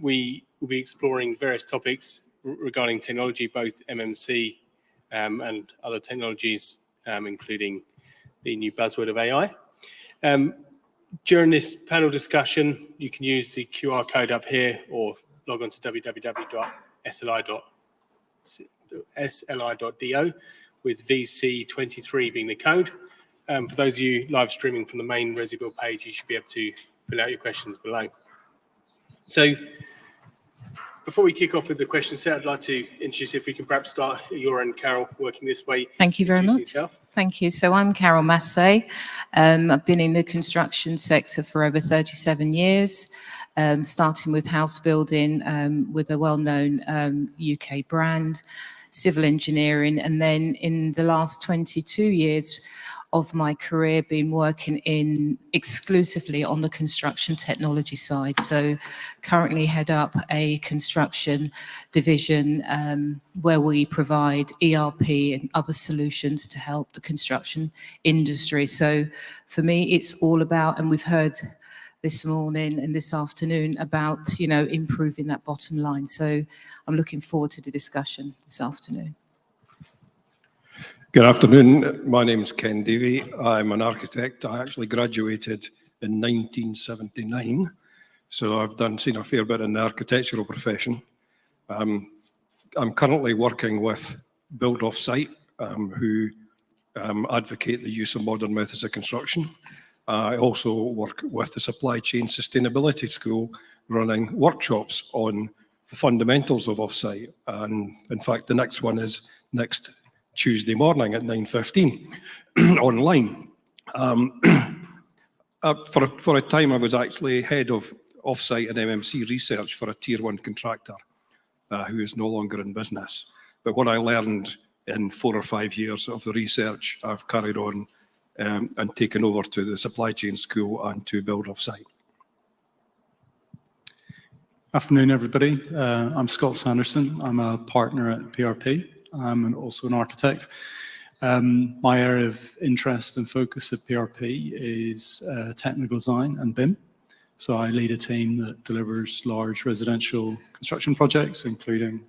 We will be exploring various topics regarding technology, both MMC and other technologies, including the new buzzword of AI. During this panel discussion, you can use the QR code up here or log on to www.sli.do with VC23 being the code. For those of you live streaming from the main Resibuild page, you should be able to fill out your questions below. So before we kick off with the question set, I'd like to introduce, if we can perhaps start at your end, Carol, working this way.
Thank you very much.
Yourself.
Thank you. So I'm Carol Massey. I've been in the construction sector for over 37 years, starting with house building with a well-known UK brand, civil engineering, and then in the last 22 years of my career been working exclusively on the construction technology side. So currently head up a construction division where we provide ERP and other solutions to help the construction industry. So for me, it's all about, and we've heard this morning and this afternoon about, improving that bottom line. So I'm looking forward to the discussion this afternoon.
Good afternoon. My name is Ken Davey. I'm an architect. I actually graduated in 1979, so I've seen a fair bit in the architectural profession. I'm currently working with Build Offsite, who advocate the use of modern methods of construction. I also work with the Supply Chain Sustainability School, running workshops on the fundamentals of offsite. And in fact, the next one is next Tuesday morning at 9:15 online. For a time, I was actually head of offsite and MMC research for a tier 1 contractor who is no longer in business. But what I learned in 4 or 5 years of the research, I've carried on and taken over to the supply chain school and to Build Offsite.
Afternoon, everybody. I'm Scott Sanderson. I'm a partner at PRP. I'm also an architect. My area of interest and focus at PRP is technical design and BIM. So I lead a team that delivers large residential construction projects, including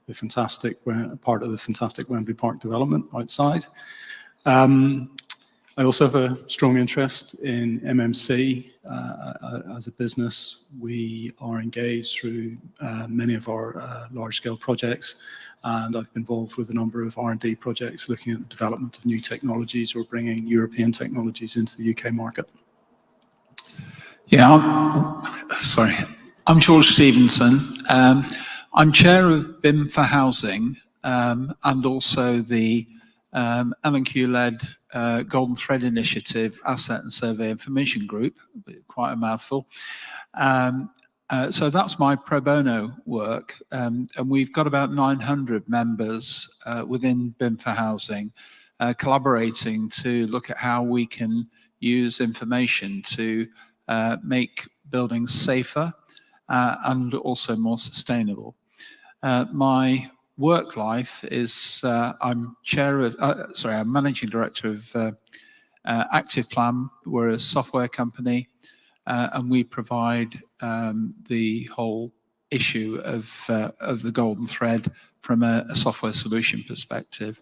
the part of the fantastic Wembley Park development outside. I also have a strong interest in MMC. As a business, we are engaged through many of our large-scale projects, and I've been involved with a number of R&D projects looking at the development of new technologies or bringing European technologies into the UK market.
Yeah, I'm George Stevenson. I'm chair of BIM for Housing and also the L&Q-led Golden Thread Initiative Asset and Survey Information Group, quite a mouthful. So that's my pro bono work, and we've got about 900 members within BIM for Housing collaborating to look at how we can use information to make buildings safer and also more sustainable. My work life is I'm managing director of Active Plan. We're a software company, and we provide the whole issue of the golden thread from a software solution perspective.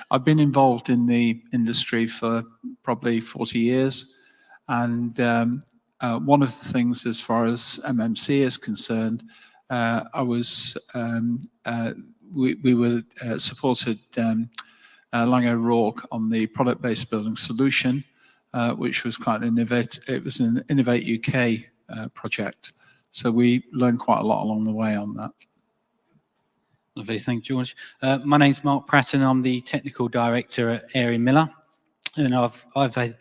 I've been involved in the industry for probably 40 years, and one of the things as far as MMC is concerned, we were supported Lang O'Rourke on the product-based building solution, which was quite an it was an Innovate UK project. So we learned quite a lot along the way on that.
Lovely, thank you, George. My name's Mark Pratton. I'm the technical director at Airy Miller, and I've had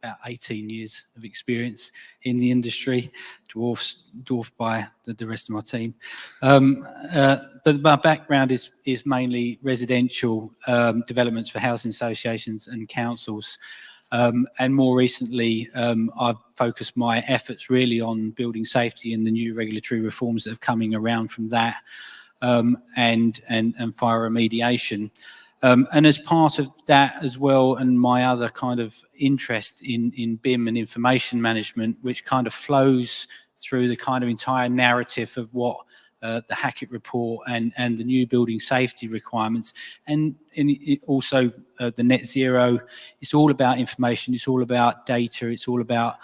about 18 years of experience in the industry, dwarfed by the rest of my team. But my background is mainly residential developments for housing associations and councils. And more recently, I've focused my efforts really on building safety and the new regulatory reforms that are coming around from that, and fire remediation. And as part of that as well, and my other kind of interest in BIM and information management, which kind of flows through the kind of entire narrative of what the Hackett report and the new building safety requirements, and also the net zero. It's all about information, it's all about data, it's all about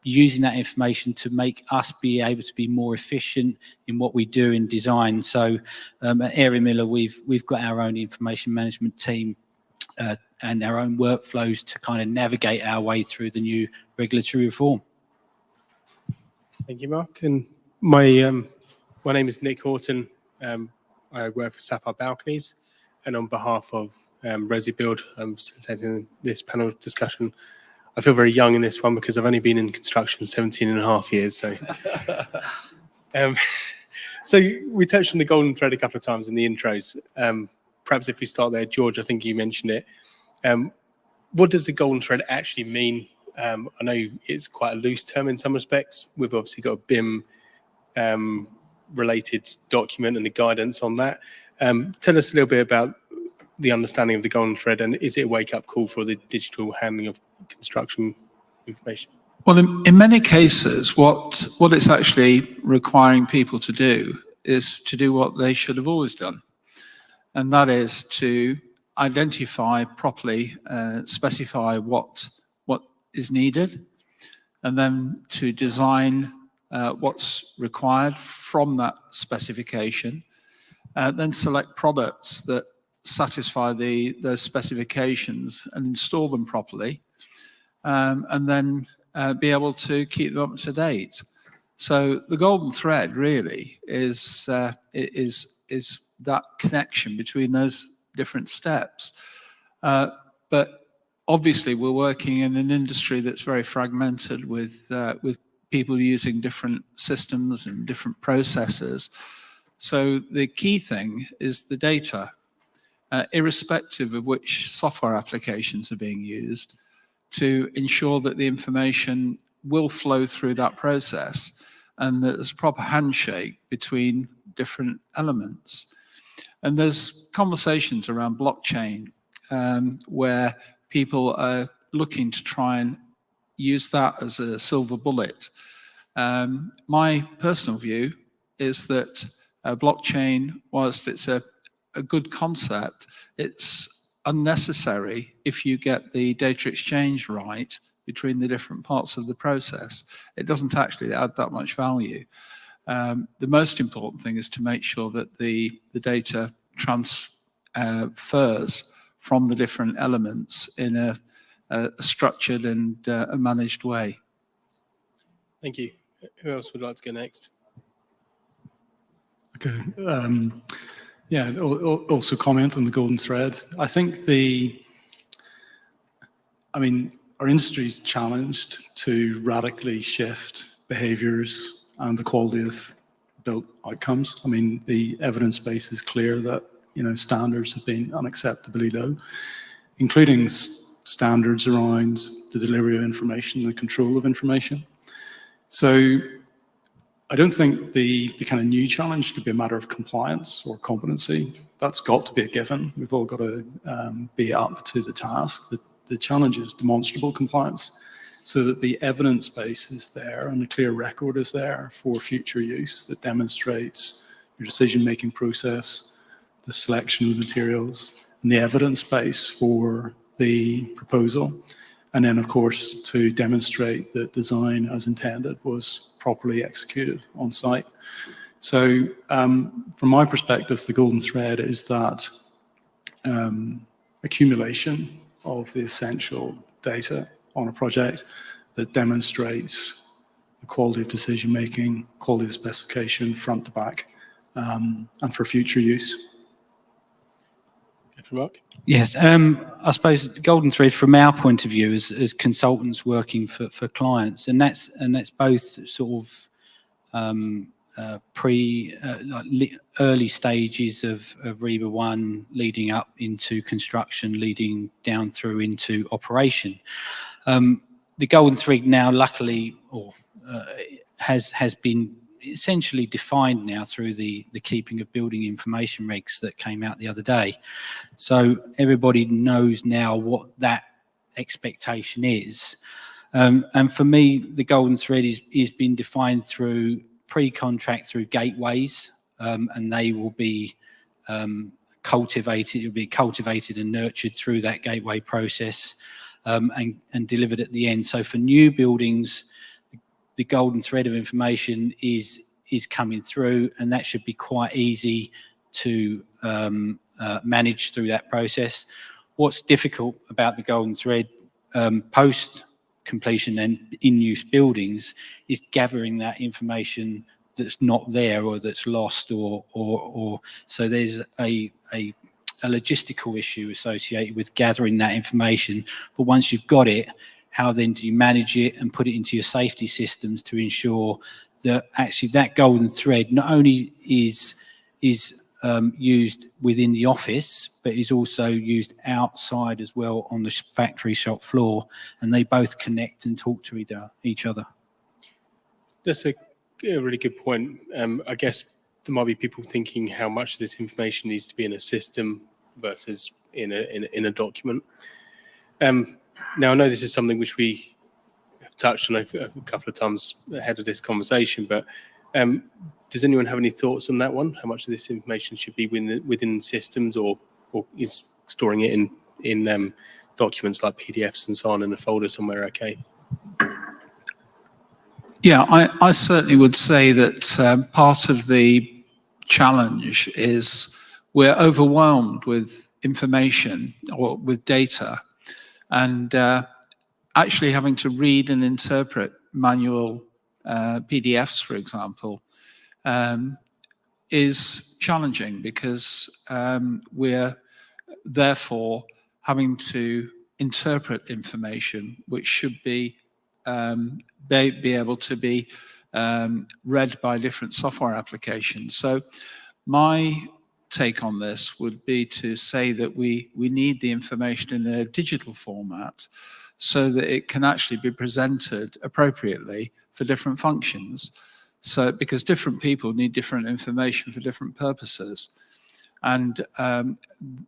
using that information to make us be able to be more efficient in what we do in design. So at Airy Miller, we've got our own information management team and our own workflows to kind of navigate our way through the new regulatory reform.
Thank you, Mark. And my name is Nick Haughton. I work for Sapphire Balconies, and on behalf of Resibuild, I'm facilitating this panel discussion. I feel very young in this one because I've only been in construction 17 and a half years. So, so we touched on the golden thread a couple of times in the intros. Perhaps if we start there, George, I think you mentioned it. What does the golden thread actually mean? I know it's quite a loose term in some respects. We've obviously got a BIM related document and the guidance on that. Tell us a little bit about the understanding of the golden thread, and is it a wake-up call for the digital handling of construction information?
Well, in many cases, what it's actually requiring people to do is to do what they should have always done, and that is to identify properly, specify what is needed, and then to design what's required from that specification, then select products that satisfy those specifications and install them properly, and then be able to keep them up to date. So the golden thread really is that connection between those different steps. But obviously, we're working in an industry that's very fragmented with people using different systems and different processes. So the key thing is the data. Irrespective of which software applications are being used, to ensure that the information will flow through that process and that there's a proper handshake between different elements. And there's conversations around blockchain where people are looking to try and use that as a silver bullet. My personal view is that blockchain, whilst it's a good concept, it's unnecessary if you get the data exchange right between the different parts of the process. It doesn't actually add that much value. The most important thing is to make sure that the data transfers from the different elements in a structured and a managed way.
Thank you. Who else would like to go next?
Okay. Yeah, also comment on the golden thread. I think our industry is challenged to radically shift behaviors and the quality of built outcomes. I mean, the evidence base is clear that, standards have been unacceptably low, including standards around the delivery of information, the control of information. So I don't think the kind of new challenge could be a matter of compliance or competency. That's got to be a given. We've all got to be up to the task. The challenge is demonstrable compliance, so that the evidence base is there and a clear record is there for future use that demonstrates your decision-making process, the selection of materials, and the evidence base for the proposal. And then, of course, to demonstrate that design as intended was properly executed on site. So from my perspective, the golden thread is that accumulation of the essential data on a project that demonstrates the quality of decision-making, quality of specification, front to back, and for future use.
Mark?
Yes, I suppose golden thread from our point of view as consultants working for clients, and that's both sort of early stages of REBA 1 leading up into construction, leading down through into operation. The golden thread now, luckily, has been essentially defined now through the keeping of building information regs that came out the other day. So everybody knows now what that expectation is. And for me, the golden thread is being defined through pre-contract, through gateways, and they will be cultivated. It will be cultivated and nurtured through that gateway process, and delivered at the end. So for new buildings, the golden thread of information is coming through, and that should be quite easy to manage through that process. What's difficult about the golden thread post completion and in use buildings is gathering that information that's not there or that's lost, or so there's a logistical issue associated with gathering that information. But once you've got it, how then do you manage it and put it into your safety systems to ensure that actually that golden thread not only is used within the office, but is also used outside as well on the factory shop floor, and they both connect and talk to each other.
That's a really good point. I guess there might be people thinking how much of this information needs to be in a system versus in a document. Now, I know this is something which we have touched on a couple of times ahead of this conversation, but does anyone have any thoughts on that one? How much of this information should be within systems, or is storing it in documents like PDFs and so on in a folder somewhere okay?
Yeah, I certainly would say that part of the challenge is we're overwhelmed with information or with data, and actually having to read and interpret manual PDFs, for example, is challenging, because we're therefore having to interpret information which should be able to be read by different software applications. So my take on this would be to say that we need the information in a digital format so that it can actually be presented appropriately for different functions. So, because different people need different information for different purposes. And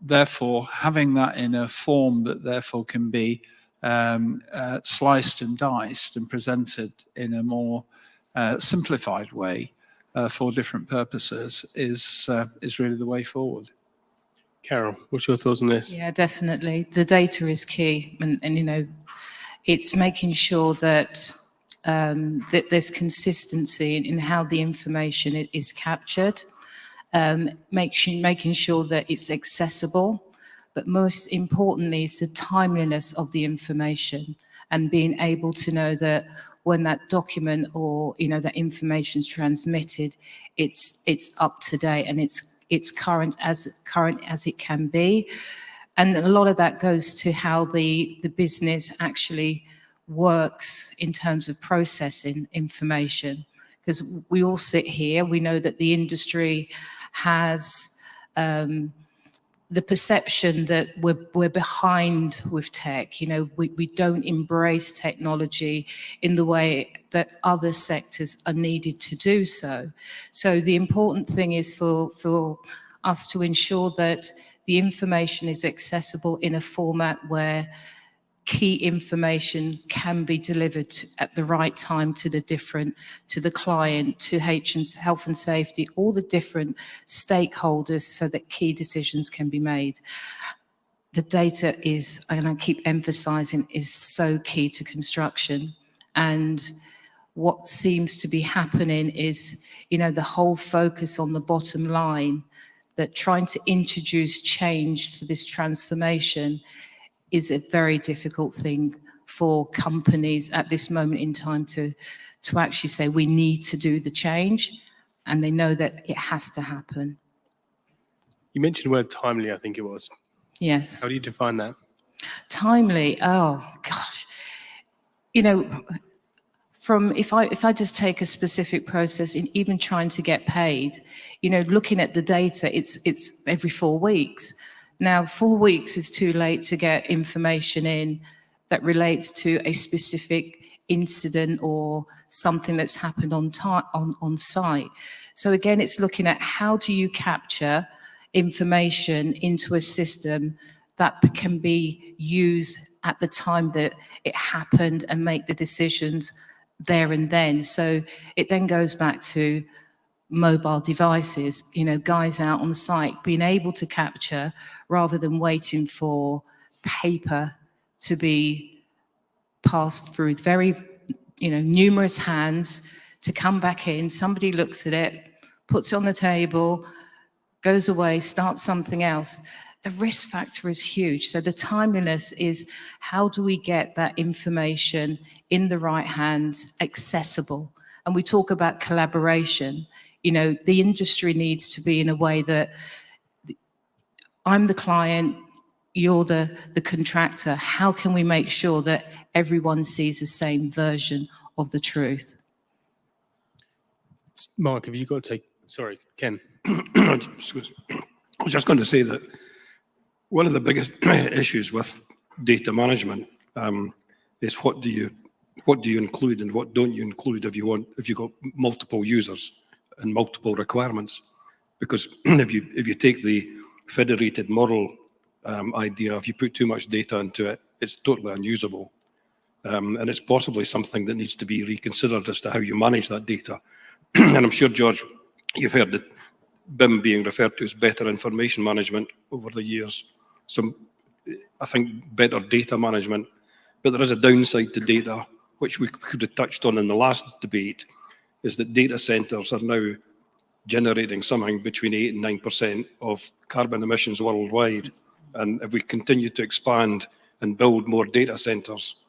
therefore, having that in a form that therefore can be sliced and diced and presented in a more simplified way for different purposes is really the way forward.
Carol, what's your thoughts on this?
Yeah, definitely. The data is key, and you know, it's making sure that that there's consistency in how the information is captured, making sure that it's accessible, but most importantly, it's the timeliness of the information and being able to know that when that document or that information is transmitted, it's up to date and it's current as it can be. And a lot of that goes to how the business actually works in terms of processing information. Because we all sit here, we know that the industry has the perception that we're behind with tech. We don't embrace technology in the way that other sectors are needed to do so. So the important thing is for us to ensure that the information is accessible in a format where key information can be delivered at the right time to the client, to health and safety, all the different stakeholders, so that key decisions can be made. The data is, and I keep emphasizing, is so key to construction. And what seems to be happening is, the whole focus on the bottom line, that trying to introduce change for this transformation is a very difficult thing for companies at this moment in time to actually say we need to do the change, and they know that it has to happen.
You mentioned the word timely, I think it was.
Yes.
How do you define that?
Timely, oh gosh. If I just take a specific process in even trying to get paid, looking at the data, it's every 4 weeks. Now, 4 weeks is too late to get information in that relates to a specific incident or something that's happened on site. So again, it's looking at how do you capture information into a system that can be used at the time that it happened and make the decisions there and then. So it then goes back to mobile devices, guys out on site being able to capture rather than waiting for paper to be passed through very, numerous hands to come back in. Somebody looks at it, puts it on the table, goes away, starts something else. The risk factor is huge. So the timeliness is, how do we get that information in the right hands, accessible? And we talk about collaboration. The industry needs to be in a way that I'm the client, you're the contractor. How can we make sure that everyone sees the same version of the truth?
Mark, have you got to take, sorry, Ken.
I was just going to say that one of the biggest issues with data management is what do you include and what don't you include if you've got multiple users and multiple requirements. Because if you take the federated model idea, if you put too much data into it, it's totally unusable. And it's possibly something that needs to be reconsidered as to how you manage that data. And I'm sure, George, you've heard that BIM being referred to as better information management over the years. So I think better data management, but there is a downside to data, which we could have touched on in the last debate, is that data centers are now generating something between 8 and 9% of carbon emissions worldwide. And if we continue to expand and build more data centers,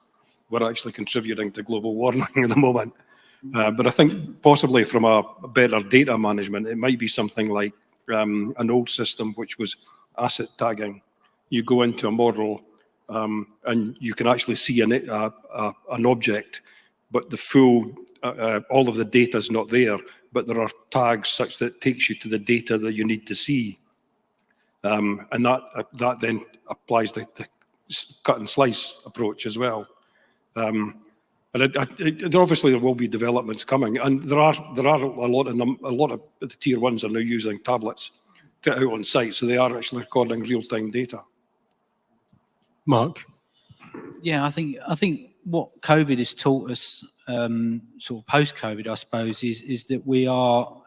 we're actually contributing to global warming at the moment. But I think possibly from a better data management, it might be something like an old system, which was asset tagging. You go into a model and you can actually see an object, but the full, all of the data is not there, but there are tags such that it takes you to the data that you need to see. And that then applies the cut and slice approach as well. And And obviously there will be developments coming, and there are a lot of the tier ones are now using tablets out on site, so they are actually recording real-time data.
Mark?
Yeah, I think what COVID has taught us, sort of post-COVID, I suppose, is that we are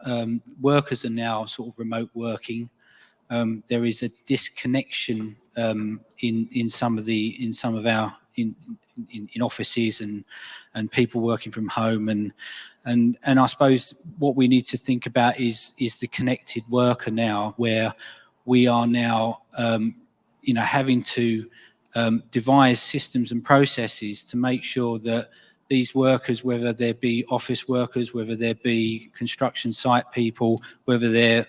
workers are now sort of remote working. There is a disconnection in some of our offices and people working from home, and I suppose what we need to think about is the connected worker now, where we are now having to devise systems and processes to make sure that these workers, whether they be office workers, whether they be construction site people, whether they're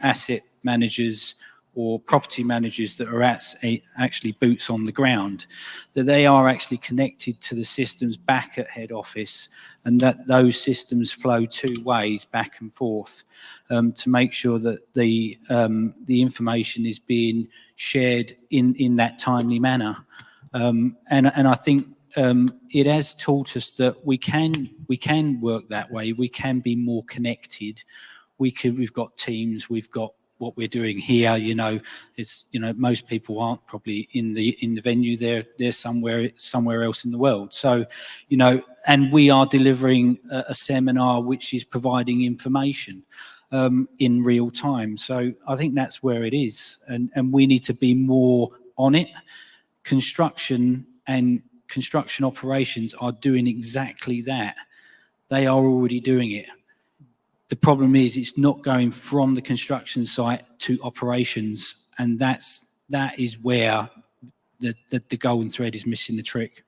asset managers or property managers that are actually boots on the ground, that they are actually connected to the systems back at head office, and that those systems flow two ways, back and forth, to make sure that the information is being shared in that timely manner. And I think it has taught us that we can work that way. We can be more connected. We've got teams. We've got what we're doing here. Most people aren't probably in the venue. They're somewhere else in the world. So, and we are delivering a seminar which is providing information in real time. So I think that's where it is, and we need to be more on it. Construction and construction operations are doing exactly that. They are already doing it. The problem is it's not going from the construction site to operations, and that is where the golden thread is missing the trick.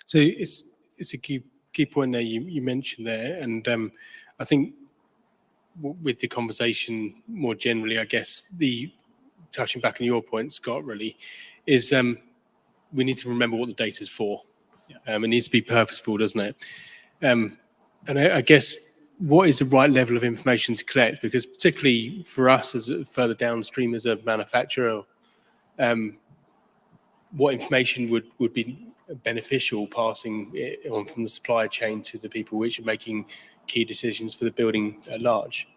So it's a key point there you mentioned there, and I think with the conversation more generally, I guess touching back on your point, Scott, really is we need to remember what the data is for. It needs to be purposeful, doesn't it? And I guess what is the right level of information to collect? Because particularly for us as further downstream as a manufacturer, what information would be beneficial passing it on from the supply chain to the people which are making key decisions for the building at large?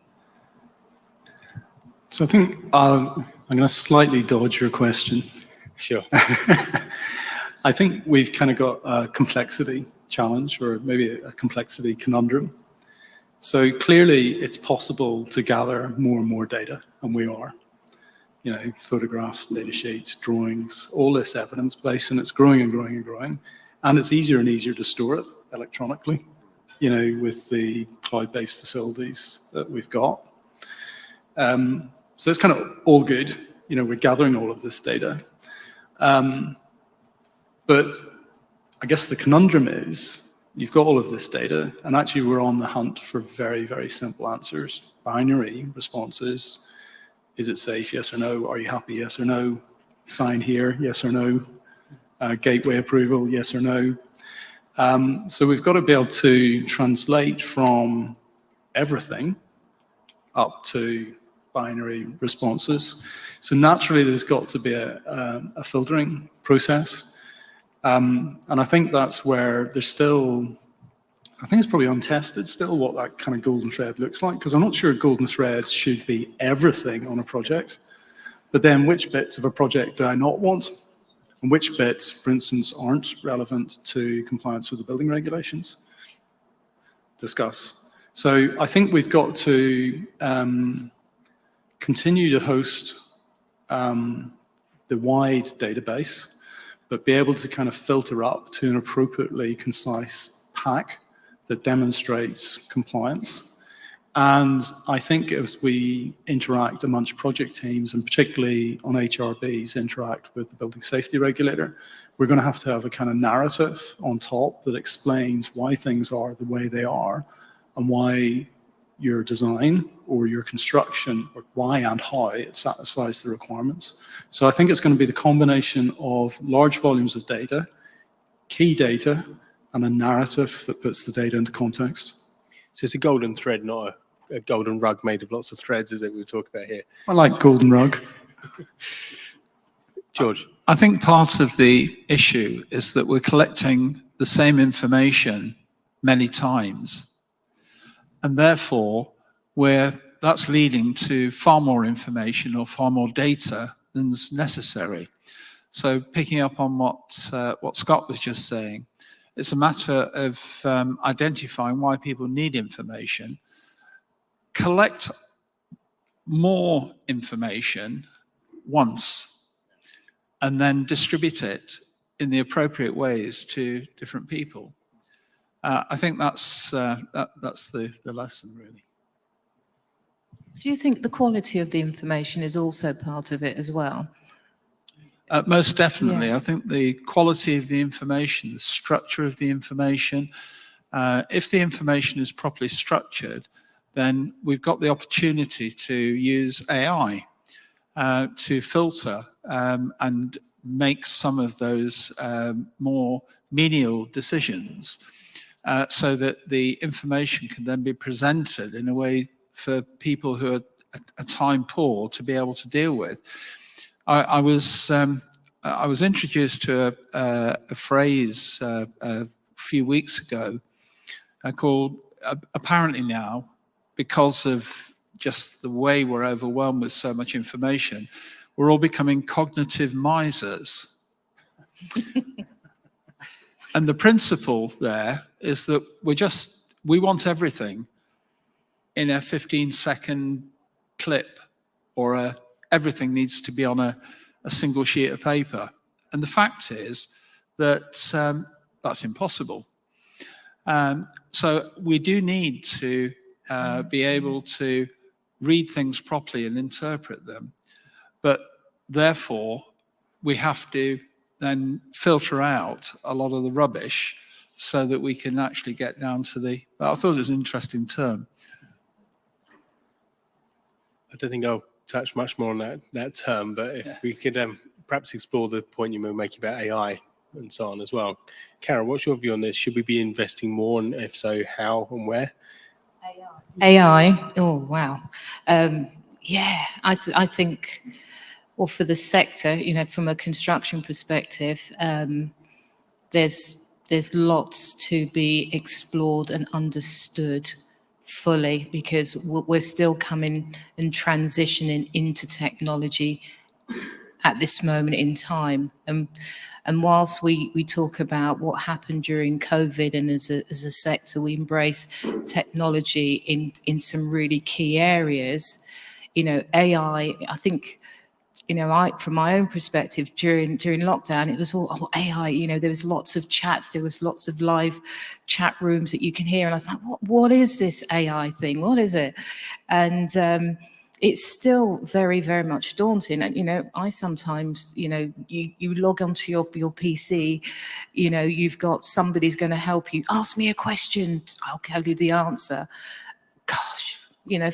So I think I'm going to slightly dodge your question.
Sure.
I think we've kind of got a complexity challenge, or maybe a complexity conundrum. So clearly it's possible to gather more and more data, and we are. Photographs, data sheets, drawings, all this evidence base, and it's growing and growing and growing. And it's easier and easier to store it electronically, with the cloud-based facilities that we've got. So it's kind of all good. We're gathering all of this data. But I guess the conundrum is you've got all of this data, and actually we're on the hunt for very, very simple answers, binary responses. Is it safe? Yes or no. Are you happy? Yes or no. Sign here? Yes or no. Gateway approval? Yes or no. So we've got to be able to translate from everything up to binary responses. So naturally, there's got to be a filtering process. And I think that's where there's still, I think it's probably untested still what that kind of golden thread looks like, because I'm not sure a golden thread should be everything on a project. But then which bits of a project do I not want? And which bits, for instance, aren't relevant to compliance with the building regulations? Discuss. So I think we've got to continue to host the wide database, but be able to kind of filter up to an appropriately concise pack that demonstrates compliance. And I think as we interact amongst project teams, and particularly on HRBs, interact with the building safety regulator, we're going to have a kind of narrative on top that explains why things are the way they are, and why your design or your construction, or why and how it satisfies the requirements. So I think it's going to be the combination of large volumes of data, key data, and a narrative that puts the data into context.
So it's a golden thread, not a golden rug made of lots of threads, is it, we talk about here?
I like golden rug.
George?
I think part of the issue is that we're collecting the same information many times. And therefore, that's leading to far more information or far more data than's necessary. So picking up on what Scott was just saying, it's a matter of identifying why people need information, collect more information once, and then distribute it in the appropriate ways to different people. I think that's the lesson, really.
Do you think the quality of the information is also part of it as well?
Most definitely.
Yeah.
I think the quality of the information, the structure of the information, if the information is properly structured, then we've got the opportunity to use AI to filter and make some of those more menial decisions so that the information can then be presented in a way for people who are time poor to be able to deal with. I was introduced to a phrase a few weeks ago called, apparently now, because of just the way we're overwhelmed with so much information, we're all becoming cognitive misers. And the principle there is that we want everything in a 15-second clip, or everything needs to be on a single sheet of paper. And the fact is that that's impossible. So we do need to be able to read things properly and interpret them. But therefore, we have to then filter out a lot of the rubbish so that we can actually get down to I thought it was an interesting term.
I don't think I'll touch much more on that term, but if we could perhaps explore the point you were making about AI and so on as well. Karen, what's your view on this? Should we be investing more, and if so, how and where?
AI, oh wow. Yeah, I think, well, for the sector, from a construction perspective, there's lots to be explored and understood fully, because we're still coming and transitioning into technology at this moment in time. And whilst we talk about what happened during COVID, and as a sector we embrace technology in some really key areas, AI, I think, from my own perspective, during lockdown, it was all AI. There was lots of chats, there was lots of live chat rooms that you can hear, and I was like, what is this AI thing? What is it? And it's still very, very much daunting. And I sometimes, you log onto your PC, you've got somebody's going to help you. Ask me a question, I'll tell you the answer. Gosh.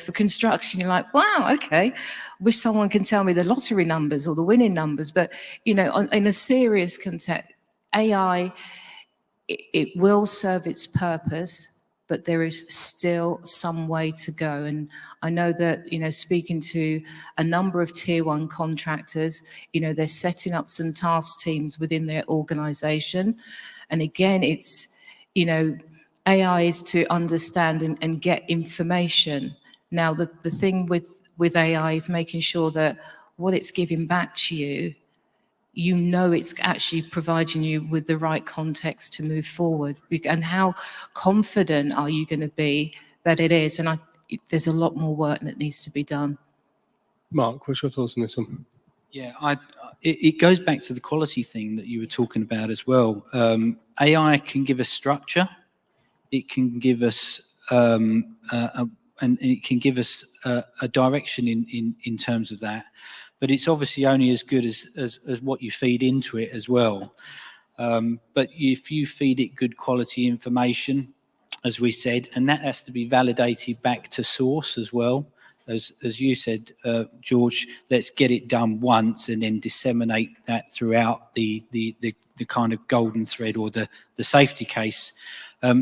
For construction, you're like, wow, okay. Wish someone can tell me the lottery numbers or the winning numbers. But, in a serious context, AI, it will serve its purpose, but there is still some way to go. And I know that, speaking to a number of tier 1 contractors, they're setting up some task teams within their organization. And again, it's, AI is to understand and get information. Now, the thing with AI is making sure that what it's giving back to you, it's actually providing you with the right context to move forward. And how confident are you going to be that it is? And there's a lot more work that needs to be done.
Mark, what's your thoughts on this one?
Yeah, it goes back to the quality thing that you were talking about as well. AI can give us structure. It can give us and it can give us a direction in terms of that, but it's obviously only as good as what you feed into it as well. But if you feed it good quality information, as we said, and that has to be validated back to source as well, as you said, George, let's get it done once and then disseminate that throughout the kind of golden thread or the safety case.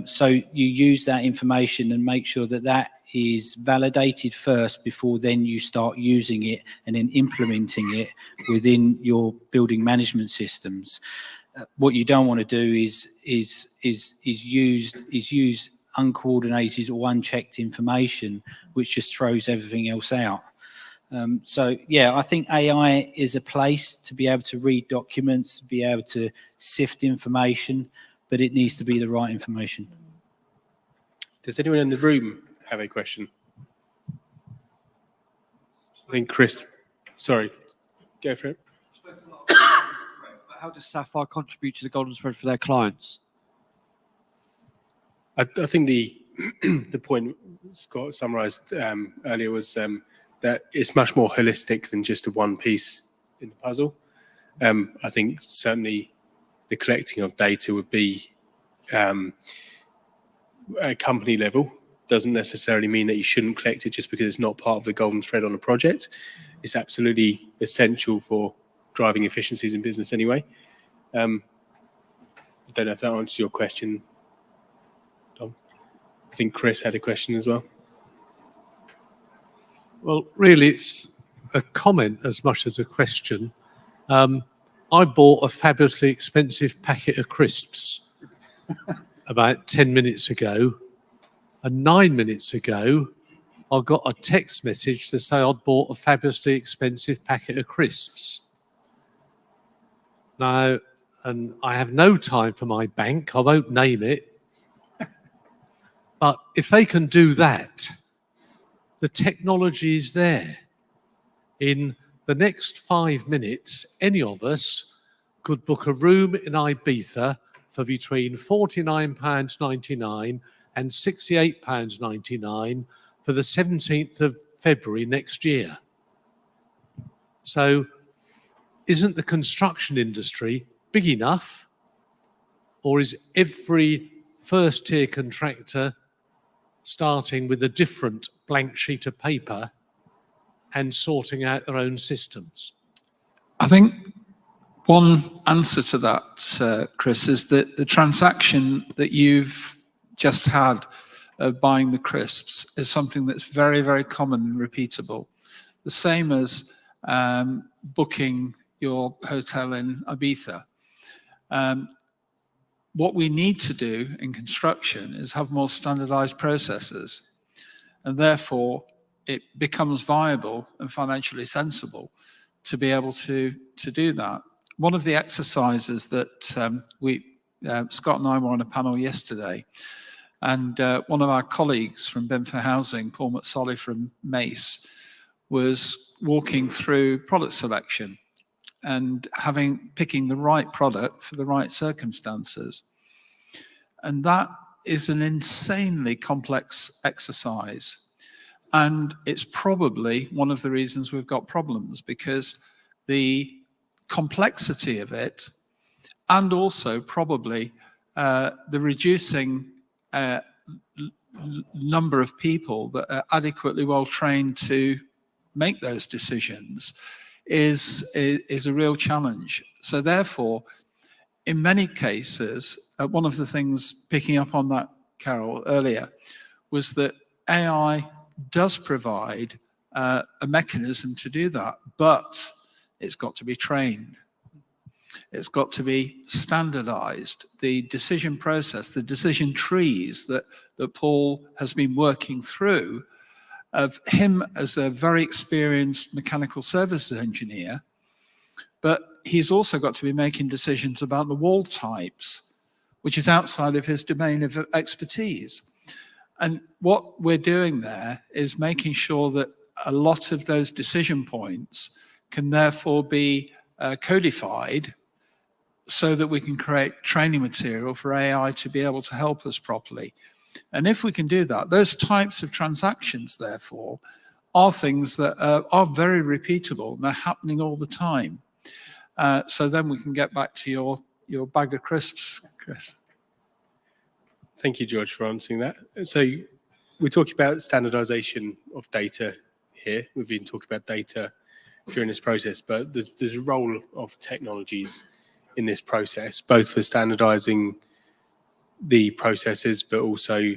So you use that information and make sure that is validated first before then you start using it and then implementing it within your building management systems. what you don't want to do is use uncoordinated or unchecked information, which just throws everything else out. So yeah, I think AI is a place to be able to read documents, be able to sift information, but it needs to be the right information.
Does anyone in the room have a question? I think Chris, sorry, go for it.
How does Sapphire contribute to the golden thread for their clients?
I think the the point Scott summarised earlier was that it's much more holistic than just a one piece in the puzzle. I think certainly the collecting of data would be at company level. Doesn't necessarily mean that you shouldn't collect it just because it's not part of the golden thread on a project. It's absolutely essential for driving efficiencies in business anyway. I don't know if that answers your question, Tom. I think Chris had a question as well.
Well, really, it's a comment as much as a question. I bought a fabulously expensive packet of crisps about 10 minutes ago, and 9 minutes ago, I got a text message to say I'd bought a fabulously expensive packet of crisps. Now, and I have no time for my bank, I won't name it, but if they can do that, the technology is there. In the next 5 minutes, any of us could book a room in Ibiza for between £49.99 and £68.99 for the 17th of February next year. So isn't the construction industry big enough, or is every first-tier contractor starting with a different blank sheet of paper and sorting out their own systems?
I think one answer to that, Chris, is that the transaction that you've just had of buying the crisps is something that's very, very common and repeatable. The same as booking your hotel in Ibiza. What we need to do in construction is have more standardized processes, and therefore it becomes viable and financially sensible to be able to do that. One of the exercises that Scott and I were on a panel yesterday, and one of our colleagues from Benford Housing, Paul McSolly from Mace, was walking through product selection and picking the right product for the right circumstances. And that is an insanely complex exercise. And it's probably one of the reasons we've got problems, because the complexity of it, and also probably the reducing number of people that are adequately well trained to make those decisions is a real challenge. So therefore, in many cases, one of the things, picking up on that, Carol, earlier, was that AI does provide a mechanism to do that, but it's got to be trained. It's got to be standardized. The decision process, the decision trees that Paul has been working through, of him as a very experienced mechanical services engineer, but he's also got to be making decisions about the wall types, which is outside of his domain of expertise. And what we're doing there is making sure that a lot of those decision points can therefore be codified so that we can create training material for AI to be able to help us properly. And if we can do that, those types of transactions, therefore, are things that are very repeatable, and they're happening all the time. So then we can get back to your bag of crisps, Chris.
Thank you, George, for answering that. So we're talking about standardization of data here. We've been talking about data during this process, but there's a role of technologies in this process, both for standardizing the processes, but also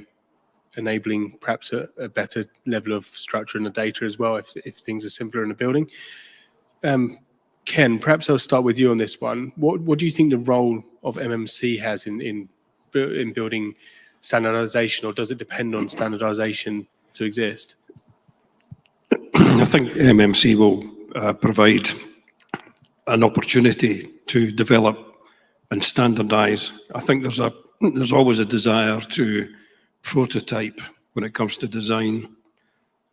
enabling perhaps a better level of structure in the data as well, if things are simpler in a building.
Ken, perhaps I'll start with you on this one. What do you think the role of MMC has in building standardization, or does it depend on standardization to exist?
I think MMC will provide an opportunity to develop and standardize. I think there's always a desire to prototype when it comes to design,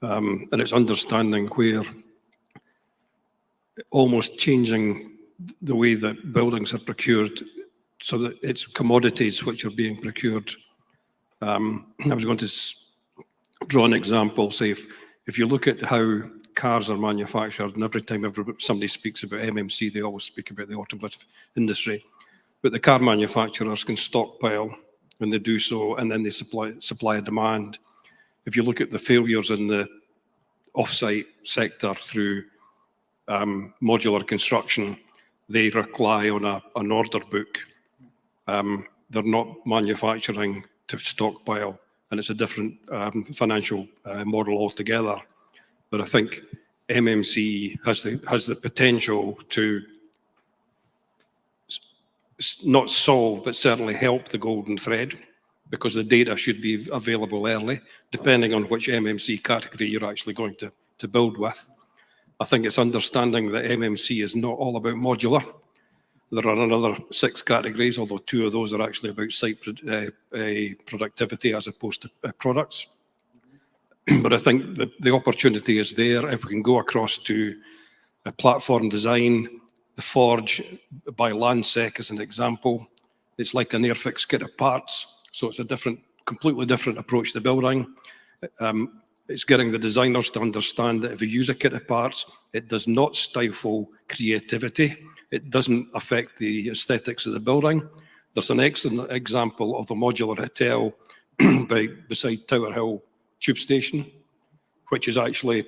and it's understanding where almost changing the way that buildings are procured so that it's commodities which are being procured. I was going to draw an example, say if you look at how cars are manufactured, and every time somebody speaks about MMC, they always speak about the automotive industry, but the car manufacturers can stockpile when they do so, and then they supply a demand. If you look at the failures in the off-site sector through modular construction, they rely on an order book. They're not manufacturing to stockpile, and it's a different financial model altogether. But I think MMC has the potential to not solve, but certainly help the golden thread, because the data should be available early, depending on which MMC category you're actually going to build with. I think it's understanding that MMC is not all about modular. There are another 6 categories, although 2 of those are actually about site productivity as opposed to products. But I think the opportunity is there if we can go across to a platform design. The Forge by Landsec as an example. It's like an Airfix kit of parts, so it's a completely different approach to building. It's getting the designers to understand that if you use a kit of parts, it does not stifle creativity. It doesn't affect the aesthetics of the building. There's an excellent example of a modular hotel beside Tower Hill Tube Station, which has actually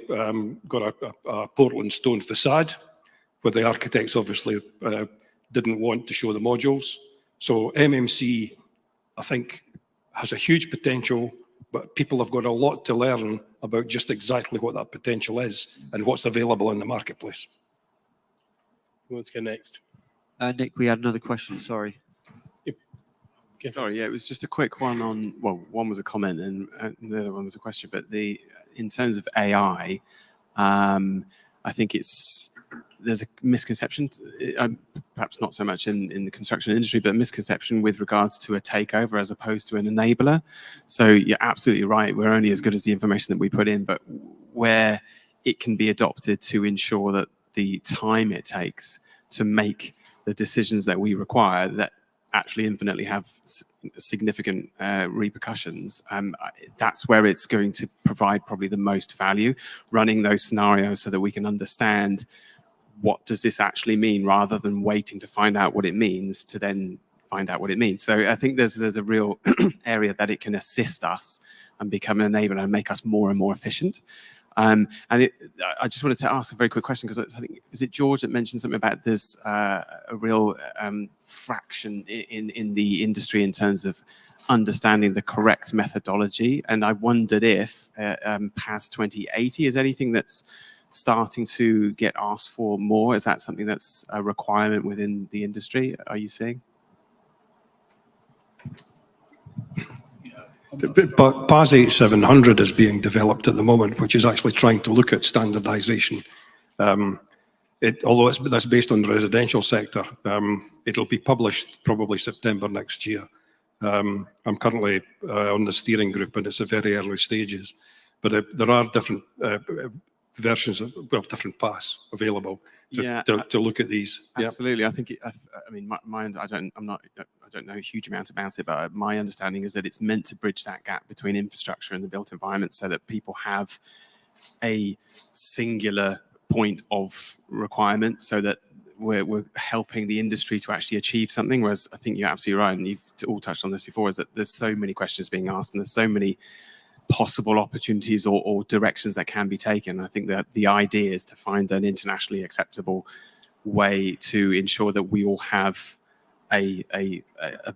got a Portland stone facade, where the architects obviously didn't want to show the modules. So MMC, I think, has a huge potential, but people have got a lot to learn about just exactly what that potential is and what's available in the marketplace.
Who wants to go next?
Nick, we had another question, sorry.
Sorry, yeah, it was just a quick one on, well, one was a comment and the other one was a question, but in terms of AI, I think there's a misconception, perhaps not so much in the construction industry, but a misconception with regards to a takeover as opposed to an enabler. So you're absolutely right, we're only as good as the information that we put in, but where it can be adopted to ensure that the time it takes to make the decisions that we require that actually infinitely have significant repercussions, that's where it's going to provide probably the most value, running those scenarios so that we can understand what does this actually mean, rather than waiting to find out what it means to then find out what it means. So I think there's a real area that it can assist us and become an enabler and make us more and more efficient. I just wanted to ask a very quick question, because I think, is it George that mentioned something about there's a real fraction in the industry in terms of understanding the correct methodology, and I wondered if PAS 2080 is anything that's starting to get asked for more. Is that something that's a requirement within the industry, are you seeing?
PAS 8700 is being developed at the moment, which is actually trying to look at standardization. Although that's based on the residential sector, it'll be published probably September next year. I'm currently on the steering group, and it's at very early stages. But there are different versions of, well, different PAS available to look at these.
Absolutely. I think I mean, I don't know a huge amount about it, but my understanding is that it's meant to bridge that gap between infrastructure and the built environment, so that people have a singular point of requirement, so that we're helping the industry to actually achieve something. Whereas I think you're absolutely right, and you've all touched on this before, is that there's so many questions being asked, and there's so many possible opportunities or directions that can be taken. I think that the idea is to find an internationally acceptable way to ensure that we all have a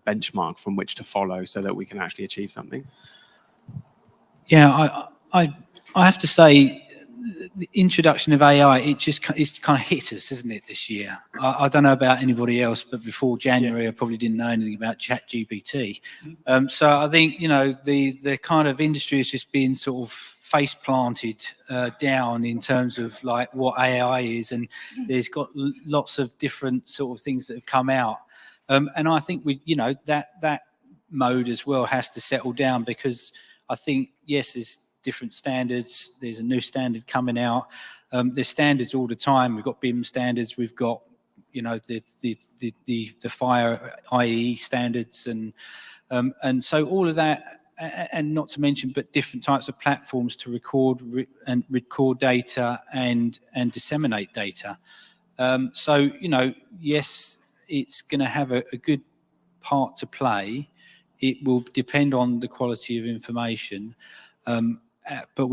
benchmark from which to follow, so that we can actually achieve something.
Yeah, I have to say the introduction of AI, it's kind of hit us, isn't it, this year? I don't know about anybody else, but before January, I probably didn't know anything about ChatGPT. So I think, you know, the kind of industry has just been sort of face planted down in terms of like what AI is, and there's got lots of different sort of things that have come out. And I think you know, that mode as well has to settle down, because I think, yes, there's different standards. There's a new standard coming out. There's standards all the time. We've got BIM standards. We've got, you know, the fire IEE standards, and so all of that, and not to mention, but different types of platforms to record data and disseminate data. So, you know, yes, it's going to have a good part to play. It will depend on the quality of information. But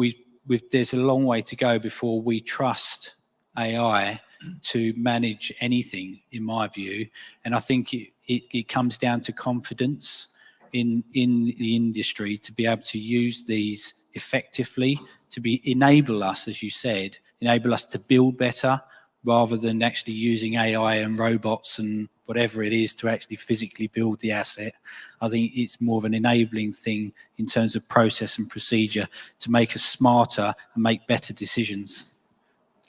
there's a long way to go before we trust AI to manage anything, in my view. And I think it comes down to confidence in the industry to be able to use these effectively, to enable us, as you said, enable us to build better, rather than actually using AI and robots and whatever it is to actually physically build the asset. I think it's more of an enabling thing in terms of process and procedure to make us smarter and make better decisions.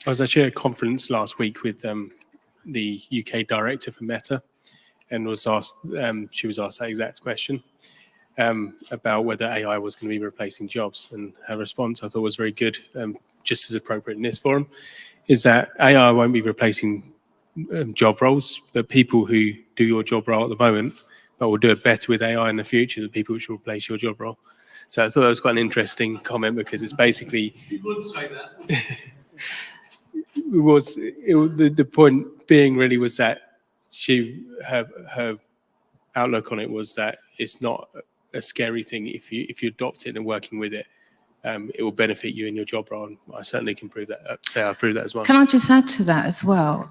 I was actually at a conference last week with the UK director for Meta, and was asked, she was asked that exact question about whether AI was going to be replacing jobs, and her response I thought was very good, just as appropriate in this forum, is that AI won't be replacing job roles, but people who do your job role at the moment, but will do it better with AI in the future, the people which will replace your job role. So I thought that was quite an interesting comment, because it's basically...
You would say that.
The point being really was that her outlook on it was that it's not a scary thing if you adopt it and working with it. It will benefit you in your job role. And I certainly can prove that. I prove that as well.
Can I just add to that as well?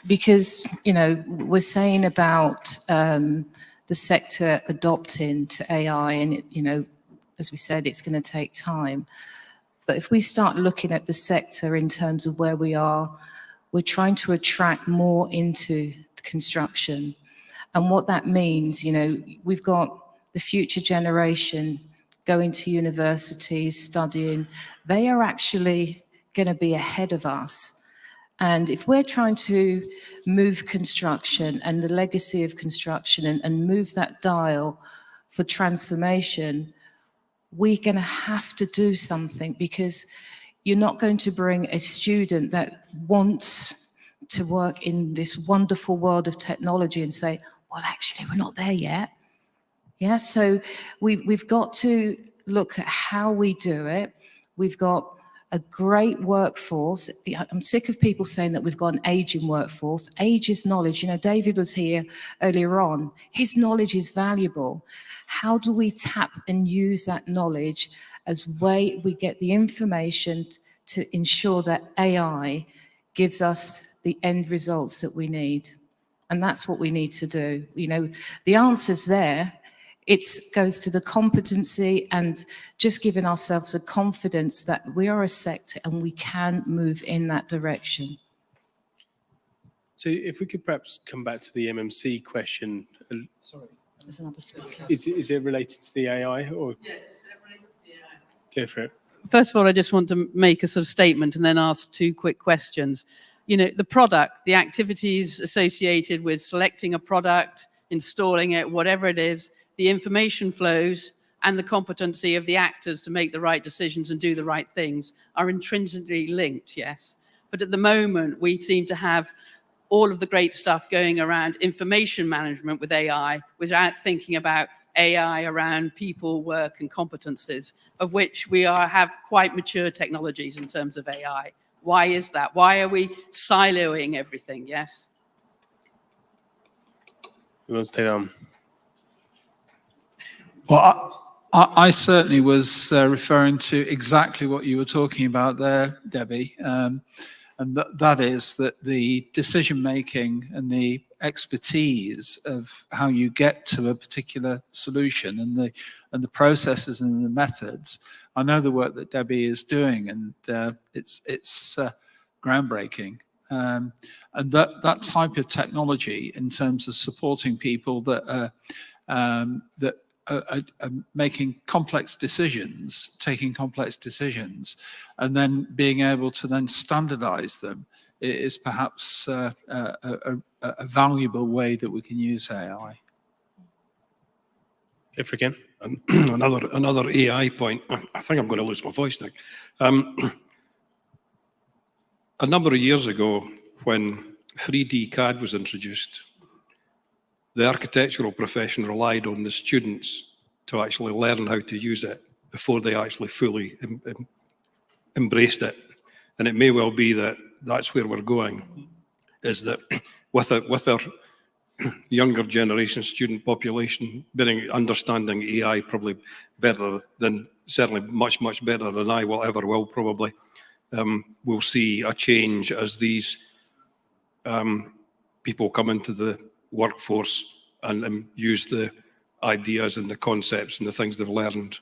Because, you know, we're saying about the sector adopting to AI, and, you know, as we said, it's going to take time. But if we start looking at the sector in terms of where we are, we're trying to attract more into construction. And what that means, you know, we've got the future generation going to universities, studying. They are actually going to be ahead of us. And if we're trying to move construction and the legacy of construction and move that dial for transformation, we're going to have to do something, because you're not going to bring a student that wants to work in this wonderful world of technology and say, well, actually, we're not there yet. Yeah, so we've got to look at how we do it. We've got a great workforce. I'm sick of people saying that we've got an aging workforce. Age is knowledge. You know, David was here earlier on. His knowledge is valuable. How do we tap and use that knowledge as way we get the information to ensure that AI gives us the end results that we need? And that's what we need to do. You know, the answer's there. It goes to the competency and just giving ourselves a confidence that we are a sector and we can move in that direction.
So if we could perhaps come back to the MMC question.
Sorry, there's another speaker.
Is it related to the AI? Or?
Yes, it's related to the AI.
Go for it.
First of all, I just want to make a sort of statement and then ask two quick questions. You know, the product, the activities associated with selecting a product, installing it, whatever it is, the information flows and the competency of the actors to make the right decisions and do the right things are intrinsically linked, yes. But at the moment, we seem to have all of the great stuff going around information management with AI without thinking about AI around people, work and competencies, of which we have quite mature technologies in terms of AI. Why is that? Why are we siloing everything, yes?
Who wants to take on?
Well, I certainly was referring to exactly what you were talking about there, Debbie. and that is that the decision making and the expertise of how you get to a particular solution and the processes and the methods. I know the work that Debbie is doing, and it's groundbreaking. And that type of technology, in terms of supporting people that are making complex decisions, taking complex decisions, and then being able to then standardize them, is perhaps a valuable way that we can use AI.
If we can.
Another AI point. I think I'm going to lose my voice, Nick. A number of years ago, when 3D CAD was introduced, the architectural profession relied on the students to actually learn how to use it before they actually fully embraced it. And it may well be that that's where we're going, is that with our younger generation student population understanding AI probably better than, certainly much, much better than I will probably, we'll see a change as these people come into the workforce and use the ideas and the concepts and the things they've learned,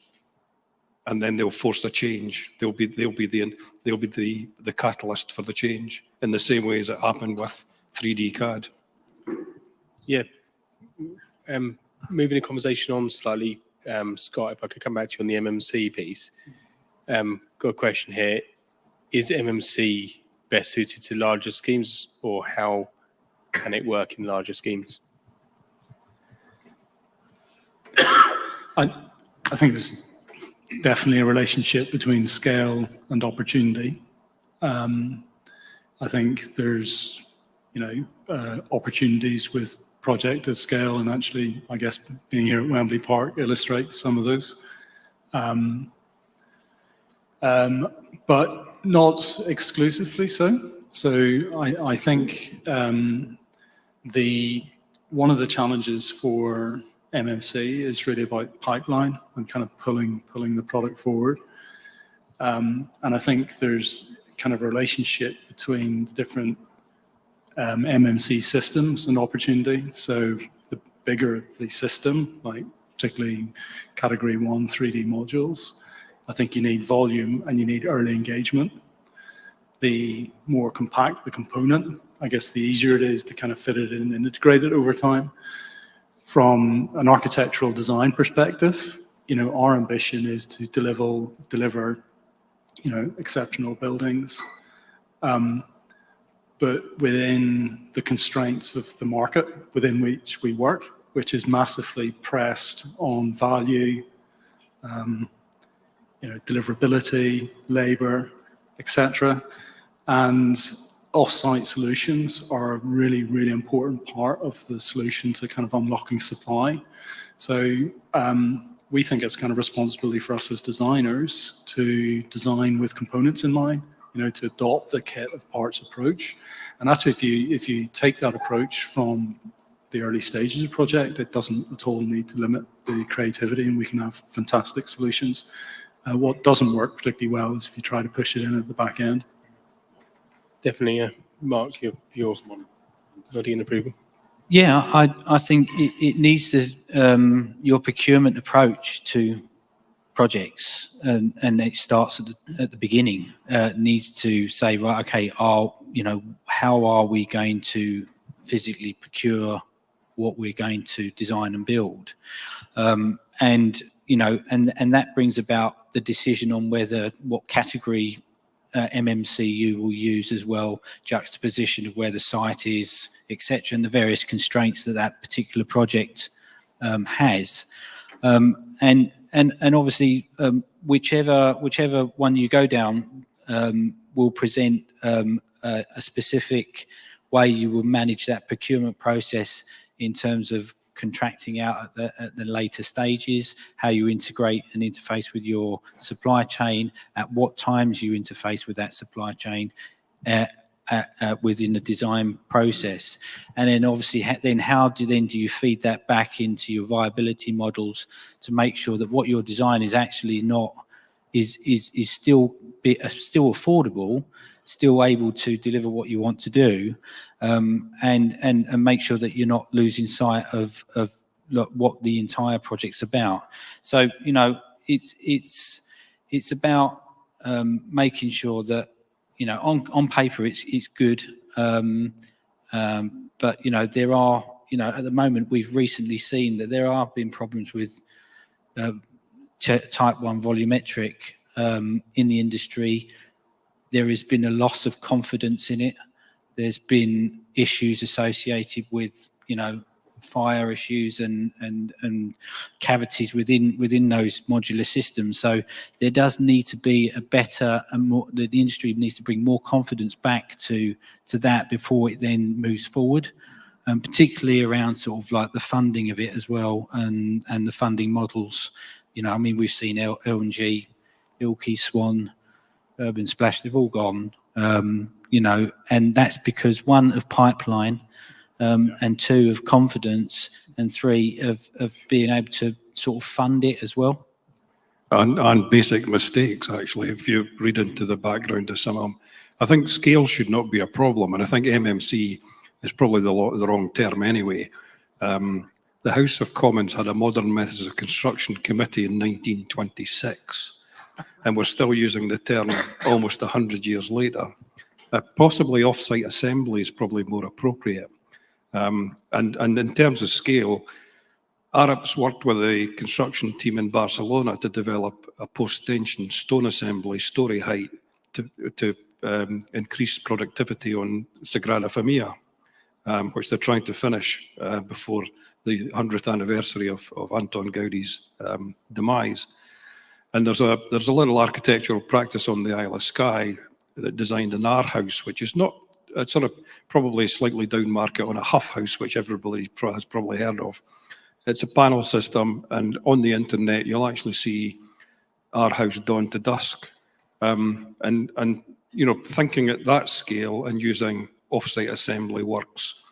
and then they'll force a change. They'll be the catalyst for the change, in the same way as it happened with 3D CAD.
Yeah. Moving the conversation on slightly, Scott, if I could come back to you on the MMC piece. Got a question here. Is MMC best suited to larger schemes, or how can it work in larger schemes?
I think there's definitely a relationship between scale and opportunity. I think there's, opportunities with project at scale, and actually, I guess, being here at Wembley Park illustrates some of those. But not exclusively so. So I think one of the challenges for MMC is really about pipeline and kind of pulling the product forward. And I think there's kind of a relationship between the different MMC systems and opportunity. So the bigger the system, like particularly category 1 3D modules, I think you need volume and you need early engagement. The more compact the component, I guess the easier it is to kind of fit it in and integrate it over time. From an architectural design perspective, our ambition is to deliver exceptional buildings, but within the constraints of the market within which we work, which is massively pressed on value, deliverability, labor, etc. And off-site solutions are a really, really important part of the solution to kind of unlocking supply. So we think it's kind of responsibility for us as designers to design with components in mind, to adopt the kit of parts approach. And actually, if you take that approach from the early stages of the project, it doesn't at all need to limit the creativity, and we can have fantastic solutions. What doesn't work particularly well is if you try to push it in at the back end.
Definitely, Mark, your nodding approval.
Yeah, I think it needs to, your procurement approach to projects, and it starts at the beginning, needs to say, right, okay, how are we going to physically procure what we're going to design and build? And that brings about the decision on what category MMC you will use as well, juxtaposition of where the site is, etc., and the various constraints that particular project has. And obviously, whichever one you go down will present a specific way you will manage that procurement process in terms of contracting out at the later stages, how you integrate and interface with your supply chain, at what times you interface with that supply chain within the design process. And then obviously, how do you feed that back into your viability models to make sure that what your design is actually not is still affordable, still able to deliver what you want to do, and make sure that you're not losing sight of what the entire project's about. So, you know, it's about making sure that, you know, on paper it's good, but, you know, there are, you know, at the moment we've recently seen that there have been problems with type 1 volumetric in the industry. There has been a loss of confidence in it. There's been issues associated with, you know, fire issues and cavities within those modular systems. So there does need to be a better and more, the industry needs to bring more confidence back to that before it then moves forward, and particularly around sort of like the funding of it as well, and the funding models. You know, I mean, we've seen L&G, Ilkey, Swan, Urban Splash, they've all gone, you know, and that's because, one, of pipeline, and two, of confidence, and three, of being able to sort of fund it as well.
And basic mistakes, actually, if you read into the background of some of them. I think scale should not be a problem, and I think MMC is probably the wrong term anyway. The House of Commons had a Modern Methods of Construction Committee in 1926, and we're still using the term almost 100 years later. Possibly off-site assembly is probably more appropriate. And in terms of scale, Arabs worked with a construction team in Barcelona to develop a post-tension stone assembly story height to increase productivity on Sagrada Familia, which they're trying to finish before the 100th anniversary of Anton Gaudi's demise. And there's a little architectural practice on the Isle of Skye that designed an R house, which is not, it's sort of probably slightly down market on a Huff house, which everybody has probably heard of. It's a panel system, and on the internet you'll actually see R house dawn to dusk. And you know, thinking at that scale and using off-site assembly works.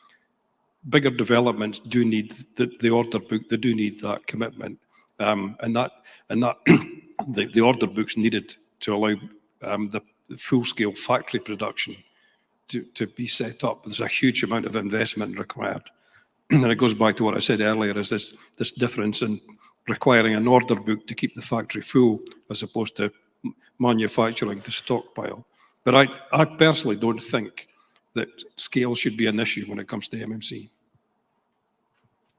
Bigger developments do need the order book. They do need that commitment, and that the order book's needed to allow the full-scale factory production to be set up. There's a huge amount of investment required, and it goes back to what I said earlier: is this difference in requiring an order book to keep the factory full as opposed to manufacturing to stockpile. But I personally don't think that scale should be an issue when it comes to MMC.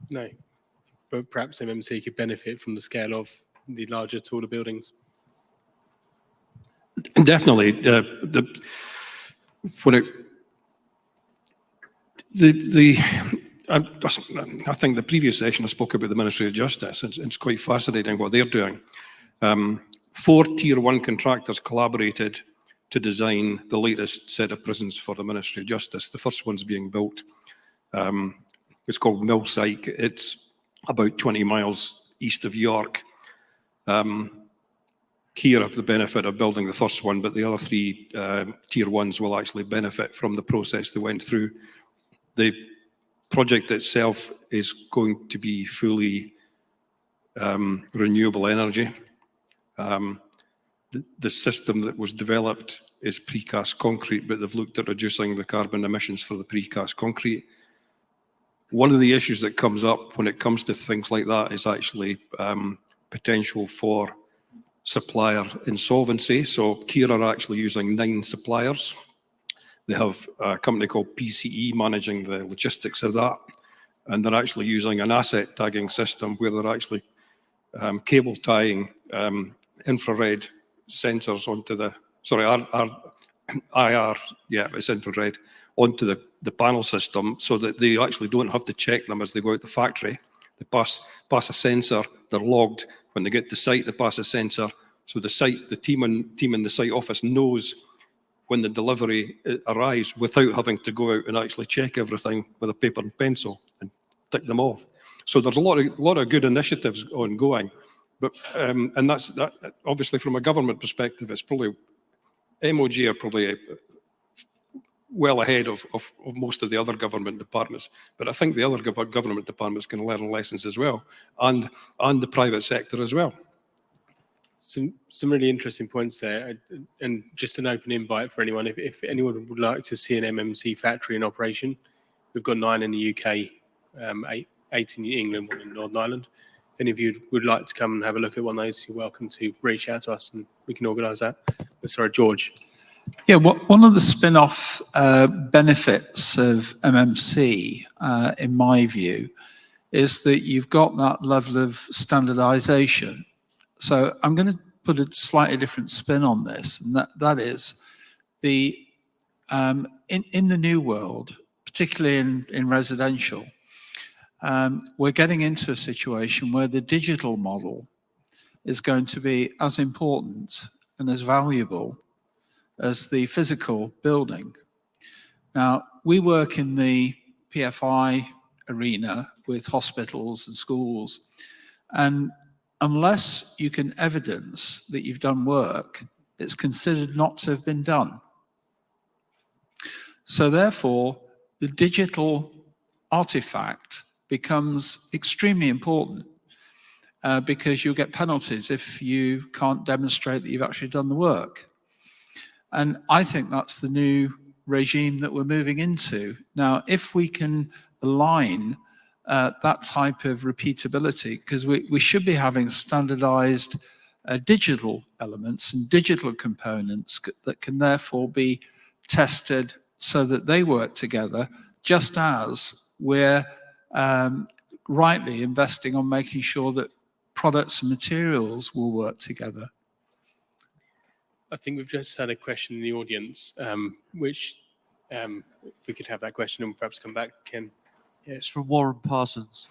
No, but perhaps MMC could benefit from the scale of the larger, taller buildings.
Definitely, I think the previous session I spoke about the Ministry of Justice. It's quite fascinating what they're doing. 4 Tier 1 contractors collaborated to design the latest set of prisons for the Ministry of Justice. The first one's being built. It's called Millsyke. It's about 20 miles east of York. Kier have the benefit of building the first one, but the other 3 Tier 1s will actually benefit from the process they went through. The project itself is going to be fully renewable energy. The system that was developed is precast concrete, but they've looked at reducing the carbon emissions for the precast concrete. One of the issues that comes up when it comes to things like that is actually potential for supplier insolvency. So Kier are actually using 9 suppliers. They have a company called PCE managing the logistics of that, and they're actually using an asset tagging system where they're actually cable tying infrared sensors onto the, IR, yeah, it's infrared, onto the panel system, so that they actually don't have to check them as they go out the factory. They pass a sensor, they're logged. When they get to site, they pass a sensor. So the team in the site office knows when the delivery arrives without having to go out and actually check everything with a paper and pencil and tick them off. So there's a lot of good initiatives ongoing. But and that obviously from a government perspective, it's probably MOG are probably well ahead of most of the other government departments. But I think the other government departments can learn lessons as well, and the private sector as well.
some really interesting points there, and just an open invite for anyone. If anyone would like to see an MMC factory in operation, we've got 9 in the UK, 8 in England, 1 in Northern Ireland. If any of you would like to come and have a look at one of those, you're welcome to reach out to us and we can organise that. Sorry, George.
Yeah, one of the spin-off benefits of MMC, in my view, is that you've got that level of standardization. So I'm going to put a slightly different spin on this, and that is the in the new world, particularly in residential, we're getting into a situation where the digital model is going to be as important and as valuable as the physical building. Now, we work in the PFI arena with hospitals and schools, and unless you can evidence that you've done work, it's considered not to have been done. So therefore, the digital artifact becomes extremely important because you'll get penalties if you can't demonstrate that you've actually done the work. And I think that's the new regime that we're moving into. Now, if we can align that type of repeatability, because we should be having standardized digital elements and digital components that can therefore be tested so that they work together, just as we're rightly investing on making sure that products and materials will work together.
I think we've just had a question in the audience, which if we could have that question and perhaps come back, Ken.
Yeah, it's from Warren Parsons.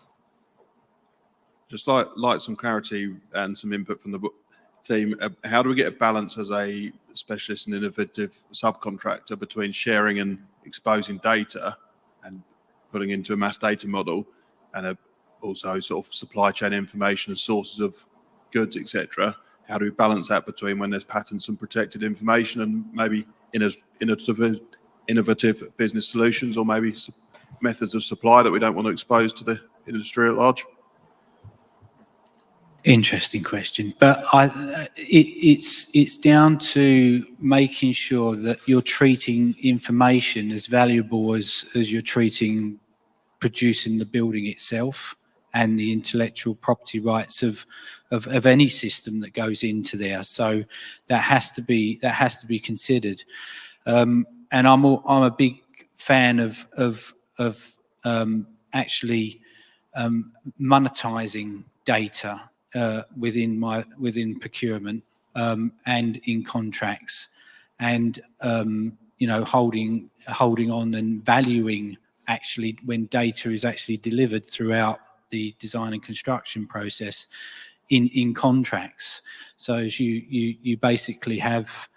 Just like some clarity and some input from the team. How do we get a balance as a specialist and innovative subcontractor between sharing and exposing data and putting into a mass data model, and also sort of supply chain information and sources of goods, etc.? How do we balance that between when there's patents and protected information and maybe innovative business solutions, or maybe methods of supply that we don't want to expose to the industry at large?
Interesting question, but it's down to making sure that you're treating information as valuable as you're treating producing the building itself and the intellectual property rights of any system that goes into there. So that has to be considered. And I'm a big fan of actually monetizing data within procurement and in contracts, and holding on and valuing actually when data is actually delivered throughout the design and construction process in contracts. So as you basically have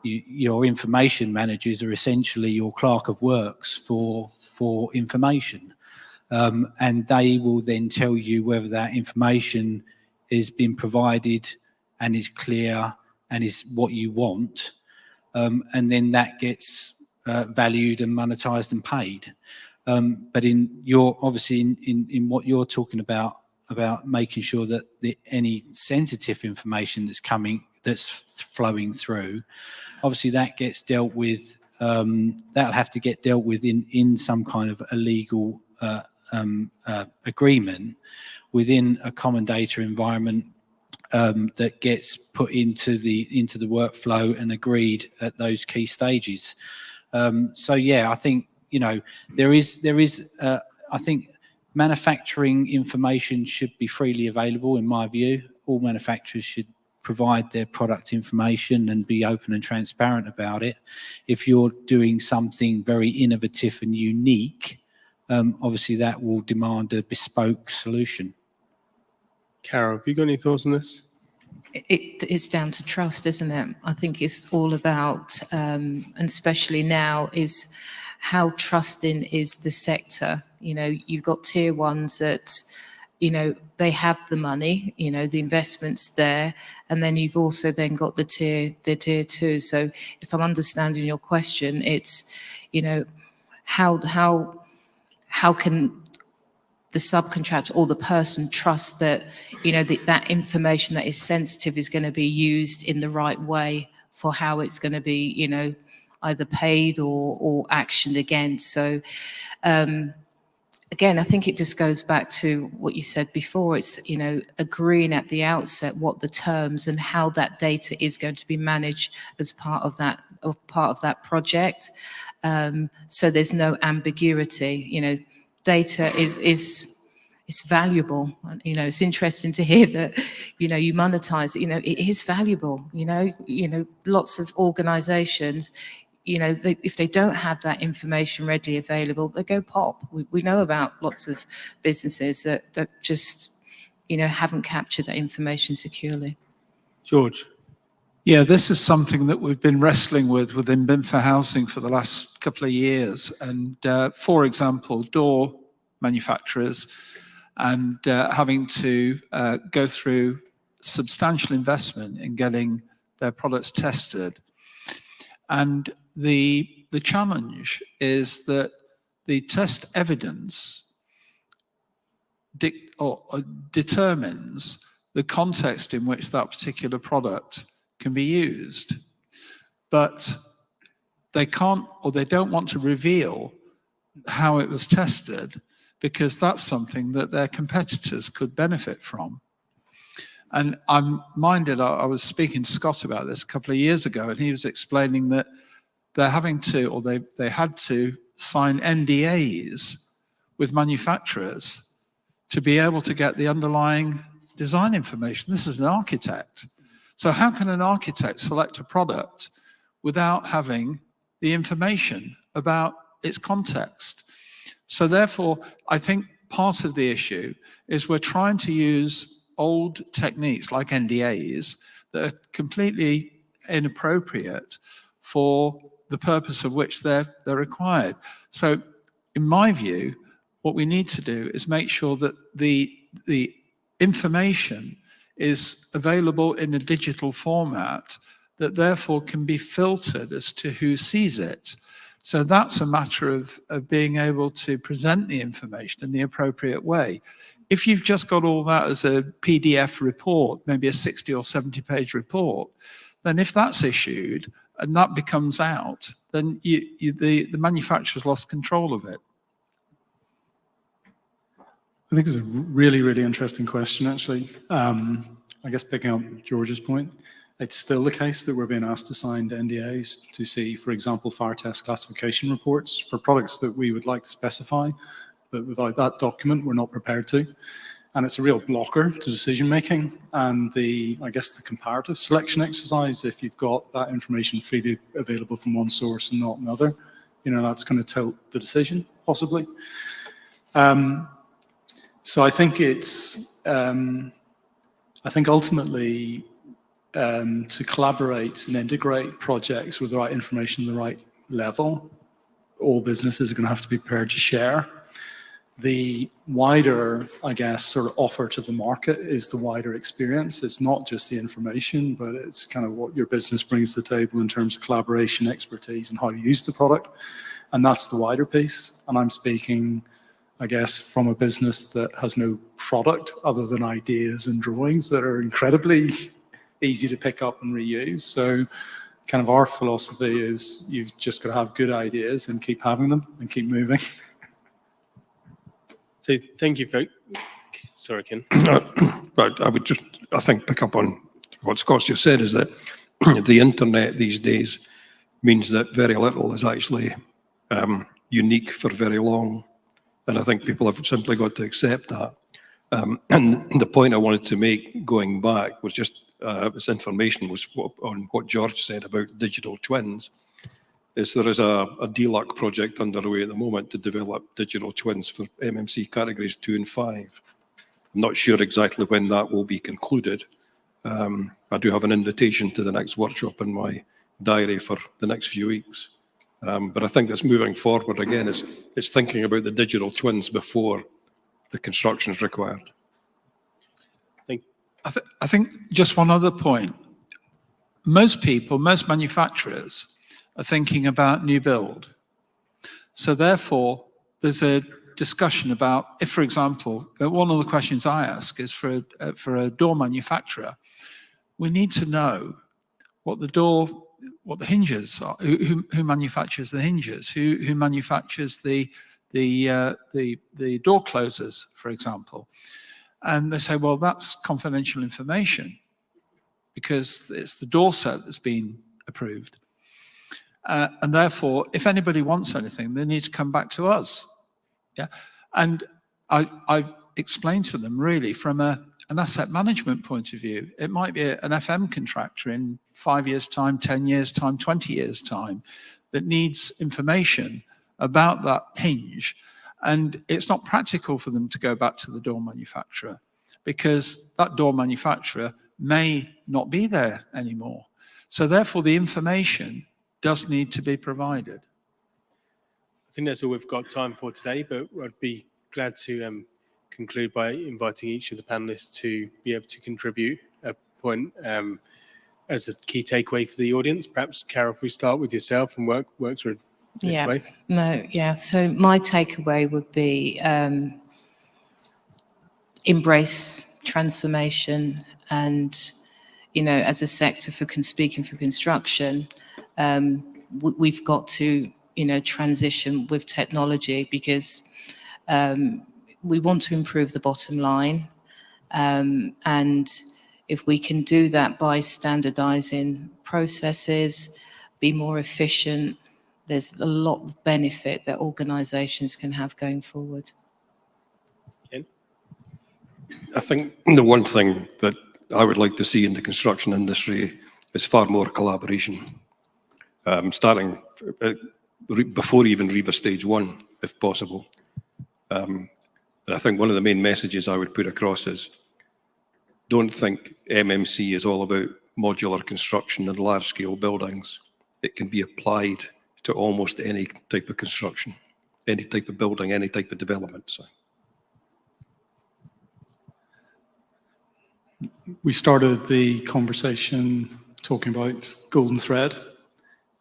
your information managers are essentially your clerk of works for information, and they will then tell you whether that information is being provided and is clear and is what you want, and then that gets valued and monetized and paid. But in what you're talking about making sure that any sensitive information that's flowing through, obviously that gets dealt with. That'll have to get dealt with in some kind of a legal agreement within a common data environment that gets put into the workflow and agreed at those key stages. So yeah, I think there is I think manufacturing information should be freely available. In my view, all manufacturers should provide their product information and be open and transparent about it. If you're doing something very innovative and unique, obviously that will demand a bespoke solution.
Carol, have you got any thoughts on this?
It's down to trust, isn't it? I think it's all about, and especially now, is how trusting is the sector. You've got tier ones that, they have the money, the investment's there, and then you've also then got the tier two. So if I'm understanding your question, it's, how can the subcontractor or the person trusts that, you know, that information that is sensitive is going to be used in the right way for how it's going to be, you know, either paid or actioned against. So, again, I think it just goes back to what you said before. It's, you know, agreeing at the outset what the terms and how that data is going to be managed as part of that project. So there's no ambiguity. You know, data is valuable. You know, it's interesting to hear that, you know, you monetize it. You know, it is valuable. You know, lots of organizations, you know, if they don't have that information readily available, they go pop. We know about lots of businesses that just, you know, haven't captured that information securely.
George. Yeah, this is something that we've been wrestling with within BIM for Housing for the last couple of years. And for example, door manufacturers and having to go through substantial investment in getting their products tested. And the challenge is that the test evidence determines the context in which that particular product can be used. But they can't, or they don't want to reveal how it was tested, because that's something that their competitors could benefit from. And I'm minded, I was speaking to Scott about this a couple of years ago, and he was explaining that they're having to, or they had to sign NDAs with manufacturers to be able to get the underlying design information. This is an architect. So how can an architect select a product without having the information about its context? So therefore, I think part of the issue is we're trying to use old techniques like NDAs that are completely inappropriate for the purpose of which they're required. So in my view, what we need to do is make sure that the information is available in a digital format that therefore can be filtered as to who sees it. So that's a matter of being able to present the information in the appropriate way. If you've just got all that as a PDF report, maybe a 60 or 70 page report, then if that's issued and that becomes out, then the manufacturer's lost control of it.
I think it's a really, really interesting question, actually. I guess picking up George's point, it's still the case that we're being asked to sign NDAs to see, for example, fire test classification reports for products that we would like to specify, but without that document, we're not prepared to. And it's a real blocker to decision making and I guess the comparative selection exercise. If you've got that information freely available from one source and not another, you know, that's going to tilt the decision, possibly. So I think it's, I think ultimately to collaborate and integrate projects with the right information at the right level, all businesses are going to have to be prepared to share. The wider, I guess, sort of offer to the market is the wider experience. It's not just the information, but it's kind of what your business brings to the table in terms of collaboration, expertise, and how to use the product. And that's the wider piece. And I'm speaking, I guess, from a business that has no product other than ideas and drawings that are incredibly easy to pick up and reuse. So kind of our philosophy is you've just got to have good ideas and keep having them and keep moving.
So thank you for, sorry, Ken.
But I would just, I think, pick up on what Scott's just said, is that the internet these days means that very little is actually unique for very long. And I think people have simply got to accept that. And the point I wanted to make going back was just, this information was on what George said about digital twins. Is there is a DLUC project underway at the moment to develop digital twins for MMC categories 2 and 5. I'm not sure exactly when that will be concluded. I do have an invitation to the next workshop in my diary for the next few weeks. But I think that's moving forward again. It's thinking about the digital twins before the construction is required.
I think just one other point. Most people, most manufacturers are thinking about new build. So therefore, there's a discussion about if, for example, one of the questions I ask is for a door manufacturer, we need to know what the hinges are, who manufactures the hinges, who manufactures the door closers, for example. And they say, well, that's confidential information because it's the door set that's been approved. And therefore, if anybody wants anything, they need to come back to us. Yeah. And I explained to them really from an asset management point of view, it might be an FM contractor in 5 years' time, 10 years' time, 20 years' time that needs information about that hinge. And it's not practical for them to go back to the door manufacturer because that door manufacturer may not be there anymore. So therefore, the information does need to be provided.
I think that's all we've got time for today, but I'd be glad to conclude by inviting each of the panelists to be able to contribute a point as a key takeaway for the audience. Perhaps, Carol, if we start with yourself and work through this way.
So my takeaway would be embrace transformation and, as a sector speaking for construction, we've got to, transition with technology because we want to improve the bottom line. And if we can do that by standardizing processes, be more efficient, there's a lot of benefit that organizations can have going forward.
Ken?
I think the one thing that I would like to see in the construction industry is far more collaboration, starting before even REBA Stage 1, if possible. And I think one of the main messages I would put across is don't think MMC is all about modular construction and large-scale buildings. It can be applied to almost any type of construction, any type of building, any type of development. So.
We started the conversation talking about golden thread,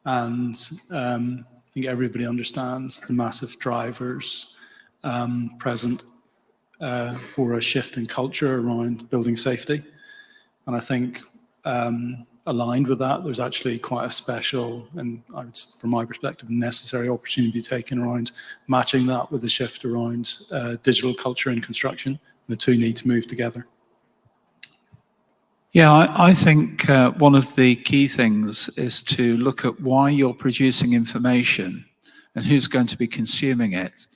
and I think everybody understands the massive drivers present for a shift in culture around building safety. And I think aligned with that, there's actually quite a special, and I would, from my perspective, necessary opportunity taken around matching that with the shift around digital culture in construction. The two need to move together.
Yeah, I think one of the key things is to look at why you're producing information and who's going to be consuming it.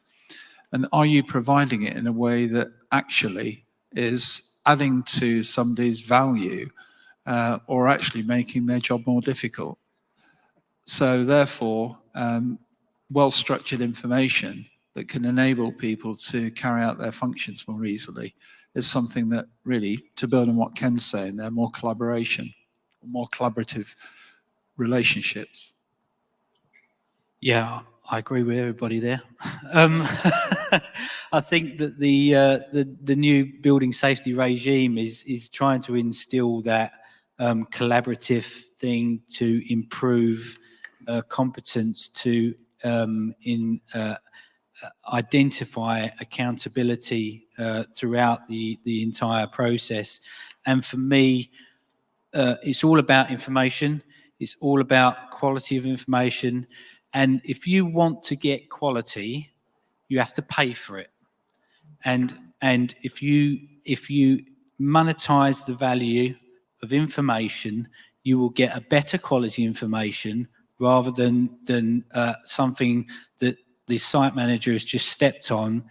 And are you providing it in a way that actually is adding to somebody's value or actually making their job more difficult? So therefore, well-structured information that can enable people to carry out their functions more easily is something that really, to build on what Ken's saying, they're more collaboration, more collaborative relationships.
Yeah, I agree with everybody there. I think that the new building safety regime is trying to instill that collaborative thing to improve competence to identify accountability throughout the entire process. And for me, it's all about information. It's all about quality of information. And if you want to get quality, you have to pay for it. And if you monetize the value of information, you will get a better quality information rather than something that the site manager has just stepped on,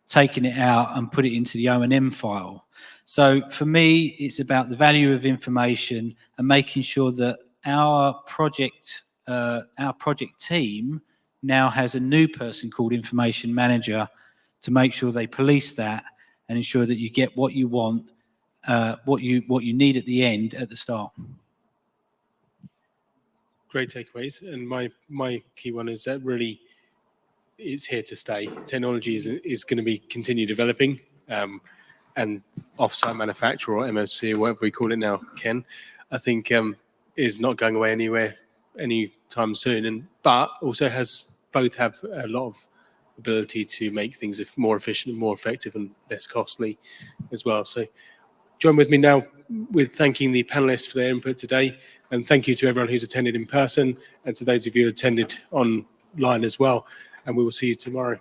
taken it out and put it into the O&M file. So for me, it's about the value of information and making sure that our project team now has a new person called information manager to make sure they police that and ensure that you get what you want, what you need at the end, at the start.
Great takeaways. And my key one is that really it's here to stay. Technology is going to be continue developing, and off-site manufacture or MSC or whatever we call it now, Ken, I think is not going away anywhere anytime soon. But also both have a lot of ability to make things more efficient and more effective and less costly as well. So join with me now with thanking the panelists for their input today, and thank you to everyone who's attended in person and to those of you who attended online as well, and we will see you tomorrow.